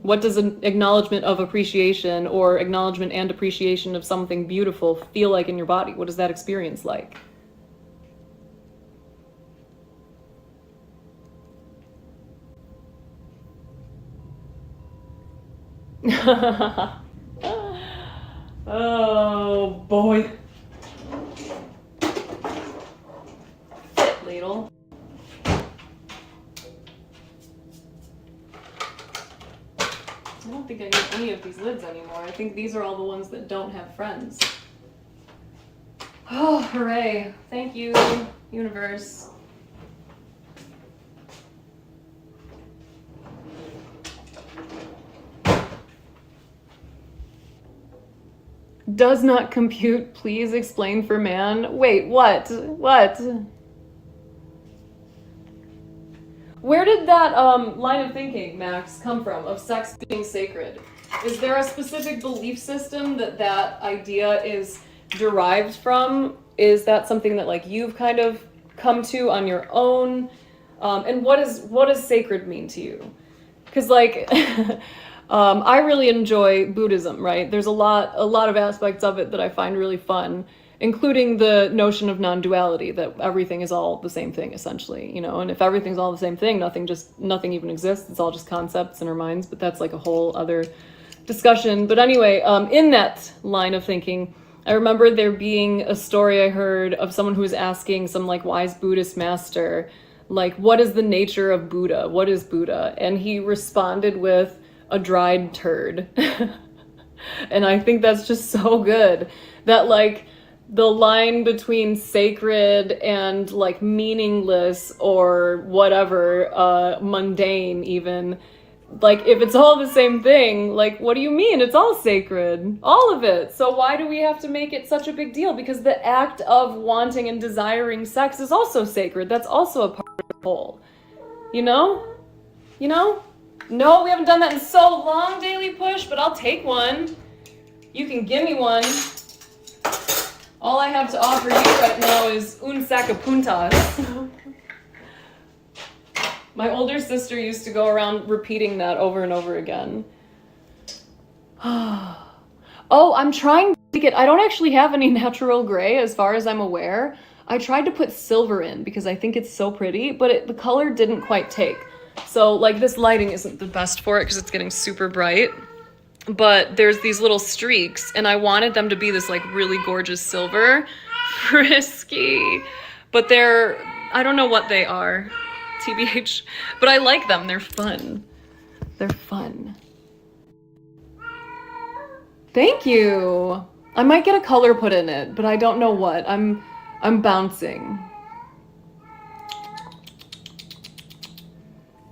What does an acknowledgement of appreciation or acknowledgement and appreciation of something beautiful feel like in your body? What is that experience like? Oh boy. Fit ladle. I don't think I need any of these lids anymore. I think these are all the ones that don't have friends. Oh, hooray. Thank you, universe. Does not compute, please explain for man. Wait, what? What? Where did that line of thinking, Max, come from, of sex being sacred? Is there a specific belief system that that idea is derived from? Is that something that like you've kind of come to on your own? And what does sacred mean to you? Because like, I really enjoy Buddhism, right? There's a lot of aspects of it that I find really fun, including the notion of non-duality, that everything is all the same thing, essentially, you know, and if everything's all the same thing, nothing even exists. It's all just concepts in our minds, but that's like a whole other discussion. But anyway, in that line of thinking, I remember there being a story I heard of someone who was asking some like wise Buddhist master, like, what is the nature of Buddha? What is Buddha? And he responded with a dried turd. And I think that's just so good, that like the line between sacred and like meaningless or whatever, mundane even, like if it's all the same thing, like what do you mean? It's all sacred, all of it. So why do we have to make it such a big deal? Because the act of wanting and desiring sex is also sacred. That's also a part of the whole, you know? You know? No, we haven't done that in so long, Daily Push, but I'll take one. You can give me one. All I have to offer you right now is un sac of puntas. My older sister used to go around repeating that over and over again. Oh, I'm trying to get, I don't actually have any natural gray as far as I'm aware. I tried to put silver in because I think it's so pretty, but the color didn't quite take. So like this lighting isn't the best for it because it's getting super bright, but there's these little streaks and I wanted them to be this like really gorgeous silver. Frisky. But I don't know what they are, TBH, but I like them. They're fun. They're fun. Thank you. I might get a color put in it, but I don't know what. I'm bouncing.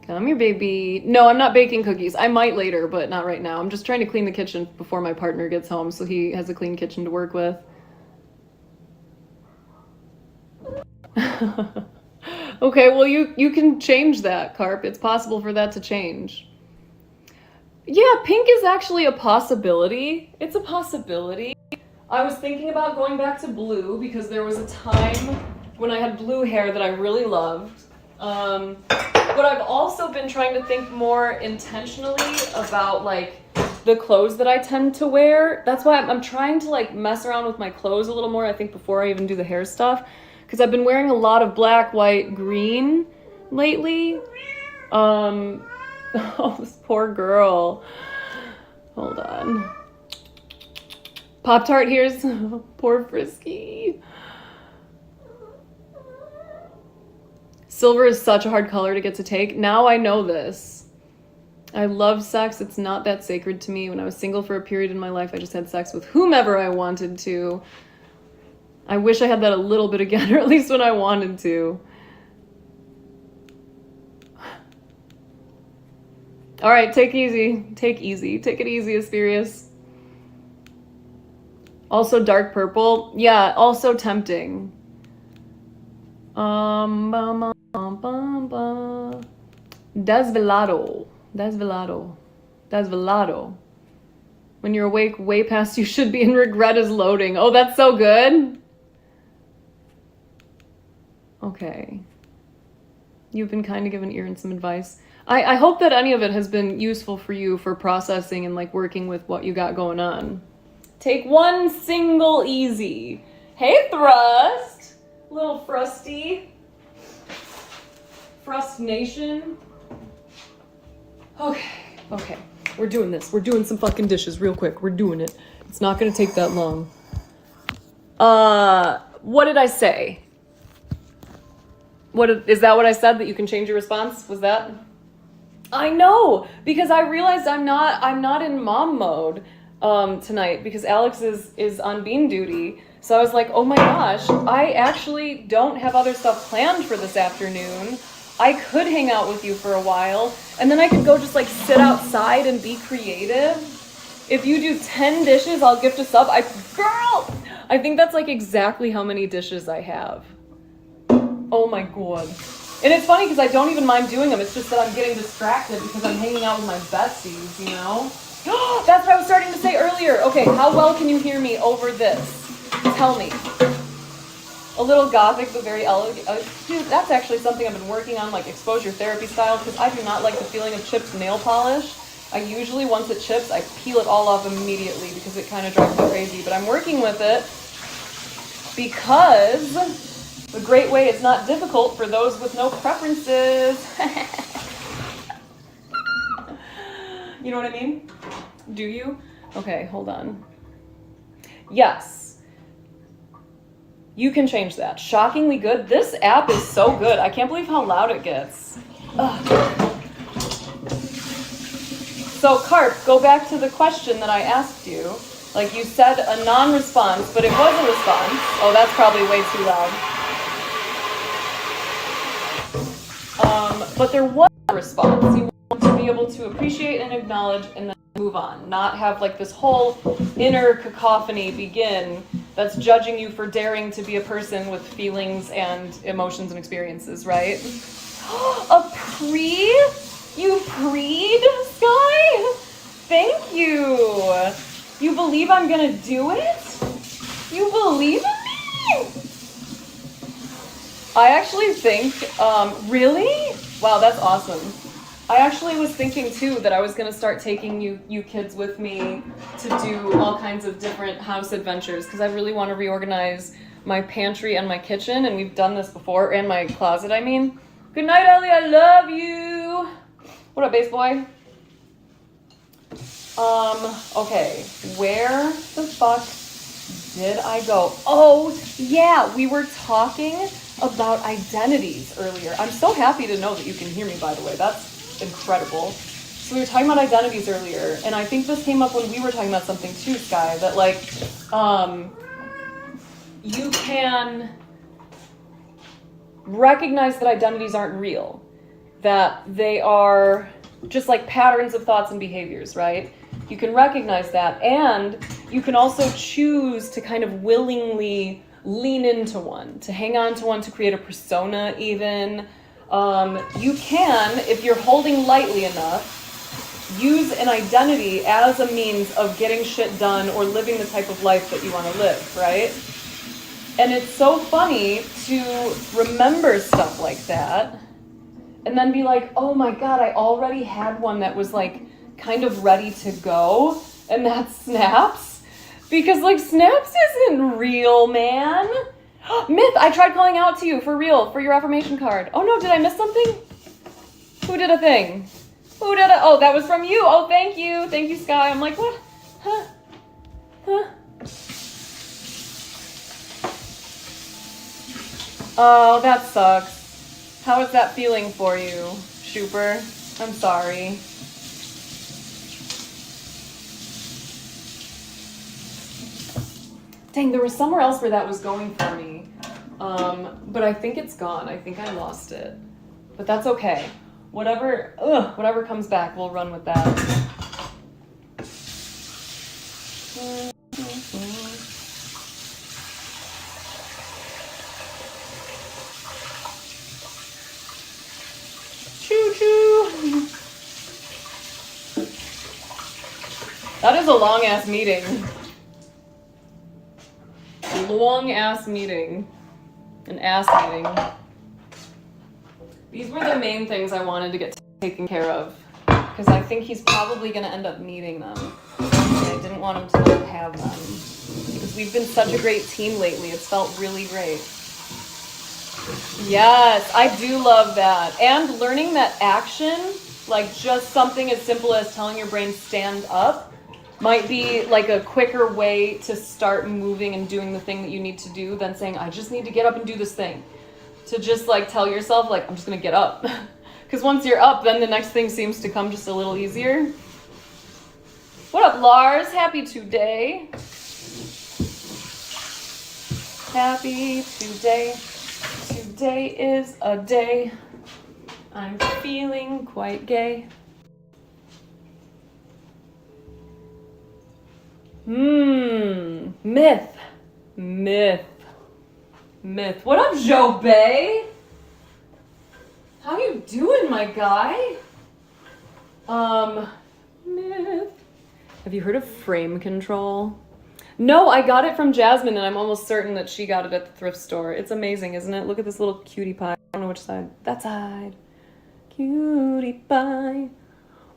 Come here, baby. No, I'm not baking cookies. I might later, but not right now. I'm just trying to clean the kitchen before my partner gets home so he has a clean kitchen to work with. Okay, well, you can change that, Carp. It's possible for that to change. Yeah, pink is actually a possibility. It's a possibility. I was thinking about going back to blue because there was a time when I had blue hair that I really loved. But I've also been trying to think more intentionally about like the clothes that I tend to wear. That's why I'm trying to like mess around with my clothes a little more, I think, before I even do the hair stuff. Because I've been wearing a lot of black, white, green lately. Oh, this poor girl. Hold on. Pop-Tart, here's poor Frisky. Silver is such a hard color to get to take. Now I know this. I love sex. It's not that sacred to me. When I was single for a period in my life, I just had sex with whomever I wanted to. I wish I had that a little bit again, or at least when I wanted to. All right, take it easy. Take easy. Take it easy, Asterius. Also dark purple. Yeah, also tempting. Desvelado. Desvelado. Desvelado. When you're awake way past you should be and regret is loading. Oh, that's so good. Okay. You've been kind of given ear and some advice. I hope that any of it has been useful for you for processing and like working with what you got going on. Take one single easy. Hey, Thrust. Little Frusty. Frust Nation. Okay. We're doing this. We're doing some fucking dishes real quick. We're doing it. It's not gonna take that long. What did I say? Is that what I said, that you can change your response? Was that? I know, because I realized I'm not in mom mode tonight because Alex is on bean duty. So I was like, oh my gosh, I actually don't have other stuff planned for this afternoon. I could hang out with you for a while, and then I could go just like sit outside and be creative. If you do 10 dishes, I'll gift a sub. Girl, I think that's like exactly how many dishes I have. Oh my god. And it's funny because I don't even mind doing them. It's just that I'm getting distracted because I'm hanging out with my besties, you know? That's what I was starting to say earlier. Okay, how well can you hear me over this? Tell me. A little gothic, but very elegant. Dude, that's actually something I've been working on, like exposure therapy style, because I do not like the feeling of chipped nail polish. I usually, once it chips, I peel it all off immediately because it kind of drives me crazy. But I'm working with it because a great way is not difficult for those with no preferences. You know what I mean? Do you? Okay, hold on. Yes. You can change that. Shockingly good. This app is so good. I can't believe how loud it gets. Ugh. So, Carp, go back to the question that I asked you. Like, you said a non-response, but it was a response. Oh, that's probably way too loud. But there was a response. You want to be able to appreciate and acknowledge and then move on. Not have, like, this whole inner cacophony begin that's judging you for daring to be a person with feelings and emotions and experiences, right? A pre? You preed, Sky? Thank you. You believe I'm gonna do it? You believe in me? I actually think, really? Wow, that's awesome. I actually was thinking too that I was gonna start taking you kids with me to do all kinds of different house adventures because I really want to reorganize my pantry and my kitchen, and we've done this before, and my closet, I mean. Good night, Ellie, I love you. What up, bass boy? Okay, where the fuck did I go? Oh, yeah, we were talking about identities earlier. I'm so happy to know that you can hear me, by the way. That's incredible. So we were talking about identities earlier, and I think this came up when we were talking about something too, Sky, that like, you can recognize that identities aren't real, that they are just like patterns of thoughts and behaviors, right? You can recognize that, and you can also choose to kind of willingly lean into one, to hang on to one, to create a persona even. You can, if you're holding lightly enough, use an identity as a means of getting shit done or living the type of life that you want to live, right? And it's so funny to remember stuff like that and then be like, oh my god, I already had one that was like kind of ready to go, and that's Snaps. Because like Snaps isn't real, man. Myth, I tried calling out to you for real for your affirmation card. Oh no, did I miss something? Who did a thing? Who did it? Oh, that was from you. Oh, thank you. Thank you, Sky. I'm like, what? Huh? Oh, that sucks. How is that feeling for you, Shooper? I'm sorry. Dang, there was somewhere else where that was going for me. But I think it's gone. I think I lost it. But that's okay. Whatever comes back, we'll run with that. Choo-choo! That is a long-ass meeting. Long-ass meeting. An ass meeting. These were the main things I wanted to get taken care of, because I think he's probably going to end up needing them. And I didn't want him to not have them, because we've been such a great team lately. It's felt really great. Yes, I do love that. And learning that action Like just something as simple as telling your brain stand up might be like a quicker way to start moving and doing the thing that you need to do than saying, I just need to get up and do this thing. To just like tell yourself, like, I'm just gonna get up. Because once you're up, then the next thing seems to come just a little easier. What up, Lars? Happy today. Happy today. Today is a day. I'm feeling quite gay. Myth. What up, Joe Bay? How you doing, my guy? Myth. Have you heard of frame control? No, I got it from Jasmine, and I'm almost certain that she got it at the thrift store. It's amazing, isn't it? Look at this little cutie pie. I don't know which side. That side. Cutie pie.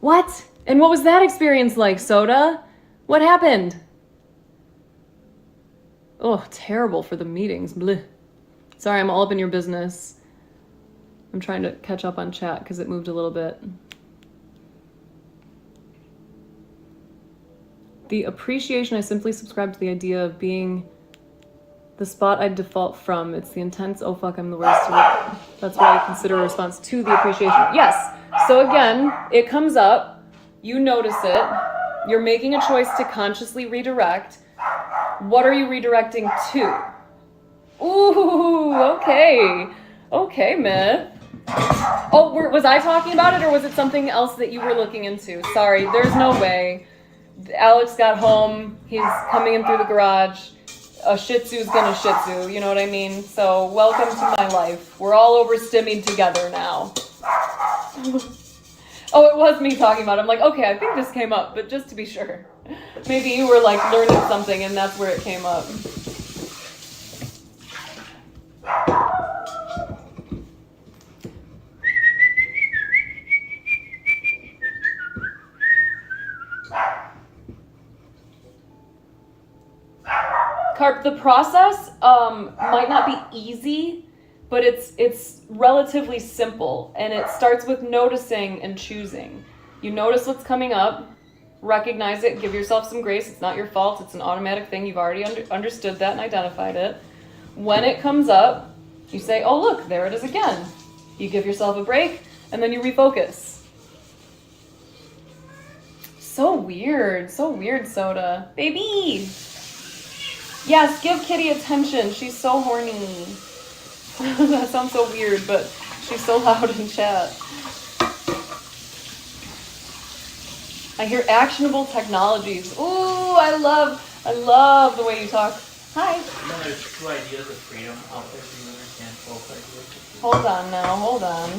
What? And what was that experience like, Soda? What happened? Oh, terrible for the meetings. Blech. Sorry, I'm all up in your business. I'm trying to catch up on chat because it moved a little bit. The appreciation, I simply subscribe to the idea of being the spot I default from. It's the intense, oh fuck, I'm the worst. That's what I consider a response to the appreciation. Yes. So again, it comes up, you notice it, you're making a choice to consciously redirect. What are you redirecting to? Ooh, okay. Okay, Myth. Oh, was I talking about it, or was it something else that you were looking into? Sorry, there's no way. Alex got home, he's coming in through the garage. A Shih Tzu's gonna Shih Tzu, you know what I mean? So, welcome to my life. We're all over stimming together now. Oh, it was me talking about it. I'm like, okay, I think this came up, but just to be sure. Maybe you were like learning something and that's where it came up. Carp, the process might not be easy, but it's relatively simple, and it starts with noticing and choosing. You notice what's coming up, recognize it, give yourself some grace. It's not your fault. It's an automatic thing. You've already understood that and identified it. When it comes up, you say, oh, look, there it is again. You give yourself a break, and then you refocus. So weird, Soda. Baby! Yes, give Kitty attention. She's so horny. That sounds so weird, but she's so loud in chat. I hear actionable technologies. Ooh, I love the way you talk. Hi. You know, there's 2 ideas of freedom out there. Do you understand both ideas? Hold on now, hold on.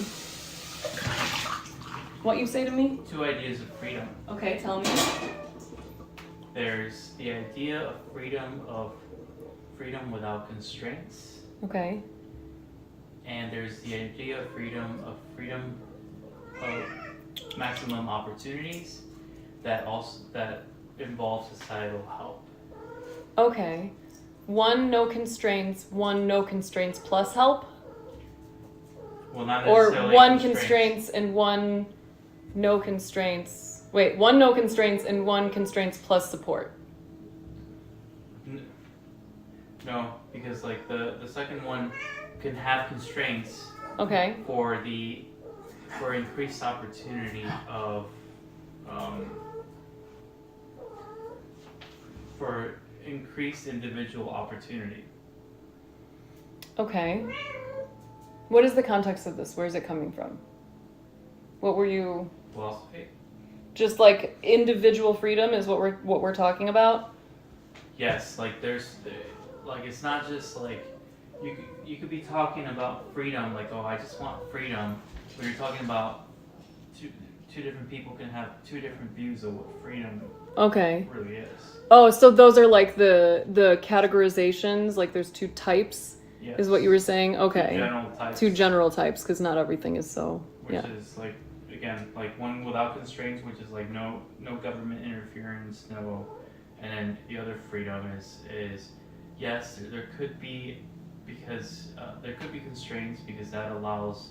What you say to me? 2 ideas of freedom. Okay, tell me. There's the idea of freedom without constraints. Okay. And there's the idea of freedom of maximum opportunities that involve societal help. Okay. 1 no constraints, 1 no constraints plus help? Well, not or necessarily 1 constraints and 1 no constraints. Wait, 1 no constraints and 1 constraints plus support. No, because like the second one can have constraints. Okay. For increased opportunity of for increased individual opportunity. Okay. What is the context of this? Where is it coming from? What were you? Philosophy. Just like individual freedom is what we're talking about? Yes, like like it's not just like you could be talking about freedom, like, oh, I just want freedom, but you're talking about two different people can have 2 different views of what freedom really is. Oh, so those are like the categorizations, like there's 2 types, yes. Is what you were saying? Okay. 2 general types. 2 general types, because not everything is so, which is like, again, like 1 without constraints, which is like no government interference, no, and then the other freedom is yes, there could be constraints because that allows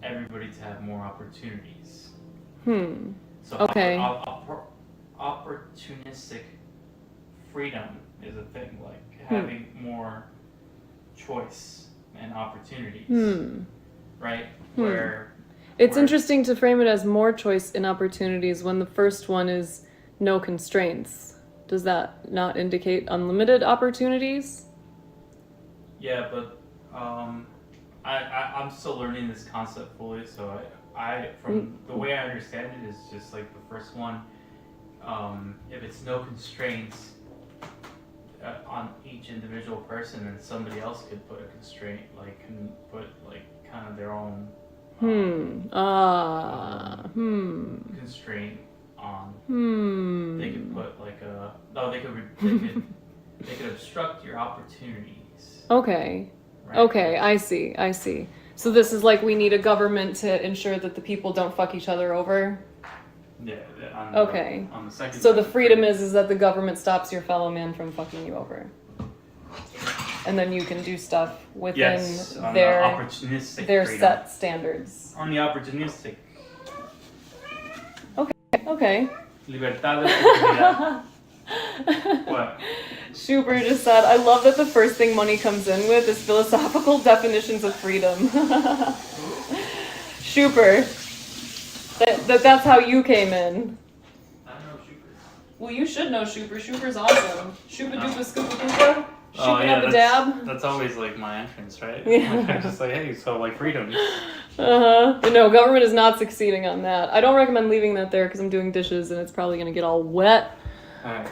everybody to have more opportunities, So Okay. opportunistic freedom is a thing, like having more choice and opportunities, right? Where It's where- interesting to frame it as more choice and opportunities when the first one is no constraints. Does that not indicate unlimited opportunities? Yeah, but I'm still learning this concept fully. So I from the way I understand it is just like the first one. If it's no constraints on each individual person, then somebody else could put a constraint, like can put like kind of their own constraint on. They could put like they could obstruct your opportunities. Okay. Right? Okay, I see. So this is like we need a government to ensure that the people don't fuck each other over. Yeah. Okay. On the second. So the freedom is that the government stops your fellow man from fucking you over. And then you can do stuff within Yes, on their the opportunistic their freedom. set standards. On the opportunistic. Okay. Libertad de oportunidad. What? Schuber just said, I love that the first thing money comes in with is philosophical definitions of freedom. Schuber. That's how you came in. I don't know Schuber. Well, you should know Schuber. Schuber's awesome. Schuba Doopa Scoopa Doopa. Oh Shooting yeah, up a that's, dab. that's always like my entrance, right? Yeah. I'm just like, hey, so like freedom. No, government is not succeeding on that. I don't recommend leaving that there because I'm doing dishes and it's probably going to get all wet. Alright.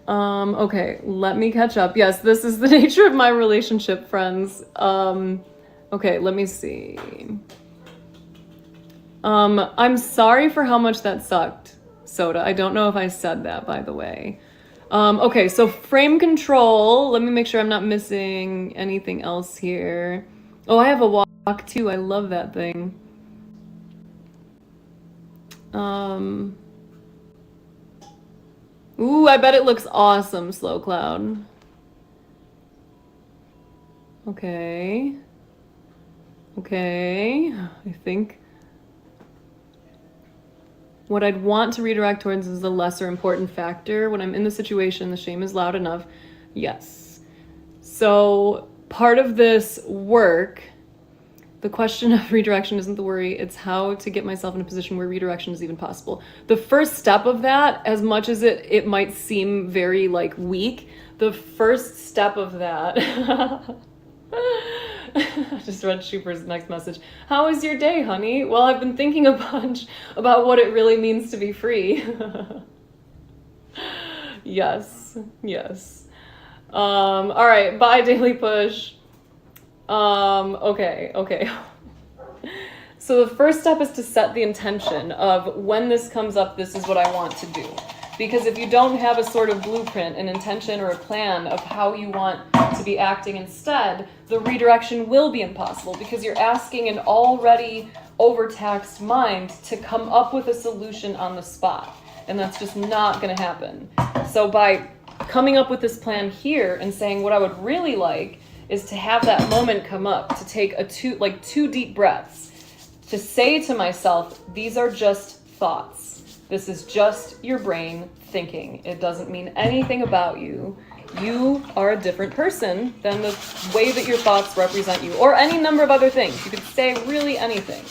Okay, let me catch up. Yes, this is the nature of my relationship, friends. Okay, let me see. I'm sorry for how much that sucked, Soda. I don't know if I said that, by the way. Okay, so frame control. Let me make sure I'm not missing anything else here. Oh, I have a walk too. I love that thing. Ooh, I bet it looks awesome, Slow Cloud. Okay. I think what I'd want to redirect towards is the lesser important factor. When I'm in the situation, the shame is loud enough. Yes. So part of this work, the question of redirection isn't the worry, it's how to get myself in a position where redirection is even possible. The first step of that, as much as it might seem very like weak, the first step of that I just read Schuber's next message. How was your day, honey? Well, I've been thinking a bunch about what it really means to be free. Yes. All right, bye, Daily Push. Okay. So the first step is to set the intention of when this comes up, this is what I want to do. Because if you don't have a sort of blueprint, an intention, or a plan of how you want to be acting instead, the redirection will be impossible because you're asking an already overtaxed mind to come up with a solution on the spot. And that's just not going to happen. So by coming up with this plan here and saying what I would really like is to have that moment come up, to take two deep breaths, to say to myself, these are just thoughts. This is just your brain thinking. It doesn't mean anything about you. You are a different person than the way that your thoughts represent you, or any number of other things. You could say really anything.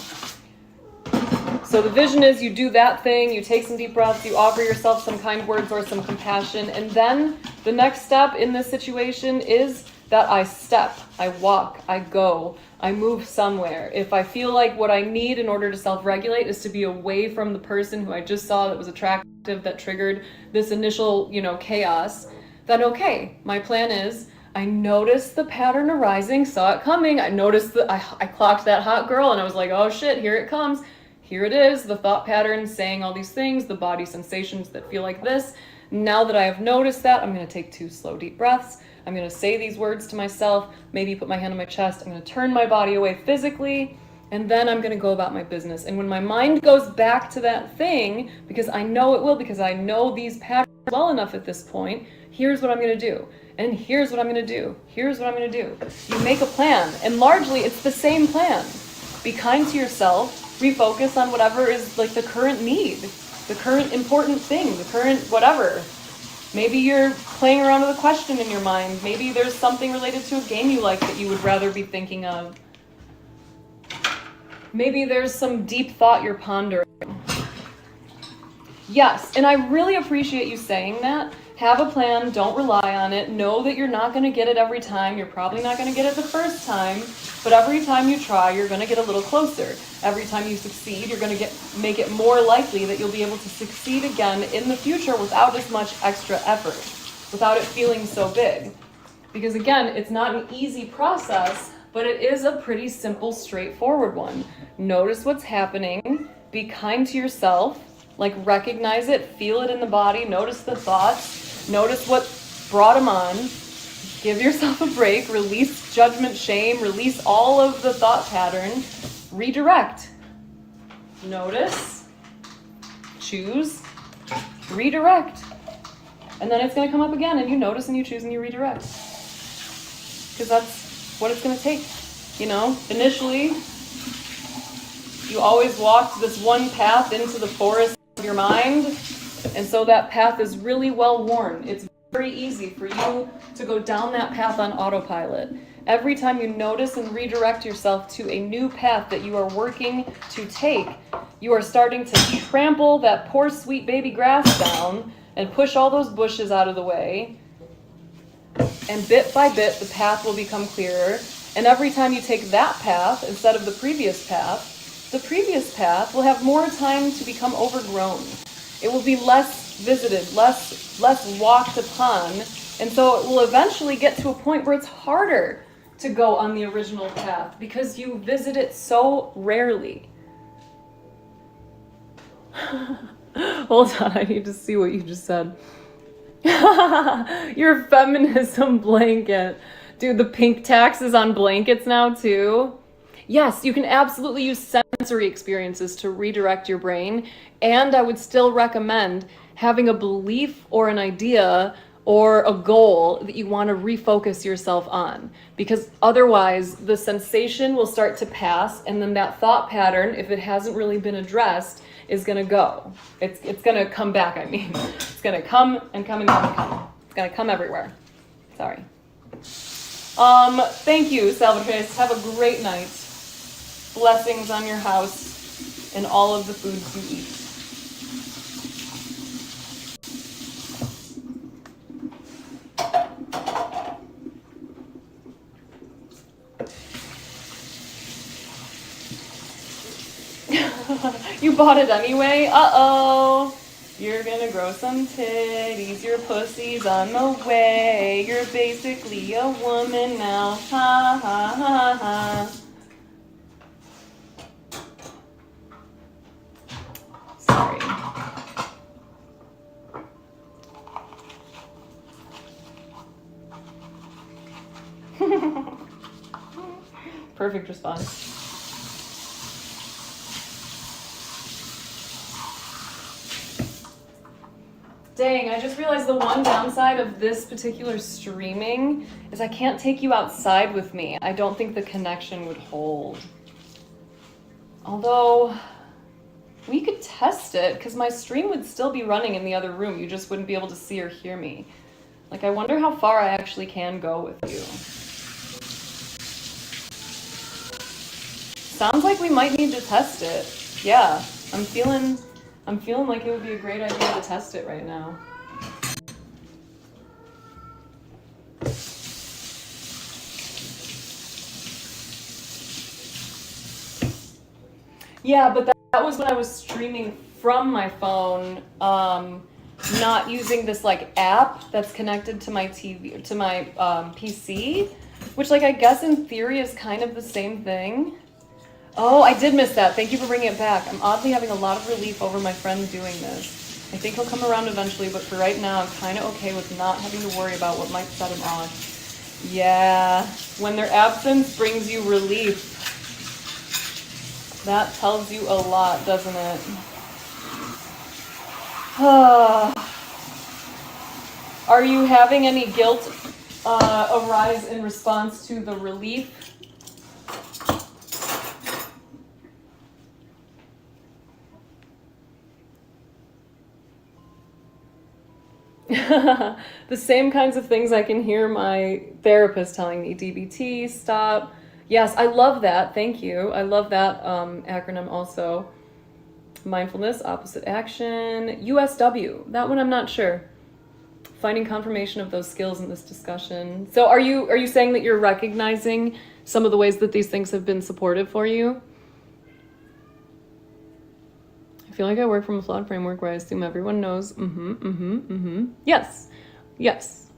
So the vision is you do that thing, you take some deep breaths, you offer yourself some kind words or some compassion, and then the next step in this situation is that I step, I walk, I go, I move somewhere. If I feel like what I need in order to self-regulate is to be away from the person who I just saw that was attractive, that triggered this initial, chaos, then okay, my plan is I noticed the pattern arising, saw it coming, I noticed that I clocked that hot girl and I was like, oh shit, here it comes. Here it is, the thought pattern saying all these things, the body sensations that feel like this. Now that I have noticed that, I'm going to take 2 slow, deep breaths. I'm going to say these words to myself, maybe put my hand on my chest. I'm going to turn my body away physically, and then I'm going to go about my business. And when my mind goes back to that thing, because I know it will, because I know these patterns well enough at this point, here's what I'm going to do. And here's what I'm going to do. Here's what I'm going to do. You make a plan, and largely it's the same plan. Be kind to yourself. refocus on whatever is like the current need, the current important thing, the current whatever. Maybe you're playing around with a question in your mind. Maybe there's something related to a game you like that you would rather be thinking of. Maybe there's some deep thought you're pondering. Yes, and I really appreciate you saying that. Have a plan, don't rely on it. Know that you're not going to get it every time. You're probably not going to get it the first time, but every time you try, you're going to get a little closer. Every time you succeed, you're going to make it more likely that you'll be able to succeed again in the future without as much extra effort, without it feeling so big. Because again, it's not an easy process, but it is a pretty simple, straightforward one. Notice what's happening, be kind to yourself, like recognize it, feel it in the body, notice the thoughts, notice what brought them on, give yourself a break, release judgment, shame, release all of the thought pattern, redirect. Notice, choose, redirect. And then it's going to come up again and you notice and you choose and you redirect. Because that's what it's going to take. You know, initially, you always walked this one path into the forest of your mind, and so that path is really well worn. It's very easy for you to go down that path on autopilot. Every time you notice and redirect yourself to a new path that you are working to take, you are starting to trample that poor sweet baby grass down and push all those bushes out of the way. And bit by bit, the path will become clearer. And every time you take that path instead of the previous path will have more time to become overgrown. It will be less visited, less walked upon, and so it will eventually get to a point where it's harder to go on the original path because you visit it so rarely. Hold on, I need to see what you just said. Your feminism blanket. Dude, the pink tax is on blankets now too. Yes, you can absolutely use sensory experiences to redirect your brain, and I would still recommend having a belief or an idea or a goal that you want to refocus yourself on, because otherwise the sensation will start to pass, and then that thought pattern, if it hasn't really been addressed, is going to go. It's going to come back, I mean. It's going to come and come and come and come. It's going to come everywhere. Sorry. Thank you, Salvatrice. Have a great night. Blessings on your house and all of the foods you eat. You bought it anyway? Uh-oh. You're gonna grow some titties. Your pussy's on the way. You're basically a woman now. Ha ha ha ha. Sorry. Perfect response. Dang, I just realized the one downside of this particular streaming is I can't take you outside with me. I don't think the connection would hold. Although, we could test it, because my stream would still be running in the other room. You just wouldn't be able to see or hear me. Like, I wonder how far I actually can go with you. Sounds like we might need to test it. Yeah, I'm feeling like it would be a great idea to test it right now. Yeah, but that was when I was streaming from my phone, not using this like app that's connected to my TV, to my PC, which like I guess in theory is kind of the same thing. Oh, I did miss that. Thank you for bringing it back. I'm oddly having a lot of relief over my friend doing this. I think he'll come around eventually, but for right now, I'm kind of okay with not having to worry about what might set him off. Yeah, when their absence brings you relief, that tells you a lot, doesn't it? Are you having any guilt arise in response to the relief? The same kinds of things I can hear my therapist telling me. DBT, stop. Yes, I love that. Thank you. I love that acronym also. Mindfulness, opposite action. USW. That one I'm not sure. Finding confirmation of those skills in this discussion. So are you saying that you're recognizing some of the ways that these things have been supportive for you? I feel like I work from a flawed framework where I assume everyone knows. Yes. Yes.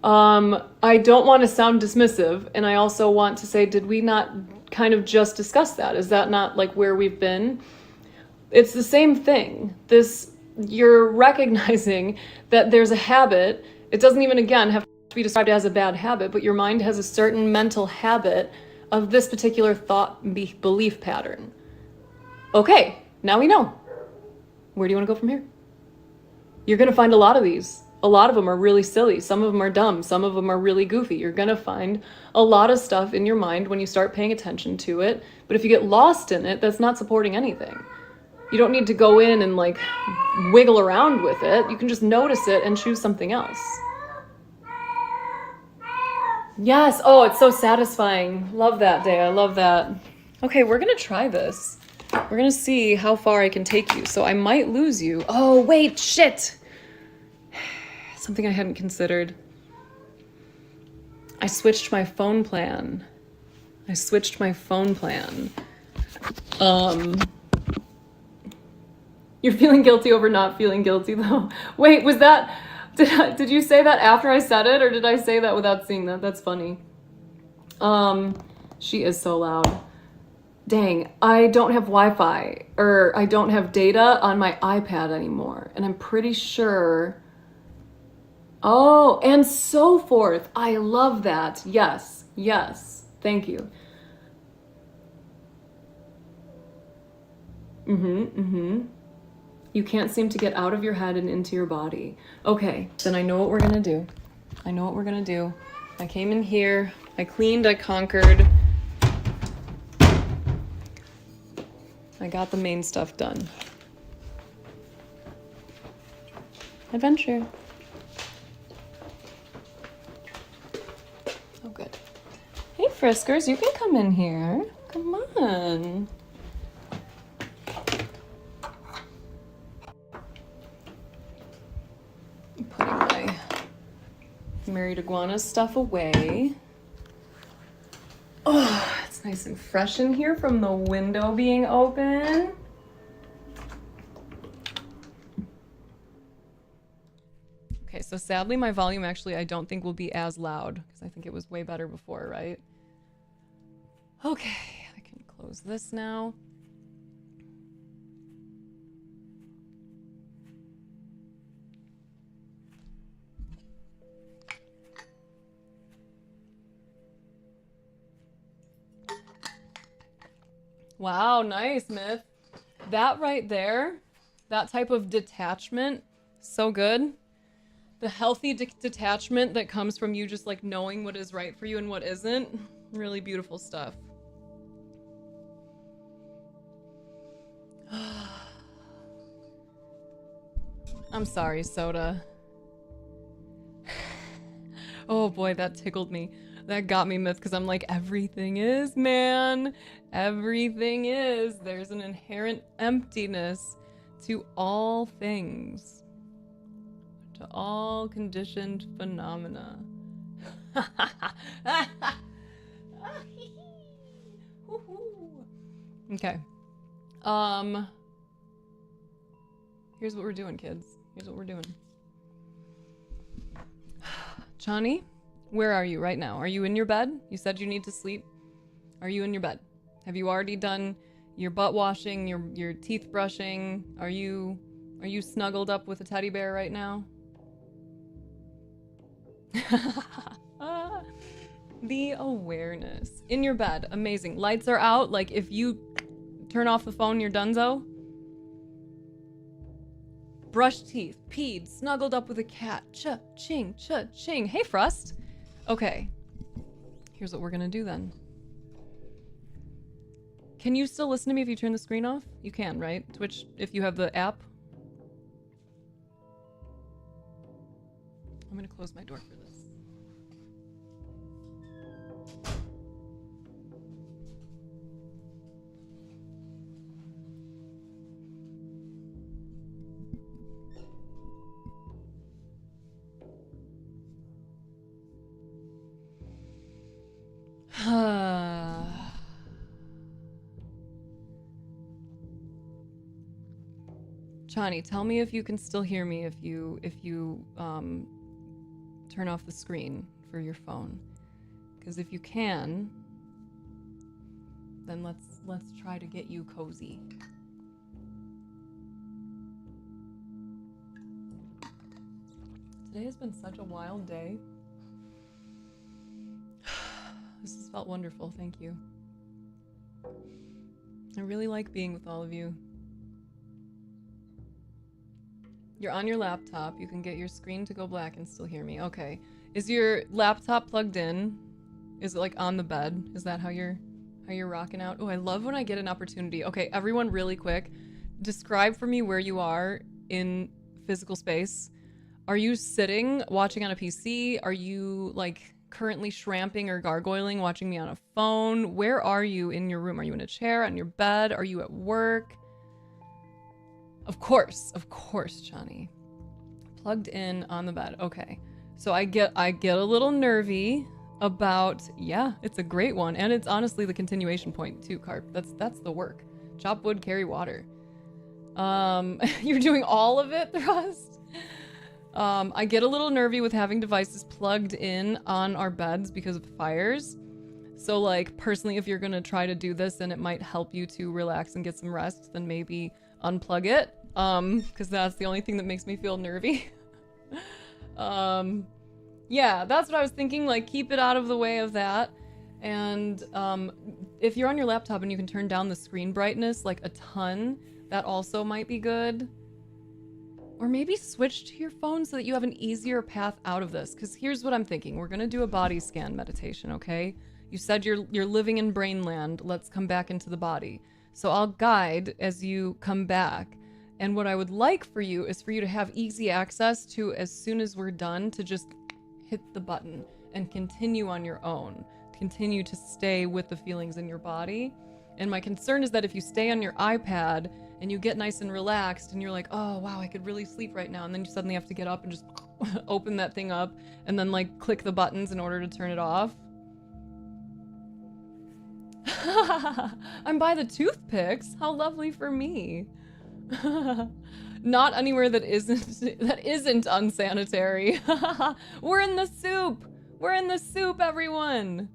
I don't want to sound dismissive, and I also want to say, did we not kind of just discuss that? Is that not like where we've been? It's the same thing. You're recognizing that there's a habit. It doesn't even, again, have to be described as a bad habit, but your mind has a certain mental habit of this particular thought belief pattern. Okay, now we know. Where do you want to go from here? You're going to find a lot of these. A lot of them are really silly. Some of them are dumb. Some of them are really goofy. You're going to find a lot of stuff in your mind when you start paying attention to it. But if you get lost in it, that's not supporting anything. You don't need to go in and like wiggle around with it. You can just notice it and choose something else. Yes. Oh, it's so satisfying. Love that, Day. I love that. Okay, we're going to try this. We're going to see how far I can take you. So I might lose you. Oh, wait, shit. Something I hadn't considered. I switched my phone plan. You're feeling guilty over not feeling guilty, though. Wait, was that... Did you say that after I said it, or did I say that without seeing that? That's funny. She is so loud. Dang, I don't have Wi-Fi, or I don't have data on my iPad anymore, and I'm pretty sure... Oh, and so forth. I love that. Yes, yes. Thank you. You can't seem to get out of your head and into your body. Okay, then I know what we're gonna do. I came in here, I cleaned, I conquered. I got the main stuff done. Adventure. Oh, good. Hey, Friskers, you can come in here. Come on. Putting my Married Iguana stuff away. Oh, it's nice and fresh in here from the window being open. Okay, so sadly my volume actually I don't think will be as loud because I think it was way better before, right? Okay, I can close this now. Wow, nice, Myth. That right there, that type of detachment, so good. The healthy detachment that comes from you just like knowing what is right for you and what isn't. Really beautiful stuff. I'm sorry, Soda. Oh boy, that tickled me. That got me, Myth, because I'm like, everything is, man. Everything is. There's an inherent emptiness to all things. To all conditioned phenomena. Okay. Here's what we're doing, kids. Here's what we're doing. Chani? Where are you right now? Are you in your bed? You said you need to sleep. Are you in your bed? Have you already done your butt washing, your teeth brushing? Are you snuggled up with a teddy bear right now? The awareness. In your bed. Amazing. Lights are out. Like if you turn off the phone, you're donezo. Brushed teeth. Peed. Snuggled up with a cat. Cha-ching. Cha-ching. Hey, Frust. Okay, here's what we're gonna do then. Can you still listen to me if you turn the screen off? You can, right? Twitch, if you have the app. I'm gonna close my door for this. Chani, tell me if you can still hear me if you turn off the screen for your phone. Because if you can, then let's try to get you cozy. Today has been such a wild day. This has felt wonderful, thank you. I really like being with all of you. You're on your laptop. You can get your screen to go black and still hear me. Okay. Is your laptop plugged in? Is it like on the bed? Is that how you're rocking out? Oh, I love when I get an opportunity. Okay, everyone really quick. Describe for me where you are in physical space. Are you sitting watching on a PC? Are you like currently shramping or gargoyling watching me on a phone? Where are you in your room? Are you in a chair, on your bed? Are you at work? Of course, Chani. Plugged in on the bed. Okay. So I get a little nervy about, yeah, it's a great one. And it's honestly the continuation point too, Carp. That's the work. Chop wood, carry water. You're doing all of it, Thrust? I get a little nervy with having devices plugged in on our beds because of fires. So like personally, if you're gonna try to do this and it might help you to relax and get some rest, then maybe unplug it. Because that's the only thing that makes me feel nervy. Yeah, that's what I was thinking, like keep it out of the way of that. And if you're on your laptop and you can turn down the screen brightness like a ton, that also might be good. Or maybe switch to your phone so that you have an easier path out of this. Because here's what I'm thinking. We're gonna do a body scan meditation, okay? You said you're living in brainland. Let's come back into the body. So I'll guide as you come back. And what I would like for you is for you to have easy access to, as soon as we're done, to just hit the button and continue on your own. Continue to stay with the feelings in your body. And my concern is that if you stay on your iPad and you get nice and relaxed and you're like, oh, wow, I could really sleep right now. And then you suddenly have to get up and just open that thing up and then like click the buttons in order to turn it off. I'm by the toothpicks. How lovely for me. Not anywhere that isn't unsanitary. We're in the soup. We're in the soup, everyone.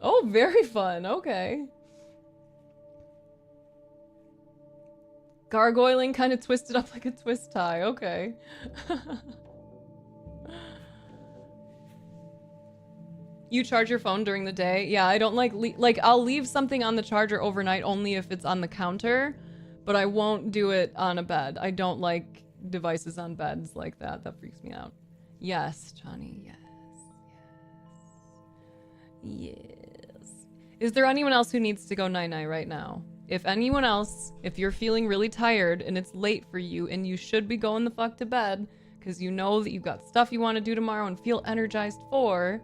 Oh, very fun. Okay. Gargoyling kind of twisted up like a twist tie. Okay. You charge your phone during the day? Yeah, I don't like I'll leave something on the charger overnight only if it's on the counter, but I won't do it on a bed. I don't like devices on beds like that. That freaks me out. Yes, Johnny. Yes. Yes. Is there anyone else who needs to go night-night right now? If anyone else, if you're feeling really tired and it's late for you and you should be going the fuck to bed because you know that you've got stuff you want to do tomorrow and feel energized for,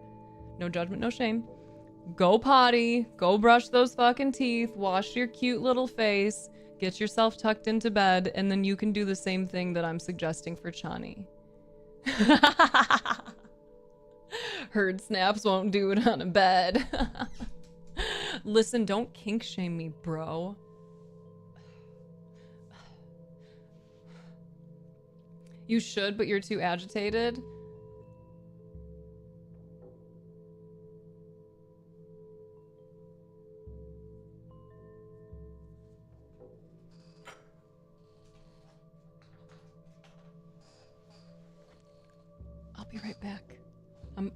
no judgment, no shame. Go potty, go brush those fucking teeth, wash your cute little face, get yourself tucked into bed, and then you can do the same thing that I'm suggesting for Chani. Herd snaps won't do it on a bed. Listen, don't kink shame me, bro. You should, but you're too agitated. I'll be right back.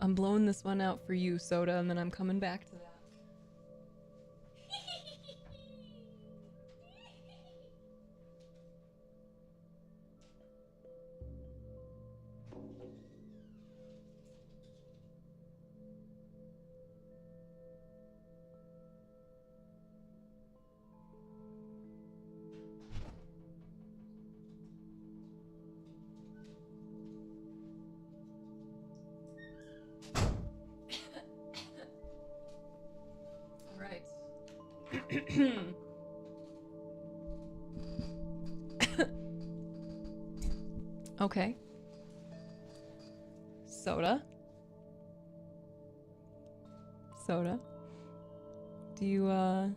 I'm blowing this one out for you, Soda, and then I'm coming back to that. Okay. Soda. Soda. Do you,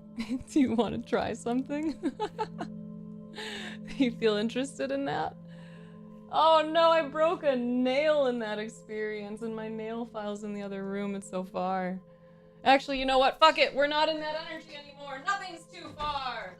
do you want to try something? You feel interested in that? Oh no, I broke a nail in that experience, and my nail file's in the other room. It's so far. Actually, you know what? Fuck it. We're not in that energy anymore. Nothing's too far.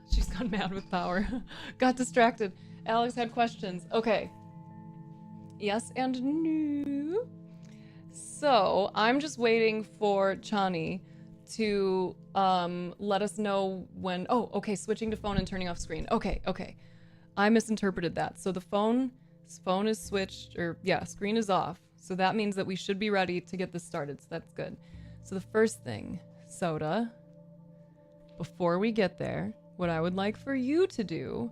She's gone mad with power. Got distracted. Alex had questions. Okay. Yes and no. So, I'm just waiting for Chani to let us know when... Oh, okay, switching to phone and turning off screen. Okay. I misinterpreted that. So the phone is switched, or yeah, screen is off. So that means that we should be ready to get this started. So that's good. So the first thing, Soda, before we get there, what I would like for you to do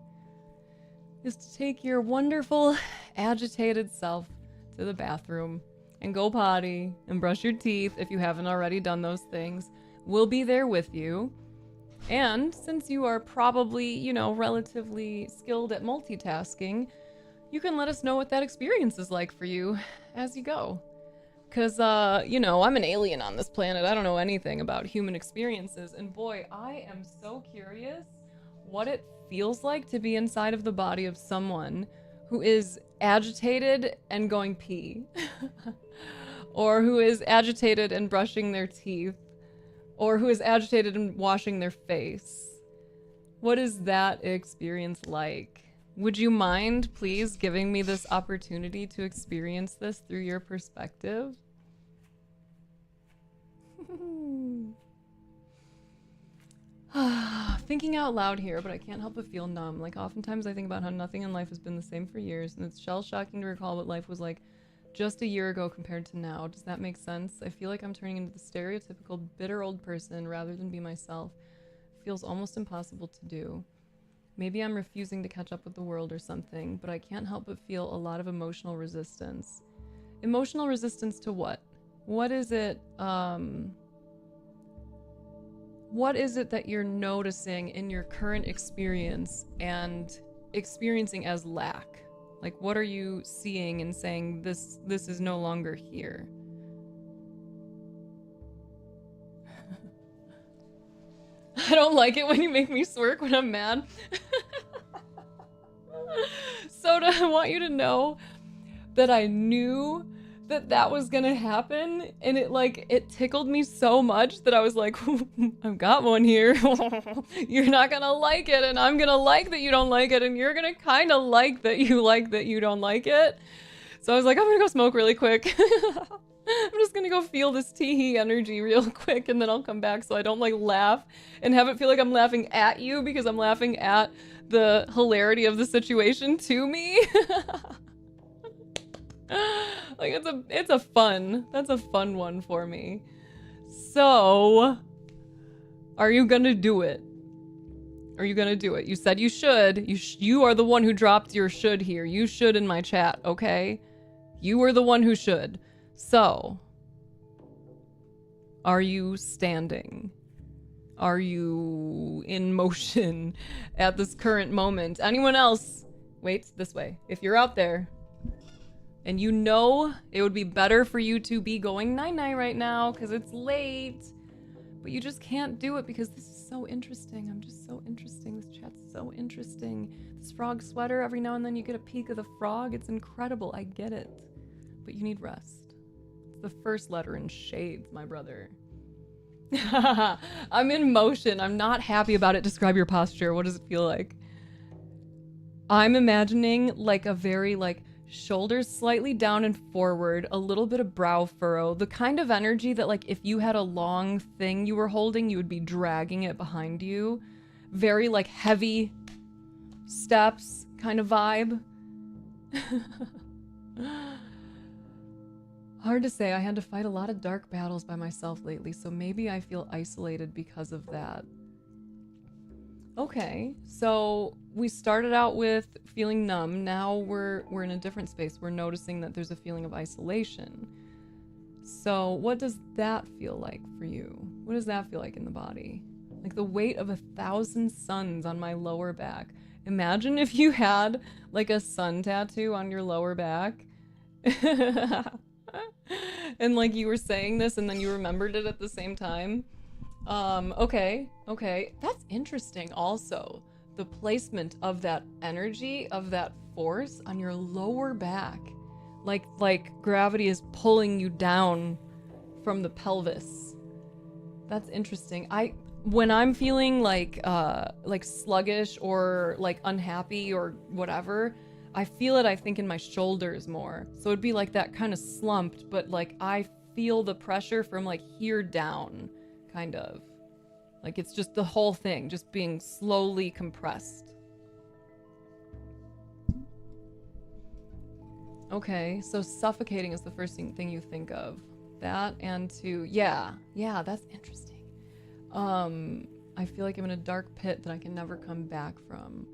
is to take your wonderful, agitated self to the bathroom and go potty and brush your teeth if you haven't already done those things. We'll be there with you. And since you are probably, you know, relatively skilled at multitasking, you can let us know what that experience is like for you as you go. Because, you know, I'm an alien on this planet. I don't know anything about human experiences. And boy, I am so curious what it feels like to be inside of the body of someone who is agitated and going pee. Or who is agitated and brushing their teeth. Or who is agitated and washing their face. What is that experience like? Would you mind, please, giving me this opportunity to experience this through your perspective? thinking out loud here, but I can't help but feel numb. Like, oftentimes I think about how nothing in life has been the same for years, and it's shell-shocking to recall what life was like just a year ago compared to now. Does that make sense? I feel like I'm turning into the stereotypical bitter old person rather than be myself. It feels almost impossible to do. Maybe I'm refusing to catch up with the world or something, but I can't help but feel a lot of emotional resistance. Emotional resistance to what? What is it, what is it that you're noticing in your current experience and experiencing as lack? Like, what are you seeing and saying this is no longer here? I don't like it when you make me smirk when I'm mad. Soda, I want you to know that I knew that was gonna happen, and it tickled me so much that I was like, I've got one here. You're not gonna like it, and I'm gonna like that you don't like it, and you're gonna kind of like that you don't like it. So I was like, I'm gonna go smoke really quick. I'm just gonna go feel this teehee energy real quick, and then I'll come back so I don't like laugh and have it feel like I'm laughing at you because I'm laughing at the hilarity of the situation to me. Like, that's a fun one for me. So, are you gonna do it? Are you gonna do it? You said you should. You are the one who dropped your should here. You should in my chat, okay? You were the one who should. So, are you standing? Are you in motion at this current moment? Anyone else? Wait, this way. If you're out there, and you know it would be better for you to be going night-night right now because it's late, but you just can't do it because this is so interesting. I'm just so interesting. This chat's so interesting. This frog sweater, every now and then you get a peek of the frog. It's incredible. I get it. But you need rest. It's the first letter in shades, my brother. I'm in motion. I'm not happy about it. Describe your posture. What does it feel like? I'm imagining like a very shoulders slightly down and forward, a little bit of brow furrow, the kind of energy that like if you had a long thing you were holding, you would be dragging it behind you. Very like heavy steps kind of vibe. Hard to say. I had to fight a lot of dark battles by myself lately, so maybe I feel isolated because of that. Okay, so we started out with feeling numb. Now we're in a different space. We're noticing that there's a feeling of isolation. So what does that feel like for you? What does that feel like in the body? Like the weight of 1,000 suns on my lower back. Imagine if you had like a sun tattoo on your lower back. And like you were saying this and then you remembered it at the same time. Okay. That's interesting also. The placement of that energy, of that force on your lower back. Like gravity is pulling you down from the pelvis. That's interesting. When I'm feeling like sluggish or like unhappy or whatever, I feel it, I think, in my shoulders more. So it'd be like that kind of slumped, but like I feel the pressure from like here down, kind of. Like it's just the whole thing, just being slowly compressed. Okay, so suffocating is the first thing you think of. That and yeah, that's interesting. I feel like I'm in a dark pit that I can never come back from.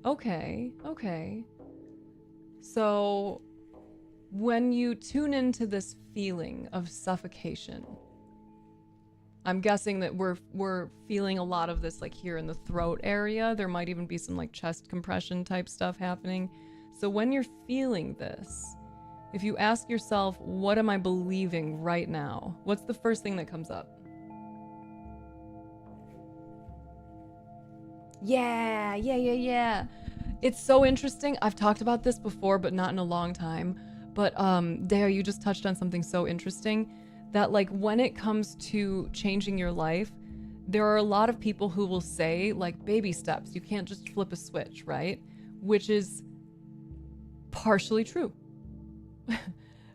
Okay. So when you tune into this feeling of suffocation, I'm guessing that we're feeling a lot of this like here in the throat area. There might even be some like chest compression type stuff happening. So when you're feeling this, if you ask yourself, what am I believing right now? What's the first thing that comes up? Yeah. It's so interesting. I've talked about this before, but not in a long time. But Dea, you just touched on something so interesting. That like when it comes to changing your life, there are a lot of people who will say like baby steps. You can't just flip a switch, right? Which is partially true,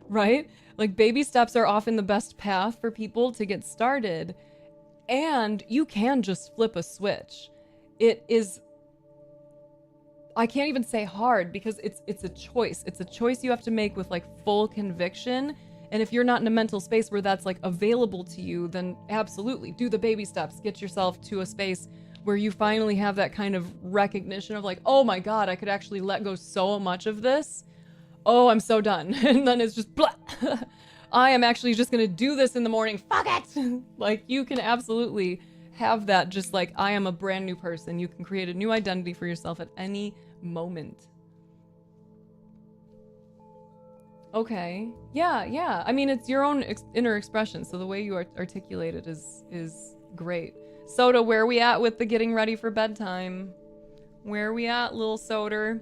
right? Like baby steps are often the best path for people to get started, and you can just flip a switch. it is, I can't even say hard because it's a choice. It's a choice you have to make with like full conviction. And if you're not in a mental space where that's like available to you, then absolutely do the baby steps. Get yourself to a space where you finally have that kind of recognition of like, oh my God, I could actually let go so much of this. Oh, I'm so done. And then it's just blah. I am actually just gonna do this in the morning. Fuck it. Like you can absolutely have that, just like I am a brand new person. You can create a new identity for yourself at any moment. Okay. Yeah. I mean, it's your own inner expression, so the way you articulate it is great. Soda, where are we at with the getting ready for bedtime? Where are we at, little Soda?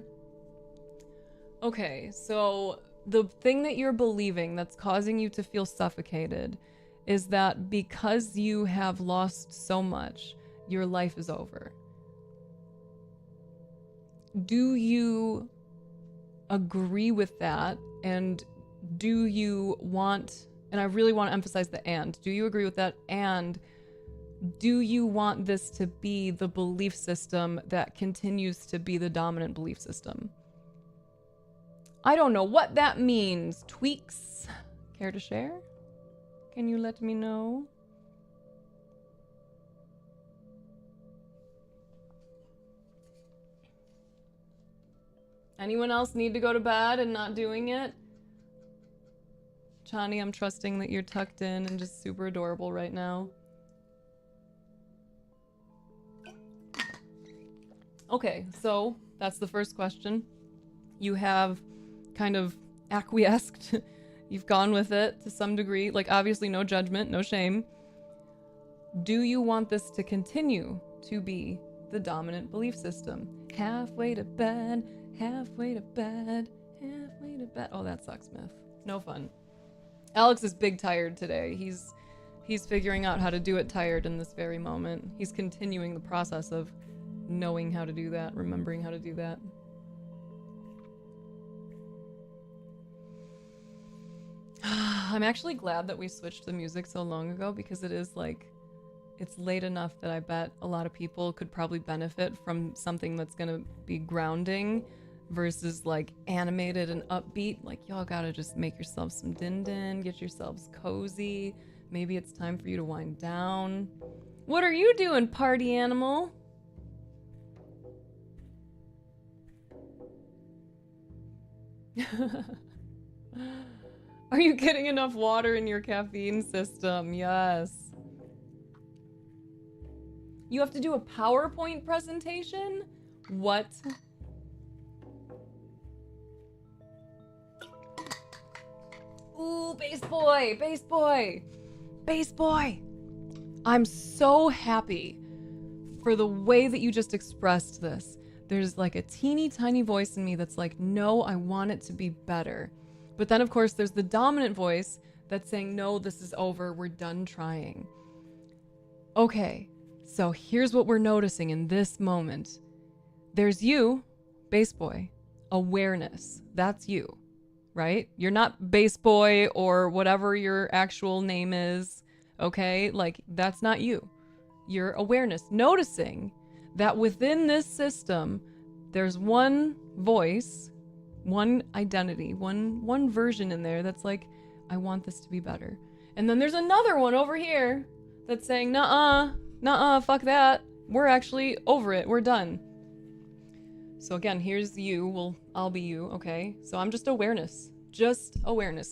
Okay, so the thing that you're believing that's causing you to feel suffocated is that because you have lost so much, your life is over. Do you agree with that? And do you want, and I really want to emphasize the and, do you agree with that? And do you want this to be the belief system that continues to be the dominant belief system? I don't know what that means. Tweaks? Care to share? Can you let me know? Anyone else need to go to bed and not doing it? Chani, I'm trusting that you're tucked in and just super adorable right now. Okay, so that's the first question. You have kind of acquiesced. You've gone with it to some degree. Like, obviously no judgment, no shame. Do you want this to continue to be the dominant belief system? Halfway to bed, halfway to bed, halfway to bed. Oh, that sucks, Myth. No fun. Alex is big tired today. He's figuring out how to do it tired in this very moment. He's continuing the process of knowing how to do that, remembering how to do that. I'm actually glad that we switched the music so long ago, because it is like, it's late enough that I bet a lot of people could probably benefit from something that's gonna be grounding versus like animated and upbeat. Like, y'all gotta just make yourselves some din-din, get yourselves cozy. Maybe it's time for you to wind down. What are you doing, party animal? Are you getting enough water in your caffeine system? Yes. You have to do a PowerPoint presentation? What? Ooh, bass boy, bass boy, bass boy. I'm so happy for the way that you just expressed this. There's like a teeny tiny voice in me that's like, no, I want it to be better. But then of course there's the dominant voice that's saying, no, this is over, we're done trying. Okay, so here's what we're noticing in this moment. There's you, bass boy, awareness, that's you, right? You're not bass boy or whatever your actual name is, okay? Like, that's not you. You're awareness, noticing that within this system, there's one voice, one identity, one version in there that's like, I want this to be better. And then there's another one over here that's saying, nuh-uh, fuck that. We're actually over it, we're done. So again, here's you, well, I'll be you, okay? So I'm just awareness,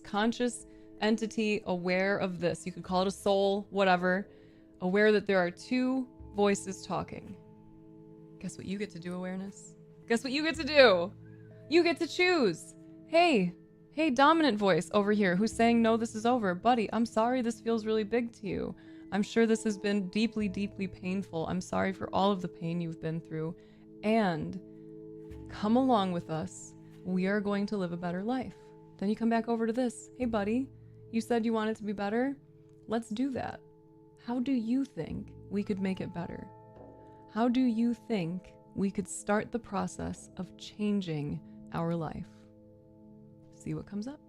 conscious entity aware of this. You could call it a soul, whatever. Aware that there are two voices talking. Guess what you get to do, awareness? Guess what you get to do? You get to choose. Hey, dominant voice over here who's saying, no, this is over. Buddy, I'm sorry this feels really big to you. I'm sure this has been deeply, deeply painful. I'm sorry for all of the pain you've been through. And come along with us. We are going to live a better life. Then you come back over to this. Hey, buddy, you said you want it to be better? Let's do that. How do you think we could make it better? How do you think we could start the process of changing our life? See what comes up.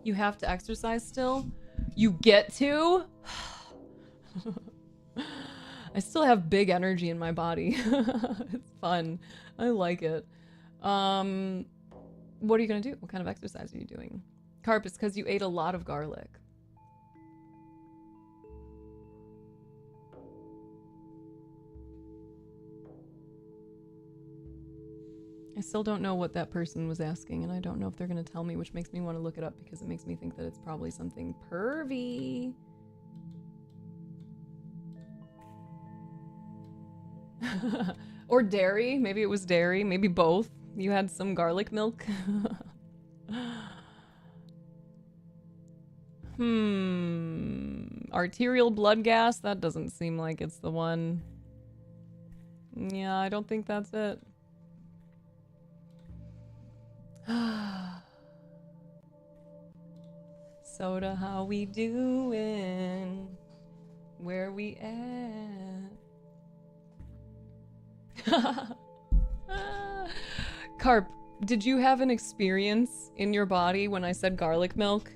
You have to exercise still? You get to? I still have big energy in my body. It's fun. I like it. What are you gonna do? What kind of exercise are you doing? Carp, it's because you ate a lot of garlic. I still don't know what that person was asking, and I don't know if they're gonna tell me, which makes me want to look it up because it makes me think that it's probably something pervy. Or dairy. Maybe it was dairy. Maybe both. You had some garlic milk. Arterial blood gas? That doesn't seem like it's the one. Yeah, I don't think that's it. Soda, how we doing? Where we at? Carp, did you have an experience in your body when I said garlic milk?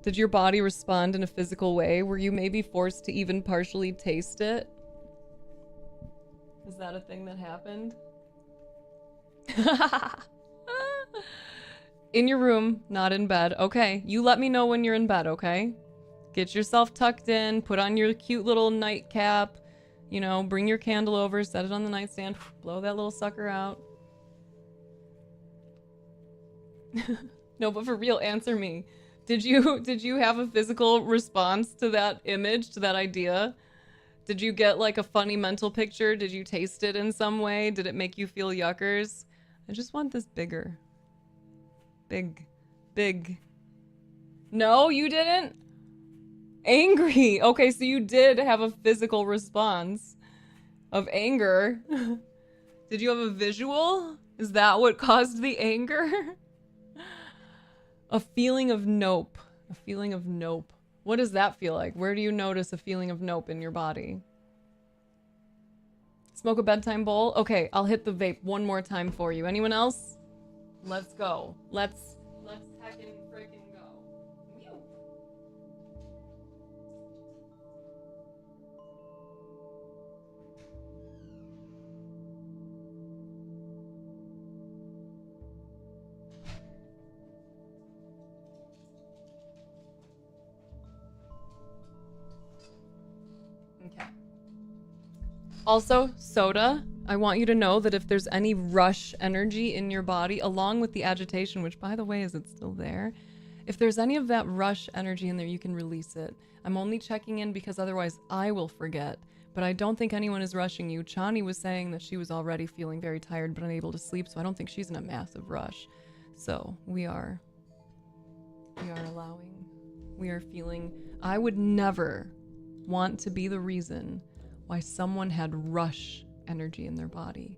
Did your body respond in a physical way? Were you maybe forced to even partially taste it? Is that a thing that happened? In your room, not in bed. Okay, you let me know when you're in bed, okay? Get yourself tucked in, put on your cute little nightcap, you know, bring your candle over, set it on the nightstand, blow that little sucker out. No, but for real, answer me. Did you have a physical response to that image, to that idea? Did you get like a funny mental picture? Did you taste it in some way? Did it make you feel yuckers? I just want this bigger. Big. No, you didn't? Angry. Okay, so you did have a physical response of anger. Did you have a visual? Is that what caused the anger? A feeling of nope. A feeling of nope. What does that feel like? Where do you notice a feeling of nope in your body? Smoke a bedtime bowl? Okay, I'll hit the vape one more time for you. Anyone else? Let's go. Let's heckin' frickin' go. Meow. Okay. Also, soda. I want you to know that if there's any rush energy in your body, along with the agitation, which by the way, is it still there? If there's any of that rush energy in there, you can release it. I'm only checking in because otherwise I will forget. But I don't think anyone is rushing you. Chani was saying that she was already feeling very tired but unable to sleep, so I don't think she's in a massive rush. So we are allowing, we are feeling. I would never want to be the reason why someone had rush energy in their body.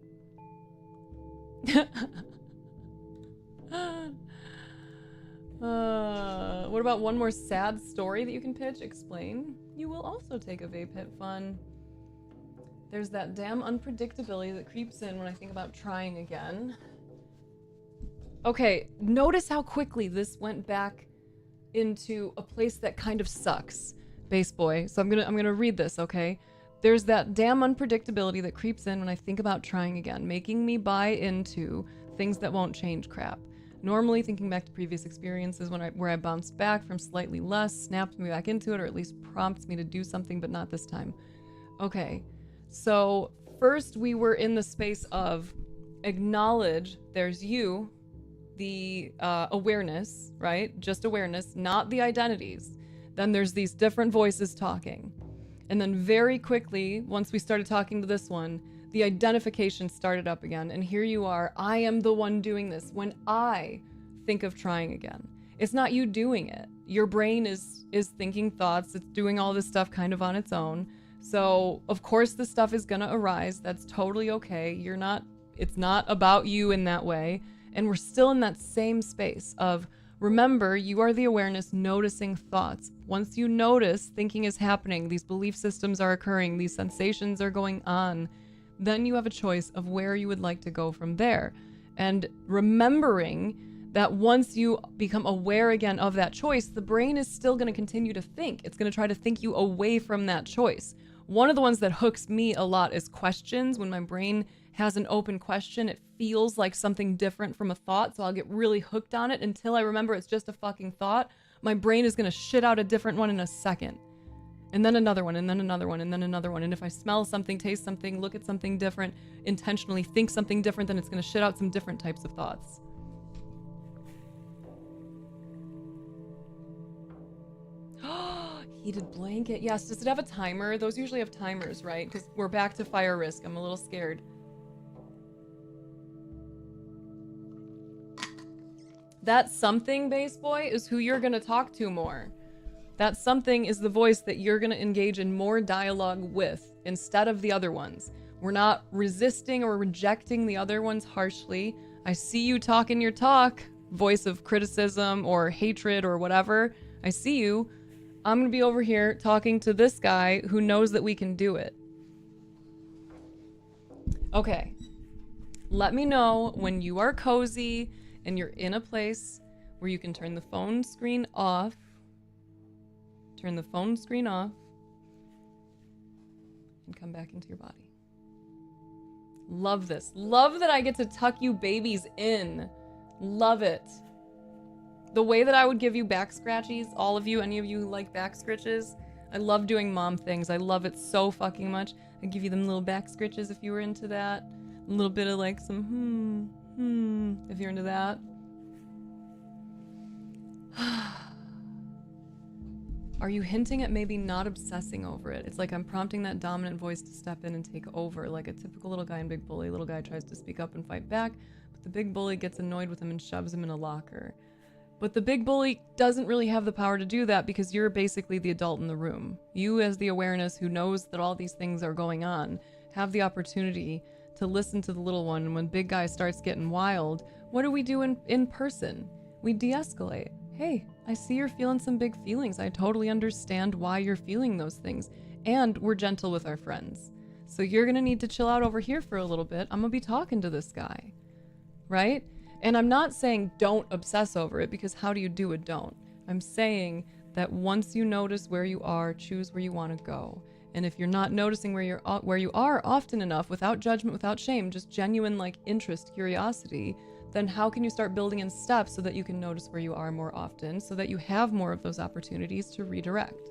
What about one more sad story that you can pitch? Explain. You will also take a vape hit. Fun. There's that damn unpredictability that creeps in when I think about trying again. Okay, notice how quickly this went back into a place that kind of sucks, Bass Boy. So I'm gonna read this, okay? There's that damn unpredictability that creeps in when I think about trying again, making me buy into things that won't change crap. Normally, thinking back to previous experiences where I bounced back from slightly less, snapped me back into it, or at least prompts me to do something, but not this time. Okay, so first we were in the space of acknowledge there's you, the awareness, right? Just awareness, not the identities. Then there's these different voices talking. And then very quickly, once we started talking to this one, the identification started up again. And here you are, I am the one doing this when I think of trying again. It's not you doing it. Your brain is thinking thoughts. It's doing all this stuff kind of on its own. So of course this stuff is gonna arise. That's totally okay. It's not about you in that way. And we're still in that same space of, remember, you are the awareness noticing thoughts. Once you notice thinking is happening, these belief systems are occurring, these sensations are going on, then you have a choice of where you would like to go from there. And remembering that once you become aware again of that choice, the brain is still going to continue to think. It's going to try to think you away from that choice. One of the ones that hooks me a lot is questions. When my brain has an open question, it feels like something different from a thought, so I'll get really hooked on it until I remember it's just a fucking thought. My brain is gonna shit out a different one in a second. And then another one, and then another one, and then another one. And if I smell something, taste something, look at something different, intentionally think something different, then it's gonna shit out some different types of thoughts. Heated blanket. Yes, does it have a timer? Those usually have timers, right? Because we're back to fire risk. I'm a little scared. That something, Base Boy, is who you're gonna talk to more. That something is the voice that you're gonna engage in more dialogue with instead of the other ones. We're not resisting or rejecting the other ones harshly. I see you talking your talk, voice of criticism or hatred or whatever. I see you. I'm gonna be over here talking to this guy who knows that we can do it. Okay. Let me know when you are cozy and you're in a place where you can turn the phone screen off. Turn the phone screen off. And come back into your body. Love this. Love that I get to tuck you babies in. Love it. The way that I would give you back scratchies, all of you, any of you who like back scritches, I love doing mom things. I love it so fucking much. I give you them little back scritches if you were into that. A little bit of like some if you're into that. Are you hinting at maybe not obsessing over it? It's like I'm prompting that dominant voice to step in and take over, like a typical little guy in Big Bully. Little guy tries to speak up and fight back, but the big bully gets annoyed with him and shoves him in a locker. But the big bully doesn't really have the power to do that because you're basically the adult in the room. You, as the awareness who knows that all these things are going on, have the opportunity to listen to the little one. And when big guy starts getting wild, what do we do in person? We de-escalate. Hey, I see you're feeling some big feelings. I totally understand why you're feeling those things. And we're gentle with our friends. So you're gonna need to chill out over here for a little bit. I'm gonna be talking to this guy, right? And I'm not saying don't obsess over it, because how do you do a don't? I'm saying that once you notice where you are, choose where you want to go. And if you're not noticing where you are often enough, without judgment, without shame, just genuine like interest, curiosity, then how can you start building in steps so that you can notice where you are more often, so that you have more of those opportunities to redirect?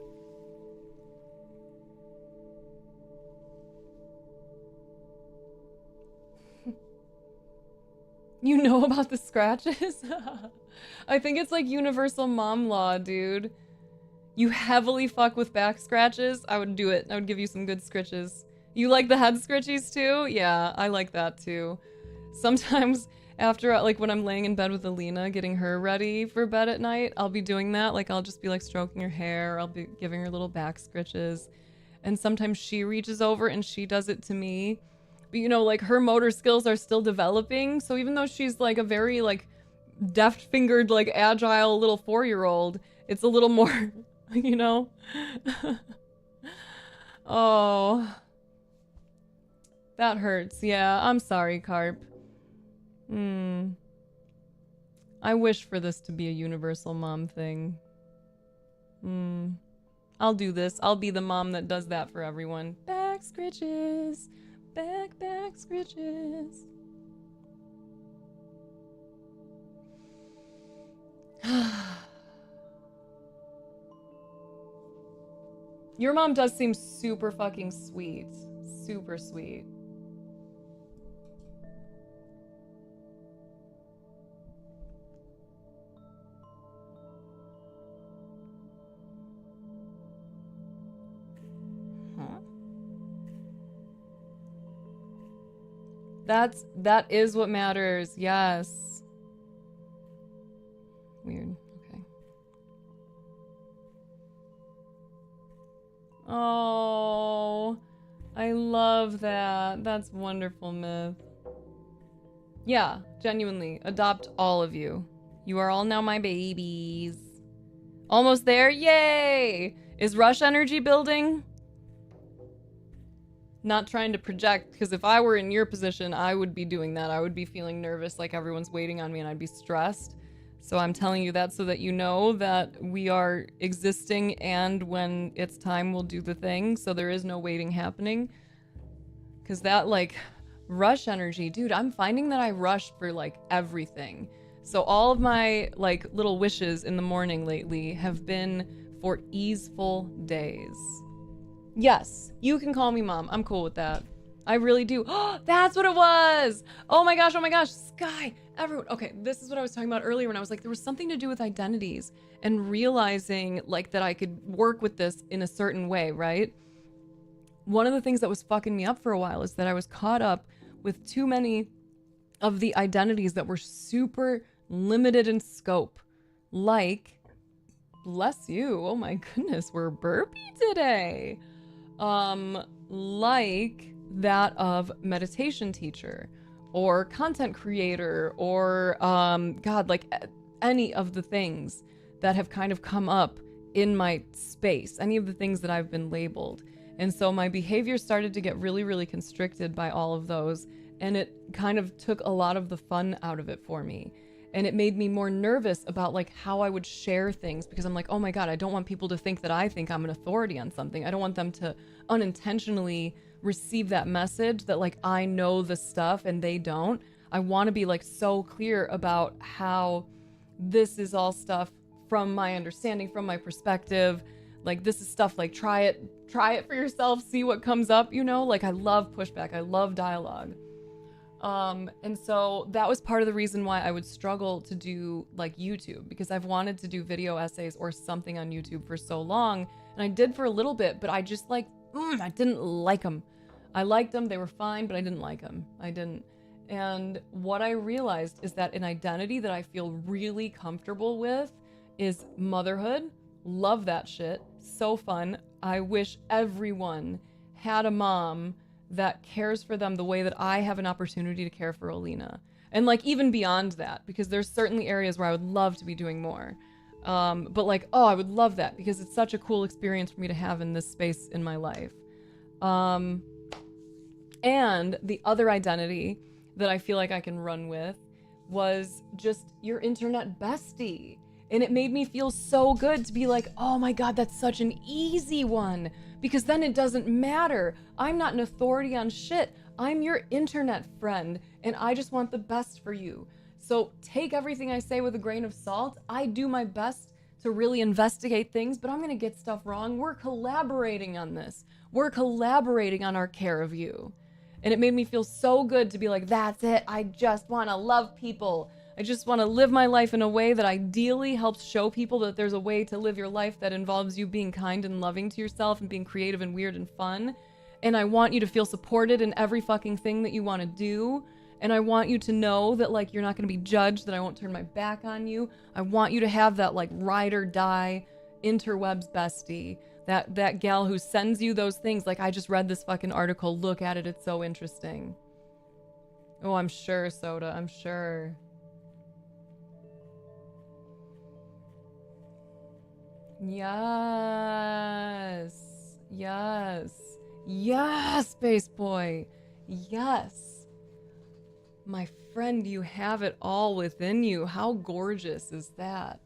You know about the scratches? I think it's like universal mom law, dude. You heavily fuck with back scratches. I would do it. I would give you some good scritches. You like the head scritchies too? Yeah, I like that too. Sometimes after, like when I'm laying in bed with Alina, getting her ready for bed at night, I'll be doing that. Like I'll just be like stroking her hair. I'll be giving her little back scritches. And sometimes she reaches over and she does it to me. But you know, like her motor skills are still developing. So even though she's like a very like deft-fingered, like agile little 4-year-old, it's a little more, you know? Oh. That hurts. Yeah, I'm sorry, Carp. I wish for this to be a universal mom thing. I'll do this. I'll be the mom that does that for everyone. Back scritches. Back scritches. Your mom does seem super fucking sweet. Super sweet. That is what matters. Yes. Weird. Okay. Oh, I love that. That's wonderful, Myth. Yeah, genuinely. Adopt all of you. You are all now my babies. Almost there. Yay! Is Rush energy building? Not trying to project, because if I were in your position, I would be doing that. I would be feeling nervous, like everyone's waiting on me, and I'd be stressed. So I'm telling you that so that you know that we are existing, and when it's time, we'll do the thing. So there is no waiting happening. Because that, like, rush energy, dude, I'm finding that I rush for, like, everything. So all of my, like, little wishes in the morning lately have been for easeful days. Yes, you can call me mom. I'm cool with that. I really do. Oh, that's what it was. Oh my gosh, Sky, everyone. Okay, this is what I was talking about earlier when I was like, there was something to do with identities and realizing like that I could work with this in a certain way, right? One of the things that was fucking me up for a while is that I was caught up with too many of the identities that were super limited in scope. Like, bless you. Oh my goodness, we're burpy today. Like that of meditation teacher or content creator or God, like any of the things that have kind of come up in my space, any of the things that I've been labeled. And so my behavior started to get really, really constricted by all of those. And it kind of took a lot of the fun out of it for me. And it made me more nervous about like how I would share things, because I'm like, oh my God, I don't want people to think that I think I'm an authority on something. I don't want them to unintentionally receive that message that like I know the stuff and they don't. I want to be like so clear about how this is all stuff from my understanding, from my perspective. Like this is stuff like try it for yourself, see what comes up, you know? Like I love pushback, I love dialogue. And so that was part of the reason why I would struggle to do like YouTube, because I've wanted to do video essays or something on YouTube for so long. And I did for a little bit, but I just like, I didn't like them. I liked them, they were fine, but I didn't like them. I didn't. And what I realized is that an identity that I feel really comfortable with is motherhood. Love that shit. So fun. I wish everyone had a mom that cares for them the way that I have an opportunity to care for Alina. And like even beyond that, because there's certainly areas where I would love to be doing more. But like, oh, I would love that because it's such a cool experience for me to have in this space in my life. And the other identity that I feel like I can run with was just your internet bestie. And it made me feel so good to be like, oh my God, that's such an easy one. Because then it doesn't matter. I'm not an authority on shit. I'm your internet friend, and I just want the best for you. So take everything I say with a grain of salt. I do my best to really investigate things, but I'm gonna get stuff wrong. We're collaborating on this. We're collaborating on our care of you. And it made me feel so good to be like, that's it. I just wanna love people. I just want to live my life in a way that ideally helps show people that there's a way to live your life that involves you being kind and loving to yourself and being creative and weird and fun. And I want you to feel supported in every fucking thing that you want to do. And I want you to know that like you're not going to be judged, that I won't turn my back on you. I want you to have that like ride or die interwebs bestie. That gal who sends you those things. Like I just read this fucking article. Look at it. It's so interesting. Oh, I'm sure, Soda. I'm sure. Yes, yes, yes, Space Boy, yes. My friend, you have it all within you. How gorgeous is that?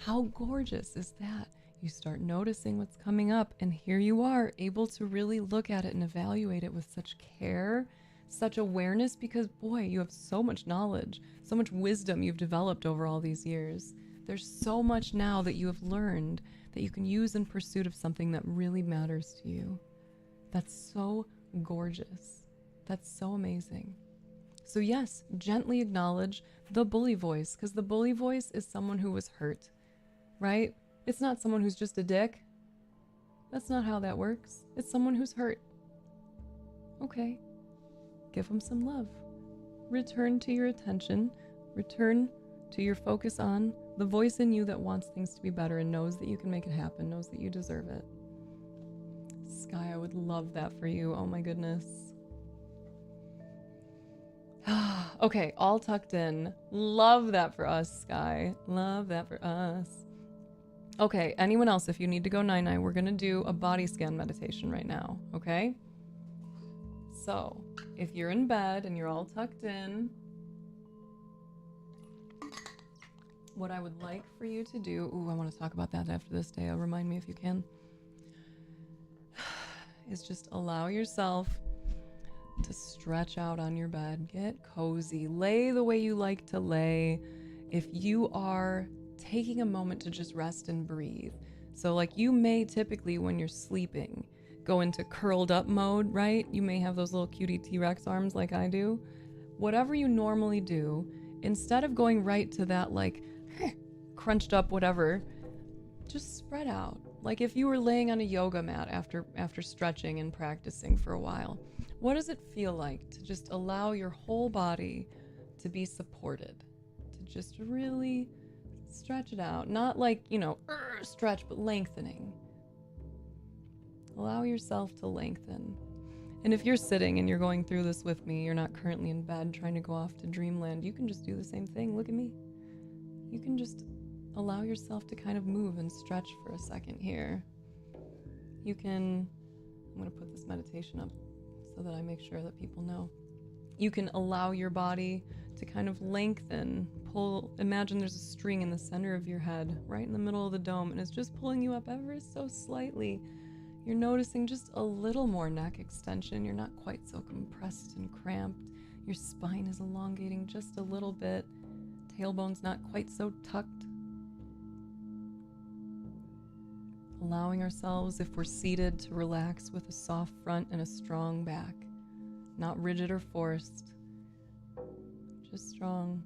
How gorgeous is that? You start noticing what's coming up, and here you are, able to really look at it and evaluate it with such care, such awareness, because boy, you have so much knowledge, so much wisdom you've developed over all these years. There's so much now that you have learned that you can use in pursuit of something that really matters to you. That's so gorgeous. That's so amazing. So yes, gently acknowledge the bully voice, because the bully voice is someone who was hurt, right? It's not someone who's just a dick. That's not how that works. It's someone who's hurt. Okay. Give them some love. Return to your attention. Return to your focus on the voice in you that wants things to be better and knows that you can make it happen, knows that you deserve it. Sky, I would love that for you. Oh my goodness. Okay, all tucked in. Love that for us, Sky. Love that for us. Okay, anyone else, if you need to go night-night, we're gonna do a body scan meditation right now, okay? So, if you're in bed and you're all tucked in, What I would like for you to do, I want to talk about that after this day. Remind me if you can, is just allow yourself to stretch out on your bed. Get cozy. Lay the way you like to lay. If you are taking a moment to just rest and breathe. So like you may typically when you're sleeping go into curled up mode, right? You may have those little cutie T-Rex arms like I do. Whatever you normally do, instead of going right to that like crunched up whatever, just spread out. Like if you were laying on a yoga mat after stretching and practicing for a while, what does it feel like to just allow your whole body to be supported? To just really stretch it out. Not like, stretch, but lengthening. Allow yourself to lengthen. And if you're sitting and you're going through this with me, you're not currently in bed trying to go off to dreamland, you can just do the same thing. Look at me. You can just allow yourself to kind of move and stretch for a second here. I'm going to put this meditation up so that I make sure that people know. You can allow your body to kind of lengthen, imagine there's a string in the center of your head, right in the middle of the dome, and it's just pulling you up ever so slightly. You're noticing just a little more neck extension. You're not quite so compressed and cramped. Your spine is elongating just a little bit. Tailbone's not quite so tucked. Allowing ourselves, if we're seated, to relax with a soft front and a strong back. Not rigid or forced. Just strong.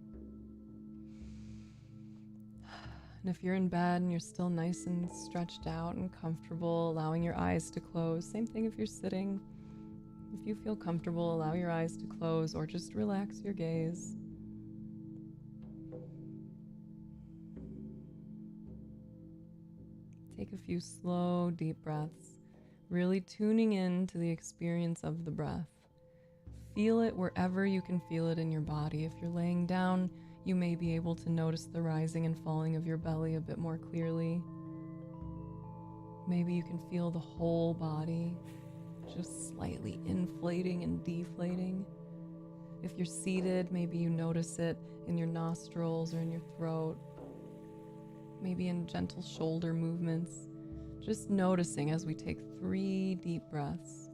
And if you're in bed and you're still nice and stretched out and comfortable, allowing your eyes to close. Same thing if you're sitting. If you feel comfortable, allow your eyes to close or just relax your gaze. Take a few slow, deep breaths, really tuning in to the experience of the breath. Feel it wherever you can feel it in your body. If you're laying down, you may be able to notice the rising and falling of your belly a bit more clearly. Maybe you can feel the whole body just slightly inflating and deflating. If you're seated, maybe you notice it in your nostrils or in your throat. Maybe in gentle shoulder movements. Just noticing as we take 3 deep breaths.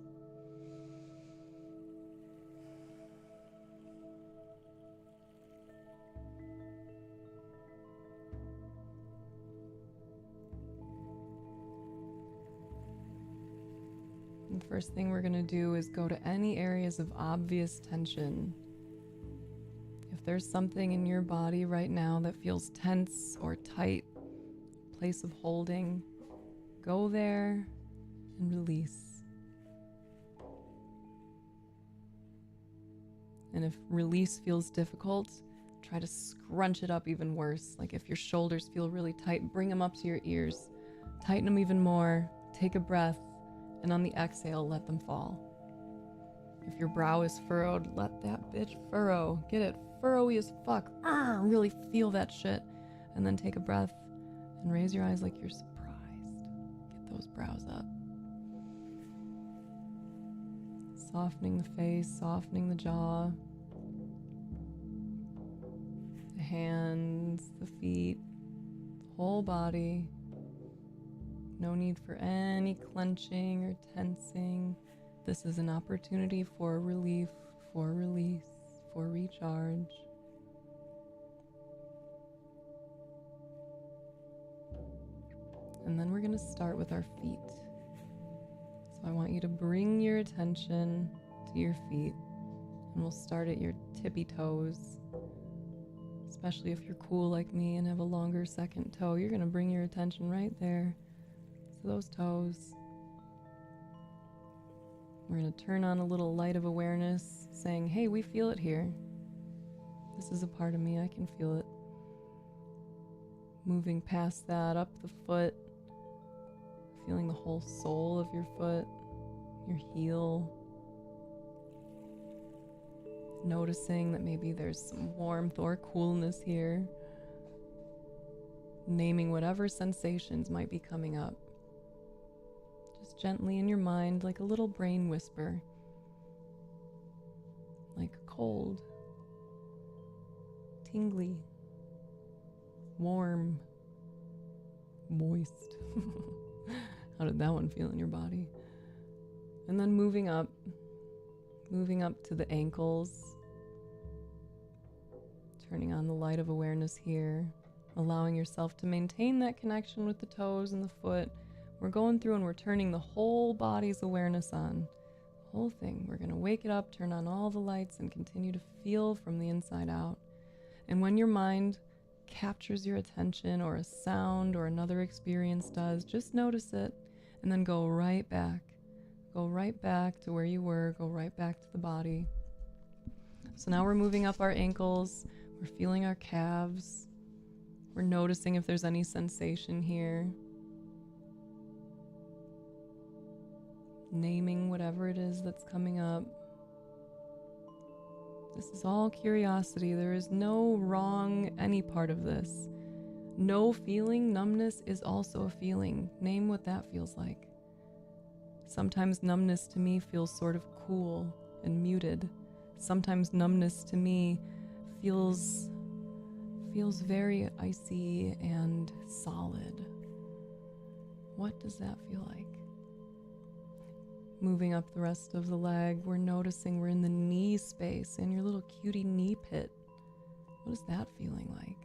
The first thing we're going to do is go to any areas of obvious tension. If there's something in your body right now that feels tense or tight, place of holding, go there and release. And if release feels difficult, try to scrunch it up even worse. Like if your shoulders feel really tight, bring them up to your ears. Tighten them even more. Take a breath. And on the exhale, let them fall. If your brow is furrowed, let that bitch furrow. Get it furrowy as fuck. Really feel that shit. And then take a breath and raise your eyes like you're surprised. Get those brows up. Softening the face, softening the jaw. The hands, the feet, the whole body. No need for any clenching or tensing. This is an opportunity for relief, for release, for recharge. And then we're going to start with our feet. So I want you to bring your attention to your feet. And we'll start at your tippy toes. Especially if you're cool like me and have a longer second toe, you're going to bring your attention right there. Those toes. We're going to turn on a little light of awareness, saying, hey, we feel it here. This is a part of me, I can feel it. Moving past that, up the foot, feeling the whole sole of your foot, your heel. Noticing that maybe there's some warmth or coolness here. Naming whatever sensations might be coming up. Just gently in your mind, like a little brain whisper. Like cold, tingly, warm, moist. How did that one feel in your body? And then moving up to the ankles, turning on the light of awareness here, allowing yourself to maintain that connection with the toes and the foot. We're going through and we're turning the whole body's awareness on. The whole thing. We're going to wake it up, turn on all the lights, and continue to feel from the inside out. And when your mind captures your attention, or a sound or another experience does, just notice it and then go right back. Go right back to where you were. Go right back to the body. So now we're moving up our ankles. We're feeling our calves. We're noticing if there's any sensation here. Naming whatever it is that's coming up. This is all curiosity. There is no wrong any part of this. No feeling, numbness is also a feeling. Name what that feels like. Sometimes numbness to me feels sort of cool and muted. Sometimes numbness to me feels very icy and solid. What does that feel like? Moving up the rest of the leg, we're noticing we're in the knee space, in your little cutie knee pit. What is that feeling like?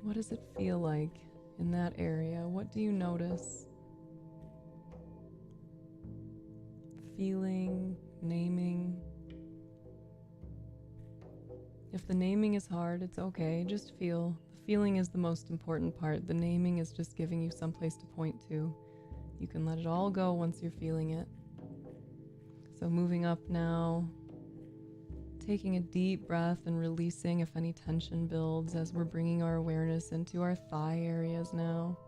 What does it feel like in that area? What do you notice? Feeling, naming. If the naming is hard, it's okay, just feel. The feeling is the most important part. The naming is just giving you someplace to point to. You can let it all go once you're feeling it. So moving up now, taking a deep breath and releasing if any tension builds as we're bringing our awareness into our thigh areas now.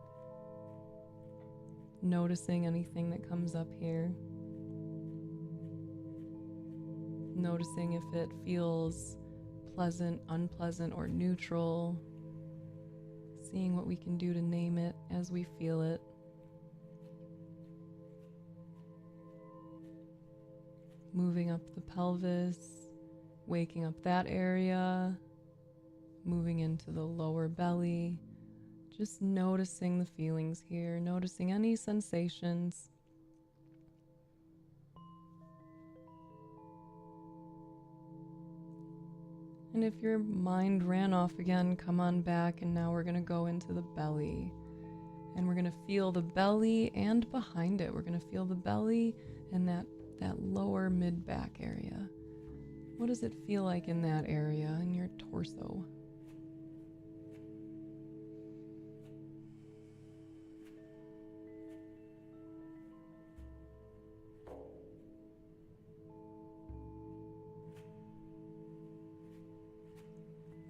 Noticing anything that comes up here. Noticing if it feels pleasant, unpleasant, or neutral. Seeing what we can do to name it as we feel it. Moving up the pelvis, waking up that area, moving into the lower belly, just noticing the feelings here, noticing any sensations. And if your mind ran off again, come on back, and now we're going to go into the belly. And we're going to feel the belly and behind it. We're going to feel the belly and that lower mid-back area. What does it feel like in that area, in your torso?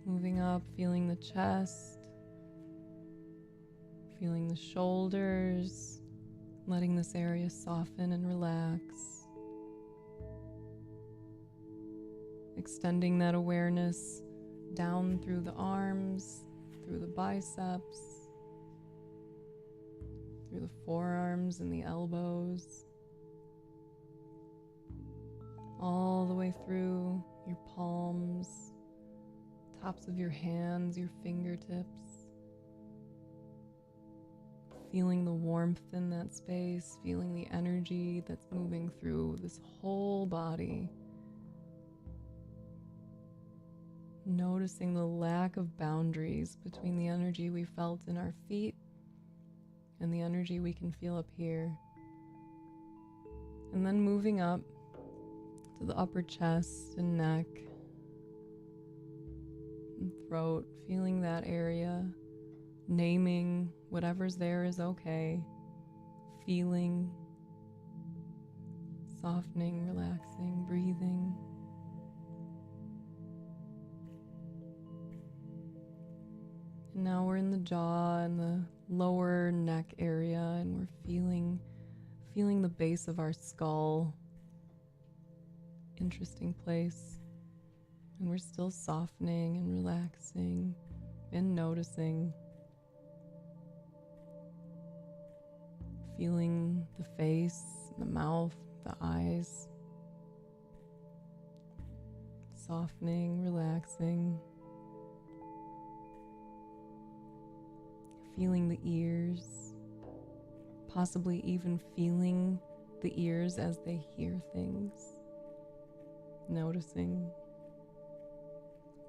Moving up, feeling the chest, feeling the shoulders, letting this area soften and relax. Extending that awareness down through the arms, through the biceps, through the forearms and the elbows, all the way through your palms, tops of your hands, your fingertips. Feeling the warmth in that space, feeling the energy that's moving through this whole body. Noticing the lack of boundaries between the energy we felt in our feet and the energy we can feel up here. And then moving up to the upper chest and neck and throat, feeling that area, naming whatever's there is okay, feeling, softening, relaxing, breathing. And now we're in the jaw and the lower neck area, and we're feeling the base of our skull. Interesting place. And we're still softening and relaxing and noticing. Feeling the face, the mouth, the eyes. Softening, relaxing. feeling the ears, possibly even feeling the ears as they hear things, noticing,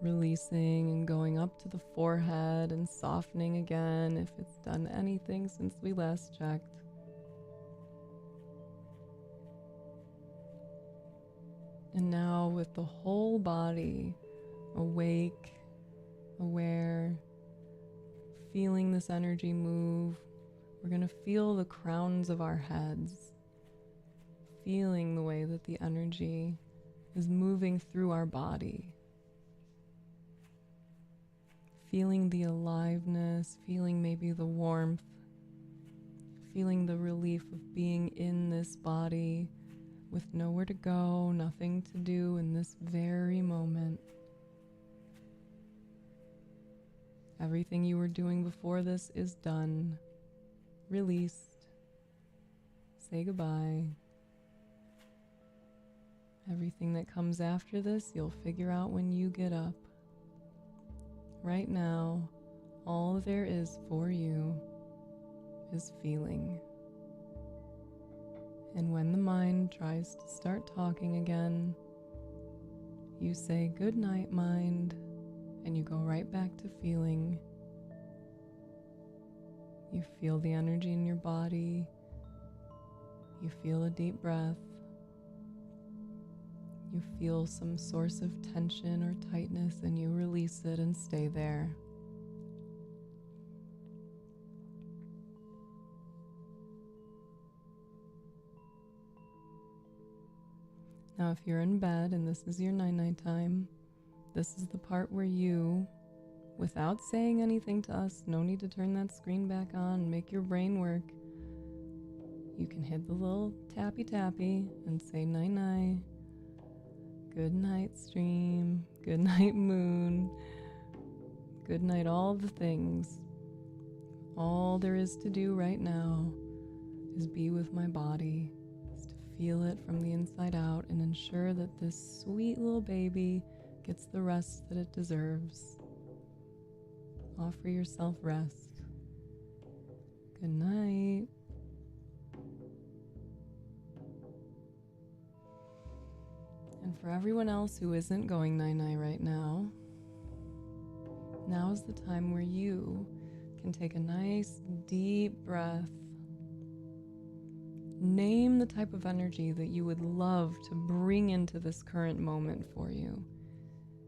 releasing and going up to the forehead and softening again if it's done anything since we last checked. And now with the whole body awake, aware, feeling this energy move, we're going to feel the crowns of our heads, feeling the way that the energy is moving through our body, feeling the aliveness, feeling maybe the warmth, feeling the relief of being in this body with nowhere to go, nothing to do in this very moment. Everything you were doing before this is done, released. Say goodbye. Everything that comes after this, you'll figure out when you get up. Right now, all there is for you is feeling. And when the mind tries to start talking again, you say, "Good night, mind," and you go right back to feeling. You feel the energy in your body. You feel a deep breath. You feel some source of tension or tightness and you release it and stay there. Now, if you're in bed and this is your night-night time, this is the part where you, without saying anything to us, no need to turn that screen back on and make your brain work, you can hit the little tappy and say night-night. Good night, stream. Good night, moon. Good night, all the things. All there is to do right now is be with my body, is to feel it from the inside out and ensure that this sweet little baby gets the rest that it deserves. Offer yourself rest. Good night. And for everyone else who isn't going night-night right now, now is the time where you can take a nice deep breath. Name the type of energy that you would love to bring into this current moment for you.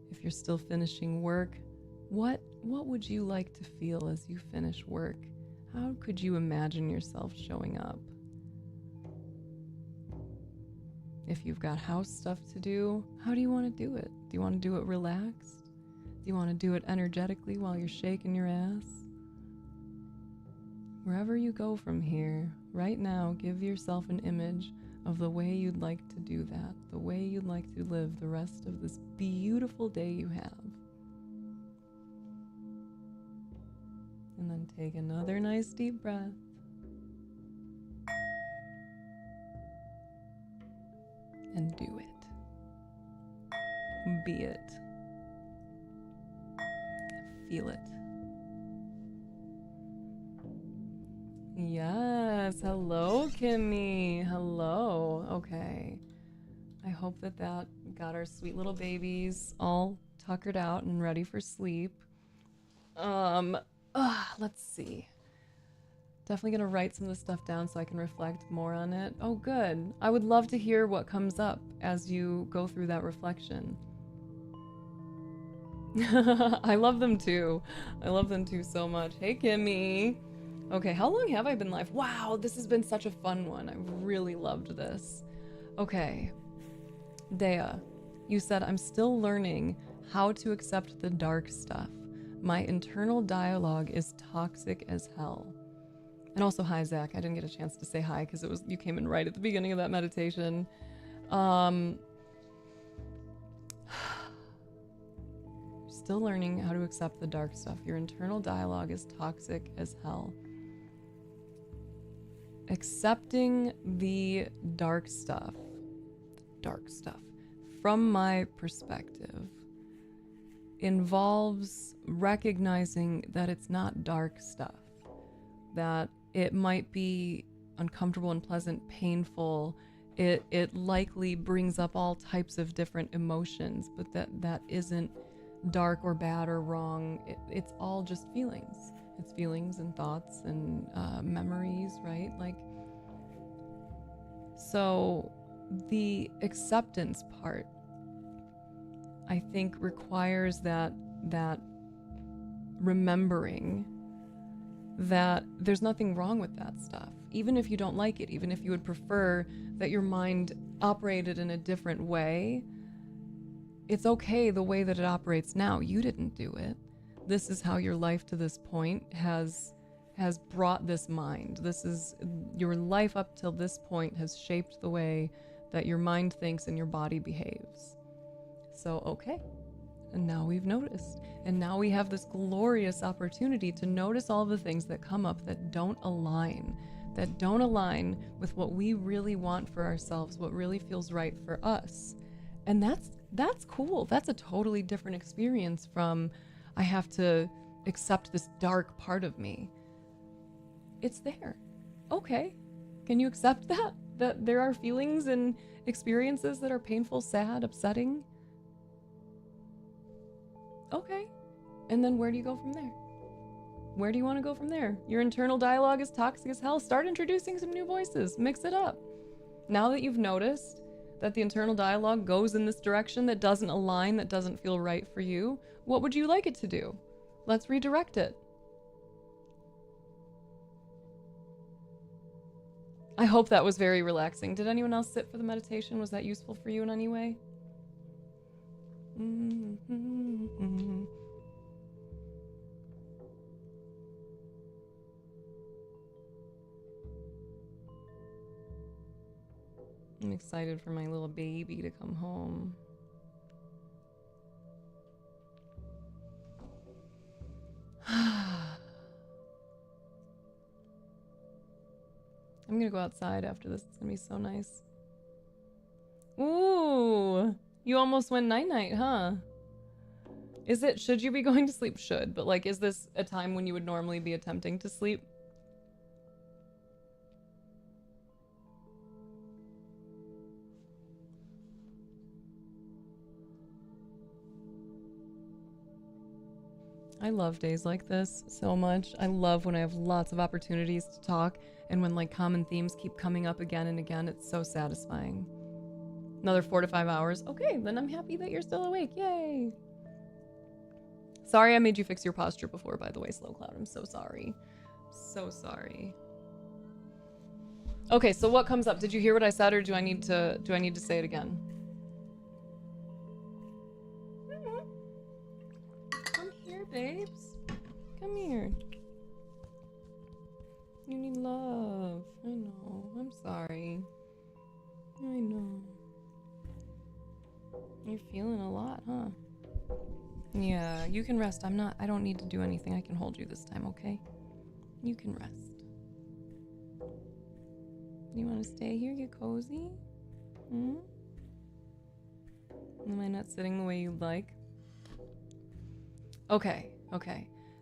If you're still finishing work, what would you like to feel as you finish work? How could you imagine yourself showing up? If you've got house stuff to do, how do you want to do it? Do you want to do it relaxed? Do you want to do it energetically while you're shaking your ass? Wherever you go from here, right now, give yourself an image of the way you'd like to do that, the way you'd like to live the rest of this beautiful day you have. And then take another nice deep breath. And do it. Be it. Feel it. Yes. Hello, Kimmy. Hello. Okay. I hope that got our sweet little babies all tuckered out and ready for sleep. Let's see. Definitely gonna write some of this stuff down so I can reflect more on it. Oh, good. I would love to hear what comes up as you go through that reflection. I love them too. I love them too so much. Hey, Kimmy. Okay, how long have I been live? Wow, this has been such a fun one. I really loved this. Okay. Dea, you said, I'm still learning how to accept the dark stuff. My internal dialogue is toxic as hell. And also, hi, Zach. I didn't get a chance to say hi because you came in right at the beginning of that meditation. Still learning how to accept the dark stuff. Your internal dialogue is toxic as hell. Accepting the dark stuff, from my perspective, involves recognizing that it's not dark stuff. that it might be uncomfortable, unpleasant, painful. It likely brings up all types of different emotions, but that isn't dark or bad or wrong. It's all just feelings. It's feelings and thoughts and memories, right? Like, so the acceptance part, I think, requires that remembering that there's nothing wrong with that stuff. Even if you don't like it, even if you would prefer that your mind operated in a different way, it's okay the way that it operates now. You didn't do it. This is how your life to this point has brought this mind. This is your life up till this point has shaped the way that your mind thinks and your body behaves. So, okay. And now we've noticed. And now we have this glorious opportunity to notice all the things that come up that don't align with what we really want for ourselves, what really feels right for us. And that's cool. That's a totally different experience from, I have to accept this dark part of me. It's there. Okay. Can you accept that? That there are feelings and experiences that are painful, sad, upsetting? Okay. And then where do you go from there? Where do you want to go from there? Your internal dialogue is toxic as hell. Start introducing some new voices. Mix it up. Now that you've noticed that the internal dialogue goes in this direction that doesn't align, that doesn't feel right for you, what would you like it to do? Let's redirect it. I hope that was very relaxing. Did anyone else sit for the meditation? Was that useful for you in any way? Mm-hmm. I'm excited for my little baby to come home. I'm gonna go outside after this. It's gonna be so nice. Ooh, you almost went night-night, huh? Should you be going to sleep? Should, but like, is this a time when you would normally be attempting to sleep? I love days like this so much. I love when I have lots of opportunities to talk and when like common themes keep coming up again and again. It's so satisfying. Another 4 to 5 hours. Okay, then I'm happy that you're still awake. Yay. Sorry I made you fix your posture before, by the way, Slow Cloud. I'm so sorry. So sorry. Okay, so what comes up? Did you hear what I said, or do I need to say it again? Come here, babes. Come here. You need love. I know. I'm sorry. I know. You're feeling a lot, huh? Yeah, you can rest. I don't need to do anything. I can hold you this time, okay? You can rest. You want to stay here, get cozy? Hmm? Am I not sitting the way you'd like? Okay.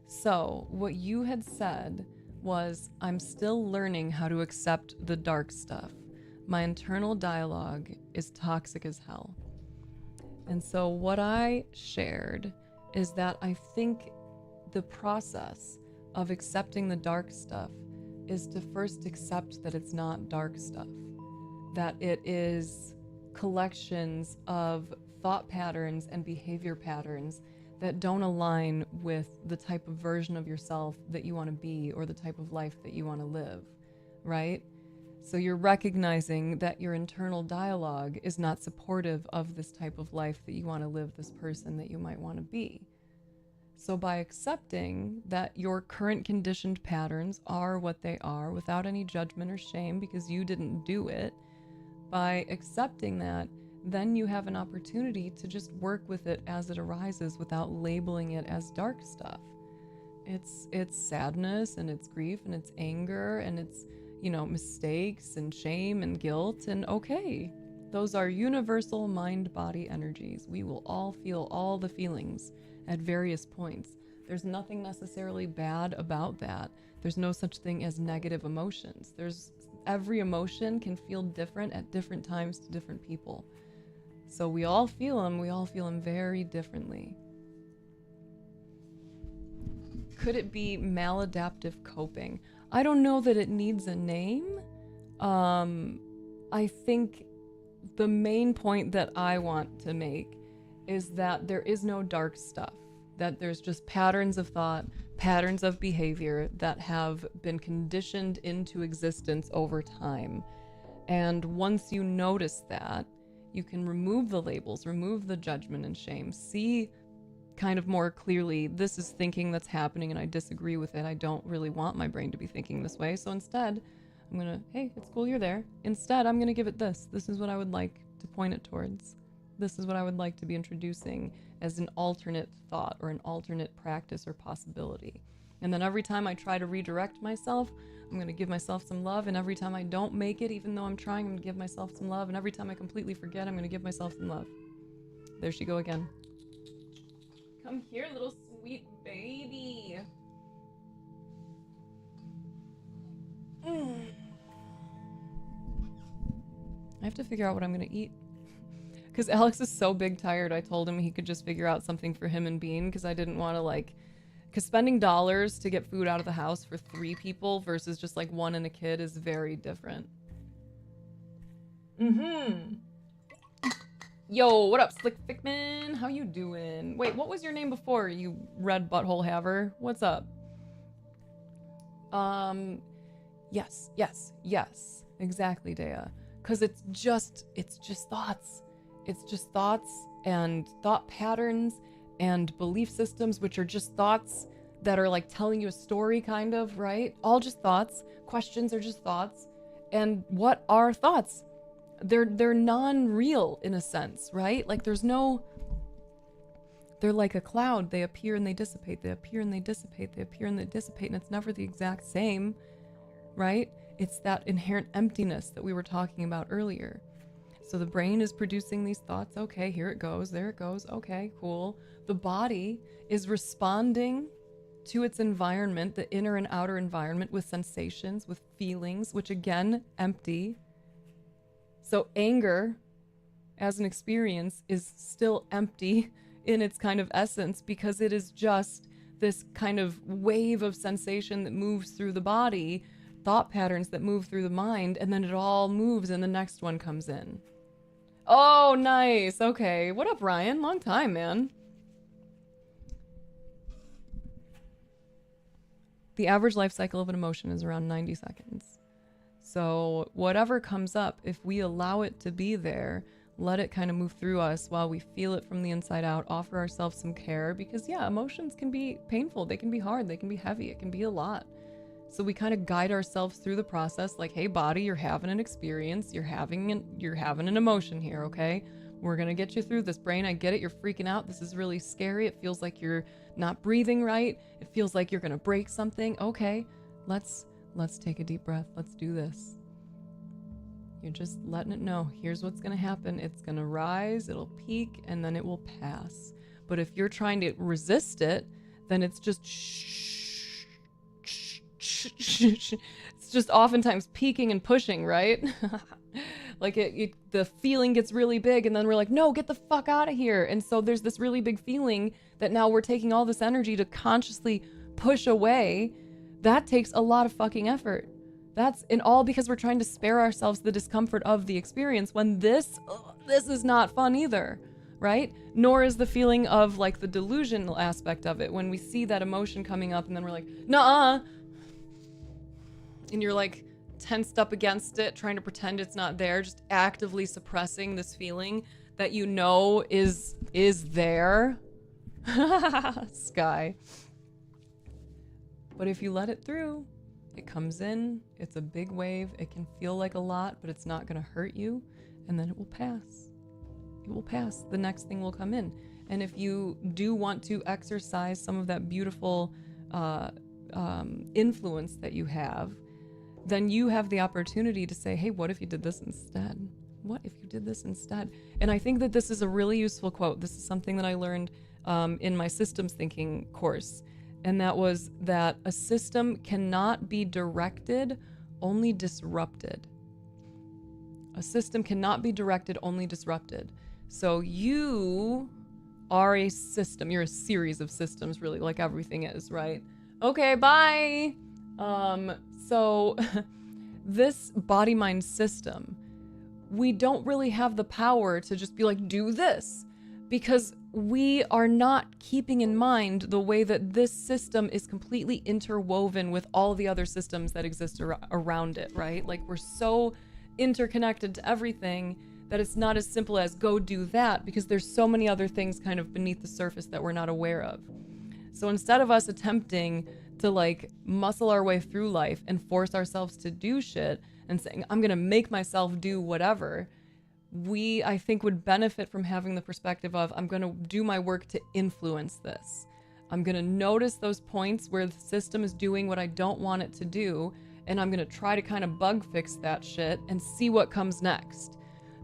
So, what you had said was, I'm still learning how to accept the dark stuff. My internal dialogue is toxic as hell. And so what I shared is that I think the process of accepting the dark stuff is to first accept that it's not dark stuff, that it is collections of thought patterns and behavior patterns that don't align with the type of version of yourself that you want to be or the type of life that you want to live, right? So you're recognizing that your internal dialogue is not supportive of this type of life that you want to live, this person that you might want to be. So by accepting that your current conditioned patterns are what they are without any judgment or shame because you didn't do it, by accepting that, then you have an opportunity to just work with it as it arises without labeling it as dark stuff. It's sadness and it's grief and it's anger and it's, mistakes and shame and guilt, and okay. Those are universal mind-body energies. We will all feel all the feelings at various points. There's nothing necessarily bad about that. There's no such thing as negative emotions. Every emotion can feel different at different times to different people. So we all feel them very differently. Could it be maladaptive coping? I don't know that it needs a name. I think the main point that I want to make is that there is no dark stuff, that there's just patterns of thought, patterns of behavior that have been conditioned into existence over time. And once you notice that, you can remove the labels, remove the judgment and shame, see kind of more clearly, this is thinking that's happening and I disagree with it. I don't really want my brain to be thinking this way. So instead, I'm gonna, hey, it's cool you're there. Instead, I'm gonna give it this. This is what I would like to point it towards. This is what I would like to be introducing as an alternate thought or an alternate practice or possibility. And then every time I try to redirect myself, I'm gonna give myself some love. And every time I don't make it, even though I'm trying, I'm gonna give myself some love. And every time I completely forget, I'm gonna give myself some love. There she go again. Come here, little sweet baby. I have to figure out what I'm gonna eat. Because Alex is so big tired, I told him he could just figure out something for him and Bean, because I didn't want to because spending dollars to get food out of the house for 3 people versus just like 1 and a kid is very different. Yo, what up, Slick Fickman? How you doing? Wait, what was your name before, you red butthole haver? What's up? Yes. Exactly, Dea. Because it's just thoughts. It's just thoughts and thought patterns and belief systems, which are just thoughts that are like telling you a story, kind of, right? All just thoughts. Questions are just thoughts. And what are thoughts? They're non-real in a sense, right? Like they're like a cloud. They appear and they dissipate. They appear and they dissipate. They appear and they dissipate. And it's never the exact same, right? It's that inherent emptiness that we were talking about earlier. So the brain is producing these thoughts. Okay, here it goes. There it goes. Okay, cool. The body is responding to its environment, the inner and outer environment, with sensations, with feelings, which again, empty. So anger as an experience is still empty in its kind of essence, because it is just this kind of wave of sensation that moves through the body, thought patterns that move through the mind, and then it all moves and the next one comes in. Oh, nice. Okay. What up, Ryan? Long time, man. The average life cycle of an emotion is around 90 seconds. So whatever comes up, if we allow it to be there, let it kind of move through us while we feel it from the inside out, offer ourselves some care, because yeah, emotions can be painful. They can be hard. They can be heavy. It can be a lot. So we kind of guide ourselves through the process, like, hey, body, you're having an experience. You're having an emotion here, okay? We're going to get you through this. Brain, I get it. You're freaking out. This is really scary. It feels like you're not breathing right. It feels like you're going to break something. Okay, let's take a deep breath. Let's do this. You're just letting it know. Here's what's going to happen. It's going to rise, it'll peak, and then it will pass. But if you're trying to resist it, then it's just it's just oftentimes peaking and pushing, right? Like the feeling gets really big, and then we're like, no, get the fuck out of here. And so there's this really big feeling that now we're taking all this energy to consciously push away. That takes a lot of fucking effort. That's in all because we're trying to spare ourselves the discomfort of the experience, when this is not fun either, right? Nor is the feeling of like the delusional aspect of it, when we see that emotion coming up and then we're like, nuh-uh. And you're like tensed up against it, trying to pretend it's not there, just actively suppressing this feeling that you know is there. Sky. But if you let it through, it comes in, it's a big wave, it can feel like a lot, but it's not gonna hurt you, and then it will pass. It will pass. The next thing will come in. And if you do want to exercise some of that beautiful influence that you have, then you have the opportunity to say, hey, what if you did this instead? What if you did this instead? And I think that this is a really useful quote. This is something that I learned in my systems thinking course, and that was that a system cannot be directed, only disrupted. A system cannot be directed, only disrupted. So you are a system. You're a series of systems, really, like everything is, right? Okay, bye. So this body-mind system, we don't really have the power to just be like, do this, because we are not keeping in mind the way that this system is completely interwoven with all the other systems that exist around it, right? Like, we're so interconnected to everything that it's not as simple as go do that, because there's so many other things kind of beneath the surface that we're not aware of. So instead of us attempting to like muscle our way through life and force ourselves to do shit and saying, I'm gonna make myself do whatever, we, I think, would benefit from having the perspective of, I'm gonna do my work to influence this. I'm gonna notice those points where the system is doing what I don't want it to do, and I'm gonna try to kind of bug fix that shit and see what comes next.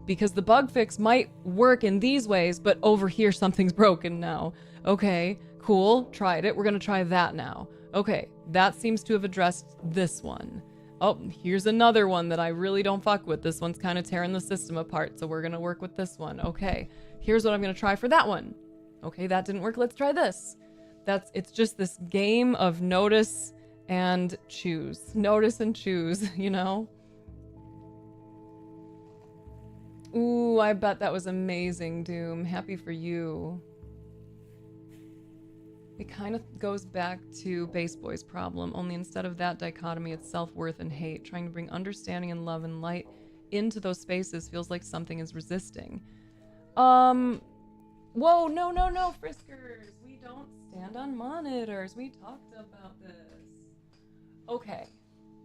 Because the bug fix might work in these ways, but over here something's broken now. Okay, cool, tried it, we're gonna try that now. Okay, that seems to have addressed this one. Oh, here's another one that I really don't fuck with. This one's kind of tearing the system apart, so we're gonna work with this one. Okay, here's what I'm gonna try for that one. Okay, that didn't work, let's try this. It's just this game of notice and choose. Notice and choose, you know? Ooh, I bet that was amazing, Doom. Happy for you. It kind of goes back to Base Boy's problem, only instead of that dichotomy, it's self-worth and hate. Trying to bring understanding and love and light into those spaces feels like something is resisting. Whoa, no, Friskers. We don't stand on monitors. We talked about this.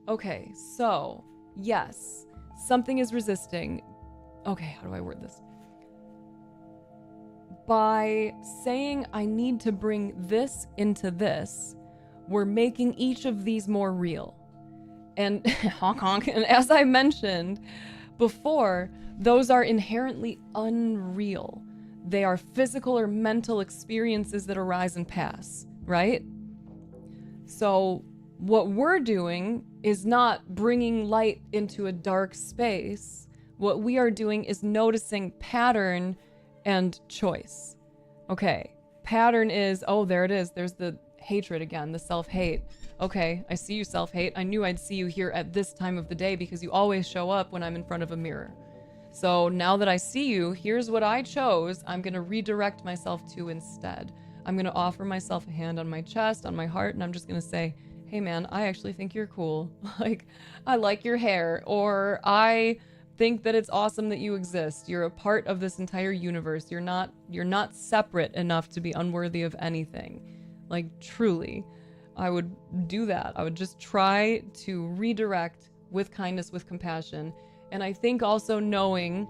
Okay, so, yes, something is resisting. Okay, how do I word this? By saying I need to bring this into this, we're making each of these more real. And honk honk, and as I mentioned before, those are inherently unreal. They are physical or mental experiences that arise and pass, right? So what we're doing is not bringing light into a dark space. What we are doing is noticing pattern and choice. Okay, pattern is, oh, there it is. There's the hatred again, the self-hate. Okay, I see you, self-hate. I knew I'd see you here at this time of the day because you always show up when I'm in front of a mirror. So now that I see you, here's what I chose. I'm gonna redirect myself to instead. I'm gonna offer myself a hand on my chest, on my heart, and I'm just gonna say, hey man, I actually think you're cool. Like, I like your hair, or I think that it's awesome that you exist. You're a part of this entire universe. You're not separate enough to be unworthy of anything. Like, truly, I would do that. I would just try to redirect with kindness, with compassion. And I think also knowing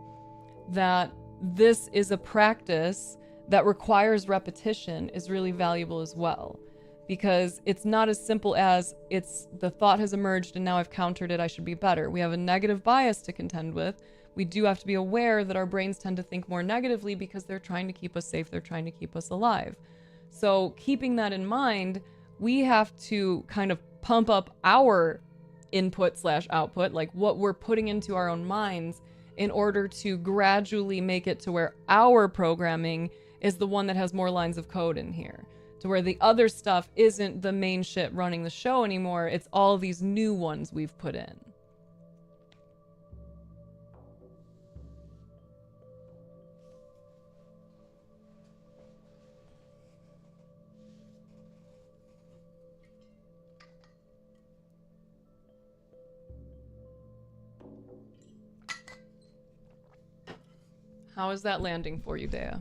that this is a practice that requires repetition is really valuable as well. Because it's not as simple as it's the thought has emerged and now I've countered it, I should be better. We have a negative bias to contend with. We do have to be aware that our brains tend to think more negatively because they're trying to keep us safe, they're trying to keep us alive. So keeping that in mind, we have to kind of pump up our input/output, like what we're putting into our own minds, in order to gradually make it to where our programming is the one that has more lines of code in here. To where the other stuff isn't the main shit running the show anymore, it's all these new ones we've put in. How is that landing for you, Dea?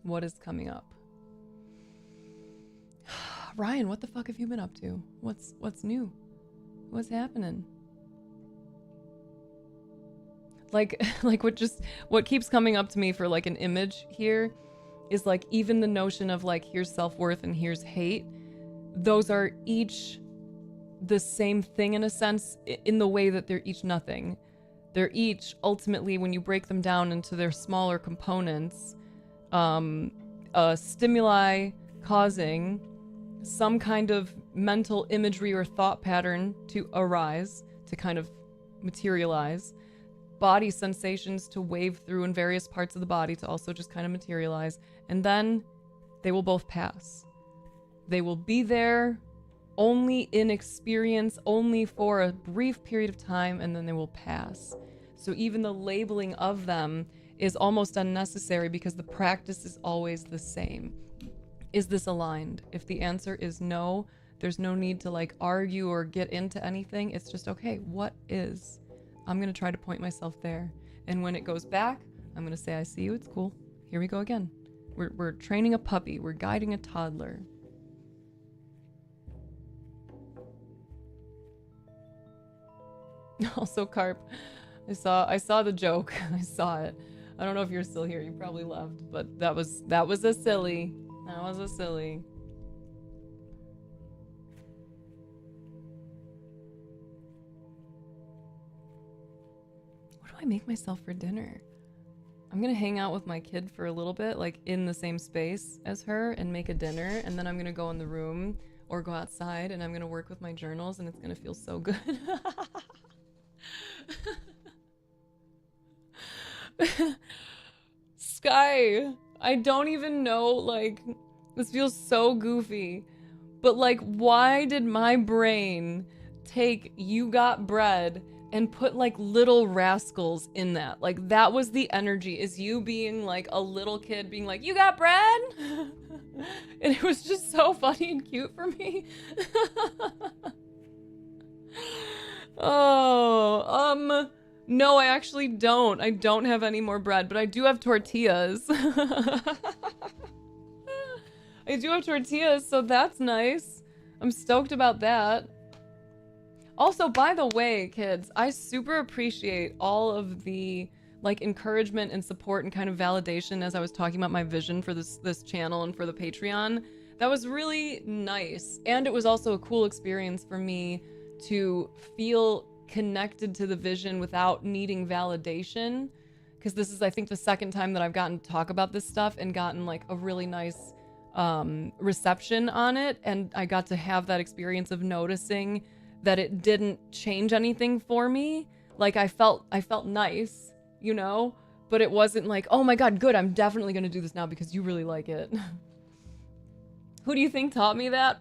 What is coming up? Ryan, what the fuck have you been up to? What's new? What's happening? Like what keeps coming up to me for like an image here is like even the notion of like here's self-worth and here's hate. Those are each the same thing in a sense, in the way that they're each nothing. They're each ultimately, when you break them down into their smaller components, a stimuli causing some kind of mental imagery or thought pattern to arise, to kind of materialize, body sensations to wave through in various parts of the body to also just kind of materialize, and then they will both pass. They will be there only in experience, only for a brief period of time, and then they will pass. So even the labeling of them is almost unnecessary because the practice is always the same. Is this aligned? If the answer is no, there's no need to like argue or get into anything. It's just, okay, what is? I'm gonna try to point myself there. And when it goes back, I'm gonna say, I see you, it's cool. Here we go again. We're training a puppy. We're guiding a toddler. Also, Carp, I saw the joke. I saw it. I don't know if you're still here. You probably left, but that was a silly. That was a silly. What do I make myself for dinner? I'm gonna hang out with my kid for a little bit, like in the same space as her, and make a dinner, and then I'm gonna go in the room or go outside, and I'm gonna work with my journals, and it's gonna feel so good. Sky, I don't even know, like, this feels so goofy, but like, why did my brain take You Got Bread and put like Little Rascals in that? Like, that was the energy, is you being like a little kid being like, you got bread? And it was just so funny and cute for me. Oh, no, I actually don't. I don't have any more bread, but I do have tortillas. I do have tortillas, so that's nice. I'm stoked about that. Also, by the way, kids, I super appreciate all of the like encouragement and support and kind of validation as I was talking about my vision for this channel and for the Patreon. That was really nice. And it was also a cool experience for me to feel connected to the vision without needing validation. Because this is, I think, the second time that I've gotten to talk about this stuff and gotten like a really nice reception on it. And I got to have that experience of noticing that it didn't change anything for me. Like I felt nice, you know, but it wasn't like, oh my God, good, I'm definitely gonna do this now because you really like it. Who do you think taught me that?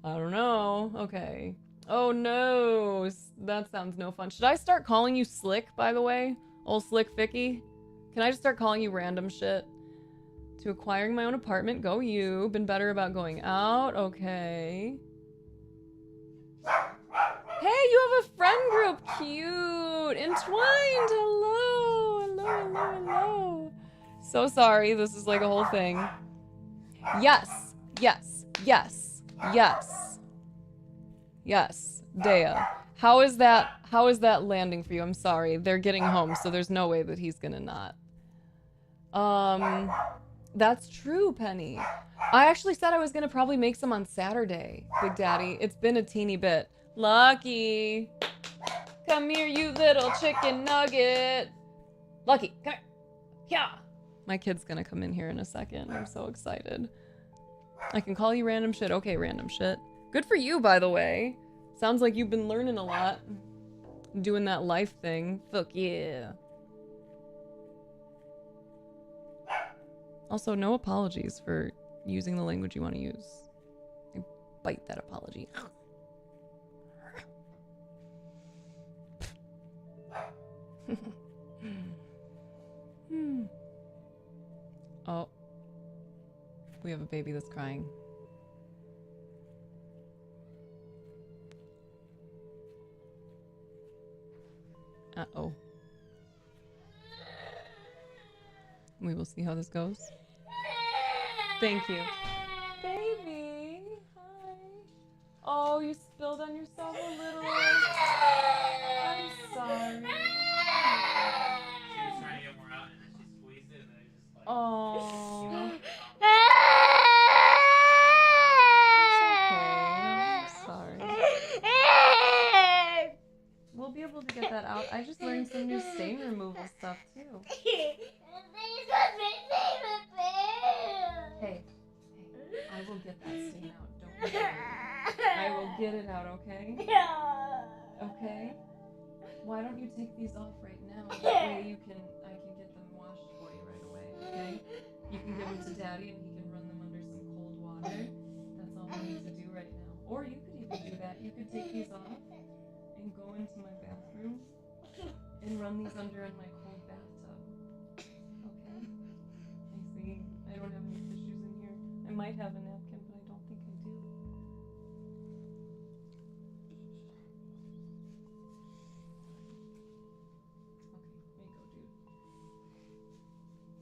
I don't know. Okay. Oh no, that sounds no fun. Should I start calling you Slick, by the way? Old Slick Vicky? Can I just start calling you random shit? To acquiring my own apartment, go you. Been better about going out, okay. Hey, you have a friend group, cute. Entwined, hello, hello, hello, hello. So sorry, this is like a whole thing. Yes, yes, yes, yes. Yes, Dea. How is that landing for you? I'm sorry, they're getting home, so there's no way that he's gonna not. That's true, Penny. I actually said I was gonna probably make some on Saturday, Big Daddy. It's been a teeny bit. Lucky. Come here, you little chicken nugget. Lucky, come here. Yeah. My kid's gonna come in here in a second. I'm so excited. I can call you random shit. Okay, random shit. Good for you, by the way. Sounds like you've been learning a lot. Doing that life thing. Fuck yeah. Also, no apologies for using the language you want to use. I bite that apology. Oh. We have a baby that's crying. Uh-oh. We will see how this goes. Thank you. Baby, hi. Oh, you spilled on yourself a little. I'm sorry. She was trying to get more out and then she squeezed it and then it just like... Oh. It's okay. I'm sorry. We'll be able to get that out. I just learned some new stain removal stuff too. Hey, will get that stain out. Don't worry. I will get it out, okay? Okay? Why don't you take these off right now? That way I can get them washed for you right away, okay? You can give them to Daddy and he can run them under some cold water. That's all we need to do right now. Or you could even do that. You could take these off and go into my bathroom and run these under in my cold bathtub. Okay? I see. I don't have any tissues in here. I might have a napkin, but I don't think I do. Okay, here you go, dude.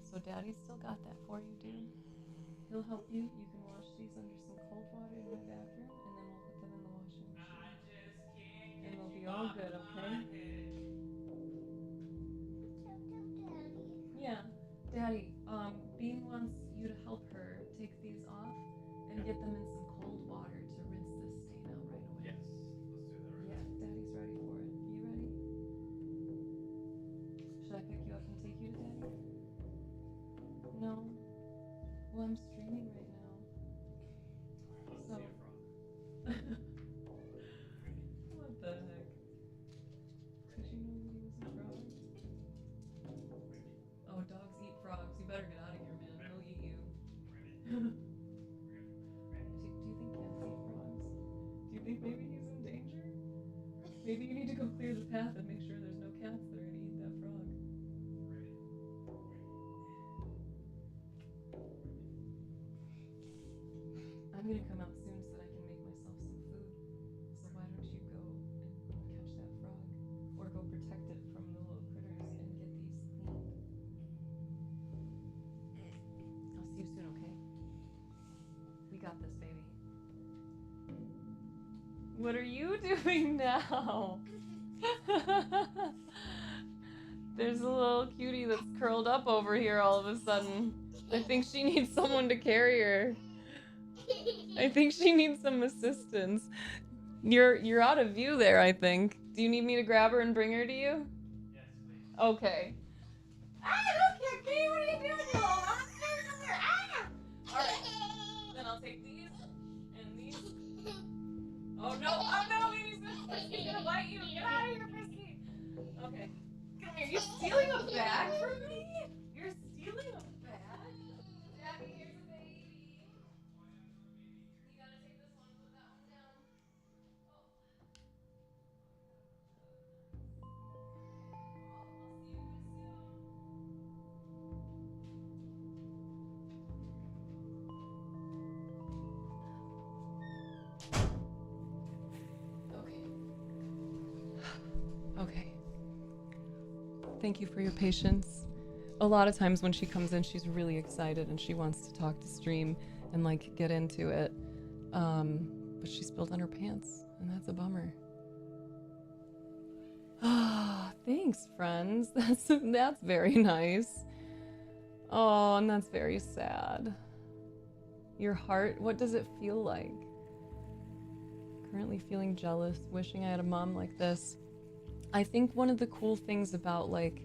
So Daddy's still got that for you, dude. He'll help you. You can wash these under some cold water in my bathroom, and then we'll put them in the washing machine. And they'll be all good, okay? Yeah. Daddy, Bean wants you to help her take these off and get them in some cold water to rinse this stain out right away. Yes, let's do that right Yeah, Daddy's ready for it. You ready? Should I pick you up and take you to Daddy? No. Well, I'm streaming right now. So. What the heck? Did you know that he was a frog? Oh, dogs eat frogs. You better get out of here, man. He'll eat you. Do you think cats eat frogs? Do you think maybe he's in danger? Maybe you need to go clear the path and make sure there's no cats that are gonna eat that frog. I'm gonna come out soon so that I can make myself some food. So why don't you go and catch that frog? Or go protect it from the little critters and get these cleaned. I'll see you soon, okay? We got this, baby. What are you doing now? There's a little cutie that's curled up over here all of a sudden. I think she needs someone to carry her. I think she needs some assistance. You're out of view there, I think. Do you need me to grab her and bring her to you? Yes, please. Okay. Ah, look at me! What are you doing, little monster? Ah! Alright. Then I'll take these and these. Oh no! Oh no! Baby's gonna bite you! Get out of here, Frisky! Okay. Come here. You're stealing a bag from me? You're stealing a bag? Daddy, here's a baby. You gotta take this one, put that one down. I'll see you guys soon. Okay. Thank you for your patience. A lot of times when she comes in, she's really excited and she wants to talk to stream and like get into it. But she spilled on her pants, and that's a bummer. Ah, thanks, friends. That's very nice. Oh, and that's very sad. Your heart, what does it feel like? Currently feeling jealous, wishing I had a mom like this. I think one of the cool things about like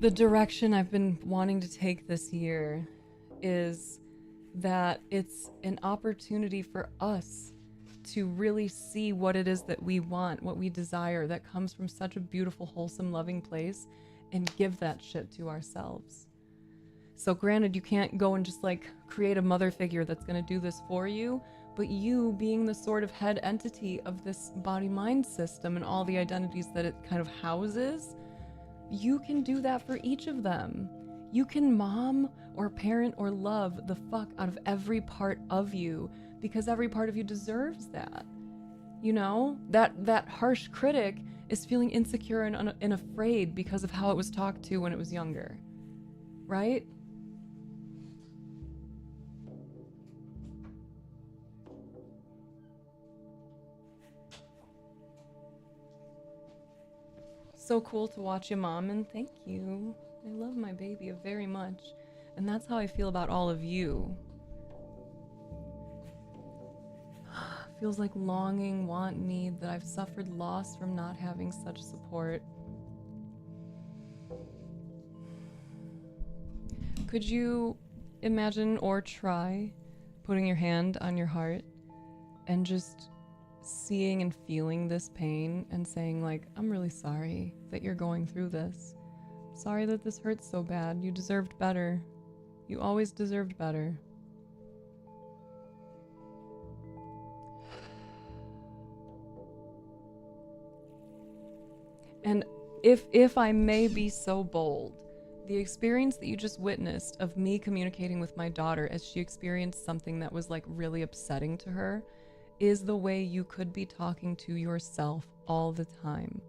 the direction I've been wanting to take this year is that it's an opportunity for us to really see what it is that we want, what we desire, that comes from such a beautiful, wholesome, loving place, and give that shit to ourselves. So granted, you can't go and just like create a mother figure that's going to do this for you, but you being the sort of head entity of this body-mind system and all the identities that it kind of houses, you can do that for each of them. You can mom or parent or love the fuck out of every part of you, because every part of you deserves that. You know, that harsh critic is feeling insecure and afraid because of how it was talked to when it was younger, right? So cool to watch you, Mom, and thank you. I love my baby very much, and that's how I feel about all of you. Feels like longing, want, need, that I've suffered loss from not having such support. Could you imagine or try putting your hand on your heart and just seeing and feeling this pain and saying, like, I'm really sorry that you're going through this. Sorry that this hurts so bad. You deserved better. You always deserved better. And if I may be so bold, the experience that you just witnessed of me communicating with my daughter as she experienced something that was like really upsetting to her is the way you could be talking to yourself all the time.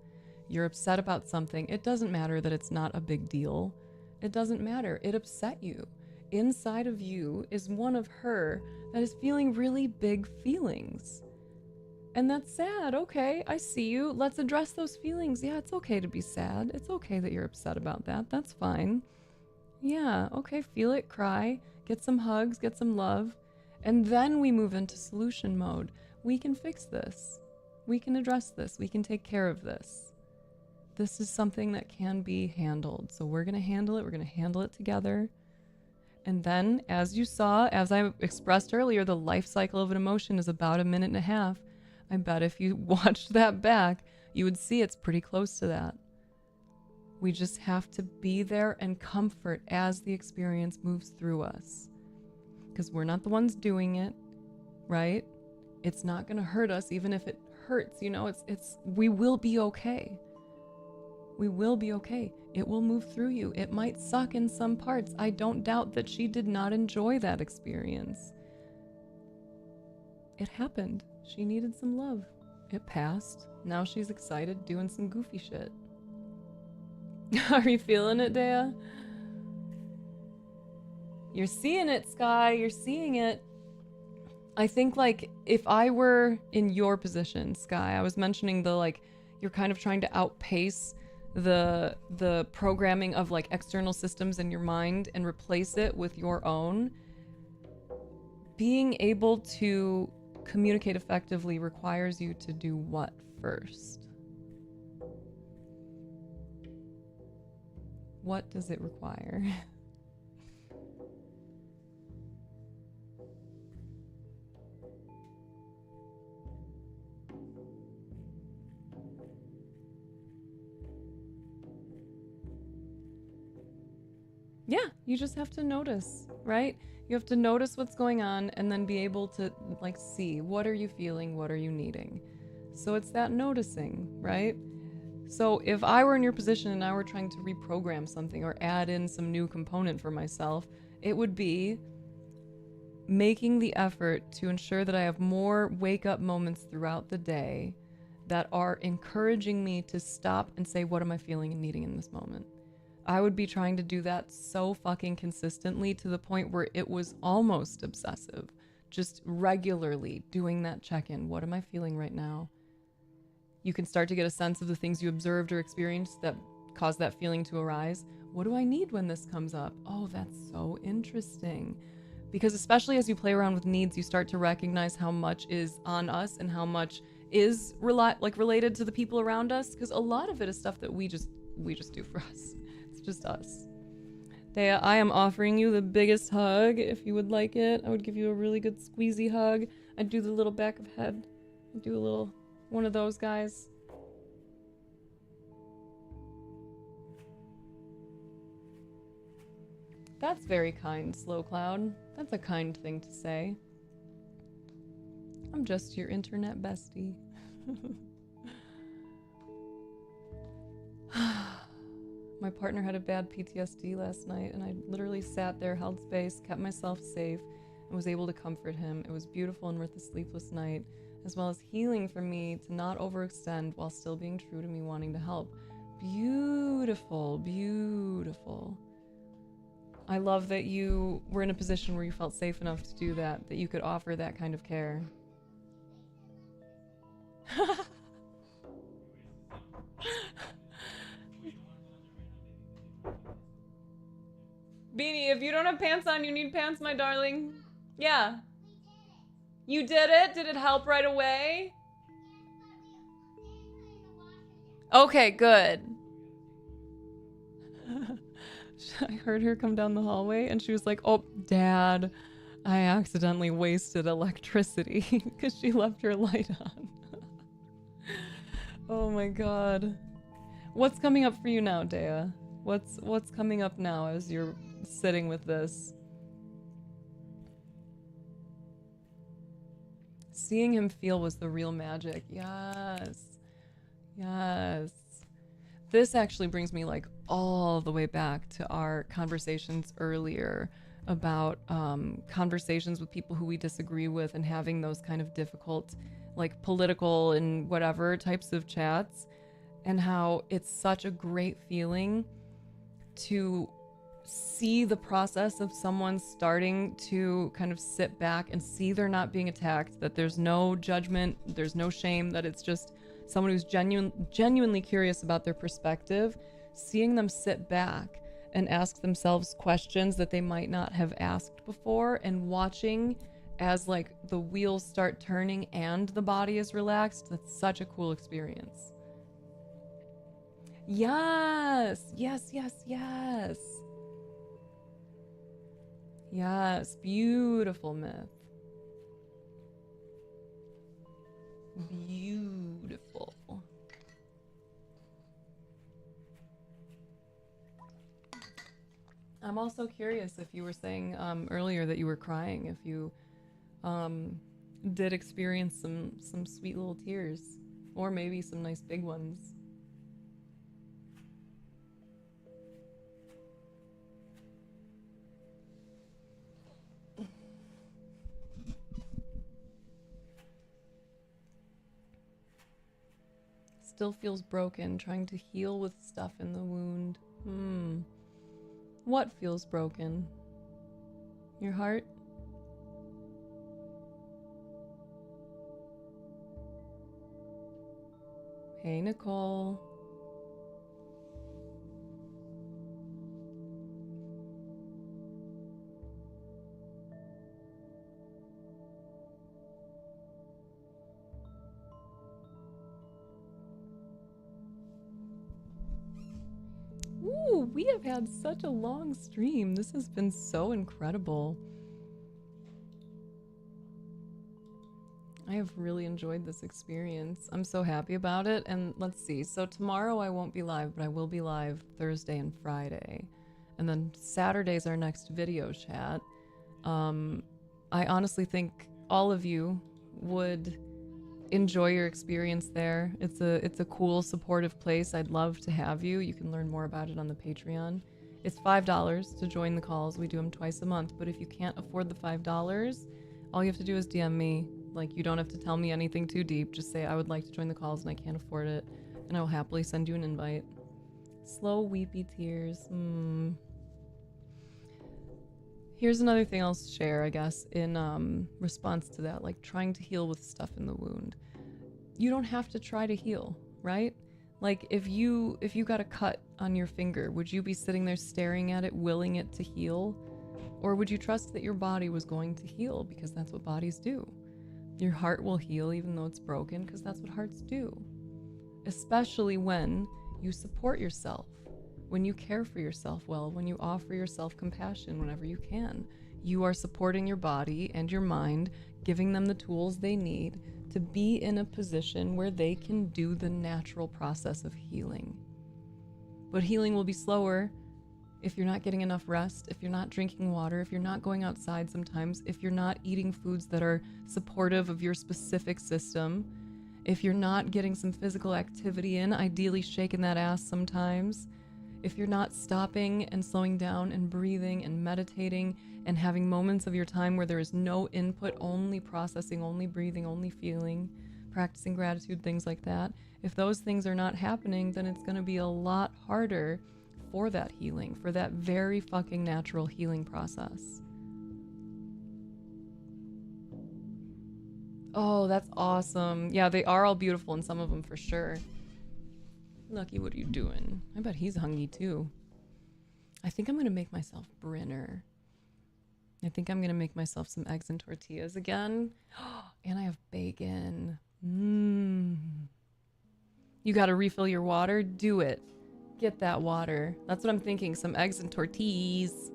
You're upset about something. It doesn't matter that it's not a big deal. It doesn't matter. It upset you. Inside of you is one of her that is feeling really big feelings. And that's sad. Okay, I see you. Let's address those feelings. Yeah, it's okay to be sad. It's okay that you're upset about that. That's fine. Yeah, okay, feel it, cry, get some hugs, get some love. And then we move into solution mode. We can fix this. We can address this. We can take care of this. This is something that can be handled. So we're going to handle it. We're going to handle it together. And then, as you saw, as I expressed earlier, the life cycle of an emotion is about 1.5 minutes. I bet if you watched that back, you would see it's pretty close to that. We just have to be there and comfort as the experience moves through us. Because we're not the ones doing it, right? It's not going to hurt us, even if it hurts, you know, we will be okay. We will be okay. It will move through you. It might suck in some parts. I don't doubt that she did not enjoy that experience. It happened. She needed some love. It passed. Now she's excited doing some goofy shit. Are you feeling it, Dea? You're seeing it, Sky. You're seeing it. I think, like, if I were in your position, Sky, I was mentioning the, like, you're kind of trying to outpace the programming of, like, external systems in your mind and replace it with your own. Being able to communicate effectively requires you to do what first? What does it require? Yeah, you just have to notice, right? You have to notice what's going on and then be able to, like, see what are you feeling, what are you needing. So it's that noticing, right? So if I were in your position and I were trying to reprogram something or add in some new component for myself, it would be making the effort to ensure that I have more wake-up moments throughout the day that are encouraging me to stop and say, what am I feeling and needing in this moment? I would be trying to do that so fucking consistently to the point where it was almost obsessive. Just regularly doing that check-in. What am I feeling right now? You can start to get a sense of the things you observed or experienced that caused that feeling to arise. What do I need when this comes up? Oh, that's so interesting. Because especially as you play around with needs, you start to recognize how much is on us and how much is related to the people around us. Because a lot of it is stuff that we just do for us. It's just us. Dea, I am offering you the biggest hug. If you would like it, I would give you a really good squeezy hug. I'd do the little back of head. I'd do a little one of those guys. That's very kind, Slow Cloud. That's a kind thing to say. I'm just your internet bestie. My partner had a bad PTSD last night, and I literally sat there, held space, kept myself safe, and was able to comfort him. It was beautiful and worth a sleepless night, as well as healing for me to not overextend while still being true to me wanting to help. Beautiful, beautiful. I love that you were in a position where you felt safe enough to do that, that you could offer that kind of care. Beanie, if you don't have pants on, you need pants, my darling. Yeah. You did it? Did it help right away? Okay, good. I heard her come down the hallway and she was like, oh, Dad, I accidentally wasted electricity because she left her light on. Oh my god. What's coming up for you now, Dea? What's coming up now as you're sitting with this? Seeing him feel was the real magic. Yes. Yes. This actually brings me like all the way back to our conversations earlier about conversations with people who we disagree with and having those kind of difficult, like political and whatever types of chats, and how it's such a great feeling to see the process of someone starting to kind of sit back and see they're not being attacked, that there's no judgment, there's no shame, that it's just someone who's genuinely curious about their perspective, seeing them sit back and ask themselves questions that they might not have asked before, and watching as like the wheels start turning and the body is relaxed. That's such a cool experience. Yes, yes, yes, yes. Yes, beautiful myth. Beautiful. I'm also curious if you were saying earlier that you were crying, if you did experience some sweet little tears, or maybe some nice big ones. Still feels broken, trying to heal with stuff in the wound. What feels broken? Your heart? Hey, Nicole. Ooh, we have had such a long stream. This has been so incredible. I have really enjoyed this experience. I'm so happy about it. And let's see. So tomorrow I won't be live, but I will be live Thursday and Friday. And then Saturday's our next video chat. I honestly think all of you would enjoy your experience there. It's a cool, supportive place. I'd love to have you. You can learn more about it on the Patreon. It's $5 to join the calls. We do them twice a month. But if you can't afford the $5, all you have to do is DM me. Like, you don't have to tell me anything too deep. Just say, I would like to join the calls and I can't afford it. And I will happily send you an invite. Slow, weepy tears. Here's another thing I'll share, I guess, in response to that, like trying to heal with stuff in the wound. You don't have to try to heal, right? Like, if you got a cut on your finger, would you be sitting there staring at it, willing it to heal? Or would you trust that your body was going to heal, because that's what bodies do? Your heart will heal even though it's broken, because that's what hearts do. Especially when you support yourself, when you care for yourself well, when you offer yourself compassion whenever you can. You are supporting your body and your mind, giving them the tools they need to be in a position where they can do the natural process of healing. But healing will be slower if you're not getting enough rest, if you're not drinking water, if you're not going outside sometimes, if you're not eating foods that are supportive of your specific system, if you're not getting some physical activity in, ideally shaking that ass sometimes, if you're not stopping and slowing down and breathing and meditating and having moments of your time where there is no input, only processing, only breathing, only feeling, practicing gratitude, things like that, if those things are not happening, then it's going to be a lot harder for that healing, for that very fucking natural healing process. Oh, that's awesome. Yeah, they are all beautiful, and some of them for sure. Lucky, what are you doing? I bet he's hungry too. I think I'm gonna make myself Brinner. I think I'm gonna make myself some eggs and tortillas again. And I have bacon. You gotta refill your water? Do it. Get that water. That's what I'm thinking. Some eggs and tortillas.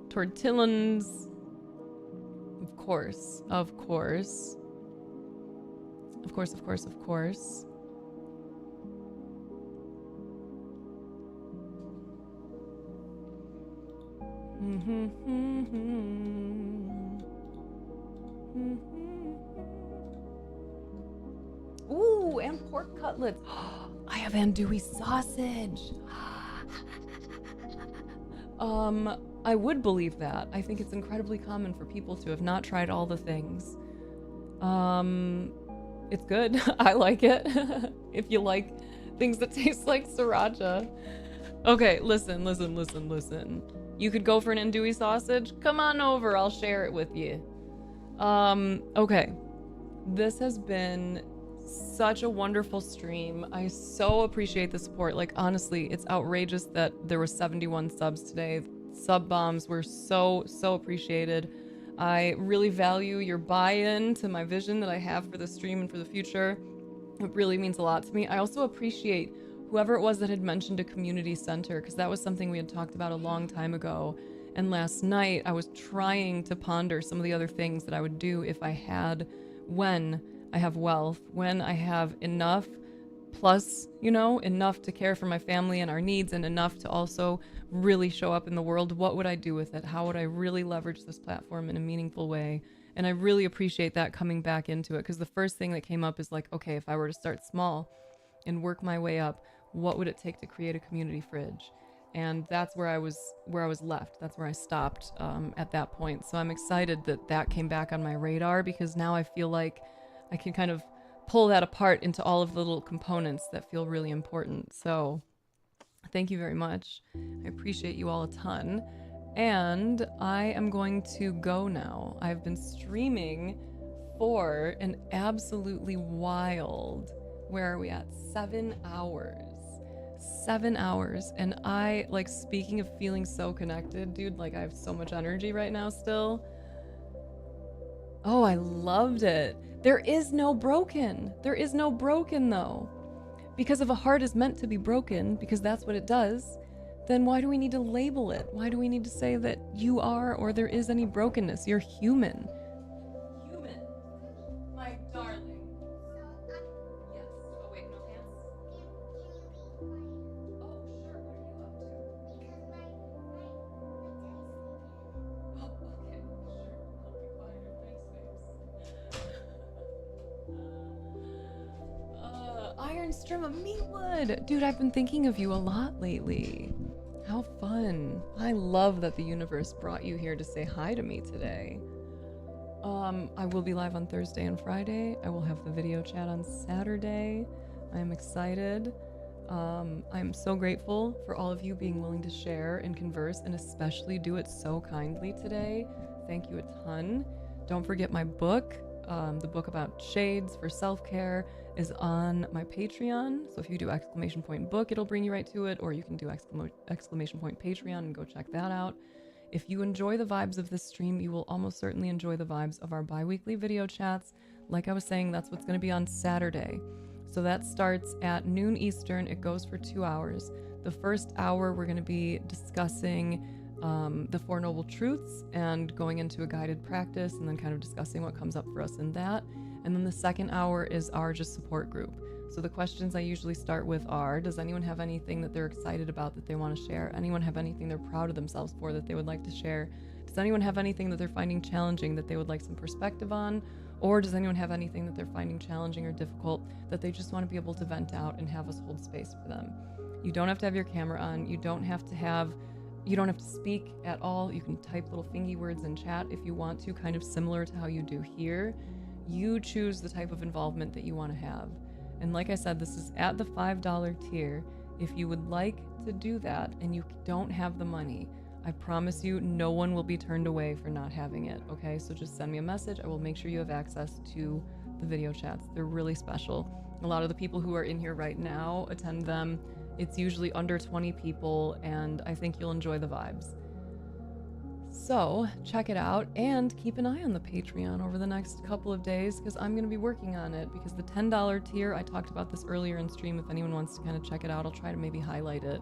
Tortillons. Of course. Of course. Of course, of course, of course. Ooh, and pork cutlets. I have andouille sausage. I would believe that. I think it's incredibly common for people to have not tried all the things. It's good. I like it. If you like things that taste like sriracha. Okay, listen. You could go for an andouille sausage? Come on over, I'll share it with you. Okay. This has been such a wonderful stream. I so appreciate the support. Like, honestly, it's outrageous that there were 71 subs today. Sub bombs were so appreciated. I really value your buy-in to my vision that I have for the stream and for the future. It really means a lot to me. I also appreciate whoever it was that had mentioned a community center, because that was something we had talked about a long time ago. And last night I was trying to ponder some of the other things that I would do if I had, when I have wealth, when I have enough, plus, you know, enough to care for my family and our needs, and enough to also really show up in the world. What would I do with it? How would I really leverage this platform in a meaningful way? And I really appreciate that coming back into it, because the first thing that came up is like, okay, if I were to start small and work my way up, what would it take to create a community fridge? And that's where I was left. That's where I stopped at that point. So I'm excited that that came back on my radar, because now I feel like I can kind of pull that apart into all of the little components that feel really important. So thank you very much. I appreciate you all a ton. And I am going to go now. I've been streaming for an absolutely wild, where are we at? 7 hours. 7 hours. And I, like, speaking of feeling so connected, dude, like, I have so much energy right now still. Oh, I loved it. There is no broken. There is no broken, though. Because if a heart is meant to be broken, because that's what it does, then why do we need to label it? Why do we need to say that you are or there is any brokenness? You're human. Human. My darling. Yes. Oh, wait, no pants? Oh, sure. What are you up to? Oh, okay. Sure. I'll be quieter. Thanks, babes. Iron Strim of Meatwood. Dude, I've been thinking of you a lot lately. How fun. I love that the universe brought you here to say hi to me today. I will be live on Thursday and Friday. I will have the video chat on Saturday. I am excited. I'm so grateful for all of you being willing to share and converse, and especially do it so kindly today. Thank you a ton. Don't forget my book. The book about shades for self-care is on my Patreon. So if you do !book, it'll bring you right to it, or you can do ! Patreon and go check that out. If you enjoy the vibes of this stream, you will almost certainly enjoy the vibes of our bi-weekly video chats. Like I was saying, that's what's going to be on Saturday. So that starts at noon Eastern. It goes for 2 hours. The first hour, we're going to be discussing the Four Noble Truths and going into a guided practice, and then kind of discussing what comes up for us in that. And then the second hour is our just support group. So the questions I usually start with are, does anyone have anything that they're excited about that they want to share? Anyone have anything they're proud of themselves for that they would like to share? Does anyone have anything that they're finding challenging that they would like some perspective on? Or does anyone have anything that they're finding challenging or difficult that they just want to be able to vent out and have us hold space for them? You don't have to have your camera on. You don't have to speak at all. You can type little fingy words in chat if you want to, kind of similar to how you do here. You choose the type of involvement that you want to have. And like I said, this is at the $5 tier. If you would like to do that and you don't have the money, I promise you no one will be turned away for not having it, okay? So just send me a message. I will make sure you have access to the video chats. They're really special. A lot of the people who are in here right now attend them. It's usually under 20 people, and I think you'll enjoy the vibes. So check it out, and keep an eye on the Patreon over the next couple of days, because I'm going to be working on it, because the $10 tier, I talked about this earlier in stream. If anyone wants to kind of check it out, I'll try to maybe highlight it.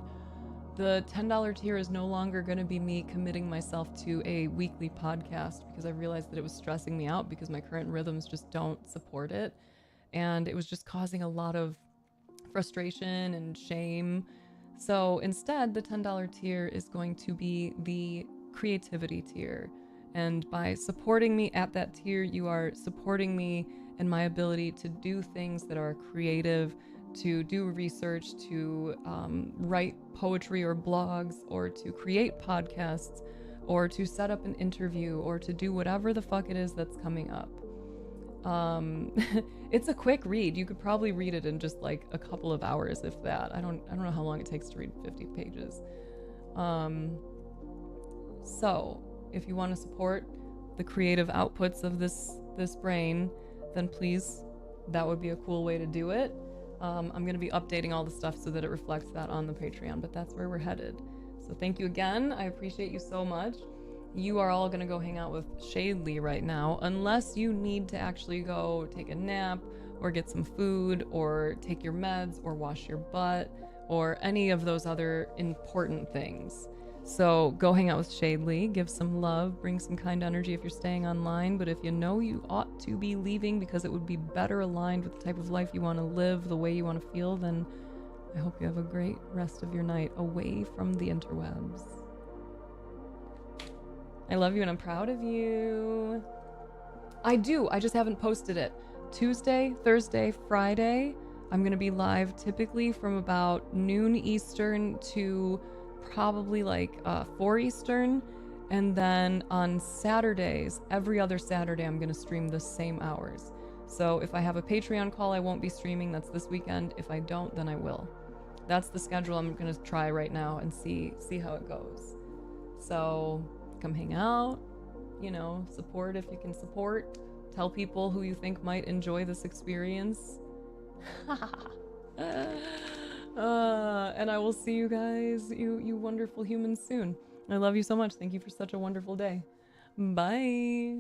the $10 tier is no longer going to be me committing myself to a weekly podcast because I realized that it was stressing me out because my current rhythms just don't support it. And it was just causing a lot of frustration and shame. So instead, the $10 tier is going to be the creativity tier. And by supporting me at that tier, you are supporting me in my ability to do things that are creative, to do research, to write poetry or blogs, or to create podcasts, or to set up an interview, or to do whatever the fuck it is that's coming up. It's a quick read. You could probably read it in just like a couple of hours, if that. I don't know how long it takes to read 50 pages. So if you want to support the creative outputs of this brain, then please, that would be a cool way to do it. I'm going to be updating all the stuff so that it reflects that on the Patreon, but that's where we're headed. So thank you again. I appreciate you so much. You are all going to go hang out with Shadely right now, unless you need to actually go take a nap or get some food or take your meds or wash your butt or any of those other important things. So go hang out with Shadely, give some love, bring some kind energy if you're staying online. But if you know you ought to be leaving because it would be better aligned with the type of life you want to live, the way you want to feel, then I hope you have a great rest of your night away from the interwebs. I love you and I'm proud of you. I do, I just haven't posted it. Tuesday, Thursday, Friday, I'm going to be live typically from about noon Eastern to probably like 4 Eastern. And then on Saturdays, every other Saturday, I'm going to stream the same hours. So if I have a Patreon call, I won't be streaming. That's this weekend. If I don't, then I will. That's the schedule I'm going to try right now and see how it goes. So come hang out, you know, support if you can support. Tell people who you think might enjoy this experience. And I will see you guys, you wonderful humans, soon. I love you so much. Thank you for such a wonderful day. Bye.